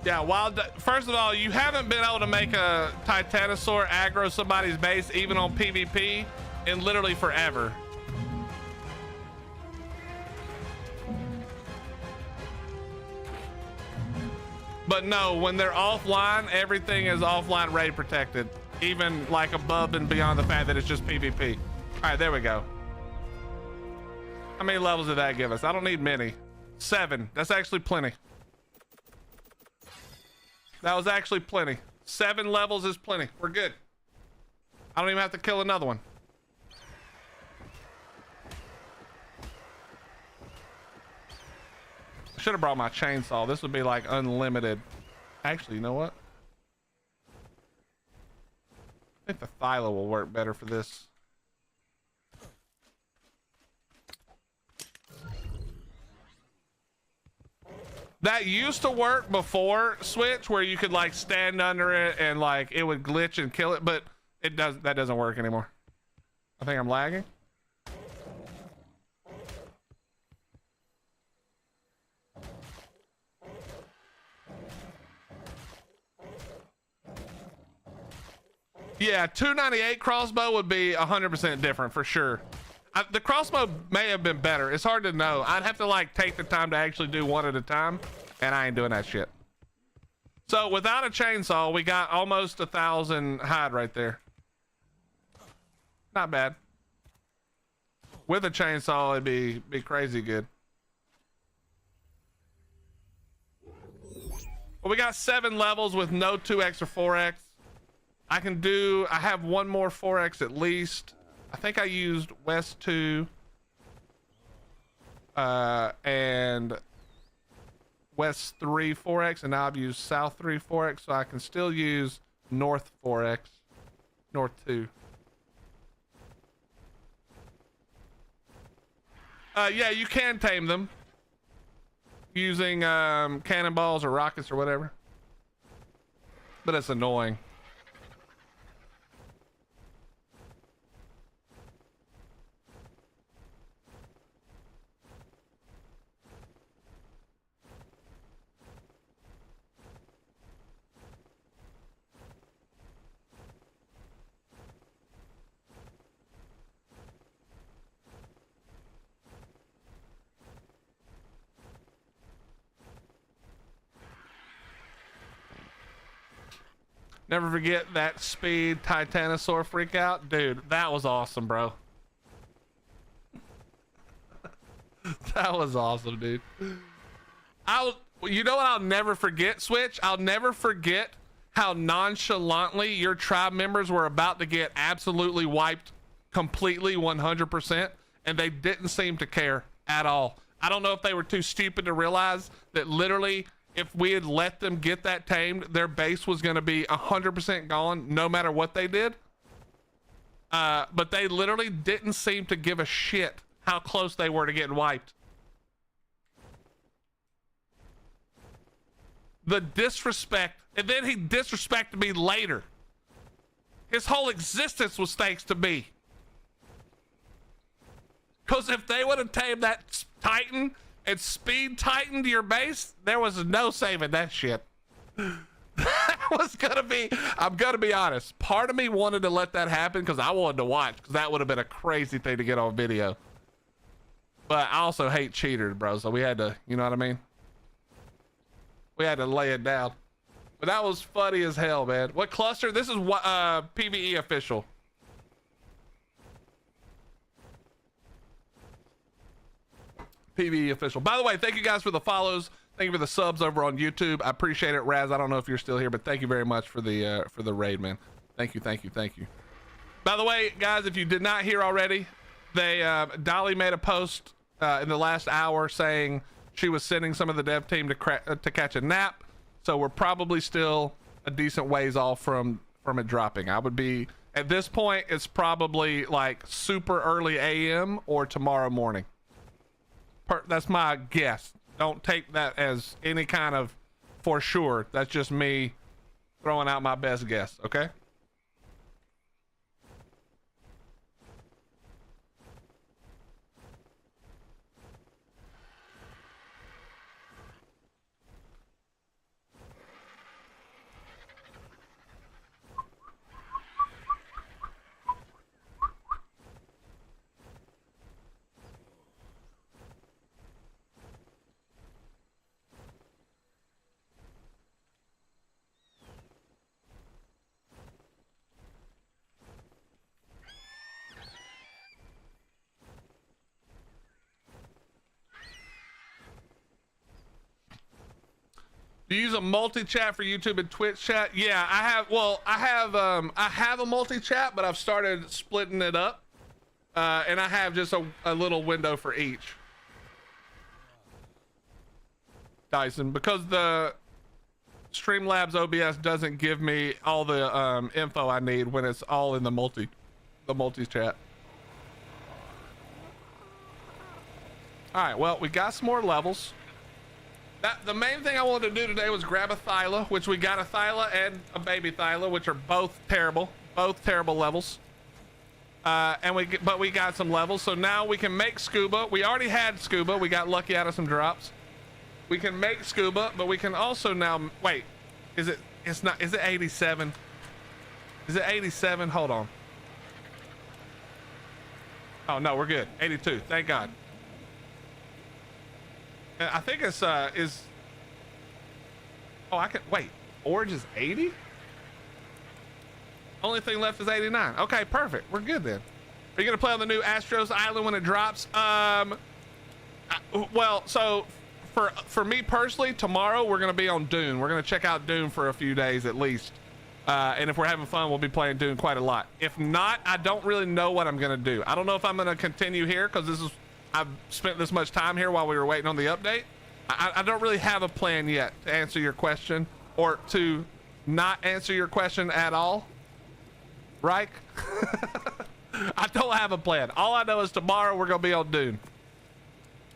Yeah, first of all, you haven't been able to make a Titanosaur aggro somebody's base, even on PvP, in literally forever. But no, when they're offline, everything is offline raid protected, even like above and beyond the fact that it's just PvP. All right, there we go. How many levels did that give us? I don't need many. 7. That's actually plenty. That was actually plenty. 7 levels is plenty. We're good. I don't even have to kill another one. I should have brought my chainsaw. This would be like unlimited. Actually, you know what? I think the Thyla will work better for this. That used to work before Switch, where you could like stand under it and like it would glitch and kill it, but that doesn't work anymore. I think I'm lagging. Yeah, 298 crossbow would be 100% different for sure. The crossbow may have been better. It's hard to know. I'd have to like take the time to actually do one at a time, and I ain't doing that shit. So without a chainsaw, we got almost 1,000 hide right there. Not bad. With a chainsaw, it'd be crazy good. Well, we got 7 levels with no 2x or 4x. I have one more 4x at least. I think I used West 2 and West 3 4x, and now I've used South 3 4x, so I can still use North 4x, North 2. Yeah, you can tame them using cannonballs or rockets or whatever, but it's annoying. Never forget that speed Titanosaur freak out. Dude, that was awesome, bro. That was awesome, dude. You know what I'll never forget, Switch? I'll never forget how nonchalantly your tribe members were about to get absolutely wiped completely 100%, and they didn't seem to care at all. I don't know if they were too stupid to realize that literally if we had let them get that tamed, their base was going to be 100% gone no matter what they did. But they literally didn't seem to give a shit how close they were to getting wiped. The disrespect, and then he disrespected me later. His whole existence was thanks to me. Because if they would have tamed that Titan and speed tightened your base, there was no saving that shit. That was gonna be, I'm gonna be honest, part of me wanted to let that happen because I wanted to watch, because that would have been a crazy thing to get on video. But I also hate cheaters, bro, so we had to, you know what I mean? We had to lay it down. But that was funny as hell, man. What cluster? This is what PvE official. PvE official. By the way, thank you guys for the follows. Thank you for the subs over on YouTube. I appreciate it. Raz, I don't know if you're still here, but thank you very much for the raid, man. Thank you, thank you, thank you. By the way, guys, if you did not hear already, Dolly made a post in the last hour saying she was sending some of the dev team to catch a nap. So we're probably still a decent ways off from it dropping. I would be, at this point, it's probably like super early AM or tomorrow morning. That's my guess. Don't take that as any kind of for sure. That's just me throwing out my best guess, okay? Do you use a multi-chat for YouTube and Twitch chat? Yeah, I have. Well, I have a multi-chat, but I've started splitting it up, and I have just a little window for each. Dyson, because the Streamlabs OBS doesn't give me all the info I need when it's all in the multi-chat. All right, well, we got some more levels. The main thing I wanted to do today was grab a Thyla, which we got a Thyla and a baby Thyla, which are both terrible levels. But we got some levels, so now we can make scuba. We already had scuba. We got lucky out of some drops. We can make scuba, but we can also now wait. Is it 87? Is it 87? Hold on. Oh no, we're good. 82. Thank God. I think it's oh, I can wait. Orange is 80. Only thing left is 89. Okay, perfect. We're good then. Are you gonna play on the new Astros Island when it drops? Well, so for me personally, tomorrow we're gonna be on Dune. We're gonna check out Dune for a few days at least. And if we're having fun, we'll be playing Dune quite a lot. If not, I don't really know what I'm gonna do. I don't know if I'm gonna continue here because I've spent this much time here while we were waiting on the update. I don't really have a plan yet to answer your question, or to not answer your question at all. Right? I don't have a plan. All I know is tomorrow we're gonna be on Dune.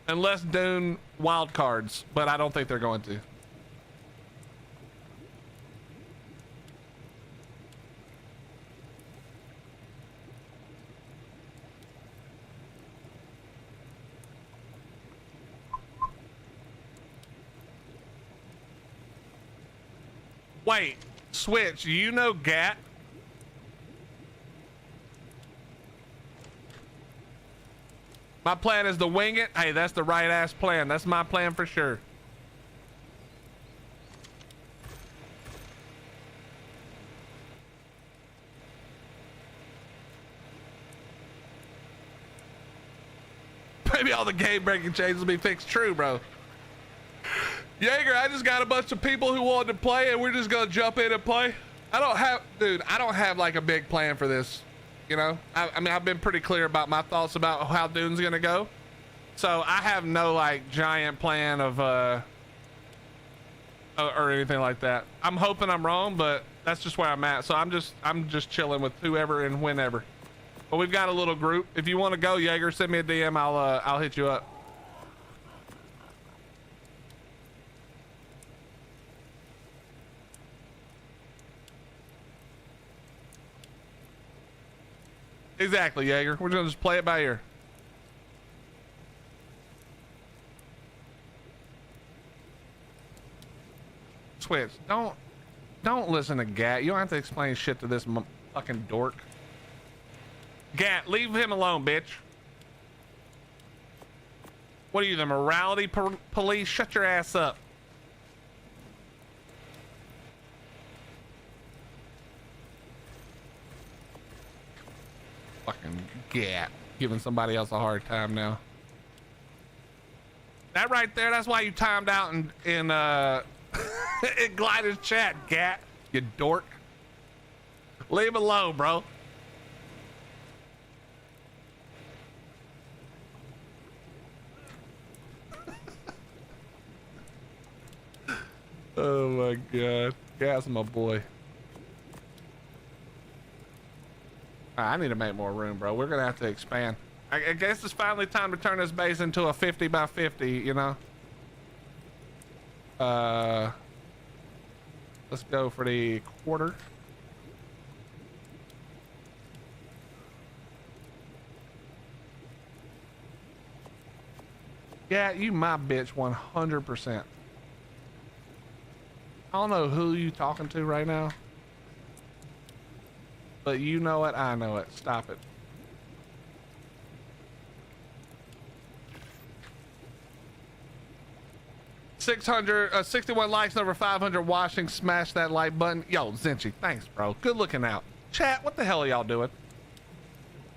Unless Dune wild cards, but I don't think they're going to. Wait, Switch, you know Gat? My plan is to wing it. Hey, that's the right ass plan. That's my plan for sure. Maybe all the game breaking changes will be fixed. True, bro. Jaeger, I just got a bunch of people who wanted to play and we're just gonna jump in and play. I don't have like a big plan for this, you know? I mean, I've been pretty clear about my thoughts about how Dune's gonna go. So I have no like giant plan of, or anything like that. I'm hoping I'm wrong, but that's just where I'm at. So I'm just chilling with whoever and whenever. But we've got a little group. If you want to go, Jaeger, send me a DM. I'll hit you up. Exactly, Jaeger. We're gonna just play it by ear. Switch, don't listen to Gat. You don't have to explain shit to this fucking dork. Gat, leave him alone, bitch. What are you, the morality police? Shut your ass up. Fucking Gat, giving somebody else a hard time now. That right there, that's why you timed out in in Glider's chat, Gat, you dork. Leave him alone, bro. Oh my god. Gas, my boy. I need to make more room, bro. We're gonna have to expand. I guess it's finally time to turn this base into a 50 by 50, you know? Let's go for the quarter. Yeah, you my bitch 100%. I don't know who you talking to right now, but you know it, I know it. Stop it. $600, 61 likes and over 500 watching. Smash that like button. Yo, Zinchi, thanks, bro. Good looking out. Chat, what the hell are y'all doing?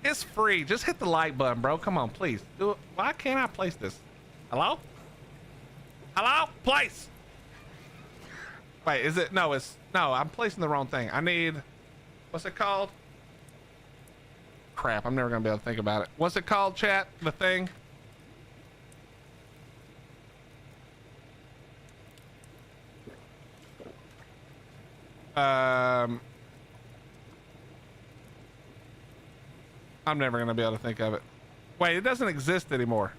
It's free. Just hit the like button, bro. Come on, please. Do it. Why can't I place this? Hello? Hello? Place! Wait, is it? No, it's... No, I'm placing the wrong thing. I need... What's it called? Crap, I'm never gonna be able to think about it. What's it called, chat? The thing? I'm never gonna be able to think of it. Wait, it doesn't exist anymore.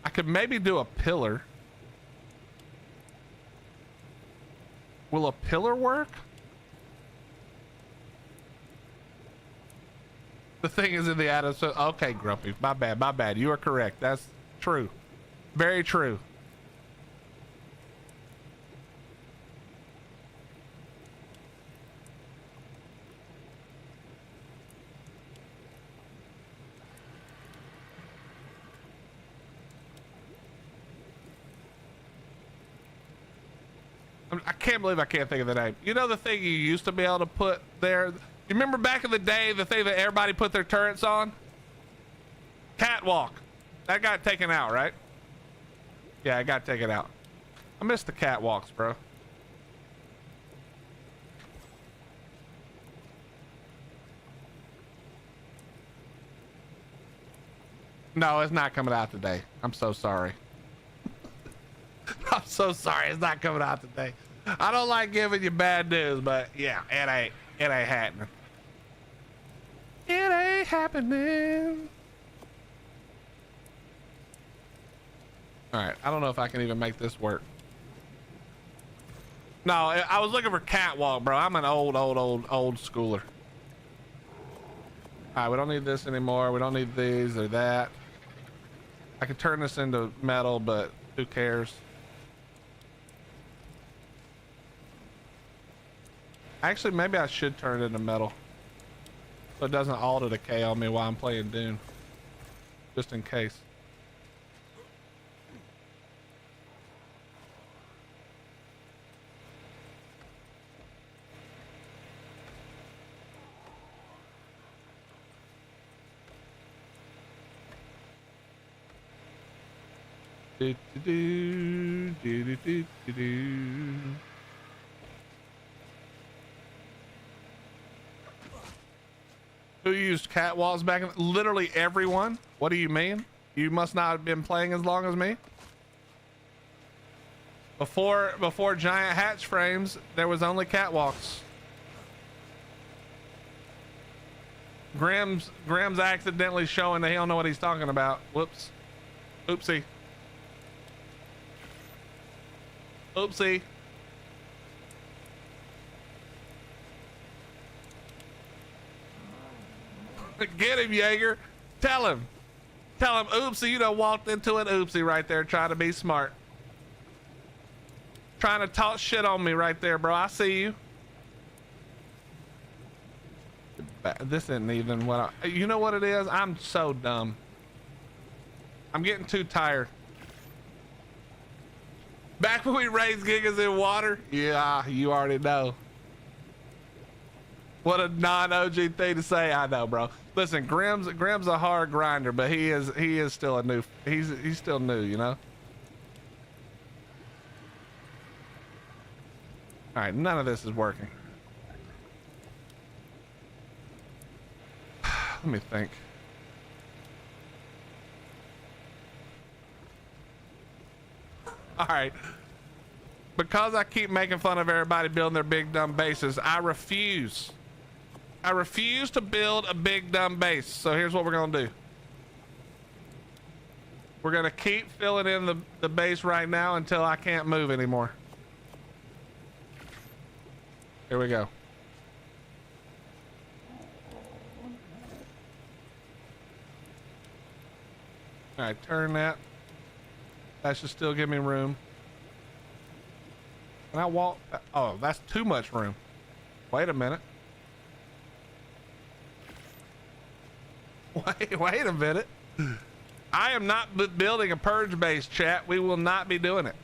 I could maybe do a pillar. Will a pillar work? The thing is in the Adam. So okay, Grumpy. My bad. My bad. You are correct. That's true. Very true. I can't believe I can't think of the name. You know the thing you used to be able to put there? You remember back in the day, the thing that everybody put their turrets on? Catwalk. That got taken out, right? Yeah, I got taken out. I miss the catwalks, bro. No, it's not coming out today. I'm so sorry. I'm so sorry. It's not coming out today. I don't like giving you bad news, but yeah, it ain't happening. It ain't happening. All right. I don't know if I can even make this work. No, I was looking for catwalk, bro. I'm an old schooler. All right. We don't need this anymore. We don't need these or that. I could turn this into metal, but who cares? Actually, maybe I should turn it into metal so it doesn't auto decay on me while I'm playing Dune, just in case. Do, do, do, do, do, do, do. Who used catwalks back in? Literally everyone. What do you mean? You must not have been playing as long as me. Before giant hatch frames, there was only catwalks. Graham's accidentally showing that he don't know what he's talking about. Whoops. Oopsie. Oopsie. Get him, Jaeger. Tell him. Tell him, oopsie, you done walked into an oopsie right there trying to be smart. Trying to talk shit on me right there, bro. I see you. This isn't even what I... You know what it is? I'm so dumb. I'm getting too tired. Back when we raised gigas in water? Yeah, you already know. What a non-OG thing to say. I know, bro. Listen, Grim's a hard grinder, but he is still a new. He's still new, you know. All right, none of this is working. Let me think. All right. Because I keep making fun of everybody building their big dumb bases, I refuse. I refuse to build a big dumb base. So here's what we're gonna do. We're gonna keep filling in the base right now until I can't move anymore. Here we go. All right, turn that. That should still give me room. Can I walk? Oh, that's too much room. Wait a minute. Wait a minute. I am not building a purge base, chat. We will not be doing it.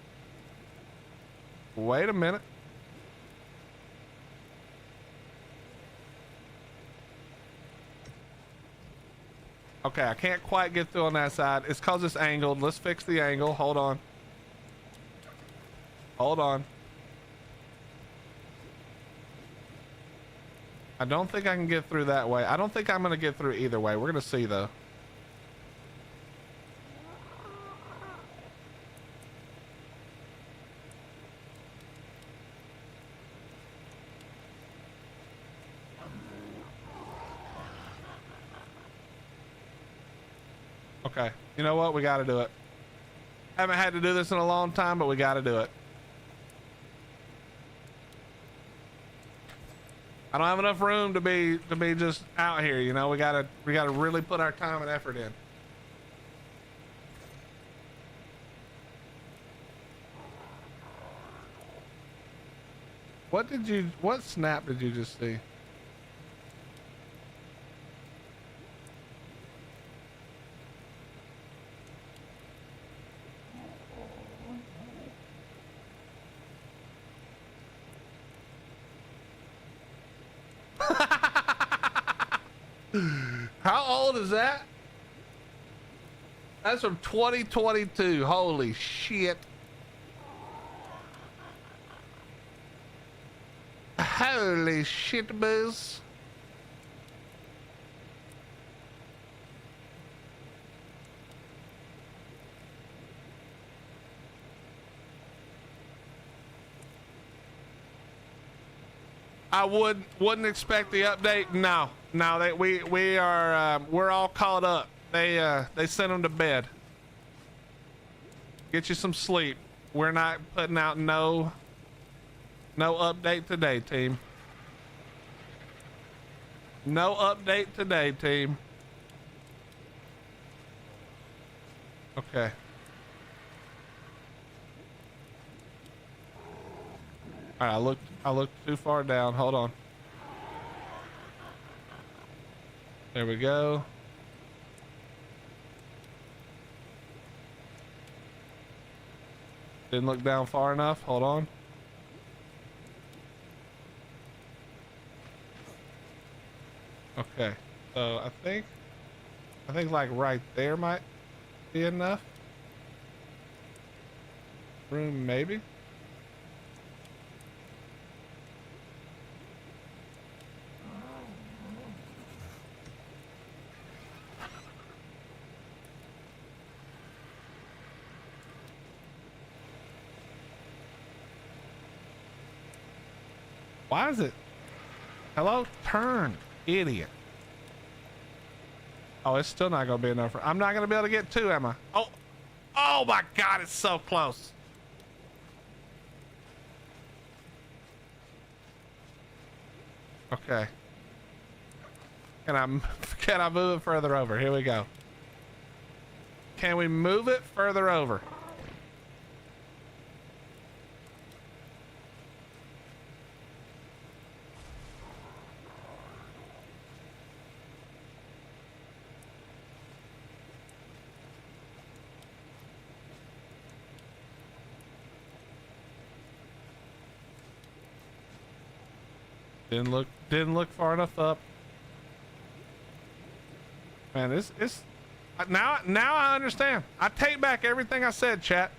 Wait a minute. Okay, I can't quite get through on that side. It's cause it's angled. Let's fix the angle. Hold on. Hold on. I don't think I can get through that way. I don't think I'm gonna get through either way. We're gonna see though. Okay, you know what? We got to do it. Haven't had to do this in a long time, but we got to do it. I don't have enough room to be just out here, you know. We gotta really put our time and effort in. What snap did you just see? How old is that? That's from 2022. Holy shit. Holy shit, booze. I wouldn't expect the update. No, we're all caught up. They sent them to bed. Get you some sleep. We're not putting out no update today, team. No update today, team. Okay. All right, I looked too far down. Hold on. There we go. Didn't look down far enough. Hold on. Okay. So I think like right there might be enough room, maybe. Why is it? Hello? Turn, idiot. Oh, it's still not gonna be enough. I'm not gonna be able to get two, am I? Oh my God, it's so close. Okay. Can I move it further over? Here we go. Can we move it further over? Didn't look far enough up. Man, it's now I understand. I take back everything I said, chat.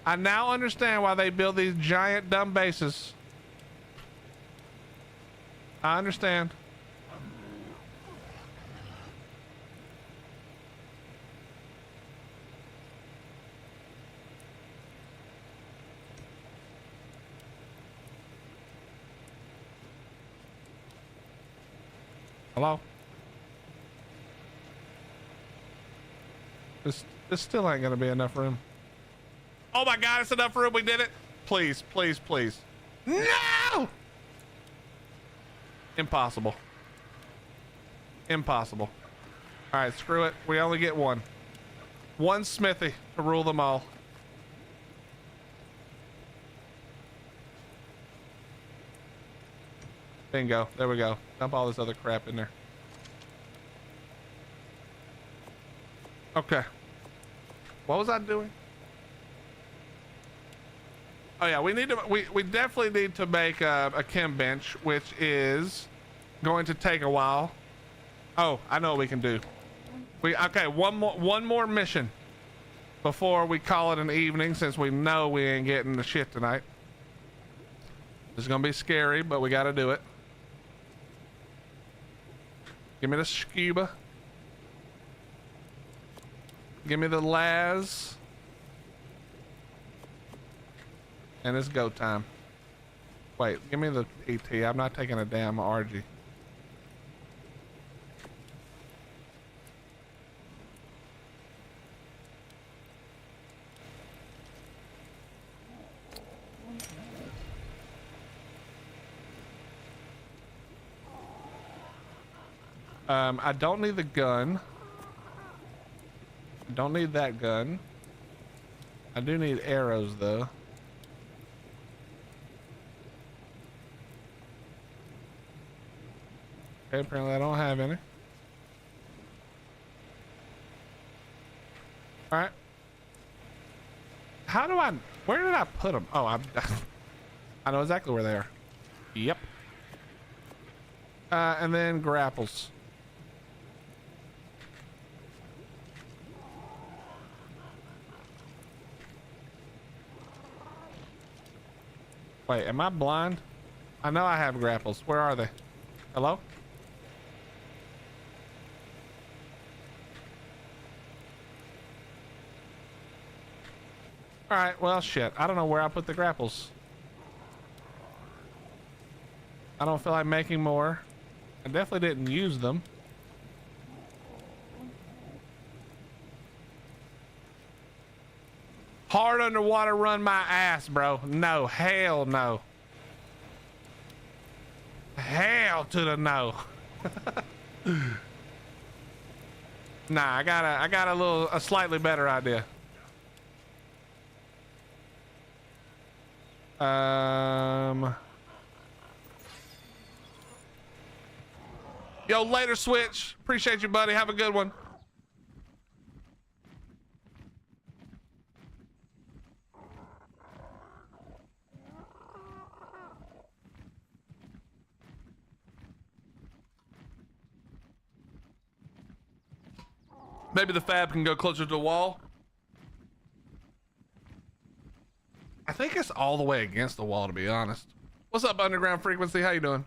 I now understand why they build these giant dumb bases. I understand. Hello? This still ain't gonna be enough room. Oh my God, it's enough room. We did it. Please, please, please. No! Impossible. Impossible. All right, screw it. We only get one. One smithy to rule them all. Bingo. There we go. Dump all this other crap in there. Okay. What was I doing? Oh yeah, we definitely need to make a chem bench, which is going to take a while. Oh, I know what we can do. Okay, one more mission before we call it an evening, since we know we ain't getting the shit tonight. It's gonna be scary, but we gotta do it. Give me the scuba. Give me the las. And it's go time. Wait, give me the ET. I'm not taking a damn RG. I don't need the gun. I don't need that gun. I do need arrows though. Okay, apparently I don't have any. All right. Where did I put them? Oh, I know exactly where they are. Yep. And then grapples. Wait, am I blind? I know I have grapples. Where are they? Hello? All right, well, shit. I don't know where I put the grapples. I don't feel like making more. I definitely didn't use them. Hard underwater run my ass, bro. No, hell no. Hell to the no. Nah, I got a slightly better idea. Yo, later, Switch. Appreciate you, buddy. Have a good one. Maybe the fab can go closer to the wall. I think it's all the way against the wall, to be honest. What's up, Underground Frequency? How you doing?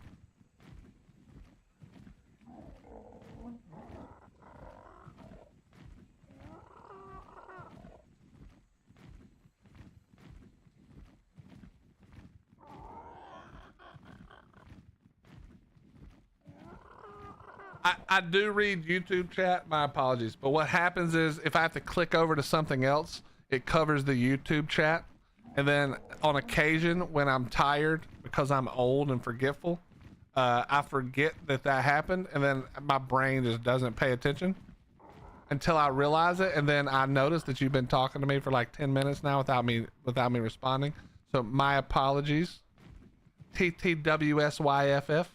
I do read YouTube chat. My apologies. But what happens is if I have to click over to something else, it covers the YouTube chat. And then on occasion, when I'm tired, because I'm old and forgetful, I forget that happened. And then my brain just doesn't pay attention until I realize it. And then I notice that you've been talking to me for like 10 minutes now without me responding. So my apologies. TTWSYFF.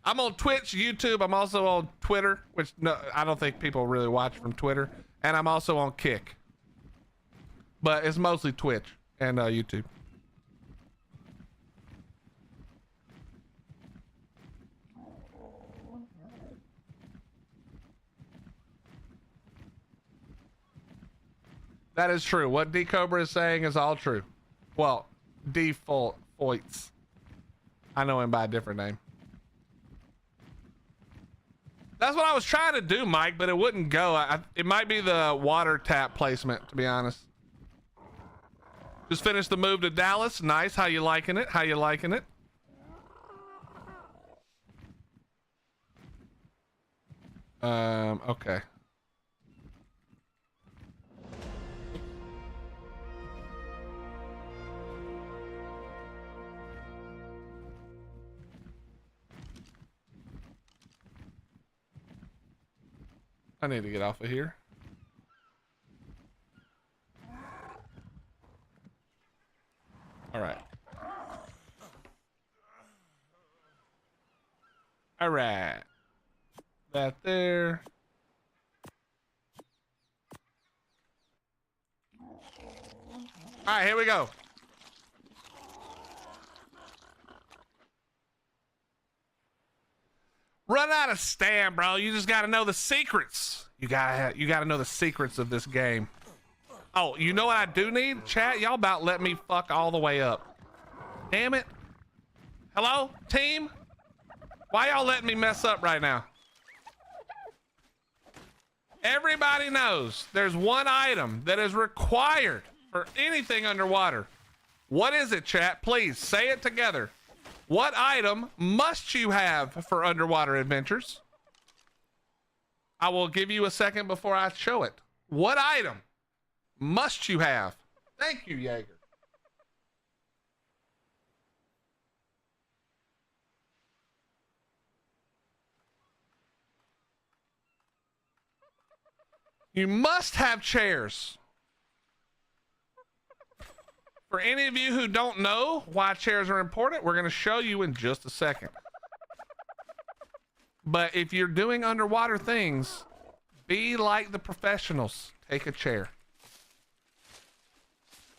I'm on Twitch, YouTube. I'm also on Twitter, which no, I don't think people really watch from Twitter. And I'm also on Kick. But it's mostly Twitch and YouTube. That is true. What D Cobra is saying is all true. Well, default Foyts. I know him by a different name. That's what I was trying to do, Mike, but it wouldn't go. It might be the water tap placement, to be honest. Just finished the move to Dallas. Nice. How you liking it? How you liking it? Okay. I need to get off of here. All right. All right. That there. All right, here we go. Run out of stam, bro. You just gotta know the secrets. You gotta know the secrets of this game. Oh, you know what I do need? Chat, y'all about let me fuck all the way up. Damn it. Hello, team? Why y'all letting me mess up right now? Everybody knows there's one item that is required for anything underwater. What is it, chat? Please say it together. What item must you have for underwater adventures? I will give you a second before I show it. What item must you have? Thank you, Jaeger. You must have chairs. For any of you who don't know why chairs are important, we're going to show you in just a second. But if you're doing underwater things, be like the professionals. Take a chair.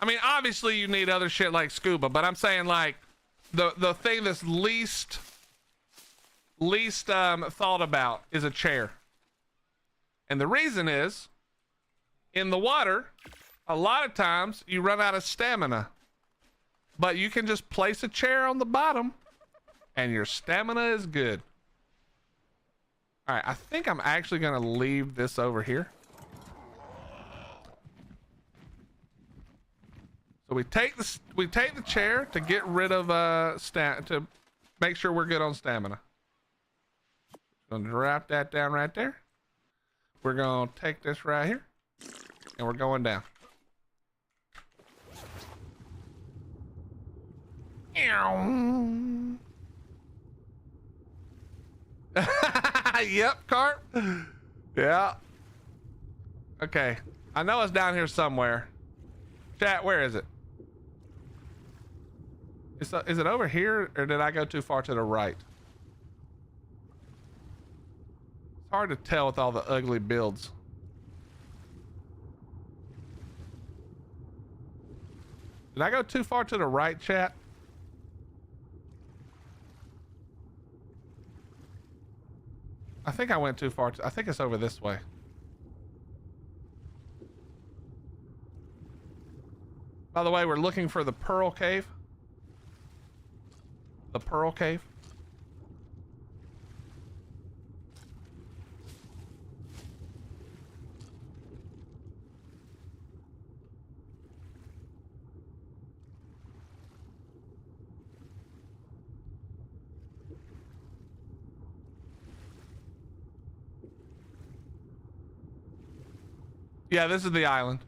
I mean, obviously you need other shit like scuba, but I'm saying like the thing that's least thought about is a chair. And the reason is, in the water, a lot of times you run out of stamina, but you can just place a chair on the bottom and your stamina is good. All right, I think I'm actually going to leave this over here. So we take the chair to get rid of to make sure we're good on stamina. Gonna drop that down right there. We're gonna take this right here, and we're going down. Yep, Carp. Yeah. Okay. I know it's down here somewhere. Chat, where is it? Is it over here, or did I go too far to the right? It's hard to tell with all the ugly builds. Did I go too far to the right, chat? I think I went too far. I think it's over this way. By the way, we're looking for the Pearl Cave. The Pearl Cave. Yeah, this is the island.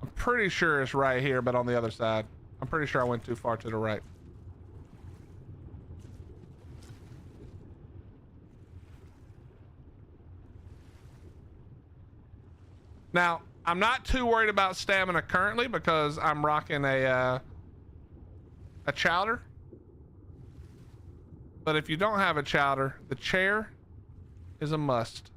I'm pretty sure it's right here, but on the other side. I'm pretty sure I went too far to the right. Now, I'm not too worried about stamina currently because I'm rocking a chowder. But if you don't have a chowder, the chair is a must.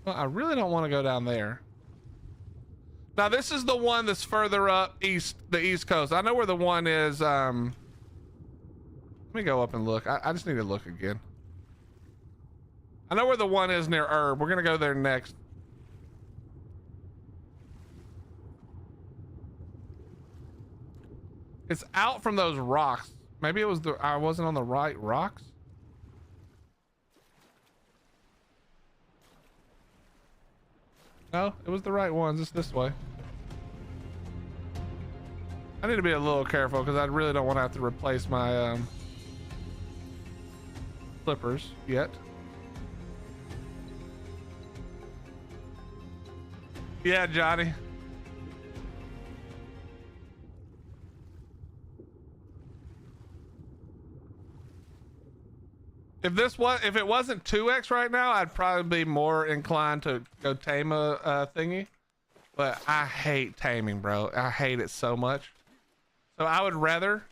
Well, I really don't want to go down there. Now, this is the one that's further up east, the East Coast. I know where the one is. Let me go up and look. I just need to look again. I know where the one is near Herb. We're going to go there next. It's out from those rocks. Maybe it was I wasn't on the right rocks. No, it was the right ones. It's this way. I need to be a little careful because I really don't want to have to replace my flippers yet. Yeah, Johnny. If it wasn't 2x right now, I'd probably be more inclined to go tame a thingy. But I hate taming, bro. I hate it so much. So I would rather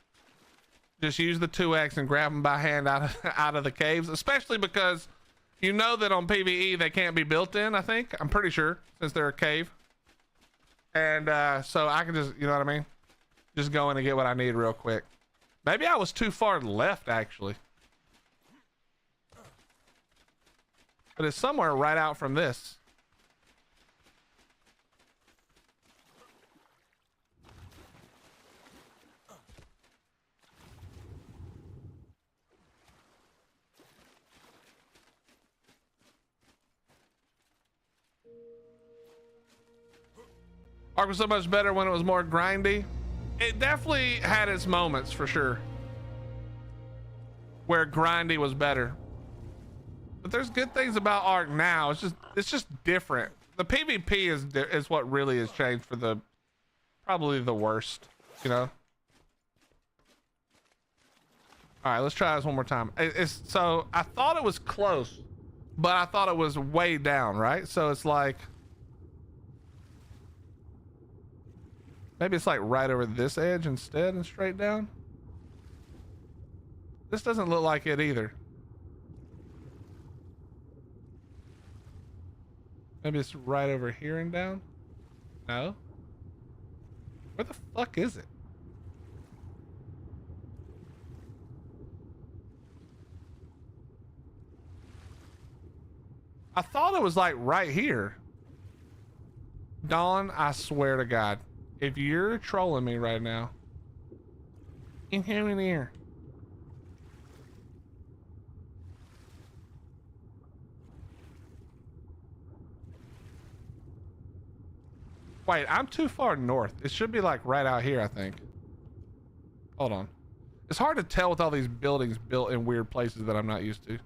just use the 2x and grab them by hand out of the caves, especially because you know that on PvE they can't be built in. I'm pretty sure, since they're a cave. And so I can just, you know what I mean, just go in and get what I need real quick. Maybe I was too far left actually. But it's somewhere right out from this. ARK was so much better when it was more grindy. It definitely had its moments for sure, where grindy was better. But there's good things about ARK now. It's just different. The PvP is what really has changed for the probably the worst, you know. All right, let's try this one more time. So I thought it was close, but I thought it was way down, right? So it's like maybe it's like right over this edge instead and straight down. This doesn't look like it either. Maybe it's right over here and down. No. Where the fuck is it? I thought it was like right here. Dawn, I swear to God, if you're trolling me right now, in here. Wait, I'm too far north. It should be like right out here, I think. Hold on. It's hard to tell with all these buildings built in weird places that I'm not used to.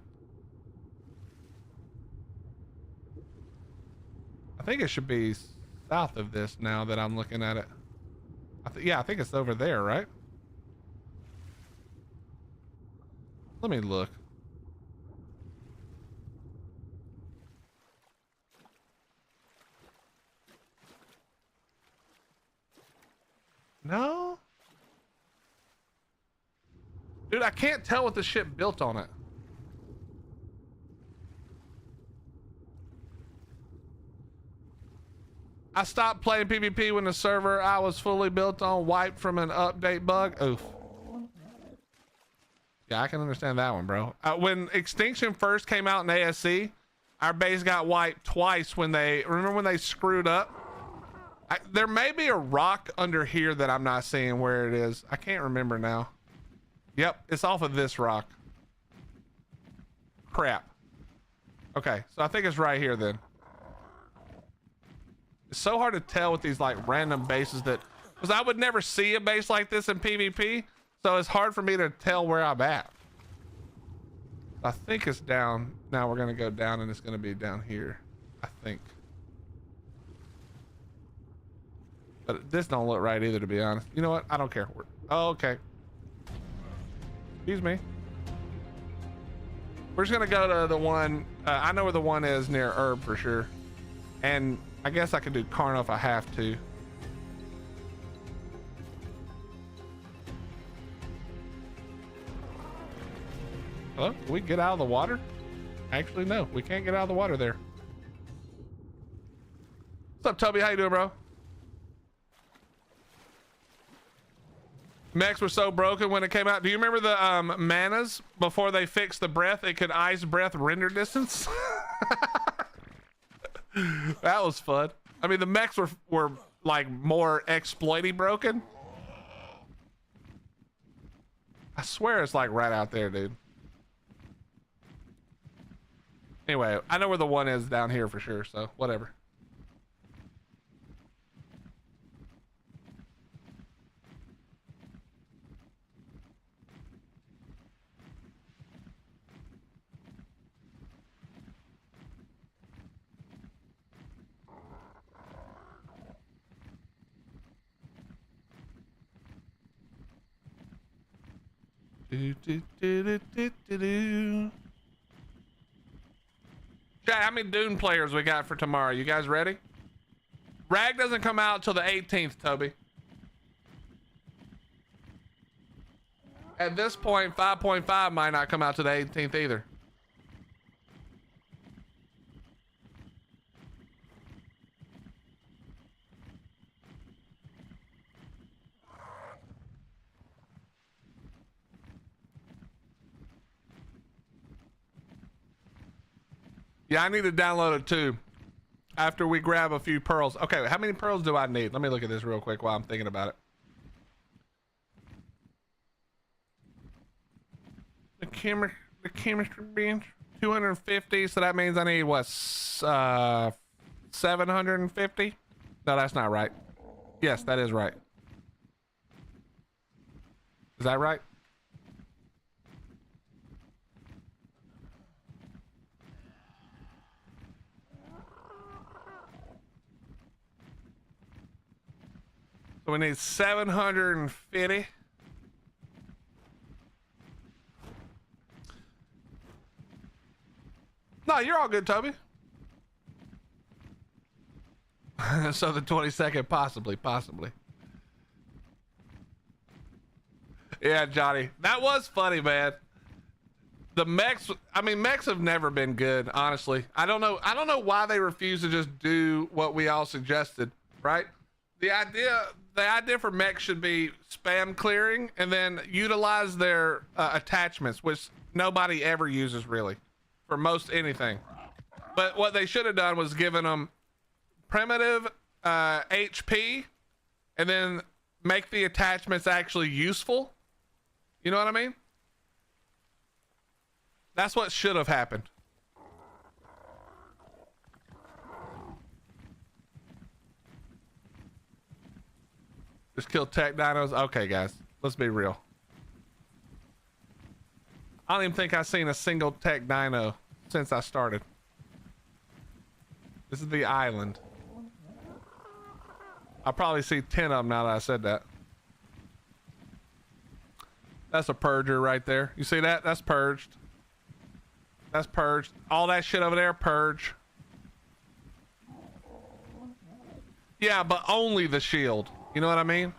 I think it should be south of this now that I'm looking at it. Yeah, I think it's over there, right? Let me look. No? Dude, I can't tell what the ship built on it. I stopped playing PvP when the server I was fully built on wiped from an update bug. Oof. Yeah, I can understand that one, bro. When Extinction first came out in ASC, our base got wiped twice when remember when they screwed up? There may be a rock under here that I'm not seeing where it is. I can't remember now. Yep, it's off of this rock. Crap. Okay, so I think it's right here then. It's so hard to tell with these like random bases because I would never see a base like this in PvP, so it's hard for me to tell where I'm at. I think it's down. Now we're gonna go down and it's gonna be down here, I think. But this don't look right either, to be honest. You know what? I don't care. Oh, okay. Excuse me. We're just gonna go to the one. I know where the one is near Herb for sure. And I guess I could do Carno if I have to. Hello? Can we get out of the water? Actually, no. We can't get out of the water there. What's up, Toby? How you doing, bro? Mechs were so broken when it came out. Do you remember the manas before they fixed the breath? It could ice breath render distance. That was fun. I mean, the mechs were like more exploity broken. I swear it's like right out there, dude. Anyway, I know where the one is down here for sure, so whatever. Chat, how many Dune players we got for tomorrow? You guys ready? Rag doesn't come out till the 18th, Toby. At this point, 5.5 might not come out to the 18th either. Yeah, I need to download it too. After we grab a few pearls. Okay, how many pearls do I need? Let me look at this real quick while I'm thinking about it. The chemistry bench, 250. So that means I need what? 750? No, that's not right. Yes, that is right. Is that right? So we need 750. No, you're all good, Toby. So the 22nd, possibly. Yeah, Johnny, that was funny, man. The mechs, I mean, mechs have never been good, honestly. I don't know why they refuse to just do what we all suggested, right? The idea for mechs should be spam clearing and then utilize their attachments, which nobody ever uses really for most anything. But what they should have done was given them primitive HP and then make the attachments actually useful. You know what I mean? That's what should have happened. Just kill tech dinos. Okay, guys, let's be real. I don't even think I've seen a single tech dino since I started. This is the island. I'll probably see 10 of them now that I said that. That's a purger right there. You see that? That's purged. That's purged. All that shit over there, purge. Yeah, but only the shield. You know what I mean?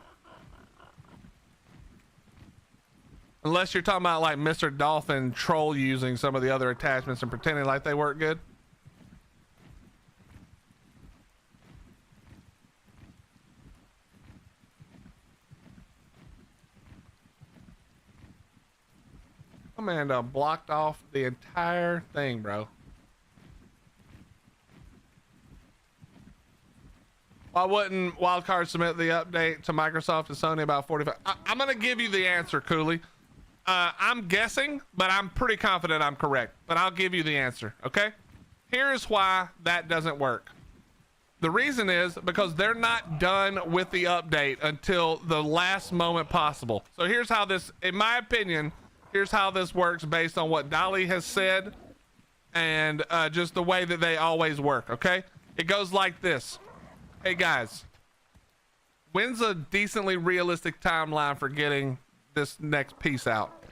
Unless you're talking about like Mr. Dolphin troll using some of the other attachments and pretending like they work good. Amanda blocked off the entire thing, bro. Why wouldn't Wildcard submit the update to Microsoft and Sony about 45? I'm going to give you the answer, Cooley. I'm guessing, but I'm pretty confident I'm correct. But I'll give you the answer, okay? Here's why that doesn't work. The reason is because they're not done with the update until the last moment possible. So here's how this, in my opinion, here's how this works based on what Dolly has said and just the way that they always work, okay? It goes like this. Hey guys, when's a decently realistic timeline for getting this next piece out?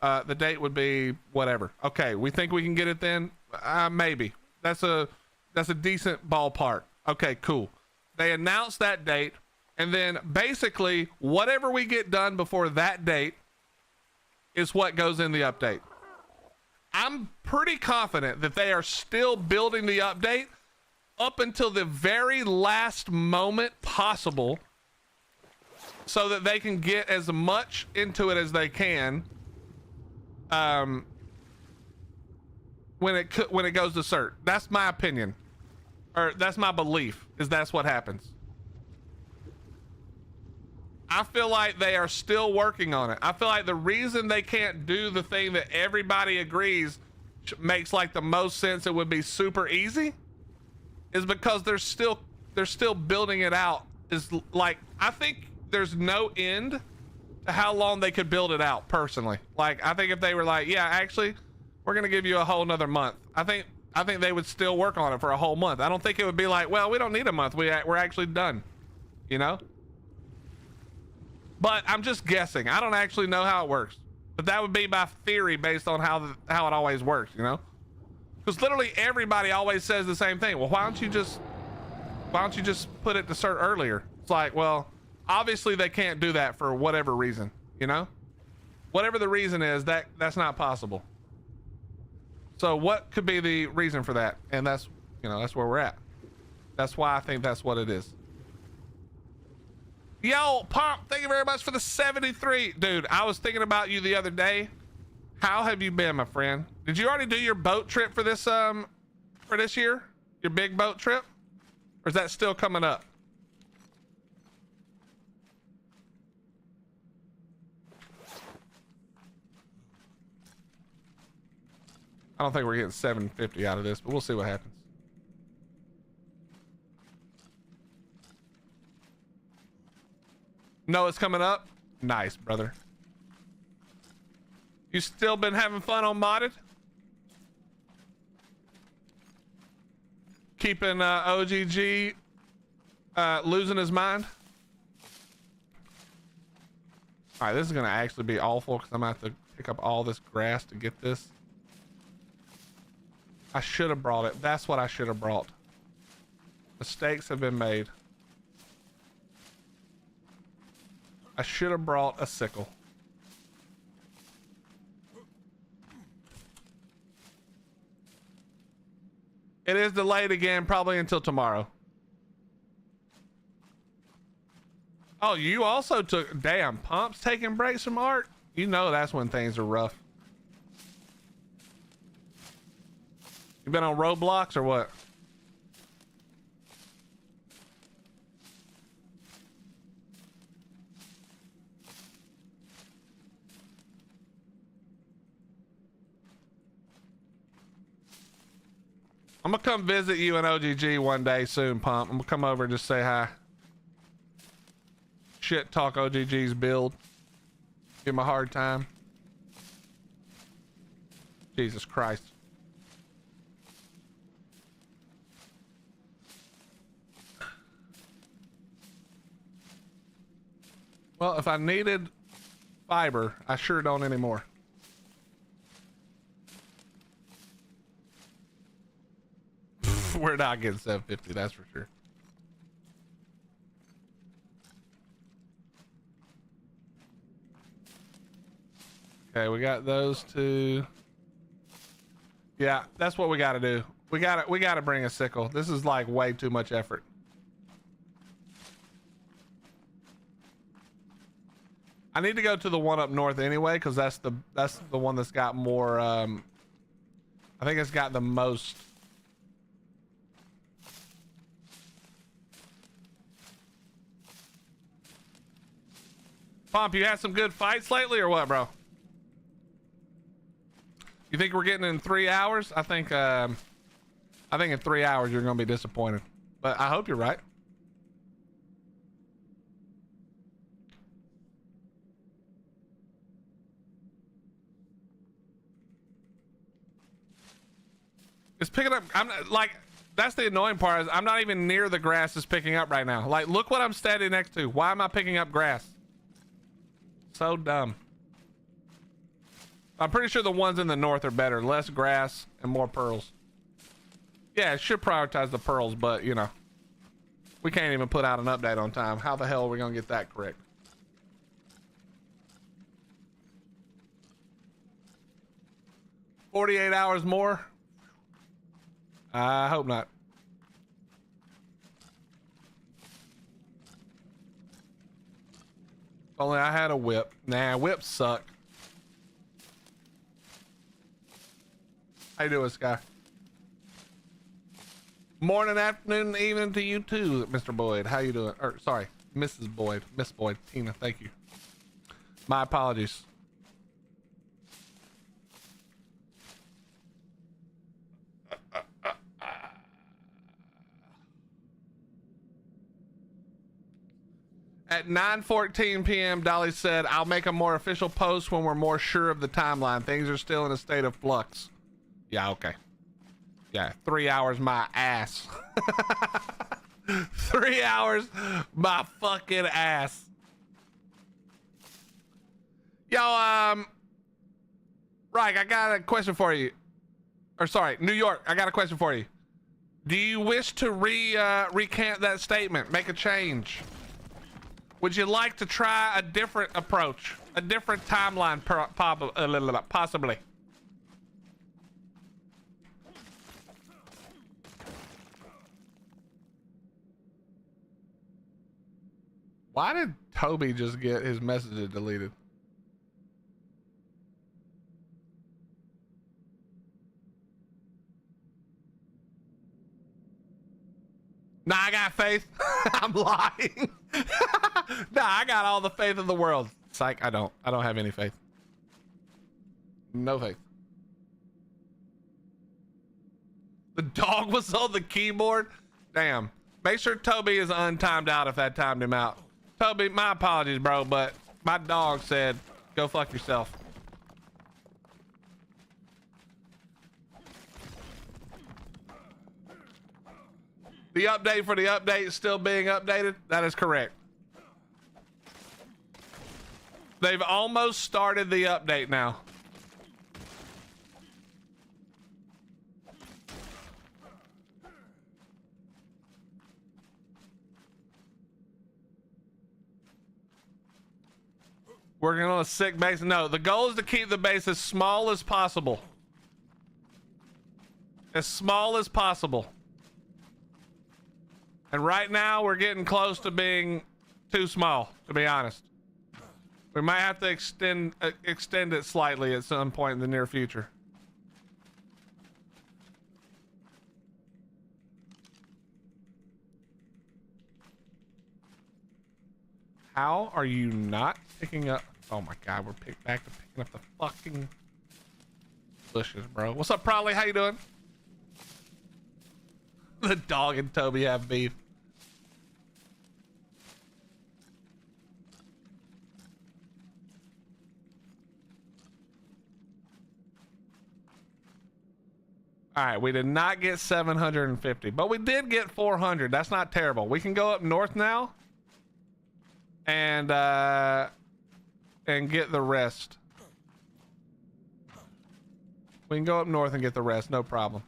The date would be whatever. Okay, we think we can get it then? Maybe. That's a decent ballpark. Okay, cool. They announced that date, and then basically whatever we get done before that date is what goes in the update. I'm pretty confident that they are still building the update up until the very last moment possible so that they can get as much into it as they can when it goes to cert. That's my opinion, or that's my belief, is that's what happens. I feel like they are still working on it. I feel like the reason they can't do the thing that everybody agrees makes like the most sense, it would be super easy, is because they're still building it out. Is like, I think there's no end to how long they could build it out personally. Like, I think if they were like, yeah, actually we're gonna give you a whole nother month, I think they would still work on it for a whole month. I don't think it would be like, well, we don't need a month, we're actually done, you know? But I'm just guessing. I don't actually know how it works. But that would be my theory based on how it always works, you know? Because literally everybody always says the same thing. Well, why don't you just put it to start earlier? It's like, well, obviously they can't do that for whatever reason, you know? Whatever the reason is, that's not possible. So what could be the reason for that? And that's, you know, that's where we're at. That's why I think that's what it is. Yo, Pomp, thank you very much for the 73. Dude, I was thinking about you the other day. How have you been, my friend? Did you already do your boat trip for this year? Your big boat trip? Or is that still coming up? I don't think we're getting 750 out of this, but we'll see what happens. No, it's coming up. Nice, brother. You still been having fun on modded? Keeping OGG losing his mind? All right, this is gonna actually be awful because I'm gonna have to pick up all this grass to get this. I should have brought it. That's what I should have brought. Mistakes have been made. I should have brought a sickle. It is delayed again, probably until tomorrow. Oh, you also took, damn, Pump's taking breaks from art. You know that's when things are rough. You been on Roblox or what? I'm gonna come visit you in OGG one day soon, Pump. I'm gonna come over and just say hi. Shit talk OGG's build. Give him a hard time. Jesus Christ. Well, if I needed fiber, I sure don't anymore. We're not getting 750, that's for sure. Okay, we got those two. Yeah, that's what we got to do. We got to bring a sickle. This is like way too much effort. I need to go to the one up north anyway, because that's the one that's got more. I think it's got the most. Pomp, you had some good fights lately, or what, bro? You think we're getting in 3 hours? I think in 3 hours you're gonna be disappointed, but I hope you're right. It's picking up. I'm not, like, that's the annoying part is I'm not even near the grass is picking up right now. Like, look what I'm standing next to. Why am I picking up grass? So dumb. I'm pretty sure the ones in the north are better. Less grass and more pearls. Yeah, it should prioritize the pearls, but you know, we can't even put out an update on time. How the hell are we gonna get that correct? $48 hours more? I hope not. If only I had a whip. Nah, whips suck. How you doing, Sky? Morning, afternoon, evening to you too, Mr. Boyd. How you doing? Or sorry, Mrs. Boyd. Miss Boyd. Tina, thank you. My apologies. At 9:14 p.m., Dolly said, I'll make a more official post when we're more sure of the timeline. Things are still in a state of flux. Yeah, okay. Yeah, 3 hours my ass. 3 hours my fucking ass. Yo, Right, I got a question for you. Or sorry, New York, I got a question for you. Do you wish to recant that statement, make a change? Would you like to try a different approach, a different timeline, possibly? Why did Toby just get his messages deleted? Nah, I got faith. I'm lying. Nah, I got all the faith in the world. Psych, I don't have any faith. No faith. The dog was on the keyboard. Damn. Make sure Toby is untimed out if that timed him out. Toby, my apologies, bro, but my dog said, go fuck yourself. The update for the update is still being updated. That is correct. They've almost started the update now. Working on a sick base. No, the goal is to keep the base as small as possible. As small as possible. And right now we're getting close to being too small, to be honest. We might have to extend it slightly at some point in the near future. How are you not picking up? Oh my God, we're back to picking up the fucking bushes, bro. What's up, Probably? How you doing? The dog and Toby have beef. All right, we did not get 750, but we did get 400. That's not terrible. We can go up north now and get the rest. We can go up north and get the rest, no problem.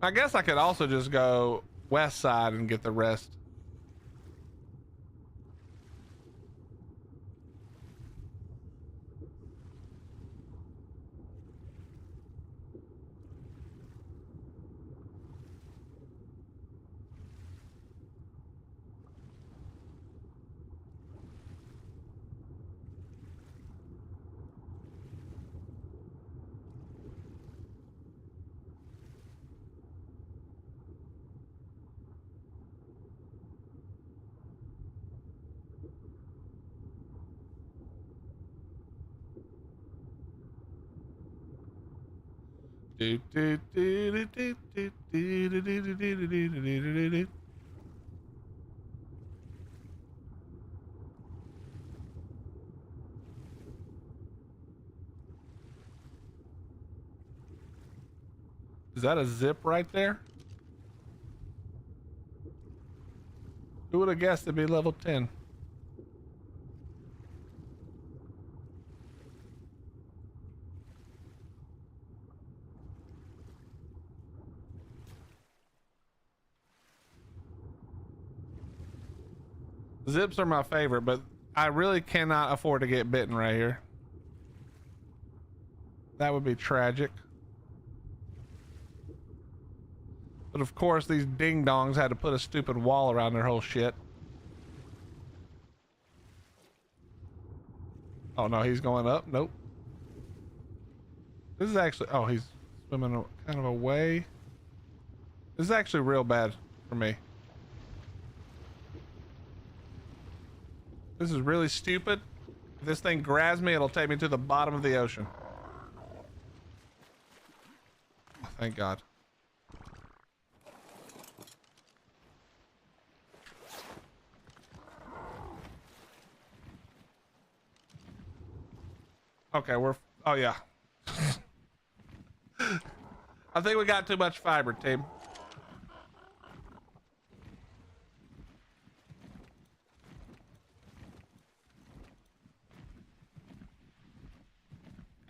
I guess I could also just go west side and get the rest. Is that a zip right there? Who would have guessed it'd be level 10? Zips are my favorite, but I really cannot afford to get bitten right here. That would be tragic. But of course, these ding-dongs had to put a stupid wall around their whole shit. Oh no, he's going up. Nope. This is actually... Oh, he's swimming kind of away. This is actually real bad for me. This is really stupid. If this thing grabs me, it'll take me to the bottom of the ocean. Oh, thank God. Okay, we're... Oh, yeah. I think we got too much fiber, team.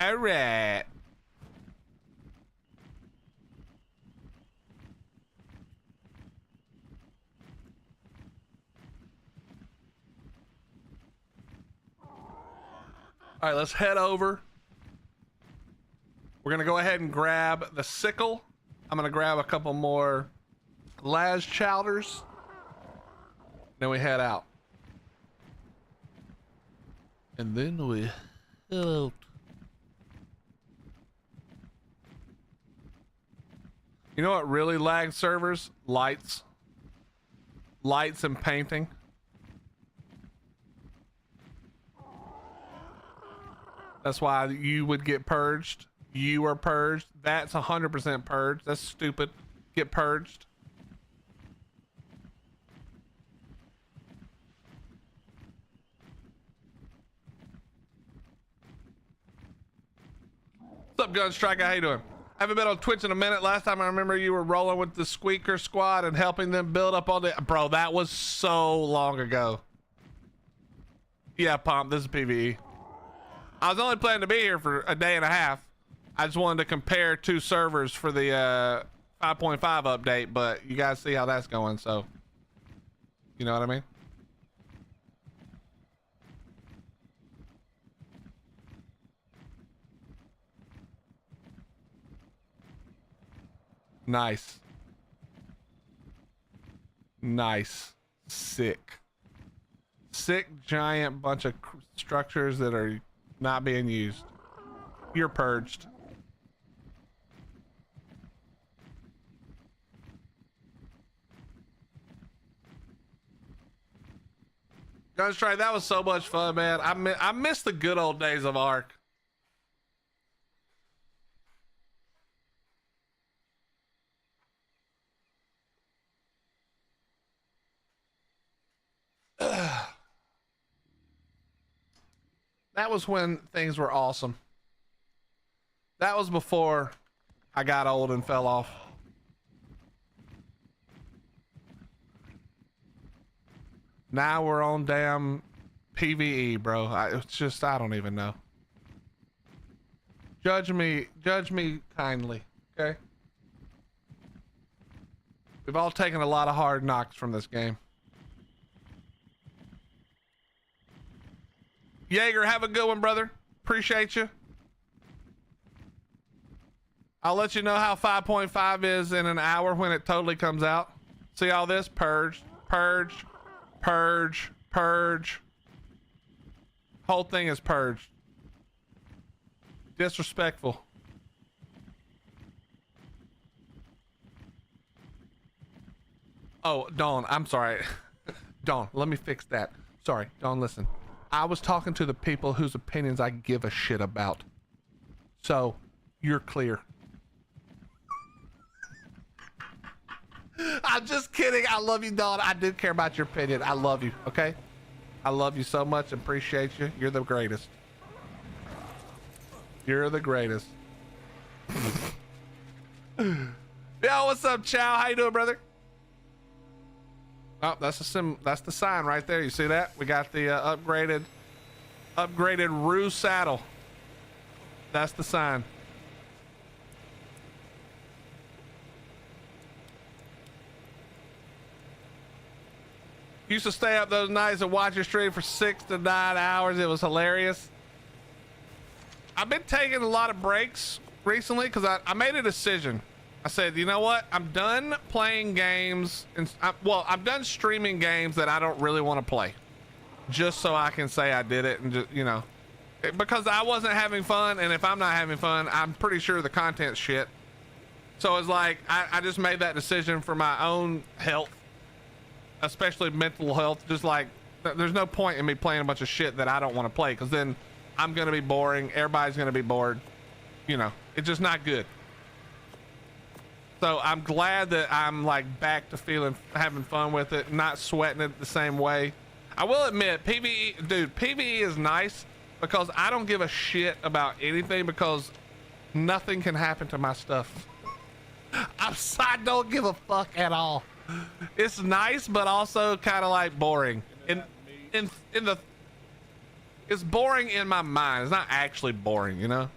All right. All right, let's head over. We're gonna go ahead and grab the sickle. I'm gonna grab a couple more las chowders. Then we head out. And then we head out. You know what really lags servers? Lights. Lights and painting. That's why you would get purged. You are purged. That's 100% purged. That's stupid. Get purged. What's up, Gunstriker? How you doing? I haven't been on Twitch in a minute. Last time I remember you were rolling with the Squeaker Squad and helping them build up all the... Bro, that was so long ago. Yeah, Pomp, this is PvE. I was only planning to be here for a day and a half. I just wanted to compare two servers for the 5.5 update, but you guys see how that's going, so you know what I mean? Nice. Nice. Sick. Sick giant bunch of structures that are not being used. You're purged. Guns try. That was so much fun, man. I miss the good old days of ARK. That was when things were awesome. That was before I got old and fell off. Now we're on damn PvE, bro. It's just, I don't even know. Judge me kindly, okay? We've all taken a lot of hard knocks from this game. Jaeger, have a good one, brother. Appreciate you. I'll let you know how 5.5 is in an hour when it totally comes out. See all this? Purge, purge, purge, purge. Whole thing is purged. Disrespectful. Oh, Dawn, I'm sorry. Dawn, let me fix that. Sorry, Dawn, listen. I was talking to the people whose opinions I give a shit about. So, you're clear. I'm just kidding. I love you, Dawn. I do care about your opinion. I love you, okay? I love you so much and appreciate you. You're the greatest. You're the greatest. Yo, what's up, Chow? How you doing, brother? Oh, that's the sign right there. You see that? We got the upgraded Roo saddle. That's the sign. Used to stay up those nights and watch your stream for 6 to 9 hours. It was hilarious. I've been taking a lot of breaks recently because I made a decision. I said, you know what? I'm done playing games, and I'm done streaming games that I don't really want to play, just so I can say I did it, and just, you know, because I wasn't having fun, and if I'm not having fun, I'm pretty sure the content's shit. So it's like I just made that decision for my own health, especially mental health. Just like there's no point in me playing a bunch of shit that I don't want to play, because then I'm gonna be boring. Everybody's gonna be bored. You know, it's just not good. So I'm glad that I'm like back to having fun with it, not sweating it the same way. I will admit, PvE, dude, PvE is nice because I don't give a shit about anything because nothing can happen to my stuff. I don't give a fuck at all. It's nice, but also kind of like boring. It's boring in my mind. It's not actually boring, you know?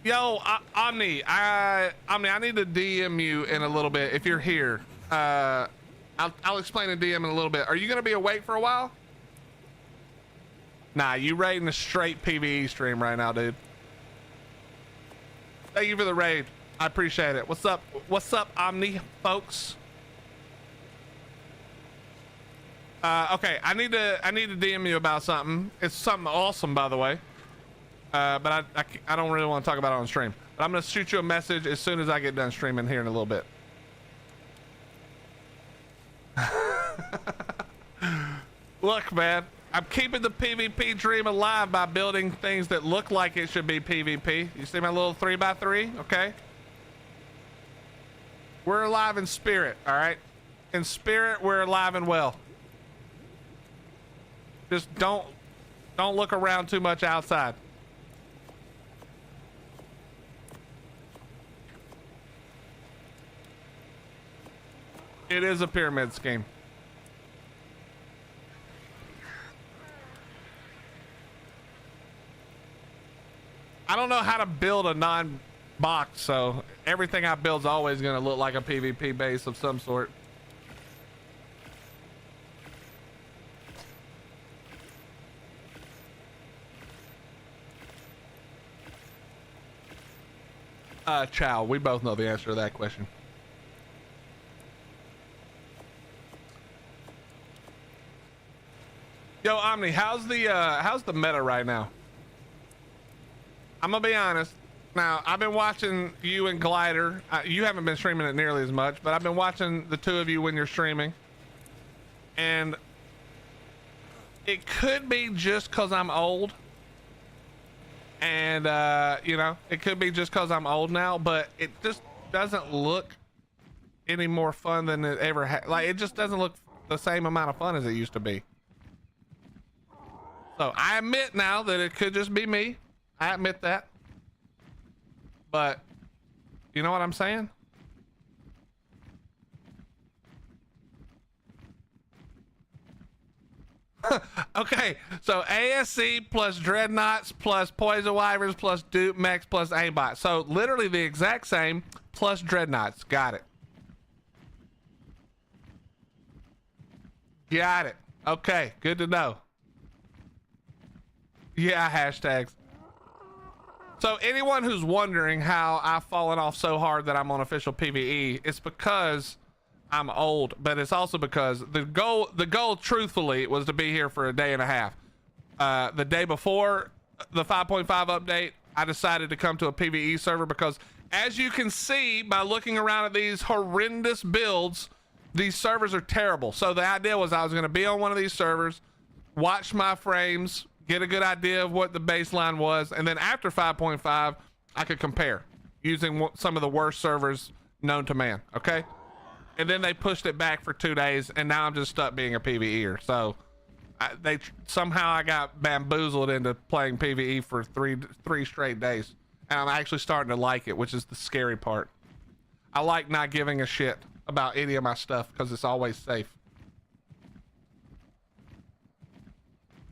Yo, Omni, Omni, I need to DM you in a little bit if you're here. I'll explain the DM in a little bit. Are you gonna be awake for a while? Nah, you raiding a straight PvE stream right now, dude. Thank you for the raid. I appreciate it. What's up? What's up, Omni folks? Okay, I need to DM you about something. It's something awesome, by the way. But I don't really want to talk about it on stream. But I'm gonna shoot you a message as soon as I get done streaming here in a little bit. Look, man, I'm keeping the PvP dream alive by building things that look like it should be PvP. You see my little 3x3? Okay. We're alive in spirit, all right? In spirit, we're alive and well. Just don't look around too much outside. It is a pyramid scheme. I don't know how to build a non-box, so everything I build is always going to look like a PvP base of some sort. Chow, we both know the answer to that question. Yo, Omni, how's the meta right now? I'm gonna be honest. Now, I've been watching you and Glider. You haven't been streaming it nearly as much, but I've been watching the two of you when you're streaming. And it could be just because I'm old. And, you know, it could be just because I'm old now, but it just doesn't look any more fun than it ever had. Like, it just doesn't look the same amount of fun as it used to be. So I admit now that it could just be me. I admit that. But you know what I'm saying? Okay, so ASC plus Dreadnoughts plus Poison Wyverns plus Dupe Mechs plus Aimbot. So literally the exact same plus Dreadnoughts. Got it. Got it. Okay, good to know. Yeah, hashtags. So anyone who's wondering how I've fallen off so hard that I'm on official PvE, it's because I'm old, but it's also because the goal truthfully was to be here for a day and a half. The day before the 5.5 update, I decided to come to a PvE server because, as you can see by looking around at these horrendous builds, these servers are terrible. So the idea was I was going to be on one of these servers, watch my frames, get a good idea of what the baseline was, and then after 5.5, I could compare using some of the worst servers known to man. Okay. And then they pushed it back for 2 days, and now I'm just stuck being a PvEer. So somehow I got bamboozled into playing PvE for three straight days, and I'm actually starting to like it, which is the scary part. I like not giving a shit about any of my stuff because it's always safe.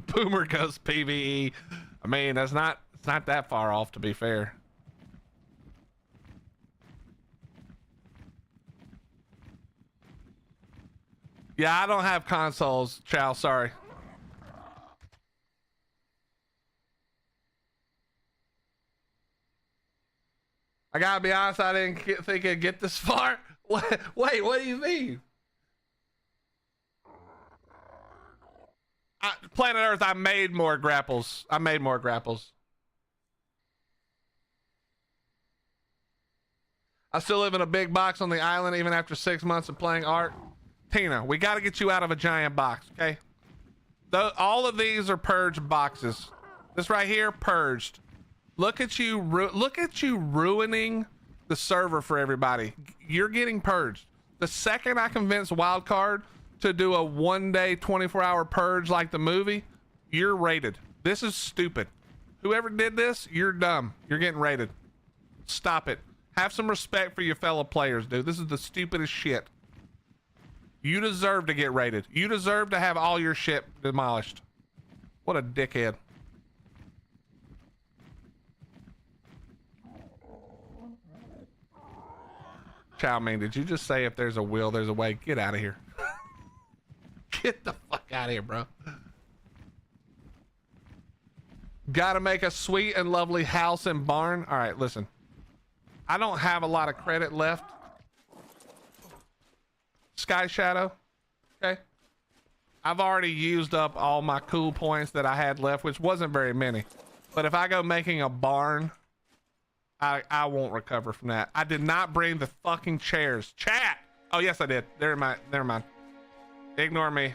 Boomer goes PvE. I mean, it's not that far off, to be fair. Yeah, I don't have consoles, Chow, sorry. I gotta be honest, I didn't think it'd get this far. Wait, what do you mean? Planet Earth, I made more grapples. I still live in a big box on the island even after 6 months of playing ARK. Tina, we got to get you out of a giant box, okay? All of these are purged boxes. This right here, purged. Look at you ruining the server for everybody. You're getting purged. The second I convince Wildcard to do a 1-day 24-hour purge like the movie, you're raided. This is stupid. Whoever did this, you're dumb. You're getting raided. Stop it. Have some respect for your fellow players, dude. This is the stupidest shit. You deserve to get raided. You deserve to have all your shit demolished. What a dickhead. Chow Mein, did you just say if there's a will, there's a way? Get out of here. Get the fuck out of here, bro. Gotta make a sweet and lovely house and barn. All right, listen. I don't have a lot of credit left. Sky Shadow. Okay. I've already used up all my cool points that I had left, which wasn't very many. But if I go making a barn, I won't recover from that. I did not bring the fucking chairs. Chat! Oh, yes, I did. Never mind. Ignore me.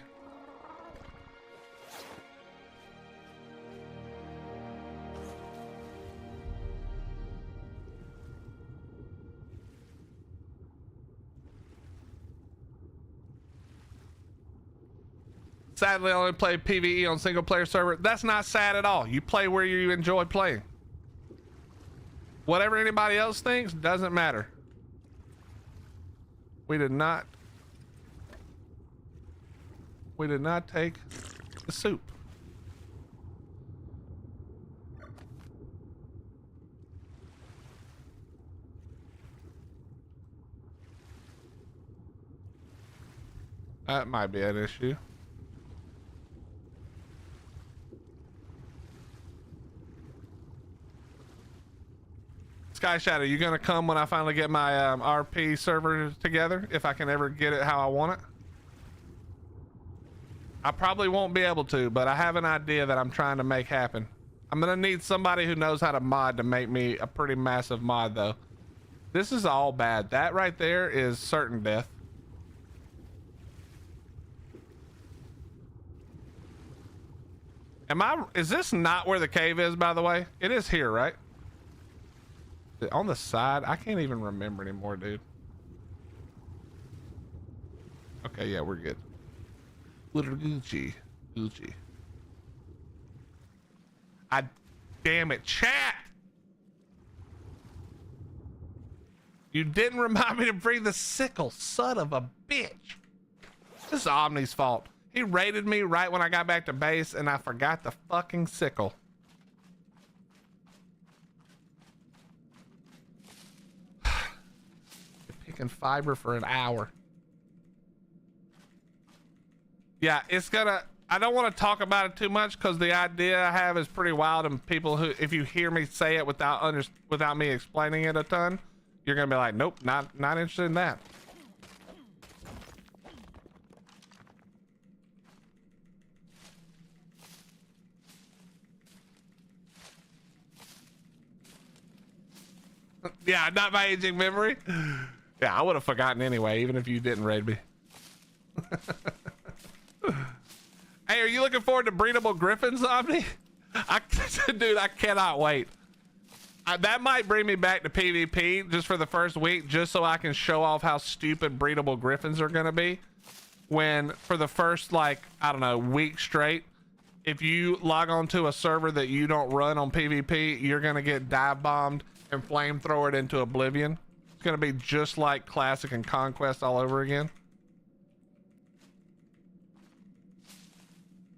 Sadly, I only play PvE on single player server. That's not sad at all. You play where you enjoy playing. Whatever anybody else thinks doesn't matter. We did not take the soup. That might be an issue. Sky Shadow, you gonna come when I finally get my RP server together, if I can ever get it how I want it? I probably won't be able to, but I have an idea that I'm trying to make happen. I'm gonna need somebody who knows how to mod to make me a pretty massive mod, though. This is all bad. That right there is certain death. Is this not where the cave is, by the way? It is here, right? On the side? I can't even remember anymore, dude. Okay, yeah, we're good. Little Gucci. Damn it, chat! You didn't remind me to bring the sickle, son of a bitch. This is Omni's fault. He raided me right when I got back to base and I forgot the fucking sickle. Picking fiber for an hour. Yeah, I don't want to talk about it too much because the idea I have is pretty wild, and people who, if you hear me say it without me explaining it a ton, you're gonna be like, nope, not interested in that. Yeah, not my aging memory. Yeah, I would have forgotten anyway, even if you didn't raid me. Hey, are you looking forward to breedable griffins, Omni? Dude, I cannot wait. That might bring me back to PvP just for the first week, just so I can show off how stupid breedable griffins are gonna be. When for the first, like, I don't know, week straight, if you log on to a server that you don't run on PvP, you're gonna get dive bombed and flamethrowered into oblivion. It's gonna be just like Classic and Conquest all over again.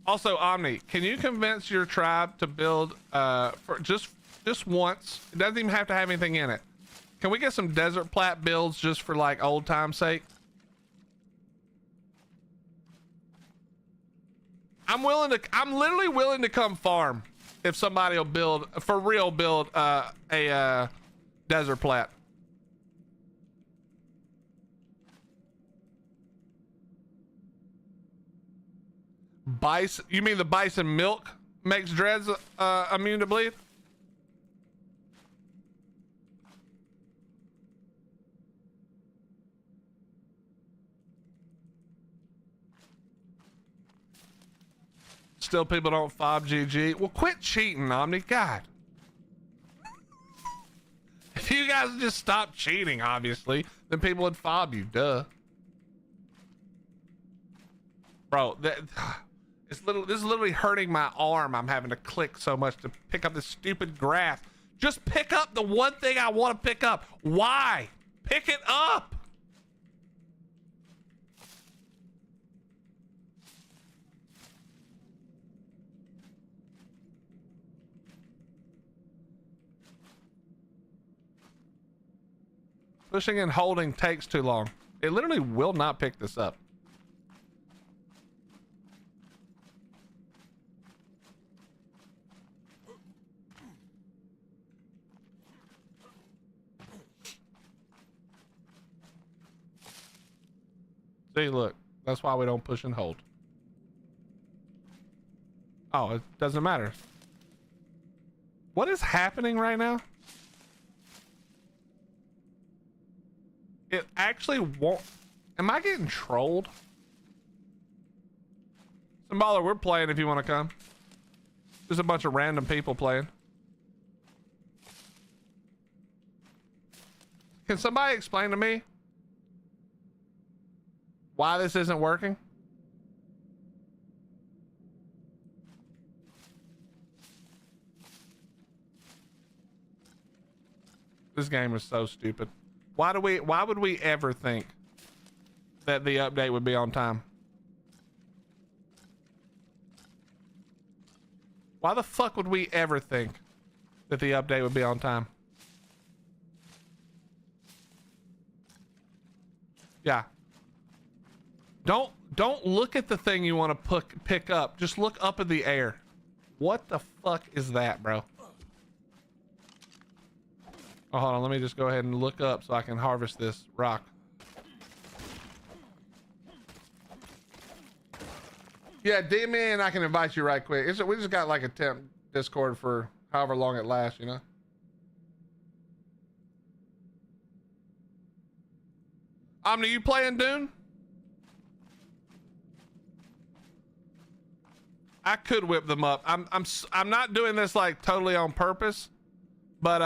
Also, Omni, can you convince your tribe to build for just once? It doesn't even have to have anything in it. Can we get some desert plat builds just for like old time's sake? I'm literally willing to come farm if somebody will build for real, build a desert plat. Bison? You mean the bison milk makes dreads immune to bleed? Still people don't fob GG. Well, quit cheating, Omni. God. If you guys just stop cheating, obviously, then people would fob you. Duh. Bro, this is literally hurting my arm. I'm having to click so much to pick up this stupid grass. Just pick up the one thing I want to pick up. Why? Pick it up. Pushing and holding takes too long. It literally will not pick this up. See, look, that's why we don't push and hold. Oh, it doesn't matter. What is happening right now? It actually won't. Am I getting trolled? Symbolic, we're playing if you want to come. There's a bunch of random people playing. Can somebody explain to me why this isn't working? This game is so stupid. Why would we ever think that the update would be on time? Why the fuck would we ever think that the update would be on time? Yeah. Don't look at the thing you want to pick up. Just look up in the air. What the fuck is that, bro? Oh, hold on. Let me just go ahead and look up so I can harvest this rock. Yeah, DM me and I can invite you right quick. We just got like a temp Discord for however long it lasts, you know? Omni, you playing Dune? I could whip them up. I'm not doing this like totally on purpose, but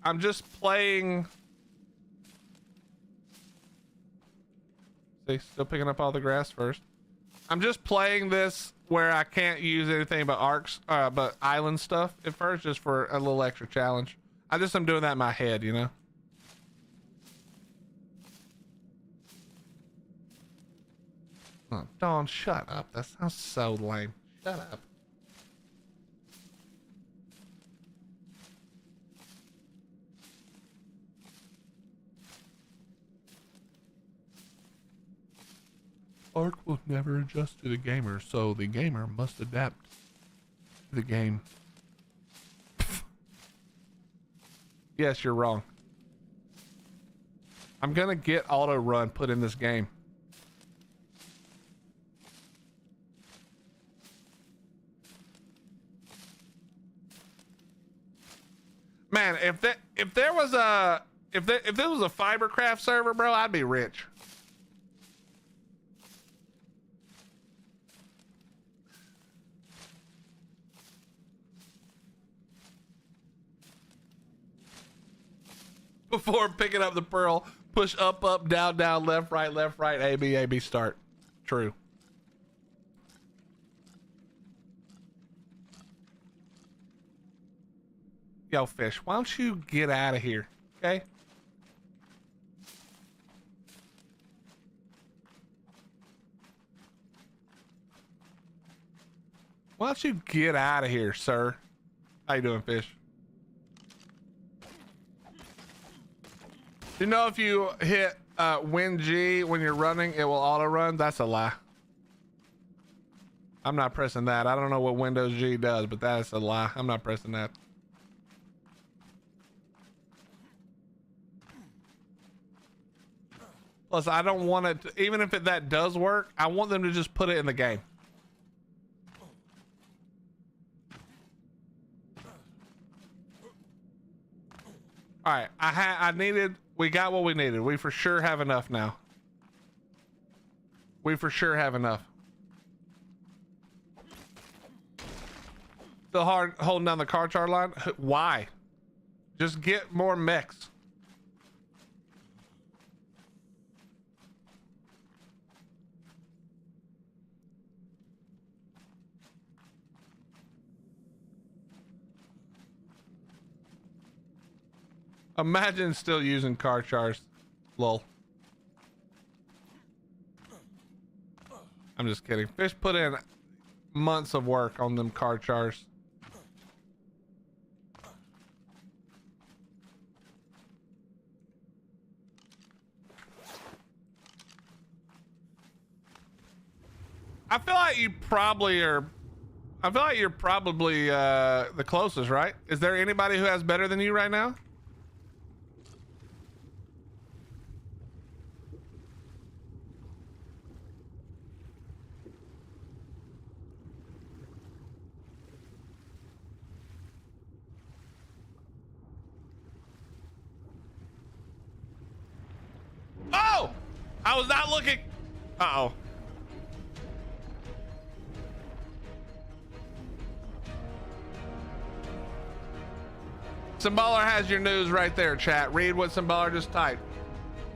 I'm just playing. See, still picking up all the grass first. I'm just playing this where I can't use anything but arcs, but island stuff at first, just for a little extra challenge. I'm doing that in my head, you know? Oh, Dawn, shut up. That sounds so lame. Shut up. ARK will never adjust to the gamer, so the gamer must adapt to the game. Yes, you're wrong. I'm gonna get auto run put in this game. Man, if there was a Fibercraft server, bro, I'd be rich. Before picking up the pearl, push up, up, down, down, left, right, A, B, start. True. Yo, fish, why don't you get out of here, okay? Why don't you get out of here, sir? How you doing, fish? You know, if you hit Win G when you're running, it will auto run. That's a lie. I'm not pressing that. I don't know what Windows G does, but that's a lie. I'm not pressing that. Plus, I don't want it to, even if that does work, I want them to just put it in the game. All right, we got what we needed. We for sure have enough now. We for sure have enough. Still hard holding down the car char line. Why? Just get more mechs. Imagine still using car chars. Lol. I'm just kidding. Fish put in months of work on them car chars. I feel like you probably are. I feel like you're probably the closest, right? Is there anybody who has better than you right now? Oh! I was not looking. Uh-oh. Symballer has your news right there, chat. Read what Symballer just typed.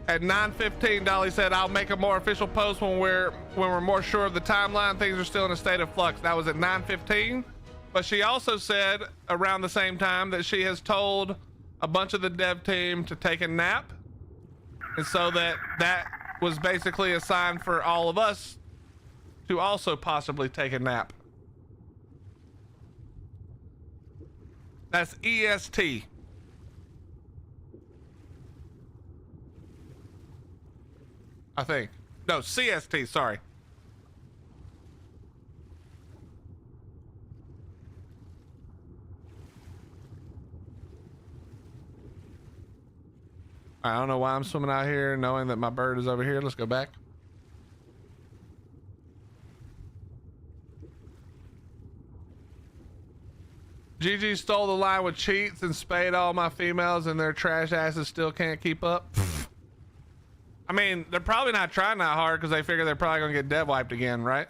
At 9:15, Dolly said, "I'll make a more official post when we're more sure of the timeline. Things are still in a state of flux." That was at 9:15. But she also said around the same time that she has told a bunch of the dev team to take a nap. And so that was basically a sign for all of us to also possibly take a nap. That's EST. I think. No, CST, sorry. I don't know why I'm swimming out here knowing that my bird is over here. Let's go back. GG stole the line with cheats and spayed all my females and their trash asses still can't keep up. I mean, they're probably not trying that hard because they figure they're probably gonna get dev wiped again, right?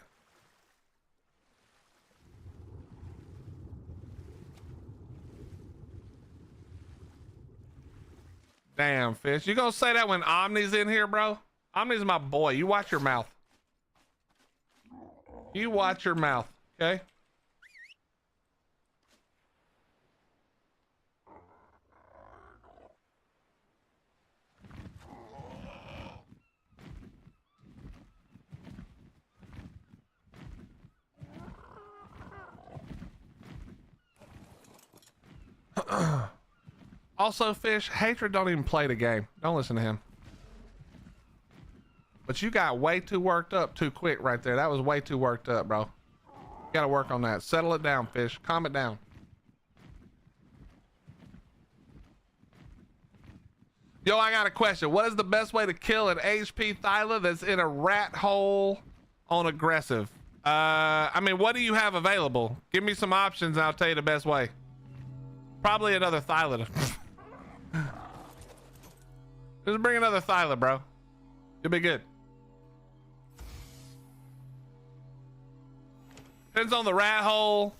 Damn, Fish. You gonna say that when Omni's in here, bro? Omni's my boy. You watch your mouth. You watch your mouth, okay? Also, Fish, Hatred don't even play the game. Don't listen to him. But you got way too worked up too quick right there. That was way too worked up, bro. You gotta work on that. Settle it down, Fish. Calm it down. Yo, I got a question. What is the best way to kill an HP Thyla that's in a rat hole on aggressive? I mean, what do you have available? Give me some options and I'll tell you the best way. Probably another Thyla. Just bring another Thyla, bro. You'll be good. Depends on the rat hole.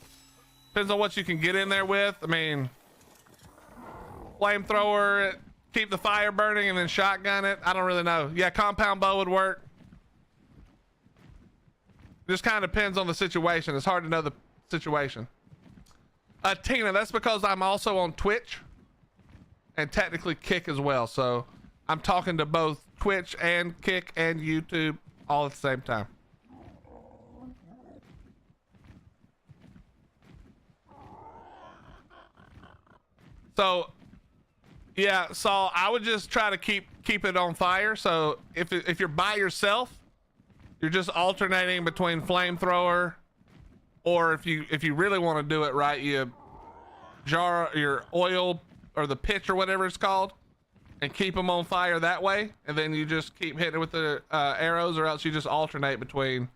Depends on what you can get in there with. I mean, flamethrower it, keep the fire burning, and then shotgun it. I don't really know. Yeah, compound bow would work. Just kind of depends on the situation. It's hard to know the situation. Tina, that's because I'm also on Twitch and technically Kick as well. So I'm talking to both Twitch and Kick and YouTube all at the same time. So yeah, so I would just try to keep it on fire. So if you're by yourself, you're just alternating between flamethrower, or if you really want to do it right, you jar your oil or the pitch or whatever it's called and keep them on fire that way, and then you just keep hitting it with the arrows, or else you just alternate between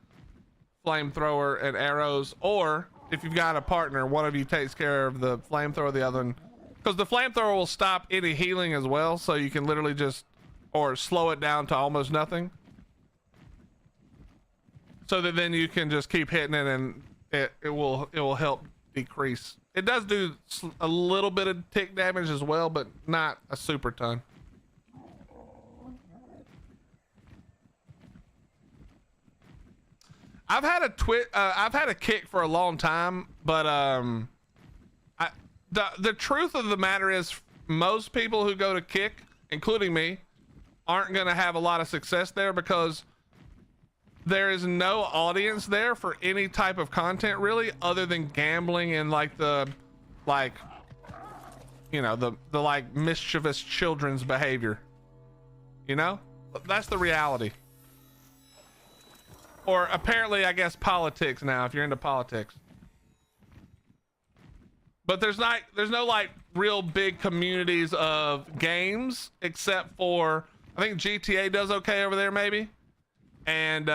flamethrower and arrows. Or if you've got a partner, one of you takes care of the flamethrower, the other one, because the flamethrower will stop any healing as well, so you can literally just or slow it down to almost nothing, so that then you can just keep hitting it and it will help decrease. It does do a little bit of tick damage as well, but not a super ton. I've had a Kick for a long time, but the truth of the matter is most people who go to Kick, including me, aren't going to have a lot of success there because there is no audience there for any type of content really, other than gambling and like the like mischievous children's behavior. You know, that's the reality. or apparently, I guess, politics now, if you're into politics. But there's no like real big communities of games, except for, I think GTA does okay over there maybe. And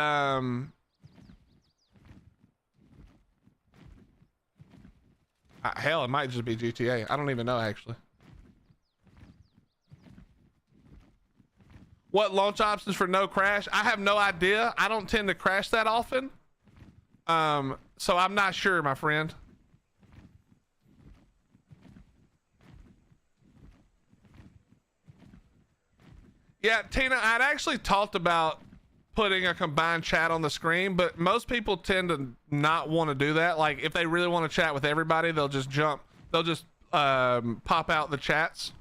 hell, it might just be GTA. I don't even know actually. What launch options for no crash? I have no idea. I don't tend to crash that often. So I'm not sure, my friend. Yeah, Tina, I'd actually talked about putting a combined chat on the screen, but most people tend to not want to do that. Like if they really want to chat with everybody, they'll just pop out the chats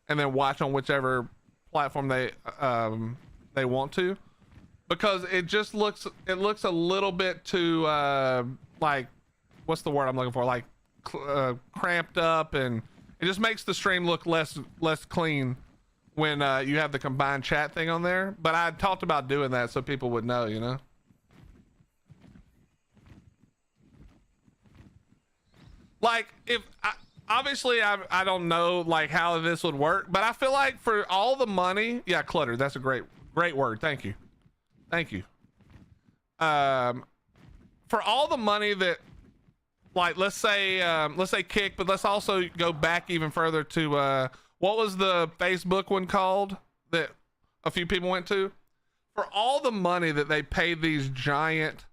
and then watch on whichever platform they want to, because it just looks a little bit too like, what's the word I'm looking for, like cramped up, and it just makes the stream look less clean when you have the combined chat thing on there. But I talked about doing that so people would know, you know. Like if obviously I don't know like how this would work, but I feel like for all the money, yeah, clutter, that's a great word. Thank you. For all the money that, like, let's say Kick, but let's also go back even further to what was the Facebook one called that a few people went to? For all the money that they paid these giant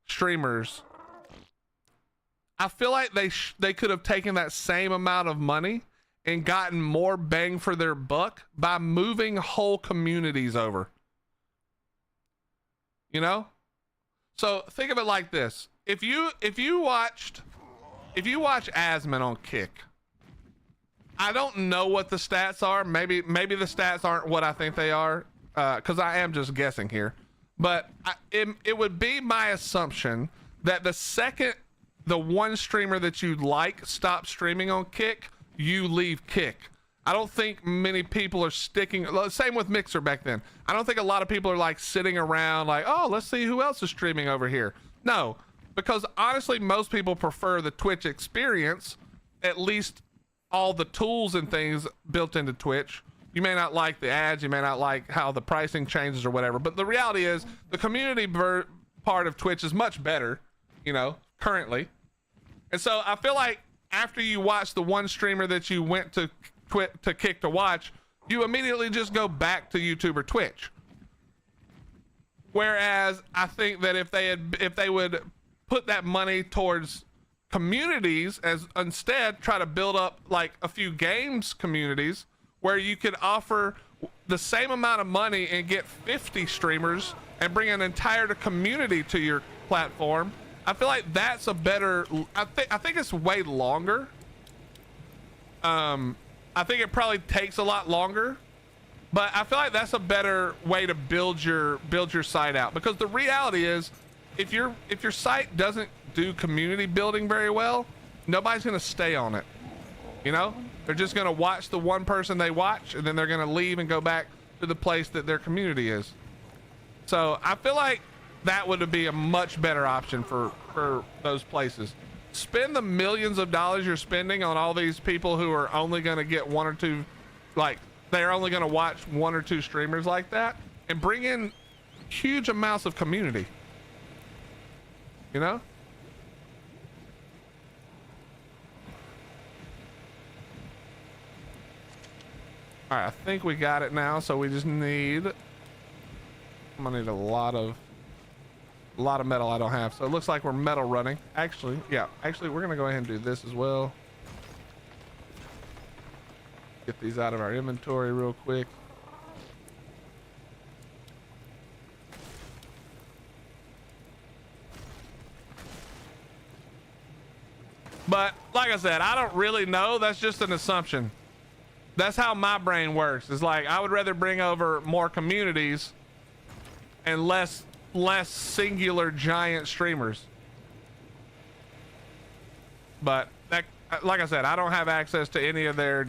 streamers, I feel like they could have taken that same amount of money and gotten more bang for their buck by moving whole communities over. You know? So think of it like this. If you watch Asmon on Kick, I don't know what the stats are. Maybe the stats aren't what I think they are, because I am just guessing here. But it would be my assumption that the second the one streamer that you like stops streaming on Kick, you leave Kick. I don't think many people are sticking. Same with Mixer back then. I don't think a lot of people are like sitting around like, oh, let's see who else is streaming over here. No, because honestly, most people prefer the Twitch experience, at least all the tools and things built into Twitch. You may not like the ads, you may not like how the pricing changes or whatever, but the reality is the community part of Twitch is much better, you know, currently. And so I feel like after you watch the one streamer that you went to Kick to watch, you immediately just go back to YouTube or Twitch. Whereas I think that if they would put that money towards communities, as instead try to build up like a few games communities where you could offer the same amount of money and get 50 streamers and bring an entire community to your platform. I feel like that's a better, I think it's way longer. I think it probably takes a lot longer, but I feel like that's a better way to build your site out, because the reality is if your site doesn't do community building very well, nobody's going to stay on it. You know, they're just going to watch the one person they watch, and then they're going to leave and go back to the place that their community is. So I feel like that would be a much better option for those places. Spend the millions of dollars you're spending on all these people who are only going to get one or two, like they're only going to watch one or two streamers like that, and bring in huge amounts of community. You know? All right, I think we got it now. So we just need, I'm gonna need a lot of metal I don't have. So it looks like we're metal running. Actually, yeah, we're gonna go ahead and do this as well. Get these out of our inventory real quick. But like I said, I don't really know. That's just an assumption. That's how my brain works. It's like I would rather bring over more communities and less singular giant streamers. But that, like I said, I don't have access to any of their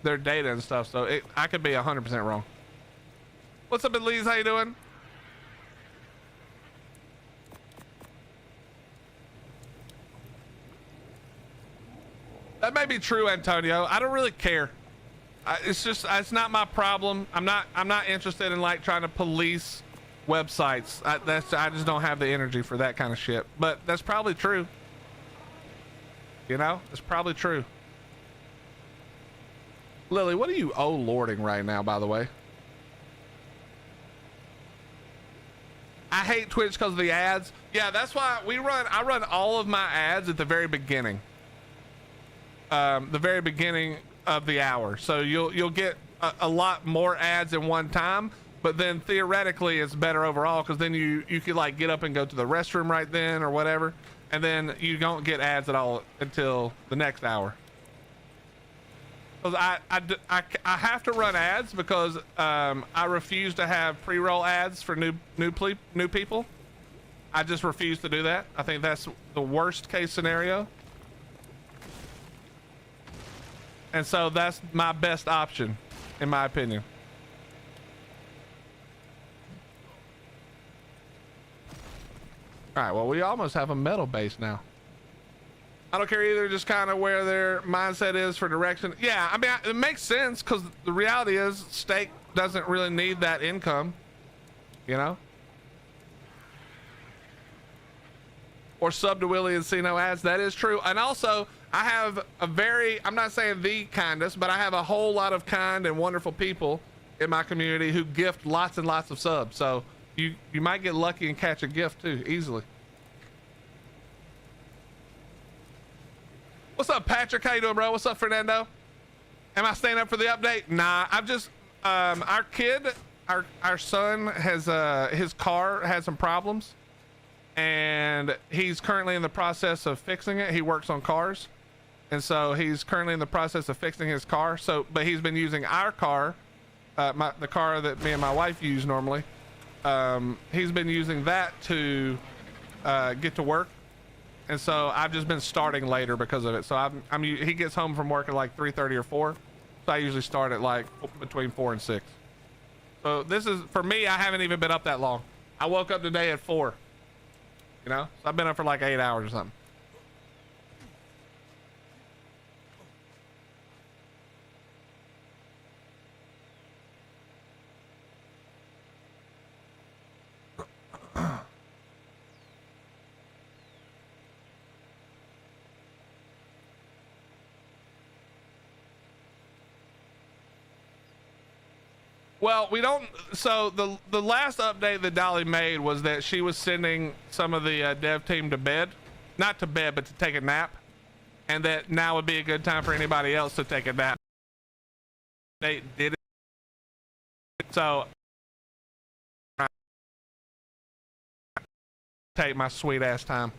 data and stuff, so I could be 100% wrong. What's up, Elise? How you doing? That may be true, Antonio. I don't really care. It's not my problem. I'm not interested in like trying to police websites. I just don't have the energy for that kind of shit. But that's probably true. You know, it's probably true. Lily, what are you lording right now, by the way? I hate Twitch because of the ads. Yeah, that's why I run all of my ads at the very beginning. The very beginning of the hour. So you'll get a lot more ads in one time, but then theoretically it's better overall because then you could like get up and go to the restroom right then or whatever, and then you don't get ads at all until the next hour. Because I have to run ads because I refuse to have pre-roll ads for new people. I just refuse to do that. I think that's the worst case scenario. And so that's my best option, in my opinion. All right, well, we almost have a metal base now. I don't care either, just kind of where their mindset is for direction. Yeah, I mean, it makes sense because the reality is Steak doesn't really need that income, you know? Or sub to Willie and see no ads. That is true. And also, I have I'm not saying the kindest, but I have a whole lot of kind and wonderful people in my community who gift lots and lots of subs. So you might get lucky and catch a gift too, easily. What's up, Patrick? How you doing, bro? What's up, Fernando? Am I staying up for the update? Nah, I'm just, our son has, his car had some problems and he's currently in the process of fixing it. He works on cars. And so he's currently in the process of fixing his car. So, but he's been using our car, the car that me and my wife use normally. He's been using that to, get to work. And so I've just been starting later because of it. So he gets home from work at like 3:30 or 4. So I usually start at like between 4 and 6. So this is, for me, I haven't even been up that long. I woke up today at 4, you know? So I've been up for like 8 hours or something. Well, we don't. So the last update that Dolly made was that she was sending some of the dev team to bed, not to bed, but to take a nap, and that now would be a good time for anybody else to take a nap. They did it. So take my sweet ass time.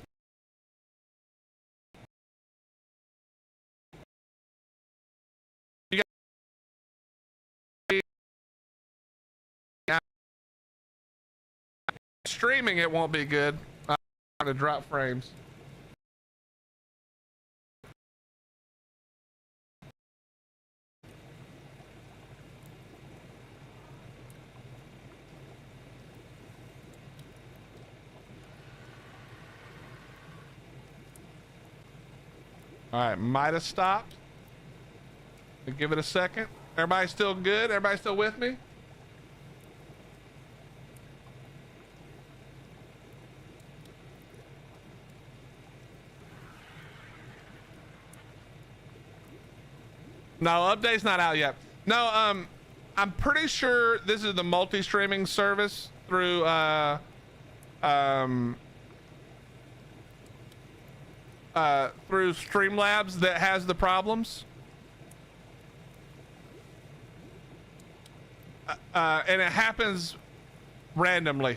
Streaming it won't be good. I'm trying to drop frames. All right, might have stopped. Give it a second. Everybody still good? Everybody still with me? No, update's not out yet. No, I'm pretty sure this is the multi-streaming service through through Streamlabs that has the problems. And it happens randomly.